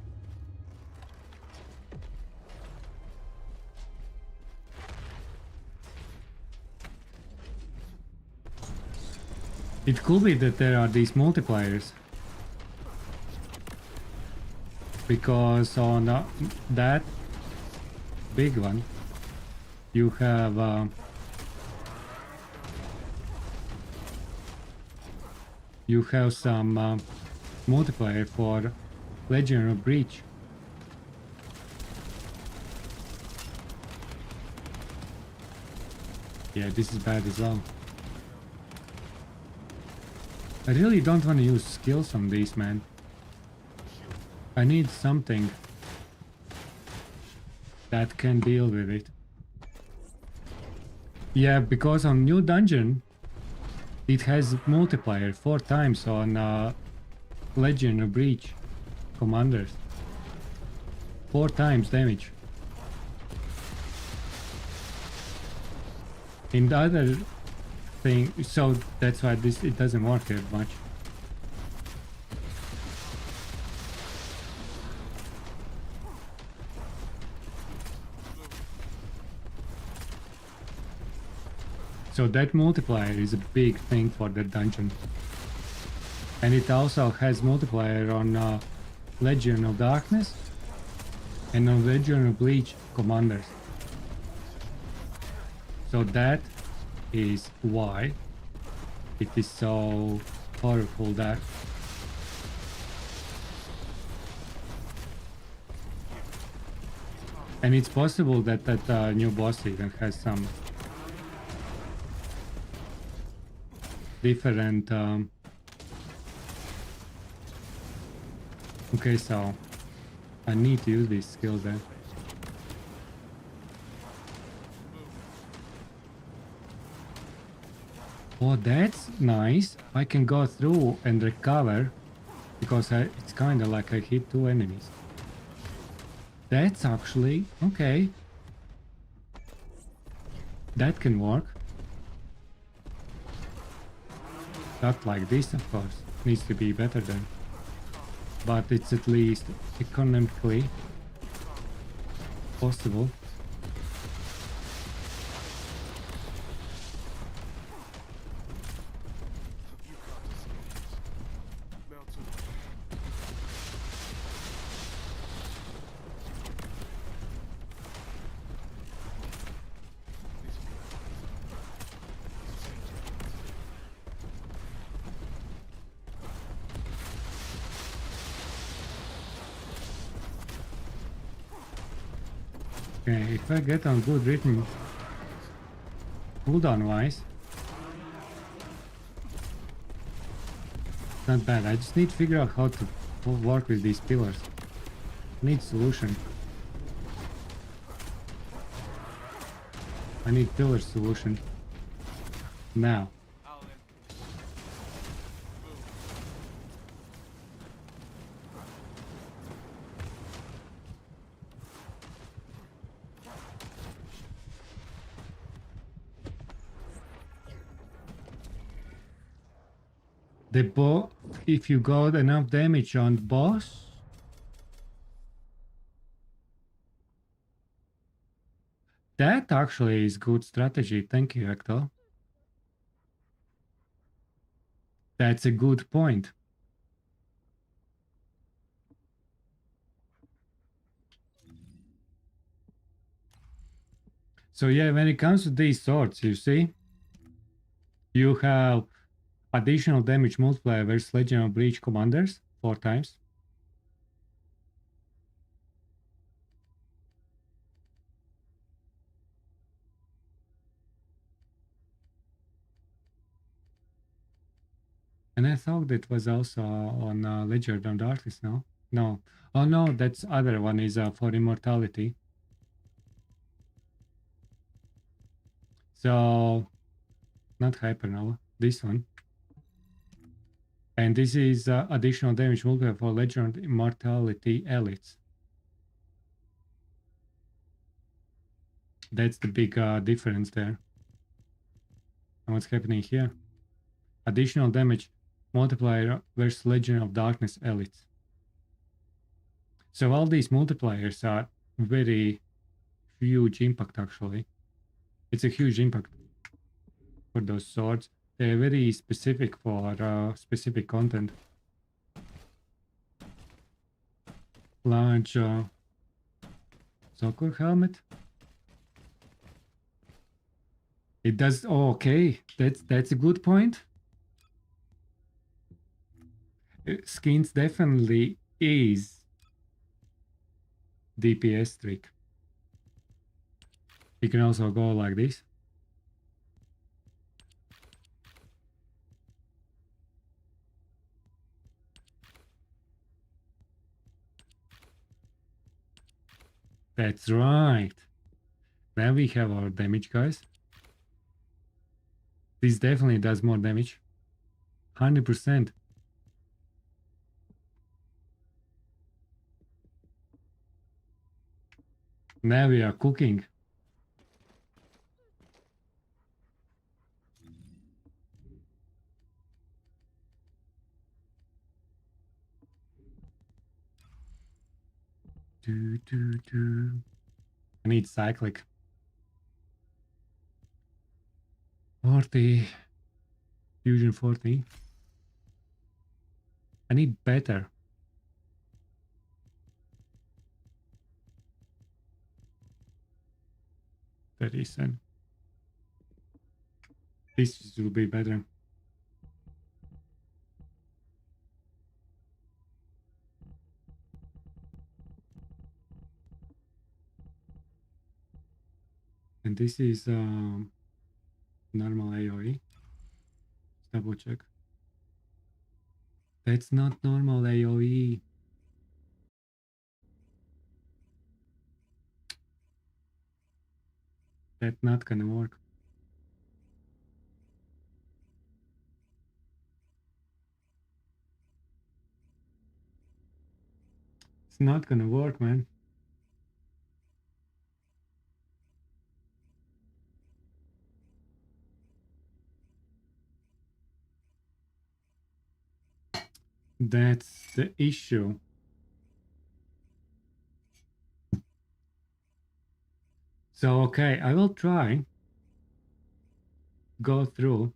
It could be that there are these multipliers. Because on that big one, you have some multiplier for Legion of Breach. Yeah, this is bad as well. I really don't want to use skills on these, man. I need something that can deal with it. Yeah, because on new dungeon, it has multiplier 4 times on Legion of Breach commanders. 4 times damage. In the other thing, so that's why it doesn't work that much. So that multiplier is a big thing for that dungeon. And it also has multiplier on Legion of Darkness and on Legion of Bleach commanders. So that is why it is so powerful that and it's possible that new boss even has some different okay, so I need to use these skills then. Oh, that's nice. I can go through and recover because it's kind of like I hit 2 enemies. That's actually okay. That can work. Not like this, of course. Needs to be better then. But it's at least economically possible. Okay, if I get on good rhythm, cooldown wise, not bad. I just need to figure out how to work with these pillars. Need solution. I need pillar solution now. The boss, if you got enough damage on boss, that actually is good strategy. Thank you, Hector. That's a good point. So yeah, when it comes to these swords, you see, you have additional damage multiplier versus Legion of Breach commanders 4 times. And I thought that was also on Legion of Darkness, no? No. Oh no, that's other one is for immortality. So, not Hypernova, this one. And this is additional damage multiplier for Legion of Immortality elites. That's the big difference there. And what's happening here? Additional damage multiplier versus Legion of Darkness elites. So all these multipliers are very huge impact actually. It's a huge impact for those swords. They're very specific for specific content. Large soccer helmet. It does. Oh, okay, that's a good point. Skins definitely is DPS trick. You can also go like this. That's right. Now we have our damage, guys. This definitely does more damage. 100%. Now we are cooking. I need cyclic. 40. Fusion 40. I need better. That is an This will be better. And this is normal AoE. Let's double check. That's not normal AoE. That's not gonna work. It's not gonna work, man. That's the issue. So, okay, I will try go through.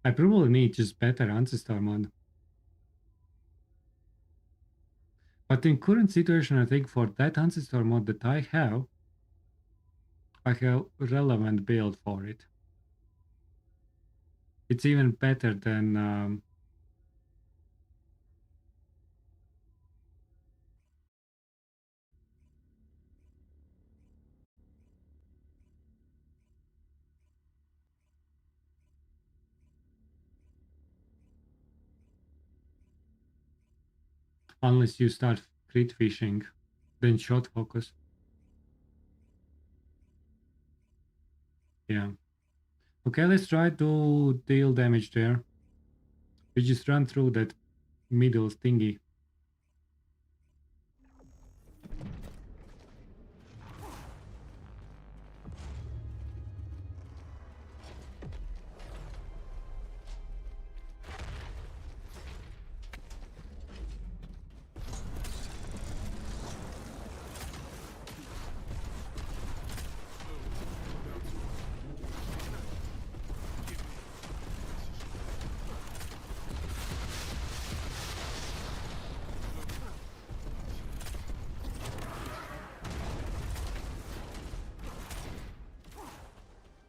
I probably need just better Ancestor mod. But in current situation, I think for that Ancestor mod that I have relevant build for it. It's even better than unless you start crit fishing, then shot focus. Yeah. Okay, let's try to deal damage there. We just run through that middle thingy.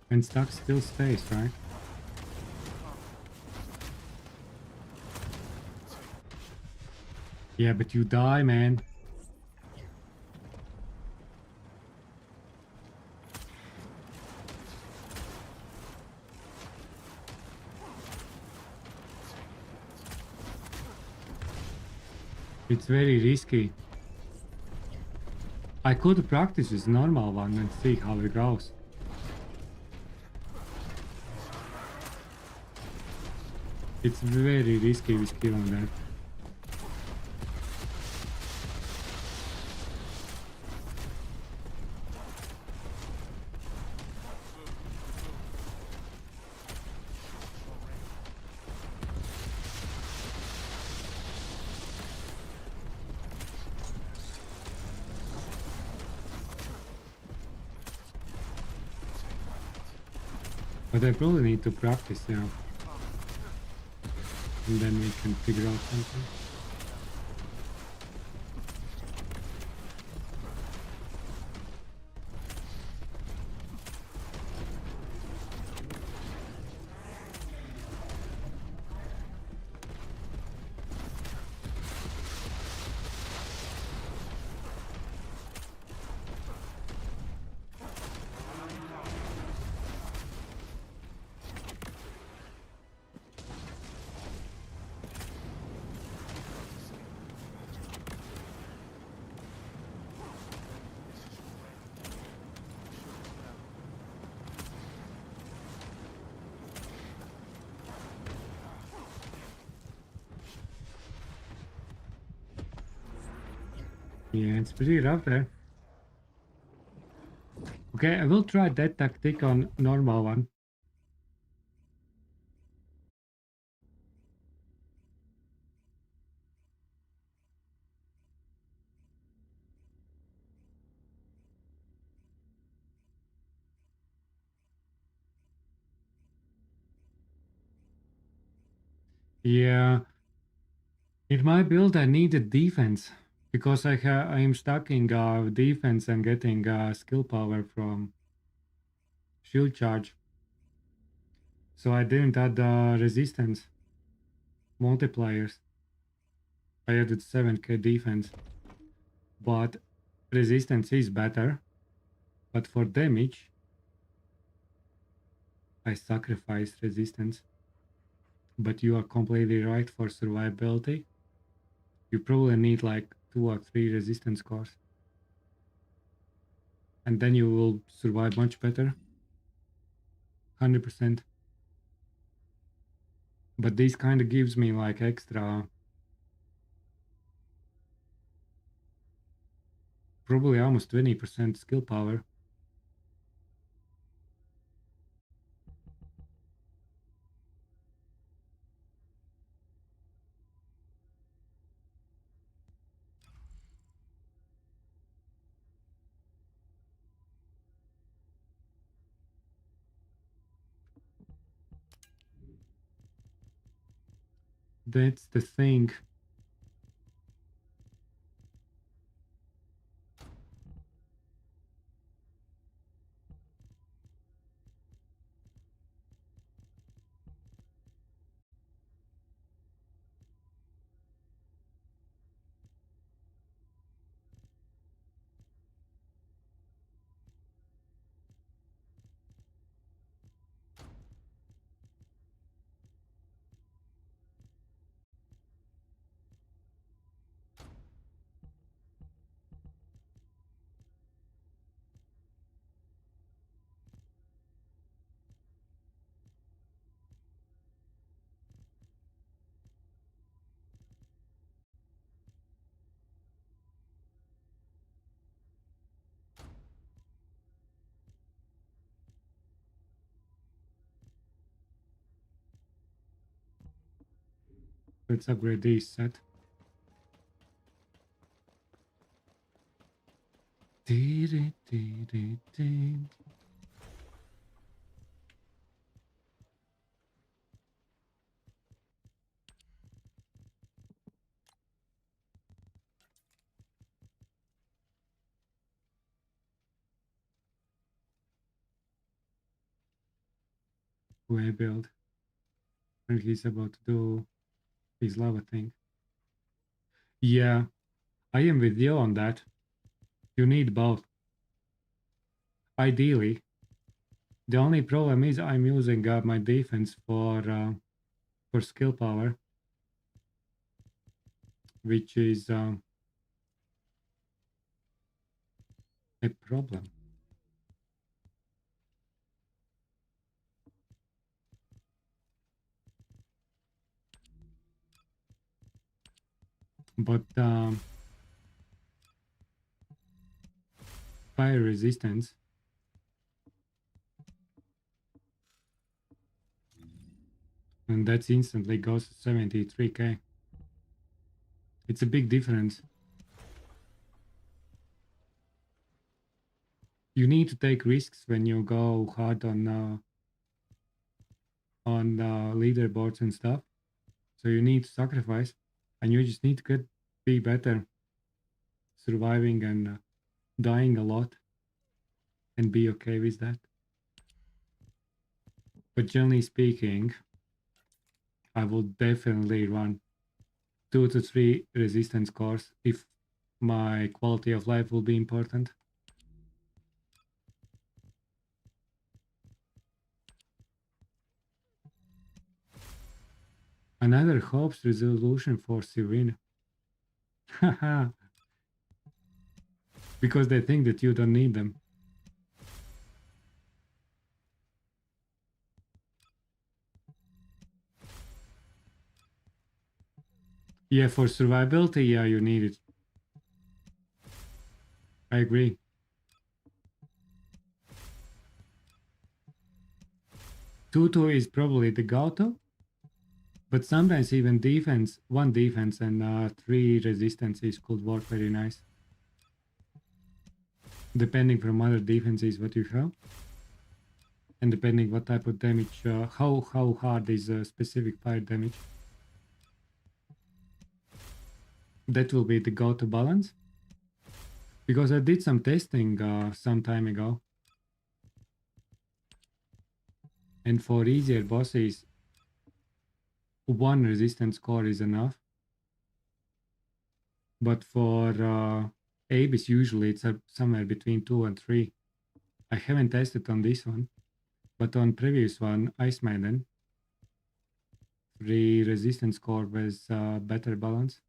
And stuck still stays, right? Yeah, but you die, man. It's very risky. I could practice with normal one and see how it goes. It's very risky with killing that. But I probably need to practice, yeah. And then we can figure out something. Yeah, it's pretty rough there. Okay, I will try that tactic on normal one. Yeah. In my build, I needed defense because I am stacking defense and getting skill power from shield charge. So I didn't add resistance multipliers. I added 7k defense, but resistance is better. But for damage, I sacrificed resistance. But you are completely right for survivability. You probably need like 2 or 3 resistance cores. And then you will survive much better. 100%. But this kind of gives me like extra, probably almost 20% skill power. That's the thing. Let's upgrade this set. Way build. And he's about to do his lava thing. Yeah, I am with you on that. You need both. Ideally. The only problem is I'm using my defense for skill power, which is a problem. But fire resistance and that's instantly goes to 73k. It's a big difference. You need to take risks when you go hard on leaderboards and stuff. So you need to sacrifice, and you just need to be better, surviving and dying a lot, and be okay with that. But generally speaking, I will definitely run 2 to 3 resistance cores if my quality of life will be important. Another hopes resolution for Serena. Haha. Because they think that you don't need them. Yeah, for survivability, yeah, you need it. I agree. Tutu is probably the go-to, but sometimes even defense, 1 defense and 3 resistances could work very nice. Depending from other defenses what you have. And depending what type of damage, how hard is specific fire damage. that will be the go-to balance. Because I did some testing some time ago. And for easier bosses, one resistance core is enough. But for Abyss, usually it's somewhere between 2 and 3. I haven't tested on this one, but on previous one, Ice Maiden, 3 resistance core with better balance.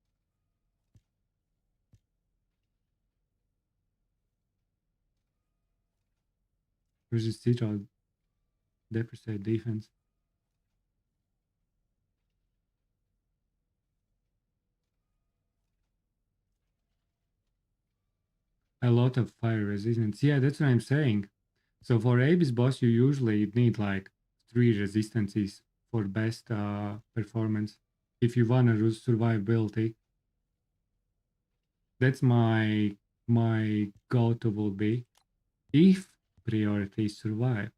Versus Citral depreciate defense. A lot of fire resistance. Yeah, that's what I'm saying. So for Abyss boss, you usually need like 3 resistances for best performance. If you want to survivability, that's my go-to will be if priority survive.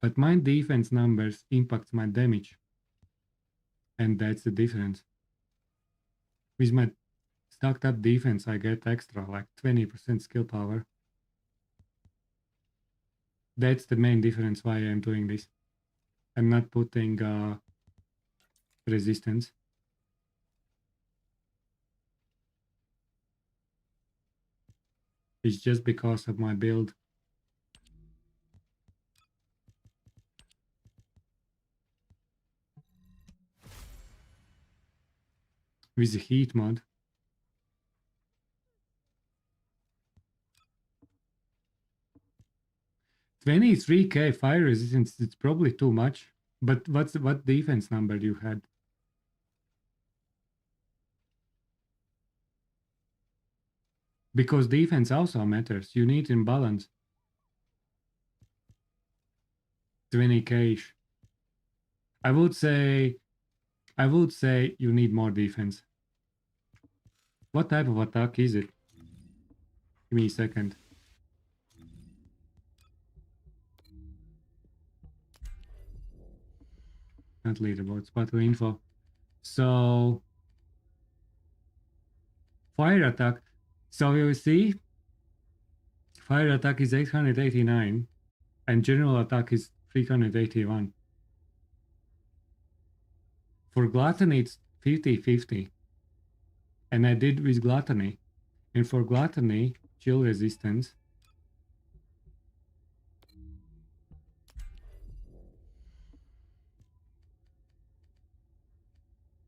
But my defense numbers impacts my damage, and that's the difference. With my stacked up defense, I get extra like 20% skill power. That's the main difference why I'm doing this. I'm not putting resistance. It's just because of my build. With the heat mod. $23k fire resistance, it's probably too much. But what defense number you had? Because defense also matters. You need imbalance. 20k. I would say you need more defense. What type of attack is it? Give me a second. Not leaderboards, but info. So fire attack. So you see, fire attack is 889 and general attack is 381. For gluttony, it's 50-50. And I did with gluttony. And for gluttony, chill resistance.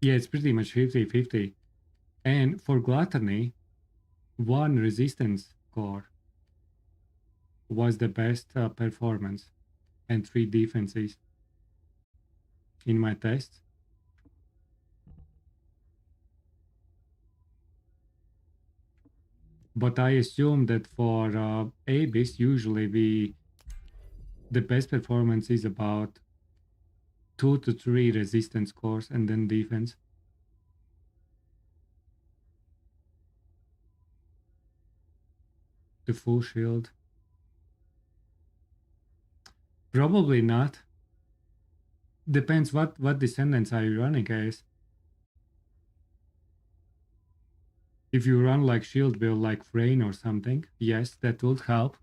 Yeah, it's pretty much 50-50. And for gluttony, 1 resistance core was the best performance and 3 defenses in my tests. But I assume that for Abyss, usually the best performance is about 2 to 3 resistance cores and then defense. The full shield. Probably not. Depends what descendants are you running, guys. If you run like shield build like Frayne or something, yes, that would help.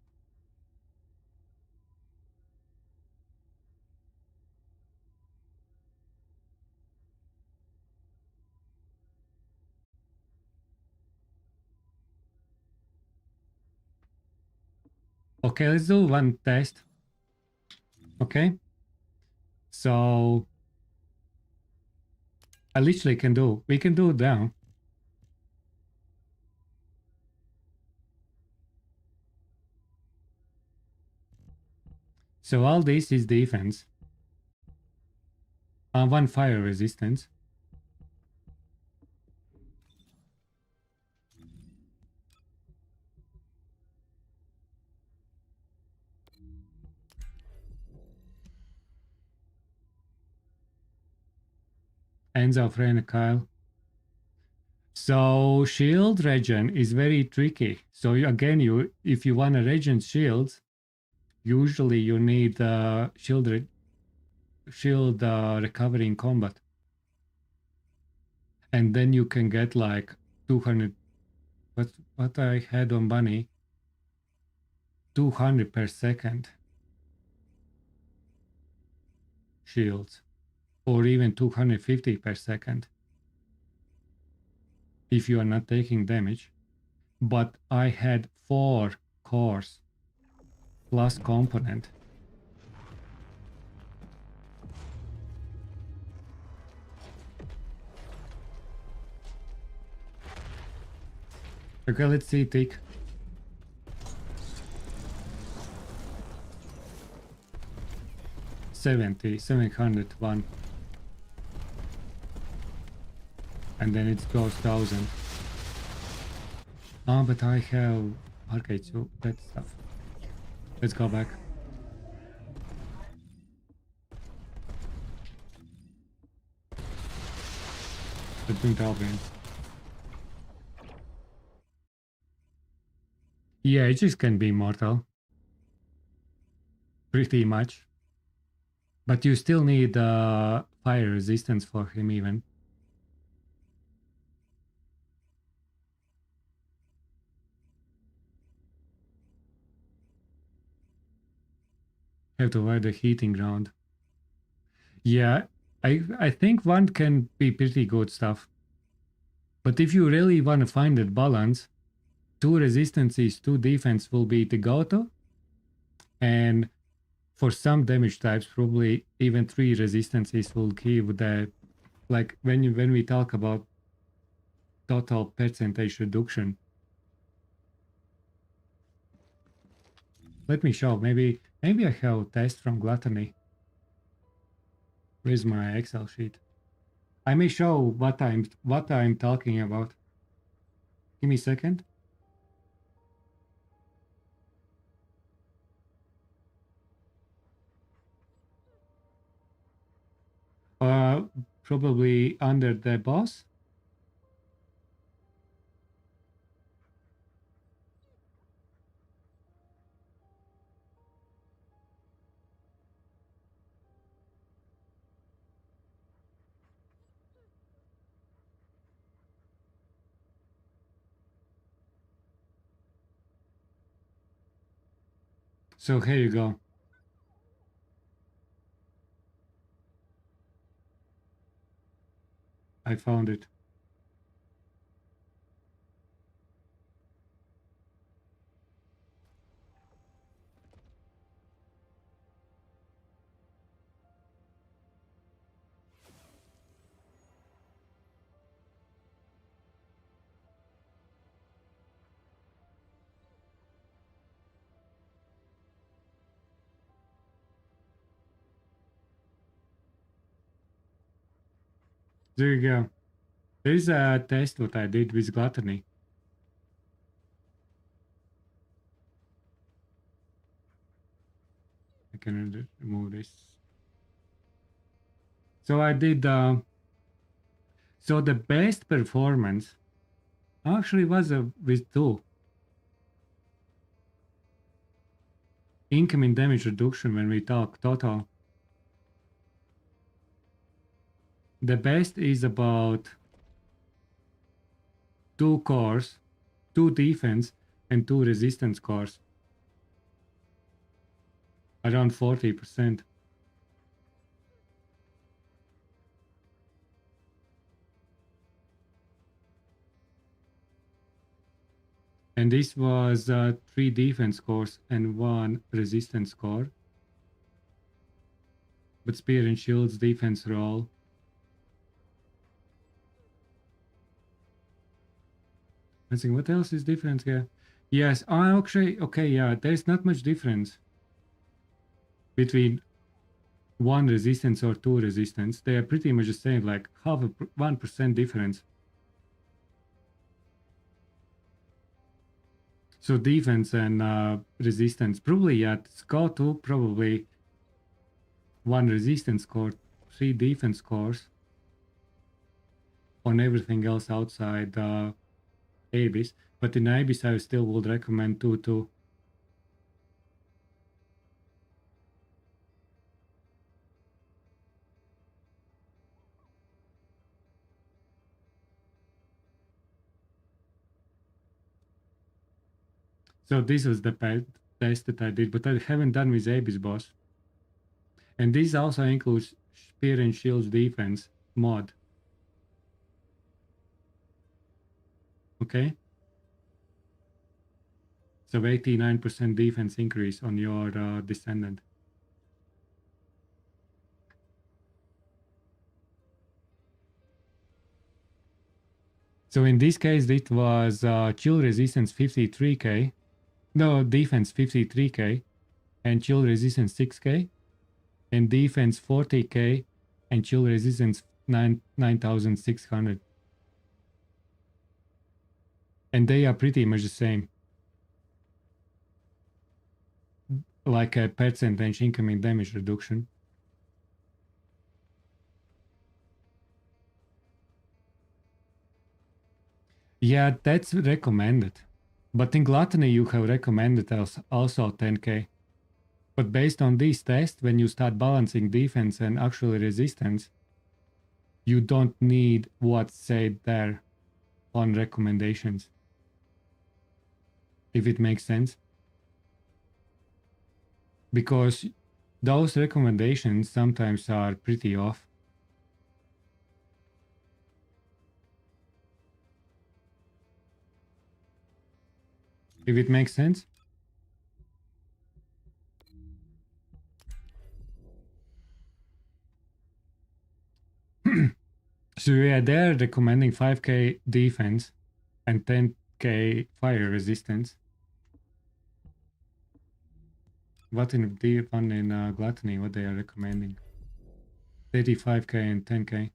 Okay, let's do one test. Okay. So I literally we can do it down. So all this is defense. 1 fire resistance. Enzo, Frayne, Kyle. So shield regen is very tricky. So again, if you want to regen shields, usually you need shield recovery in combat, and then you can get like 200. What I had on Bunny? 200 per second shields, or even 250 per second if you are not taking damage. But I had 4 cores plus component. Okay, let's see, tick. $701, and then it goes 1000. Ah, but I have arcade, so that stuff. Let's go back. Let's bring the in. Yeah, it just can be mortal. Pretty much. But you still need fire resistance for him even. Have to avoid the heating ground. Yeah, I think one can be pretty good stuff. But if you really want to find that balance, 2 resistances, 2 defense will be the go-to. And for some damage types, probably even 3 resistances will give the, like when we talk about total percentage reduction. Let me show. Maybe I have a test from Gluttony. Where's my Excel sheet? I may show what I'm talking about. Give me a second. Probably under the boss. So here you go. I found it. There you go. There's a test what I did with Gluttony. I can remove this. So I did. So the best performance actually was with 2. Incoming damage reduction when we talk total. The best is about 2 cores, 2 defense, and 2 resistance cores. Around 40%. And this was 3 defense cores and 1 resistance core. But spear and shields defense roll. I think what else is different here? Yes, I actually, okay, yeah, there's not much difference between 1 resistance or 2 resistance. They are pretty much the same, like half a 1% difference. So defense and resistance, probably, yeah, go to probably 1 resistance core, 3 defense cores on everything else outside Abyss. But in Abyss, I still would recommend 2. So this was the test that I did, but I haven't done with Abyss boss. And this also includes Spear and Shields defense mod. Okay? So 89% defense increase on your Descendant. So in this case, it was chill resistance 53k. No, defense 53k. And chill resistance 6k. And defense 40k. And chill resistance 9,600. And they are pretty much the same. Like a percentage incoming damage reduction. Yeah, that's recommended. But in Gluttony you have recommended also 10k. But based on these tests, when you start balancing defense and actual resistance, you don't need what's said there on recommendations. If it makes sense. Because those recommendations sometimes are pretty off. If it makes sense. So yeah, they're recommending 5k defense and 10k fire resistance. What in the one in Gluttony, what they are recommending? 35k and 10k.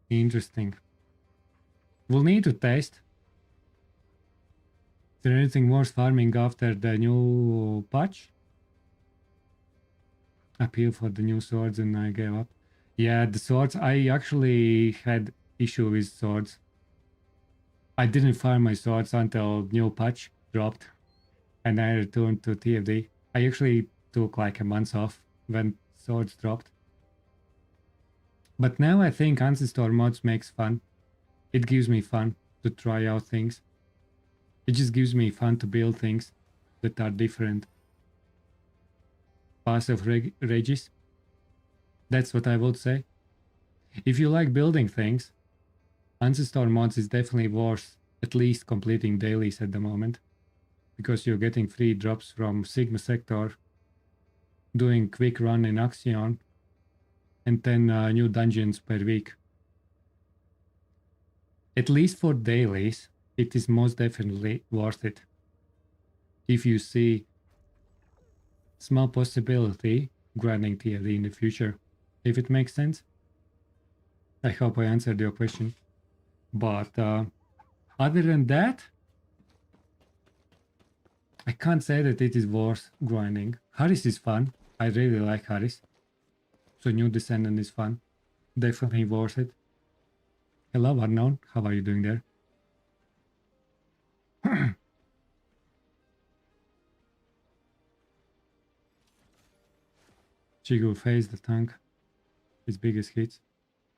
Interesting. We'll need to test. Is there anything worth farming after the new patch? Appeal for the new swords and I gave up. Yeah, the swords, I actually had issue with swords. I didn't farm my swords until new patch dropped and I returned to TFD. I actually took like a month off when swords dropped. But now I think Ancestor mods makes fun. It gives me fun to try out things. It just gives me fun to build things that are different. Pass of Regis. That's what I would say. If you like building things, Ancestor mods is definitely worth at least completing dailies at the moment. Because you're getting free drops from Sigma Sector, doing quick run in Axion, and 10 new dungeons per week. At least for dailies, it is most definitely worth it. If you see small possibility grinding TFD in the future, if it makes sense. I hope I answered your question. But other than that, I can't say that it is worth grinding. Harris is fun. I really like Harris. So new Descendant is fun. Definitely worth it. Hello Unknown, how are you doing there? Chigu face the tank. His biggest hits.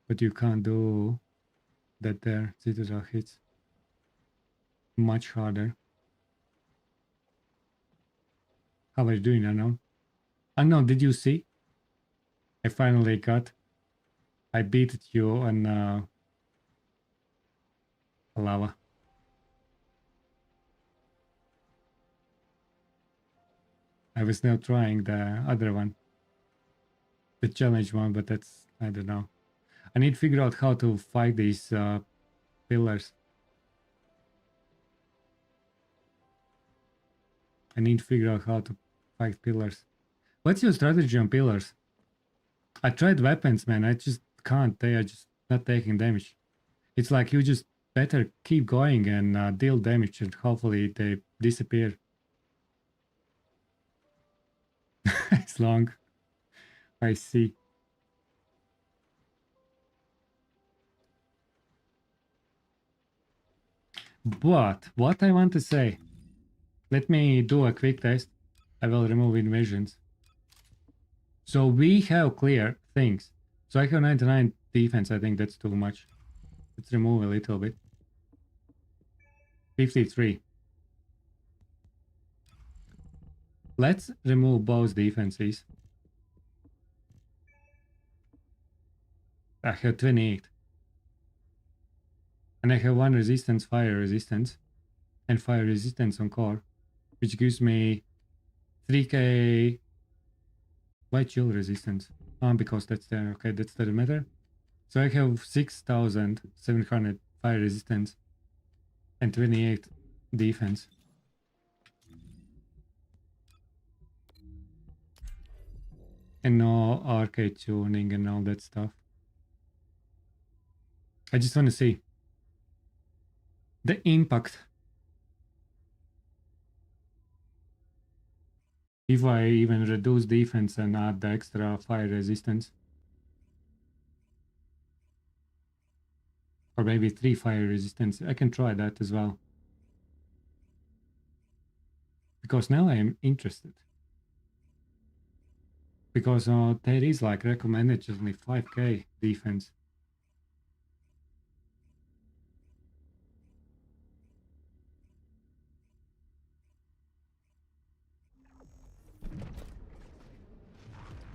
But you can't do that there. Citadel hits. Much harder. How are you doing, Unknown? Unknown, did you see? I finally got. I beat you on lava. I was now trying the other one. The challenge one, but that's, I don't know. I need to figure out how to fight these pillars. I need to figure out how to fight pillars. What's your strategy on pillars? I tried weapons, man. I just can't. They are just not taking damage. It's like you just better keep going and deal damage and hopefully they disappear. It's long. I see. But what I want to say, Let me do a quick test. I will remove invasions. So we have clear things. So I have 99 defense. I think that's too much. Let's remove a little bit. 53. Let's remove both defenses. I have 28. And I have 1 resistance, fire resistance, and fire resistance on core, which gives me 3k. Why chill resistance? Because that's there. Okay, that's the matter. So I have 6,700 fire resistance and 28 defense. And no arcade tuning and all that stuff. I just want to see the impact. If I even reduce defense and add the extra fire resistance. Or maybe 3 fire resistance. I can try that as well. Because now I am interested. Because there is like recommended just only 5k defense.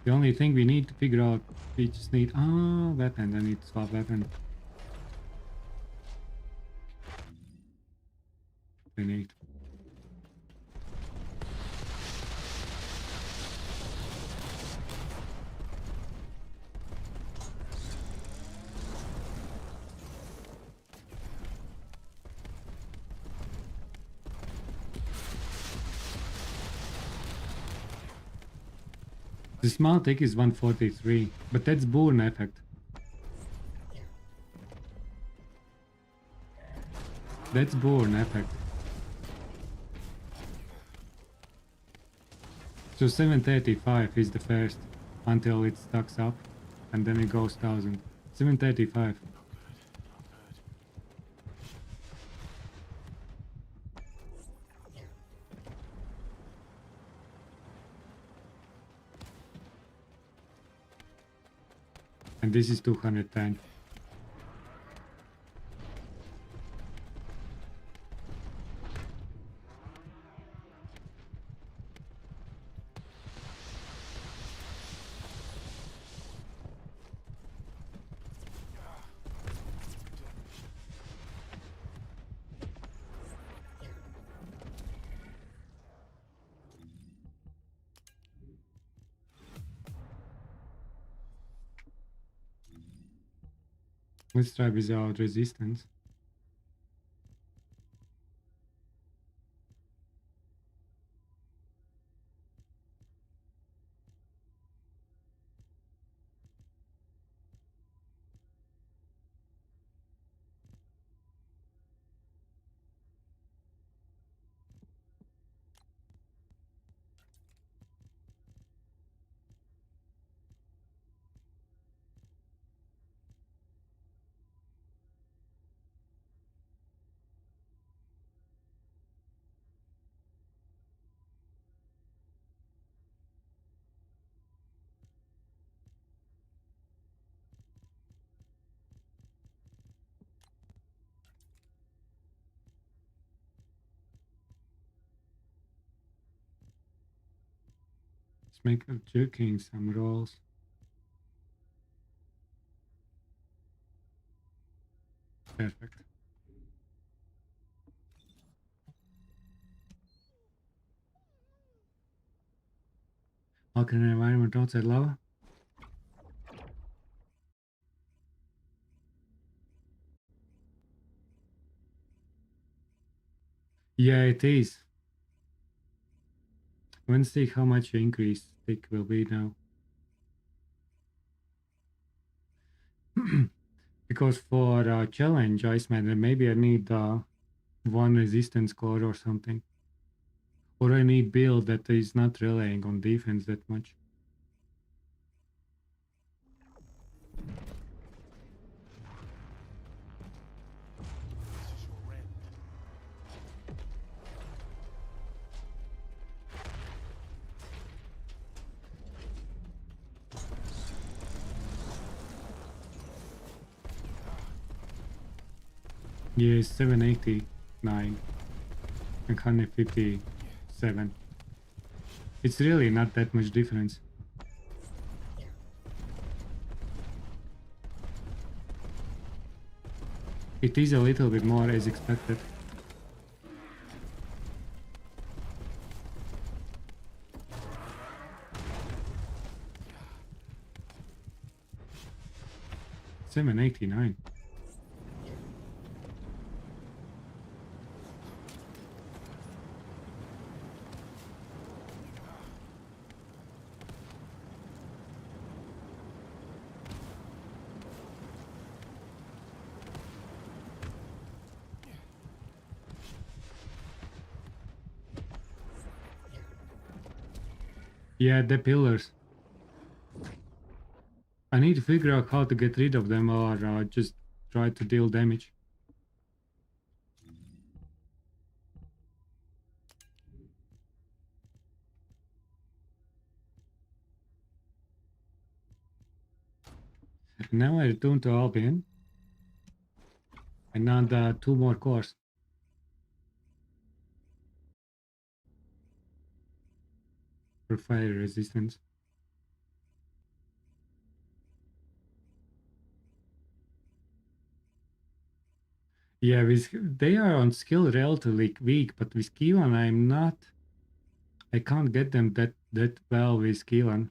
The only thing we need to figure out, we just need weapon. I need to swap weapon. 28. The small tick is 143, but that's burn effect. That's burn effect. So 735 is the first until it stacks up, and then it goes 1000. 735. And this is 210. Let's try without resistance. Let's make up jerking some rolls. Perfect. How can an environment outside lava? Yeah, it is. Let's see how much the increase tick will be now. Because for challenge ice matter, maybe I need 1 resistance core or something. Or I need build that is not relying on defense that much. Yeah, 789 and 157. It's really not that much difference. It is a little bit more as expected. $789. Yeah, the pillars. I need to figure out how to get rid of them or just try to deal damage. Now I return to Albion. And now 2 more cores. For fire resistance. Yeah, they are on skill relatively weak, but with Keelan I'm not. I can't get them that well with Keelan.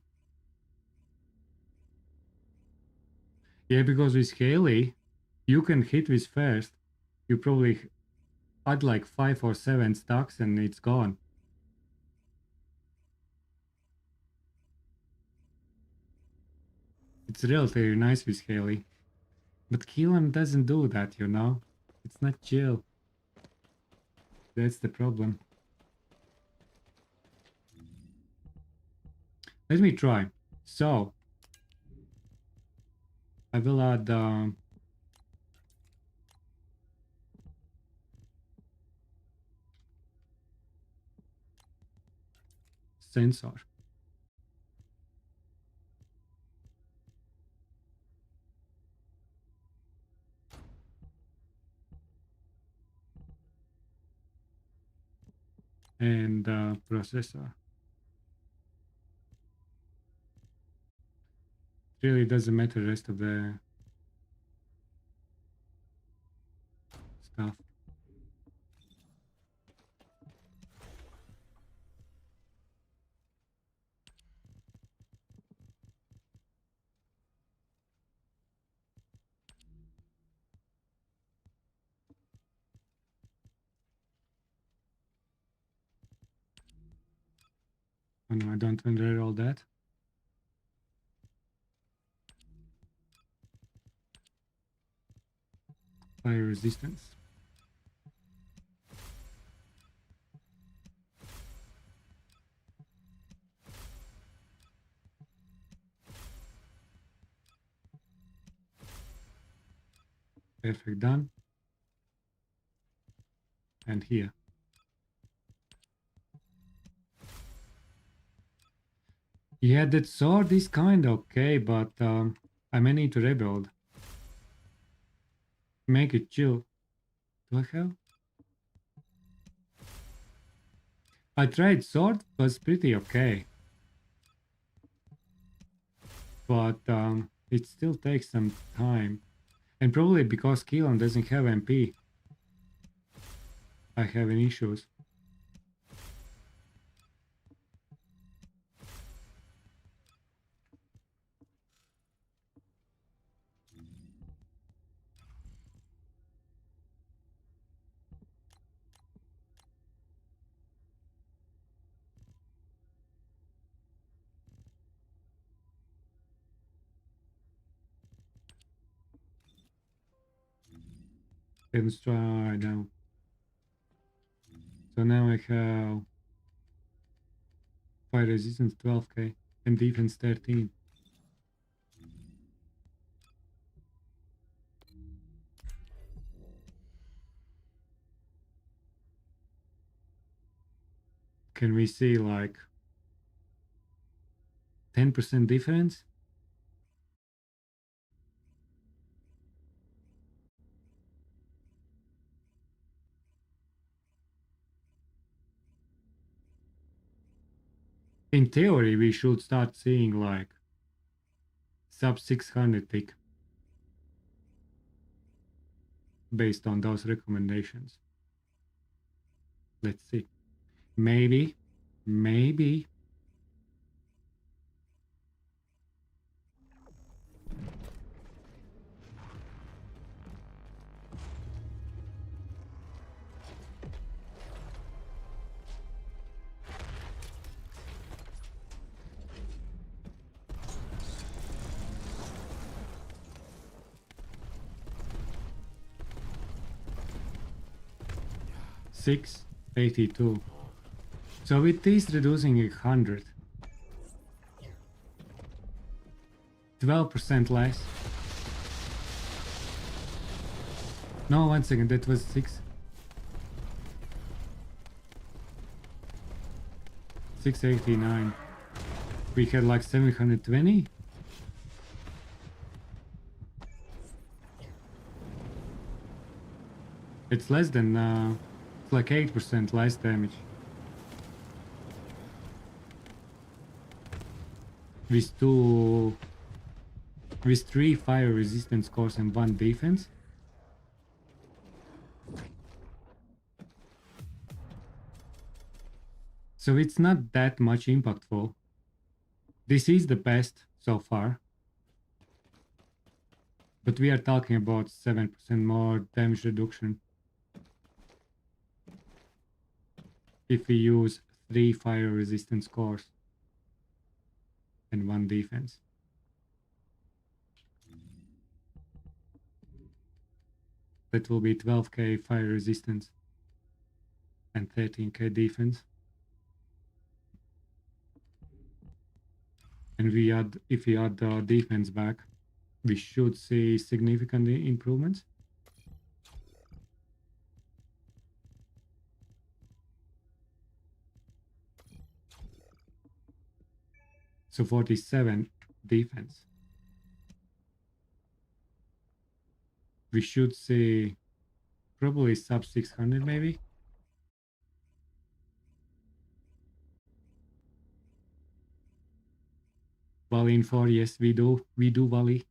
Yeah, because with Haley, you can hit with first. You probably add like 5 or 7 stacks and it's gone. It's relatively nice with Haley. But Keelan doesn't do that, you know? It's not chill. That's the problem. Let me try. So, I will add sensor. And processor. Really doesn't matter the rest of the stuff. Oh no, I don't want to read all that. Fire resistance. Perfect, done. And here. Yeah, that sword is kind of okay, but I may need to rebuild. Make it chill. Do I have? I tried sword, was pretty okay. But it still takes some time. And probably because Keelan doesn't have MP. I have any issues. Let's try now. So now I have fire resistance 12k and defense 13. Can we see like 10% difference? In theory, we should start seeing like sub 600 tick based on those recommendations. Let's see. Maybe. 682. So it is reducing 100. 12% less. No, 1 second, that was 6. 689. We had like 720. It's less than it's like 8% less damage. With 3 fire resistance cores and 1 defense. So it's not that much impactful. This is the best so far. But we are talking about 7% more damage reduction if we use 3 fire resistance cores and 1 defense. That will be 12k fire resistance and 13k defense. And if we add the defense back, we should see significant improvements. So 47 defense. We should see probably sub 600 maybe. Volley in 4, yes, we do volley.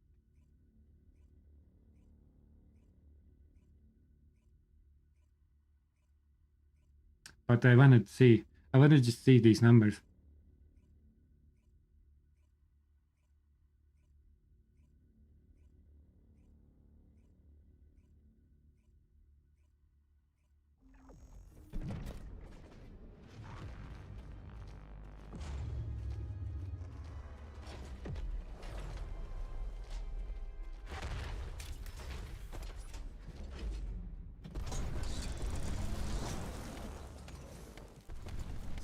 But I wanted to just see these numbers.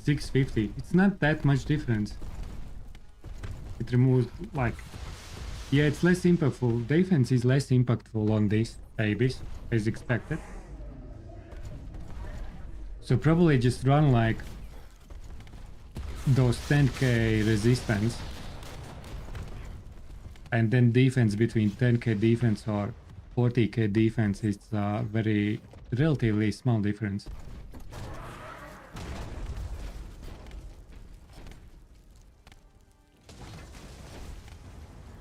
$650. It's not that much difference. It removes like, yeah, it's less impactful. Defense is less impactful on these babies as expected. So probably just run like those 10k resistance and then defense between 10k defense or 40k defense is a very relatively small difference.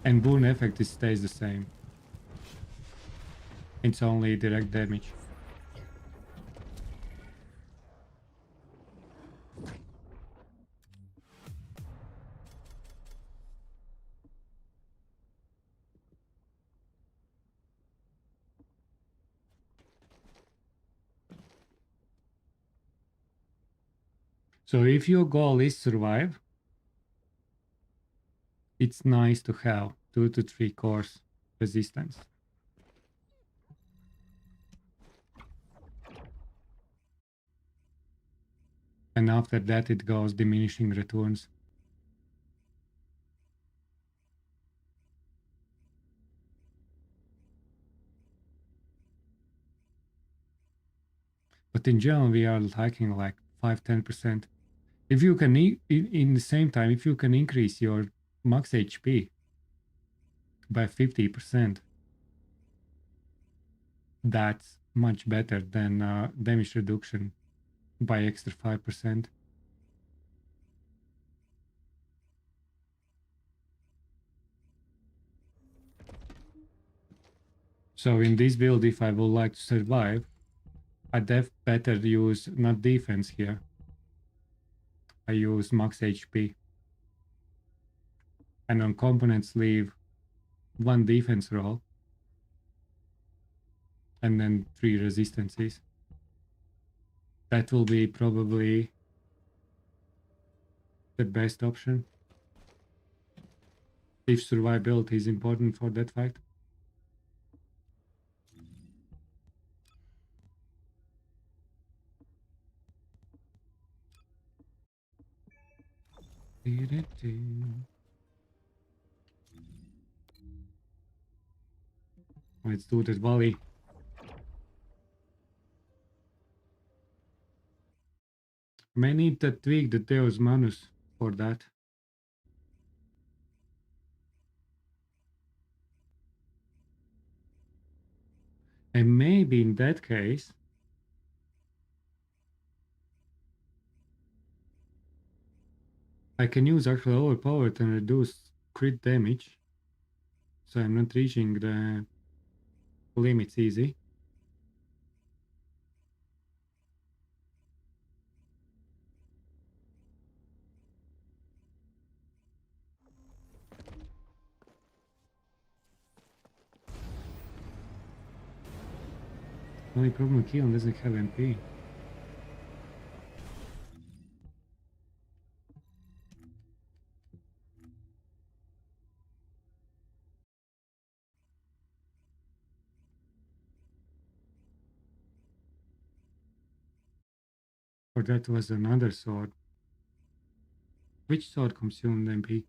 And boon effect stays the same. It's only direct damage. So if your goal is survive, it's nice to have 2 to 3 cores resistance. And after that it goes diminishing returns. But in general we are hiking like 5-10%. If you can in the same time, if you can increase your max HP by 50%, that's much better than damage reduction by extra 5%. So in this build, if I would like to survive, I'd better use not defense here. I use max HP. And on components leave 1 defense roll. And then 3 resistances. That will be probably the best option. If survivability is important for that fight. Let's do that volley. May need to tweak the Deus Manus for that. And maybe in that case, I can use actual overpowered and reduce crit damage. So I'm not reaching the limits easy. Only problem with Keelan doesn't have MP. Or that was another sword. Which sword consumed MP?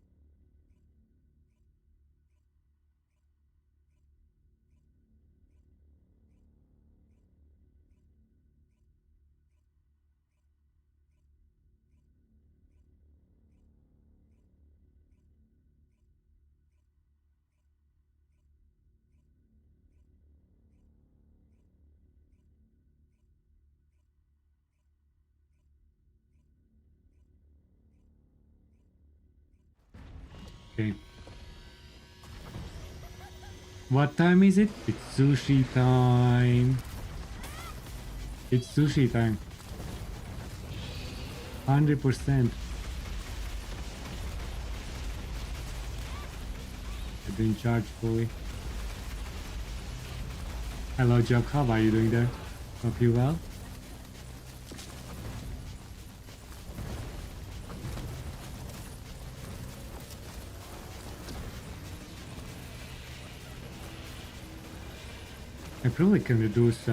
Okay. What time is it? It's sushi time. It's sushi time. 100%. I didn't charge fully. Hello, Jock. How are you doing there? Hope you well. I probably can reduce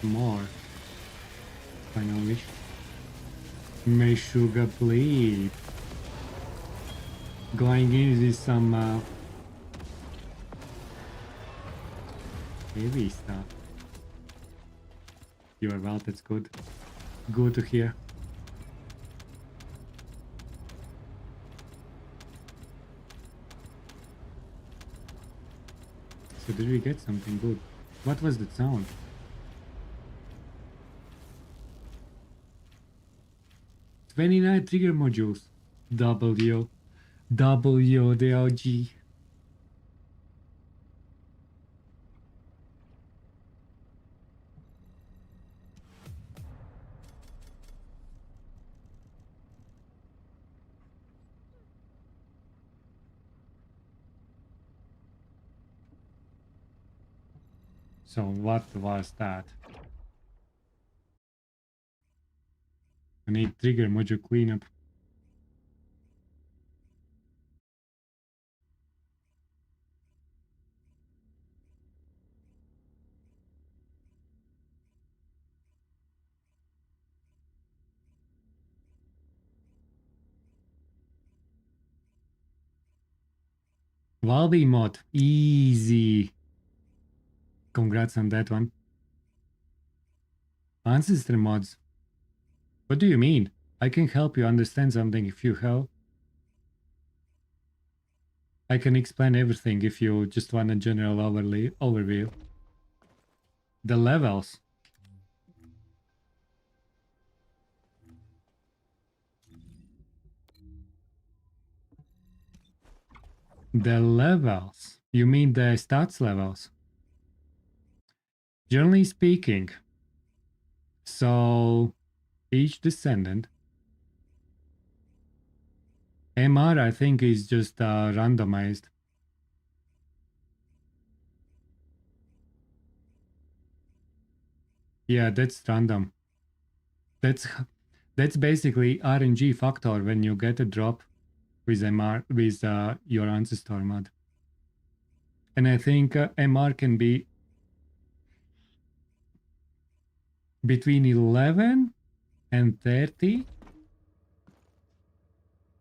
more. If I know which. May sugar bleed. Going in is some heavy stuff. You are well, that's good. Good to hear. So did we get something good? What was the sound? "29 trigger modules. W. the OG. So what was that? I need trigger module cleanup. Valby mod. Easy. Congrats on that one. Ancestor mods. What do you mean? I can help you understand something if you help. I can explain everything if you just want a general overview. The levels. The levels. You mean the stats levels? Generally speaking, so each Descendant, MR I think is just randomized. Yeah, that's random. That's basically RNG factor when you get a drop with MR with your Ancestor mod. And I think MR can be between 11 and 30,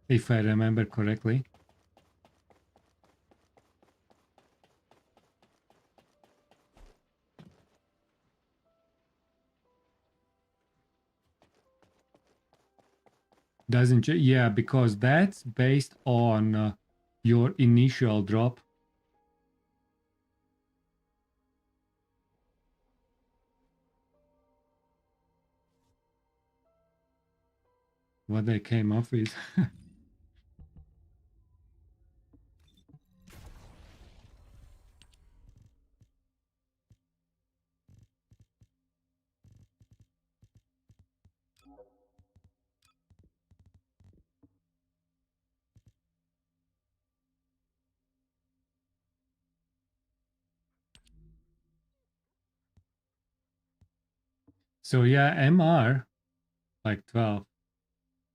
if I remember correctly. Doesn't yeah, because that's based on your initial drop. What they came up with. So yeah, MR like 12,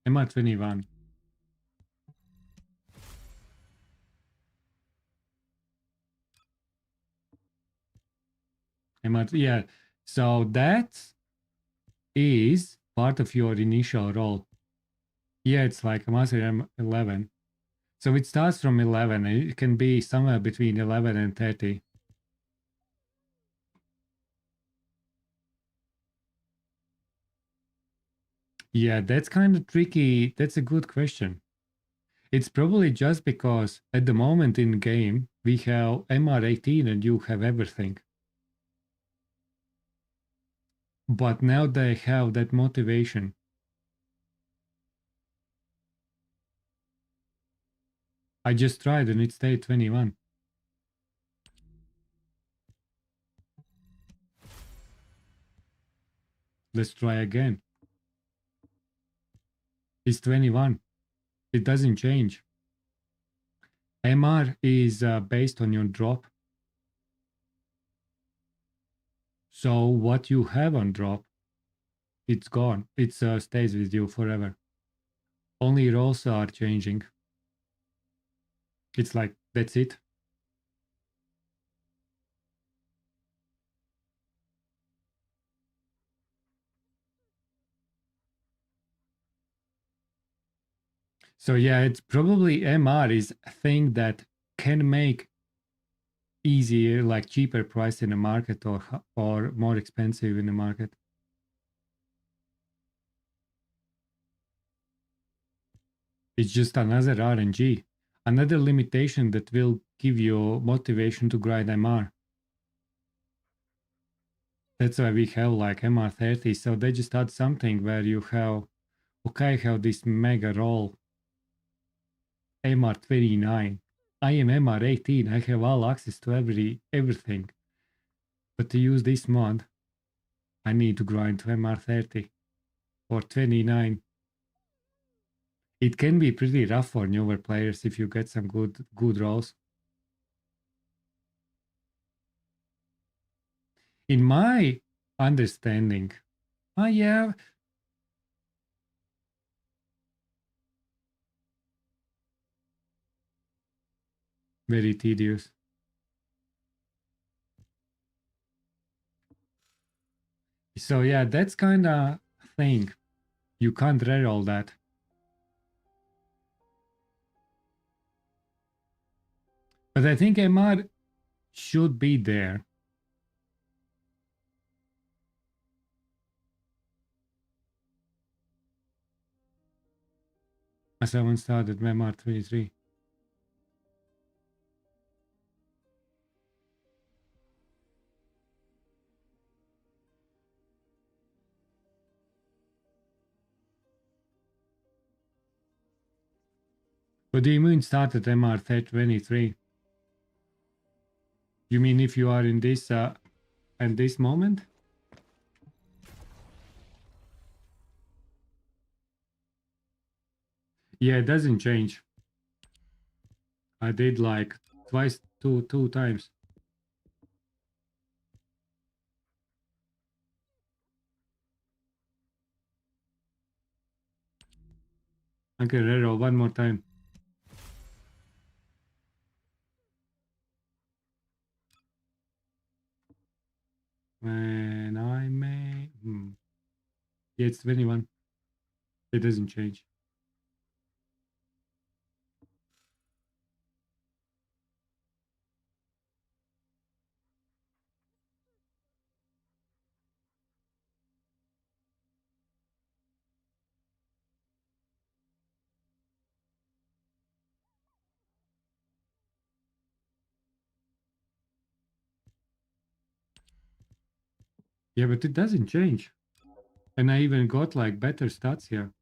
MR 21. MR, yeah, so that is part of your initial roll. Yeah, it's like a Master M11. So it starts from 11. And it can be somewhere between 11 and 30. Yeah, that's kind of tricky. That's a good question. It's probably just because at the moment in game we have MR18 and you have everything. But now they have that motivation. I just tried and it stayed 21. Let's try again. It's 21. It doesn't change. MR is based on your drop. So what you have on drop, it's gone. It stays with you forever. Only rolls are changing. It's like, that's it. So yeah, it's probably MR is a thing that can make easier, like cheaper price in the market or more expensive in the market. It's just another RNG, another limitation that will give you motivation to grind MR. That's why we have like MR30. So they just add something where you have, okay, I have this mega roll, MR29. I am MR18. I have all access to everything. But to use this mod, I need to grind to MR30 or 29. It can be pretty rough for newer players if you get some good rolls. In my understanding, yeah, very tedious. So yeah, that's kind of thing. You can't reroll that. But I think MR should be there. As I once started MR23. But the immune started MR23. You mean if you are in this at this moment. Yeah, it doesn't change. I did like twice, two times. I can reroll one more time. When I may... Yeah, it's 21. It doesn't change. Yeah, but it doesn't change. And I even got like better stats here.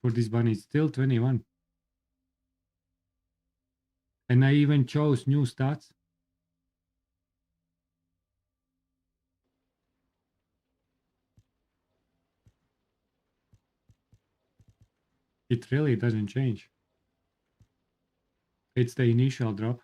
For this one, it's still 21. And I even chose new stats. It really doesn't change. It's the initial drop.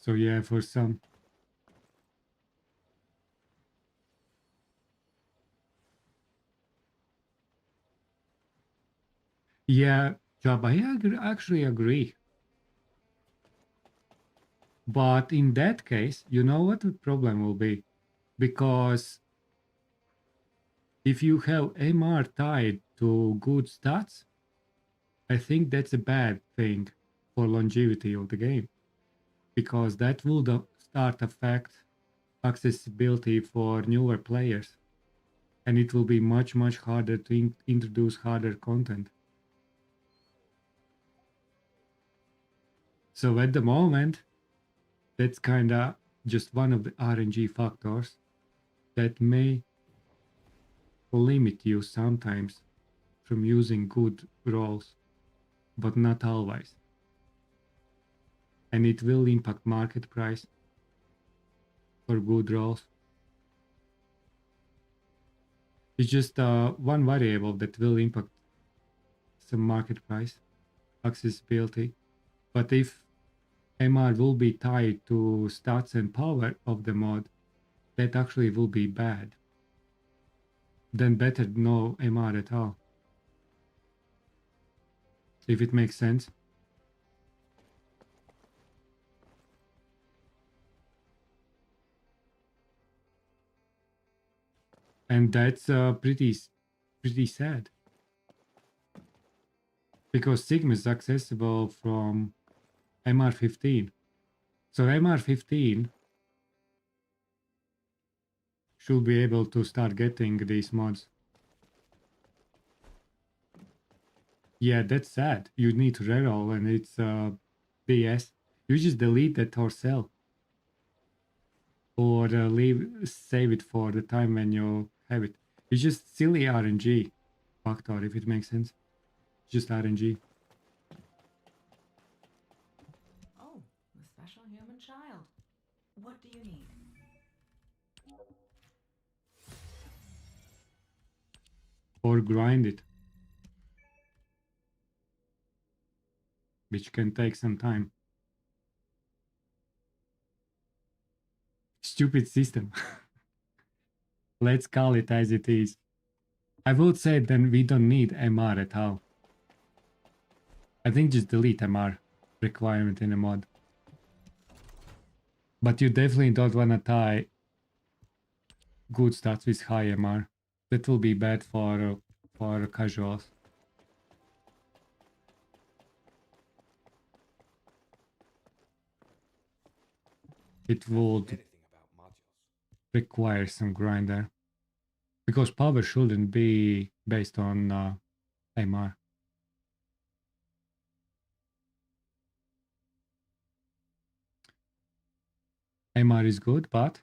So yeah, for some. Yeah, Job, actually agree. But in that case, you know what the problem will be? Because if you have MR tied to good stats, I think that's a bad thing for longevity of the game. Because that will start affect accessibility for newer players. And it will be much harder to introduce harder content. So at the moment, that's kinda just one of the RNG factors that may limit you sometimes from using good roles, but not always. And it will impact market price for good roles. It's just one variable that will impact some market price, accessibility. But if MR will be tied to stats and power of the mod, that actually will be bad. Then better no MR at all. If it makes sense. And that's pretty sad. Because Sigma is accessible from MR15. So MR15 should be able to start getting these mods. Yeah, that's sad. You need to reroll and it's BS. You just delete that or sell. Or save it for the time when you have it. It's just silly RNG factor, if it makes sense. Just RNG. Oh, the special human child. What do you need? Or grind it. Which can take some time. Stupid system. Let's call it as it is. I would say then we don't need MR at all. I think just delete MR requirement in a mod. But you definitely don't want to tie good stats with high MR. That will be bad for casuals. It would require some grinder. Because power shouldn't be based on MR. MR is good, but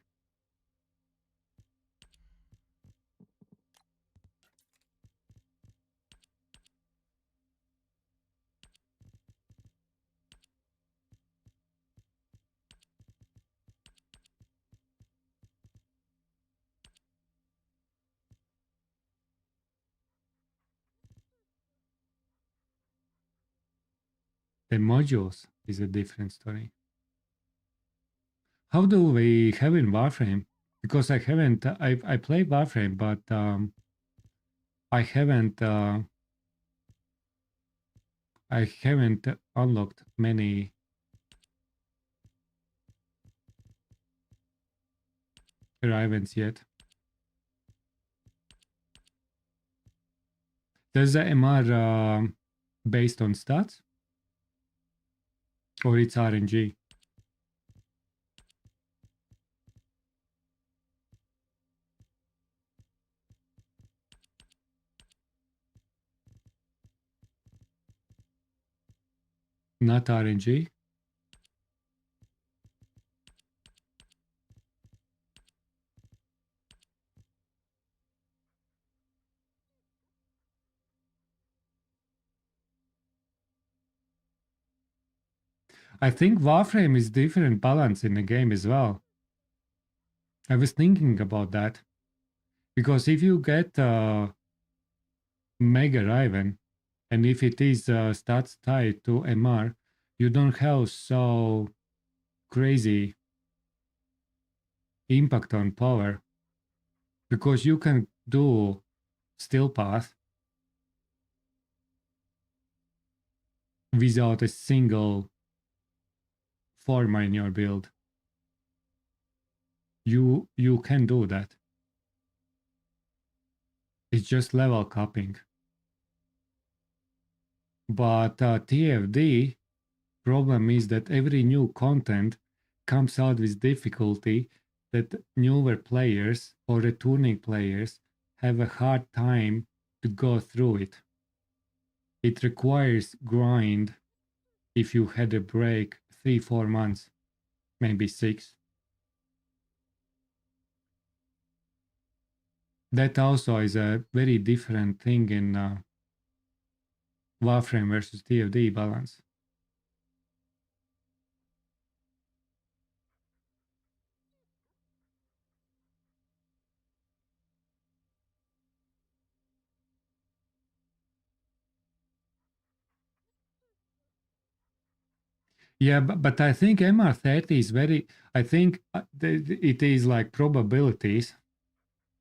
the modules is a different story. How do we have in Warframe? Because I haven't, I play Warframe, but I haven't unlocked many events yet. Does the MR based on stats? Or it's RNG? Not RNG? I think Warframe is different balance in the game as well. I was thinking about that. Because if you get Mega Raven, and if it is stats tied to MR, you don't have so crazy impact on power. Because you can do Steel Path without a single former in your build. You can do that. It's just level capping. But TFD problem is that every new content comes out with difficulty that newer players or returning players have a hard time to go through it. It requires grind if you had a break 3-4 months, maybe 6. That also is a very different thing in Warframe versus TFD balance. Yeah, but I think MR30 is very, I think it is like probabilities.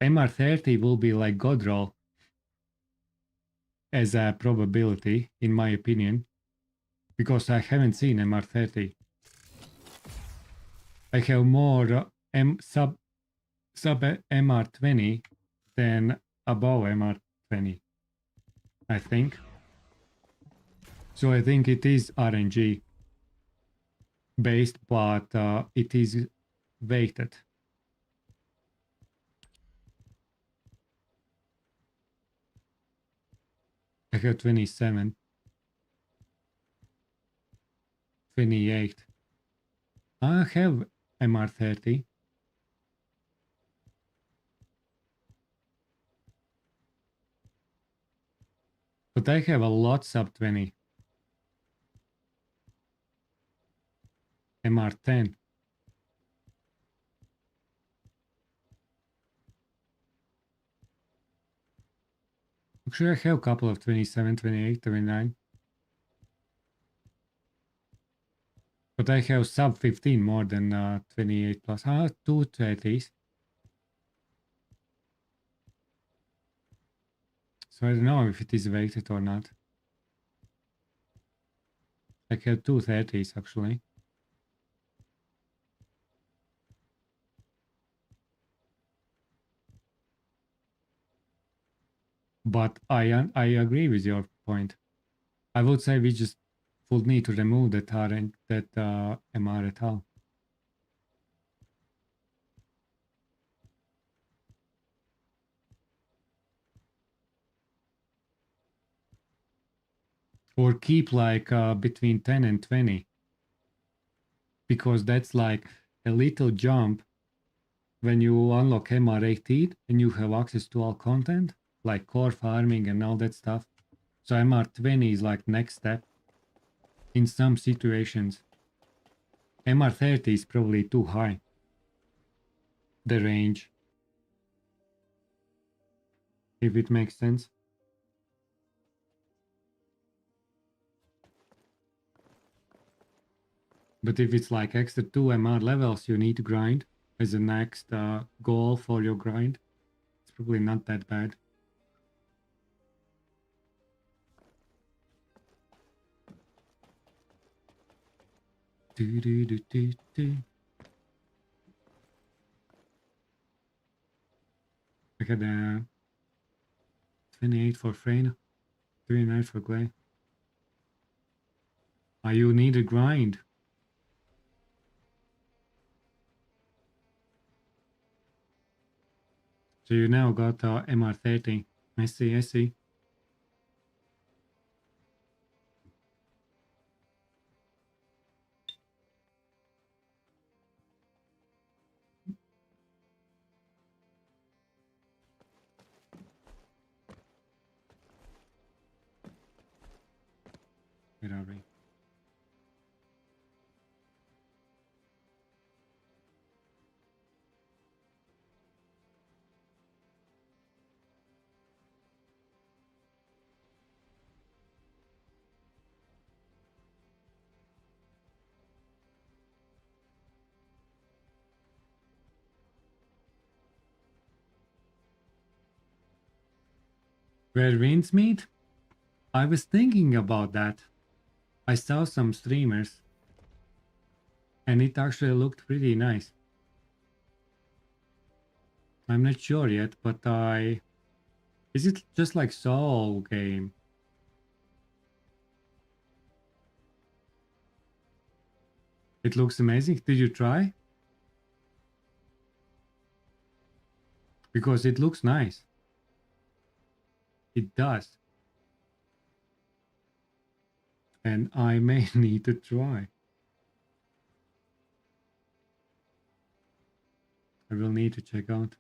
MR30 will be like God roll as a probability, in my opinion, because I haven't seen MR30. I have more sub MR20 than above MR20, I think. So I think it is RNG based, but it is weighted. I have 27, 28. I have MR30. But I have a lot sub 20. MR10. Actually, I have a couple of 27, 28, 29. But I have sub 15 more than 28 plus. 2 30s. So I don't know if it is weighted or not. I have 2 30s actually. But I agree with your point. I would say we just would need to remove that MR et al. Or keep like between 10 and 20. Because that's like a little jump when you unlock MR18 and you have access to all content, like core farming and all that stuff. So MR20 is like next step in some situations. MR30 is probably too high, the range, if it makes sense. But if it's like extra 2 MR levels you need to grind as a next goal for your grind, it's probably not that bad. Do, do, do, do, do. I had 28 for Freyna, 29 for Clay. You need a grind. So you now got MR30. I see, I see. Where are we? Where winds meet? I was thinking about that. I saw some streamers and it actually looked pretty nice. I'm not sure yet, but is it just like Soul game? It looks amazing. Did you try? Because it looks nice. It does. And I may need to try. I will need to check out.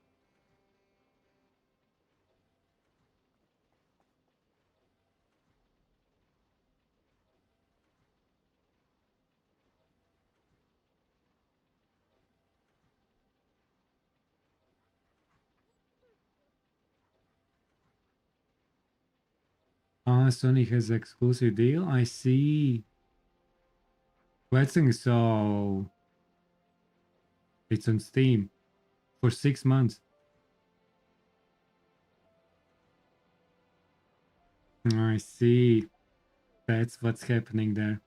Sony has exclusive deal. I see. Well, so it's on Steam for 6 months. I see. That's what's happening there.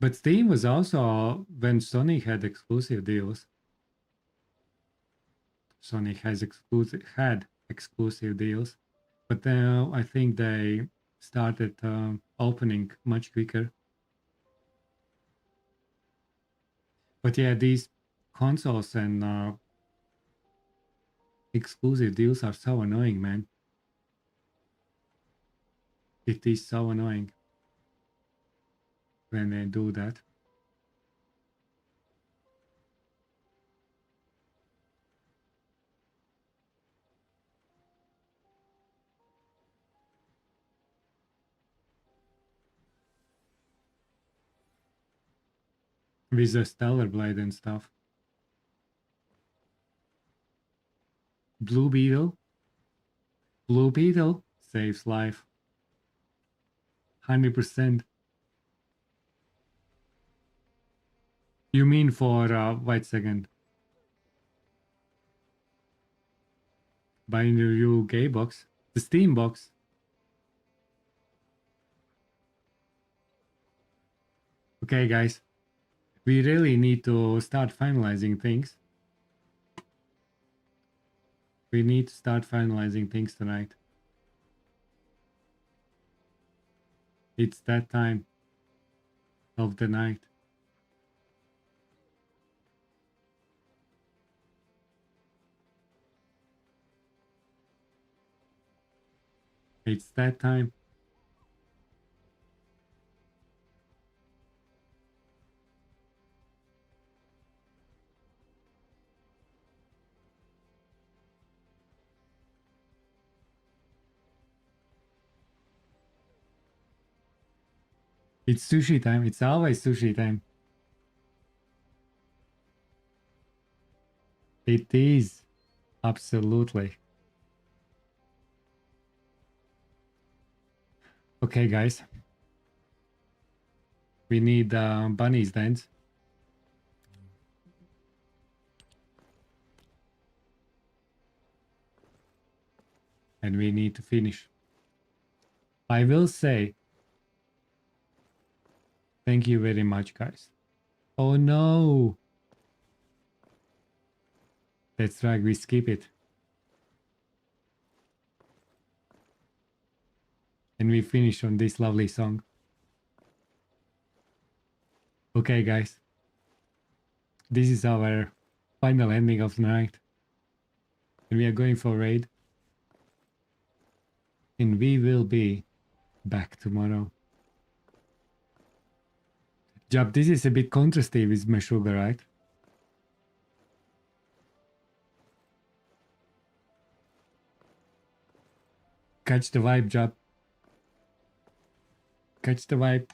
But Steam was also when Sony had exclusive deals. Sony had exclusive deals, but now I think they started opening much quicker. But yeah, these consoles and exclusive deals are so annoying, man. It is so annoying when they do that. With the Stellar Blade and stuff. Blue Beetle. Blue Beetle saves life. 100%. You mean for, wait a second. Buying the new game box. The Steam box. Okay, guys. We really need to start finalizing things. We need to start finalizing things tonight. It's that time of the night. It's that time. It's sushi time. It's always sushi time. It is. Absolutely. Okay, guys. We need bunnies dance. And we need to finish. I will say thank you very much, guys. Oh no! That's right, we skip it. And we finish on this lovely song. Okay, guys. This is our final ending of the night. And we are going for raid. And we will be back tomorrow. Job, this is a bit contrasty with my sugar, right? Catch the vibe, Job. Catch the vibe.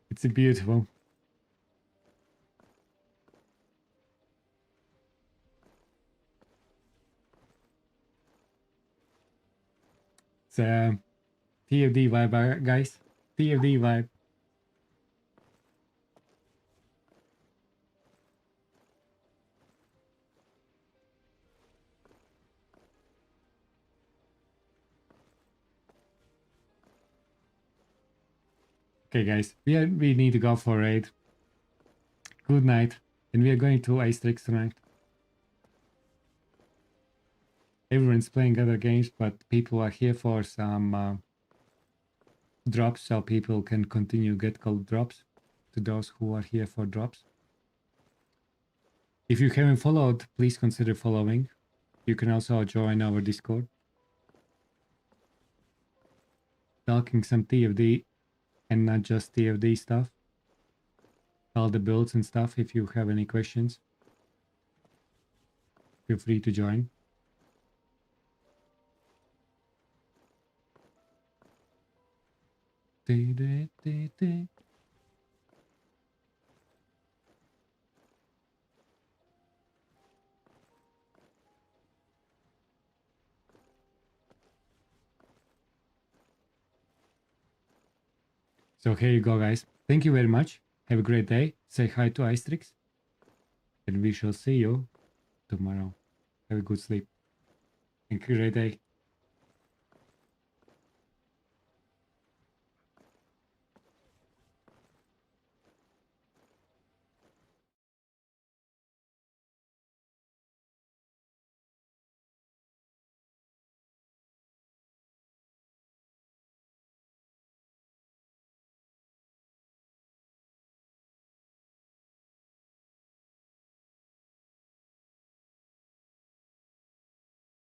It's beautiful. It's a TFD vibe, guys. TFD vibe. Okay, guys, we need to go for raid. Good night, and we are going to Asterix tonight. Everyone's playing other games, but people are here for some drops, so people can continue get gold drops to those who are here for drops. If you haven't followed, please consider following. You can also join our Discord. Talking some TFD and not just TFD stuff. All the builds and stuff. If you have any questions, feel free to join. So here you go, guys. Thank you very much. Have a great day. Say hi to Asterix. And we shall see you tomorrow. Have a good sleep. And a great day.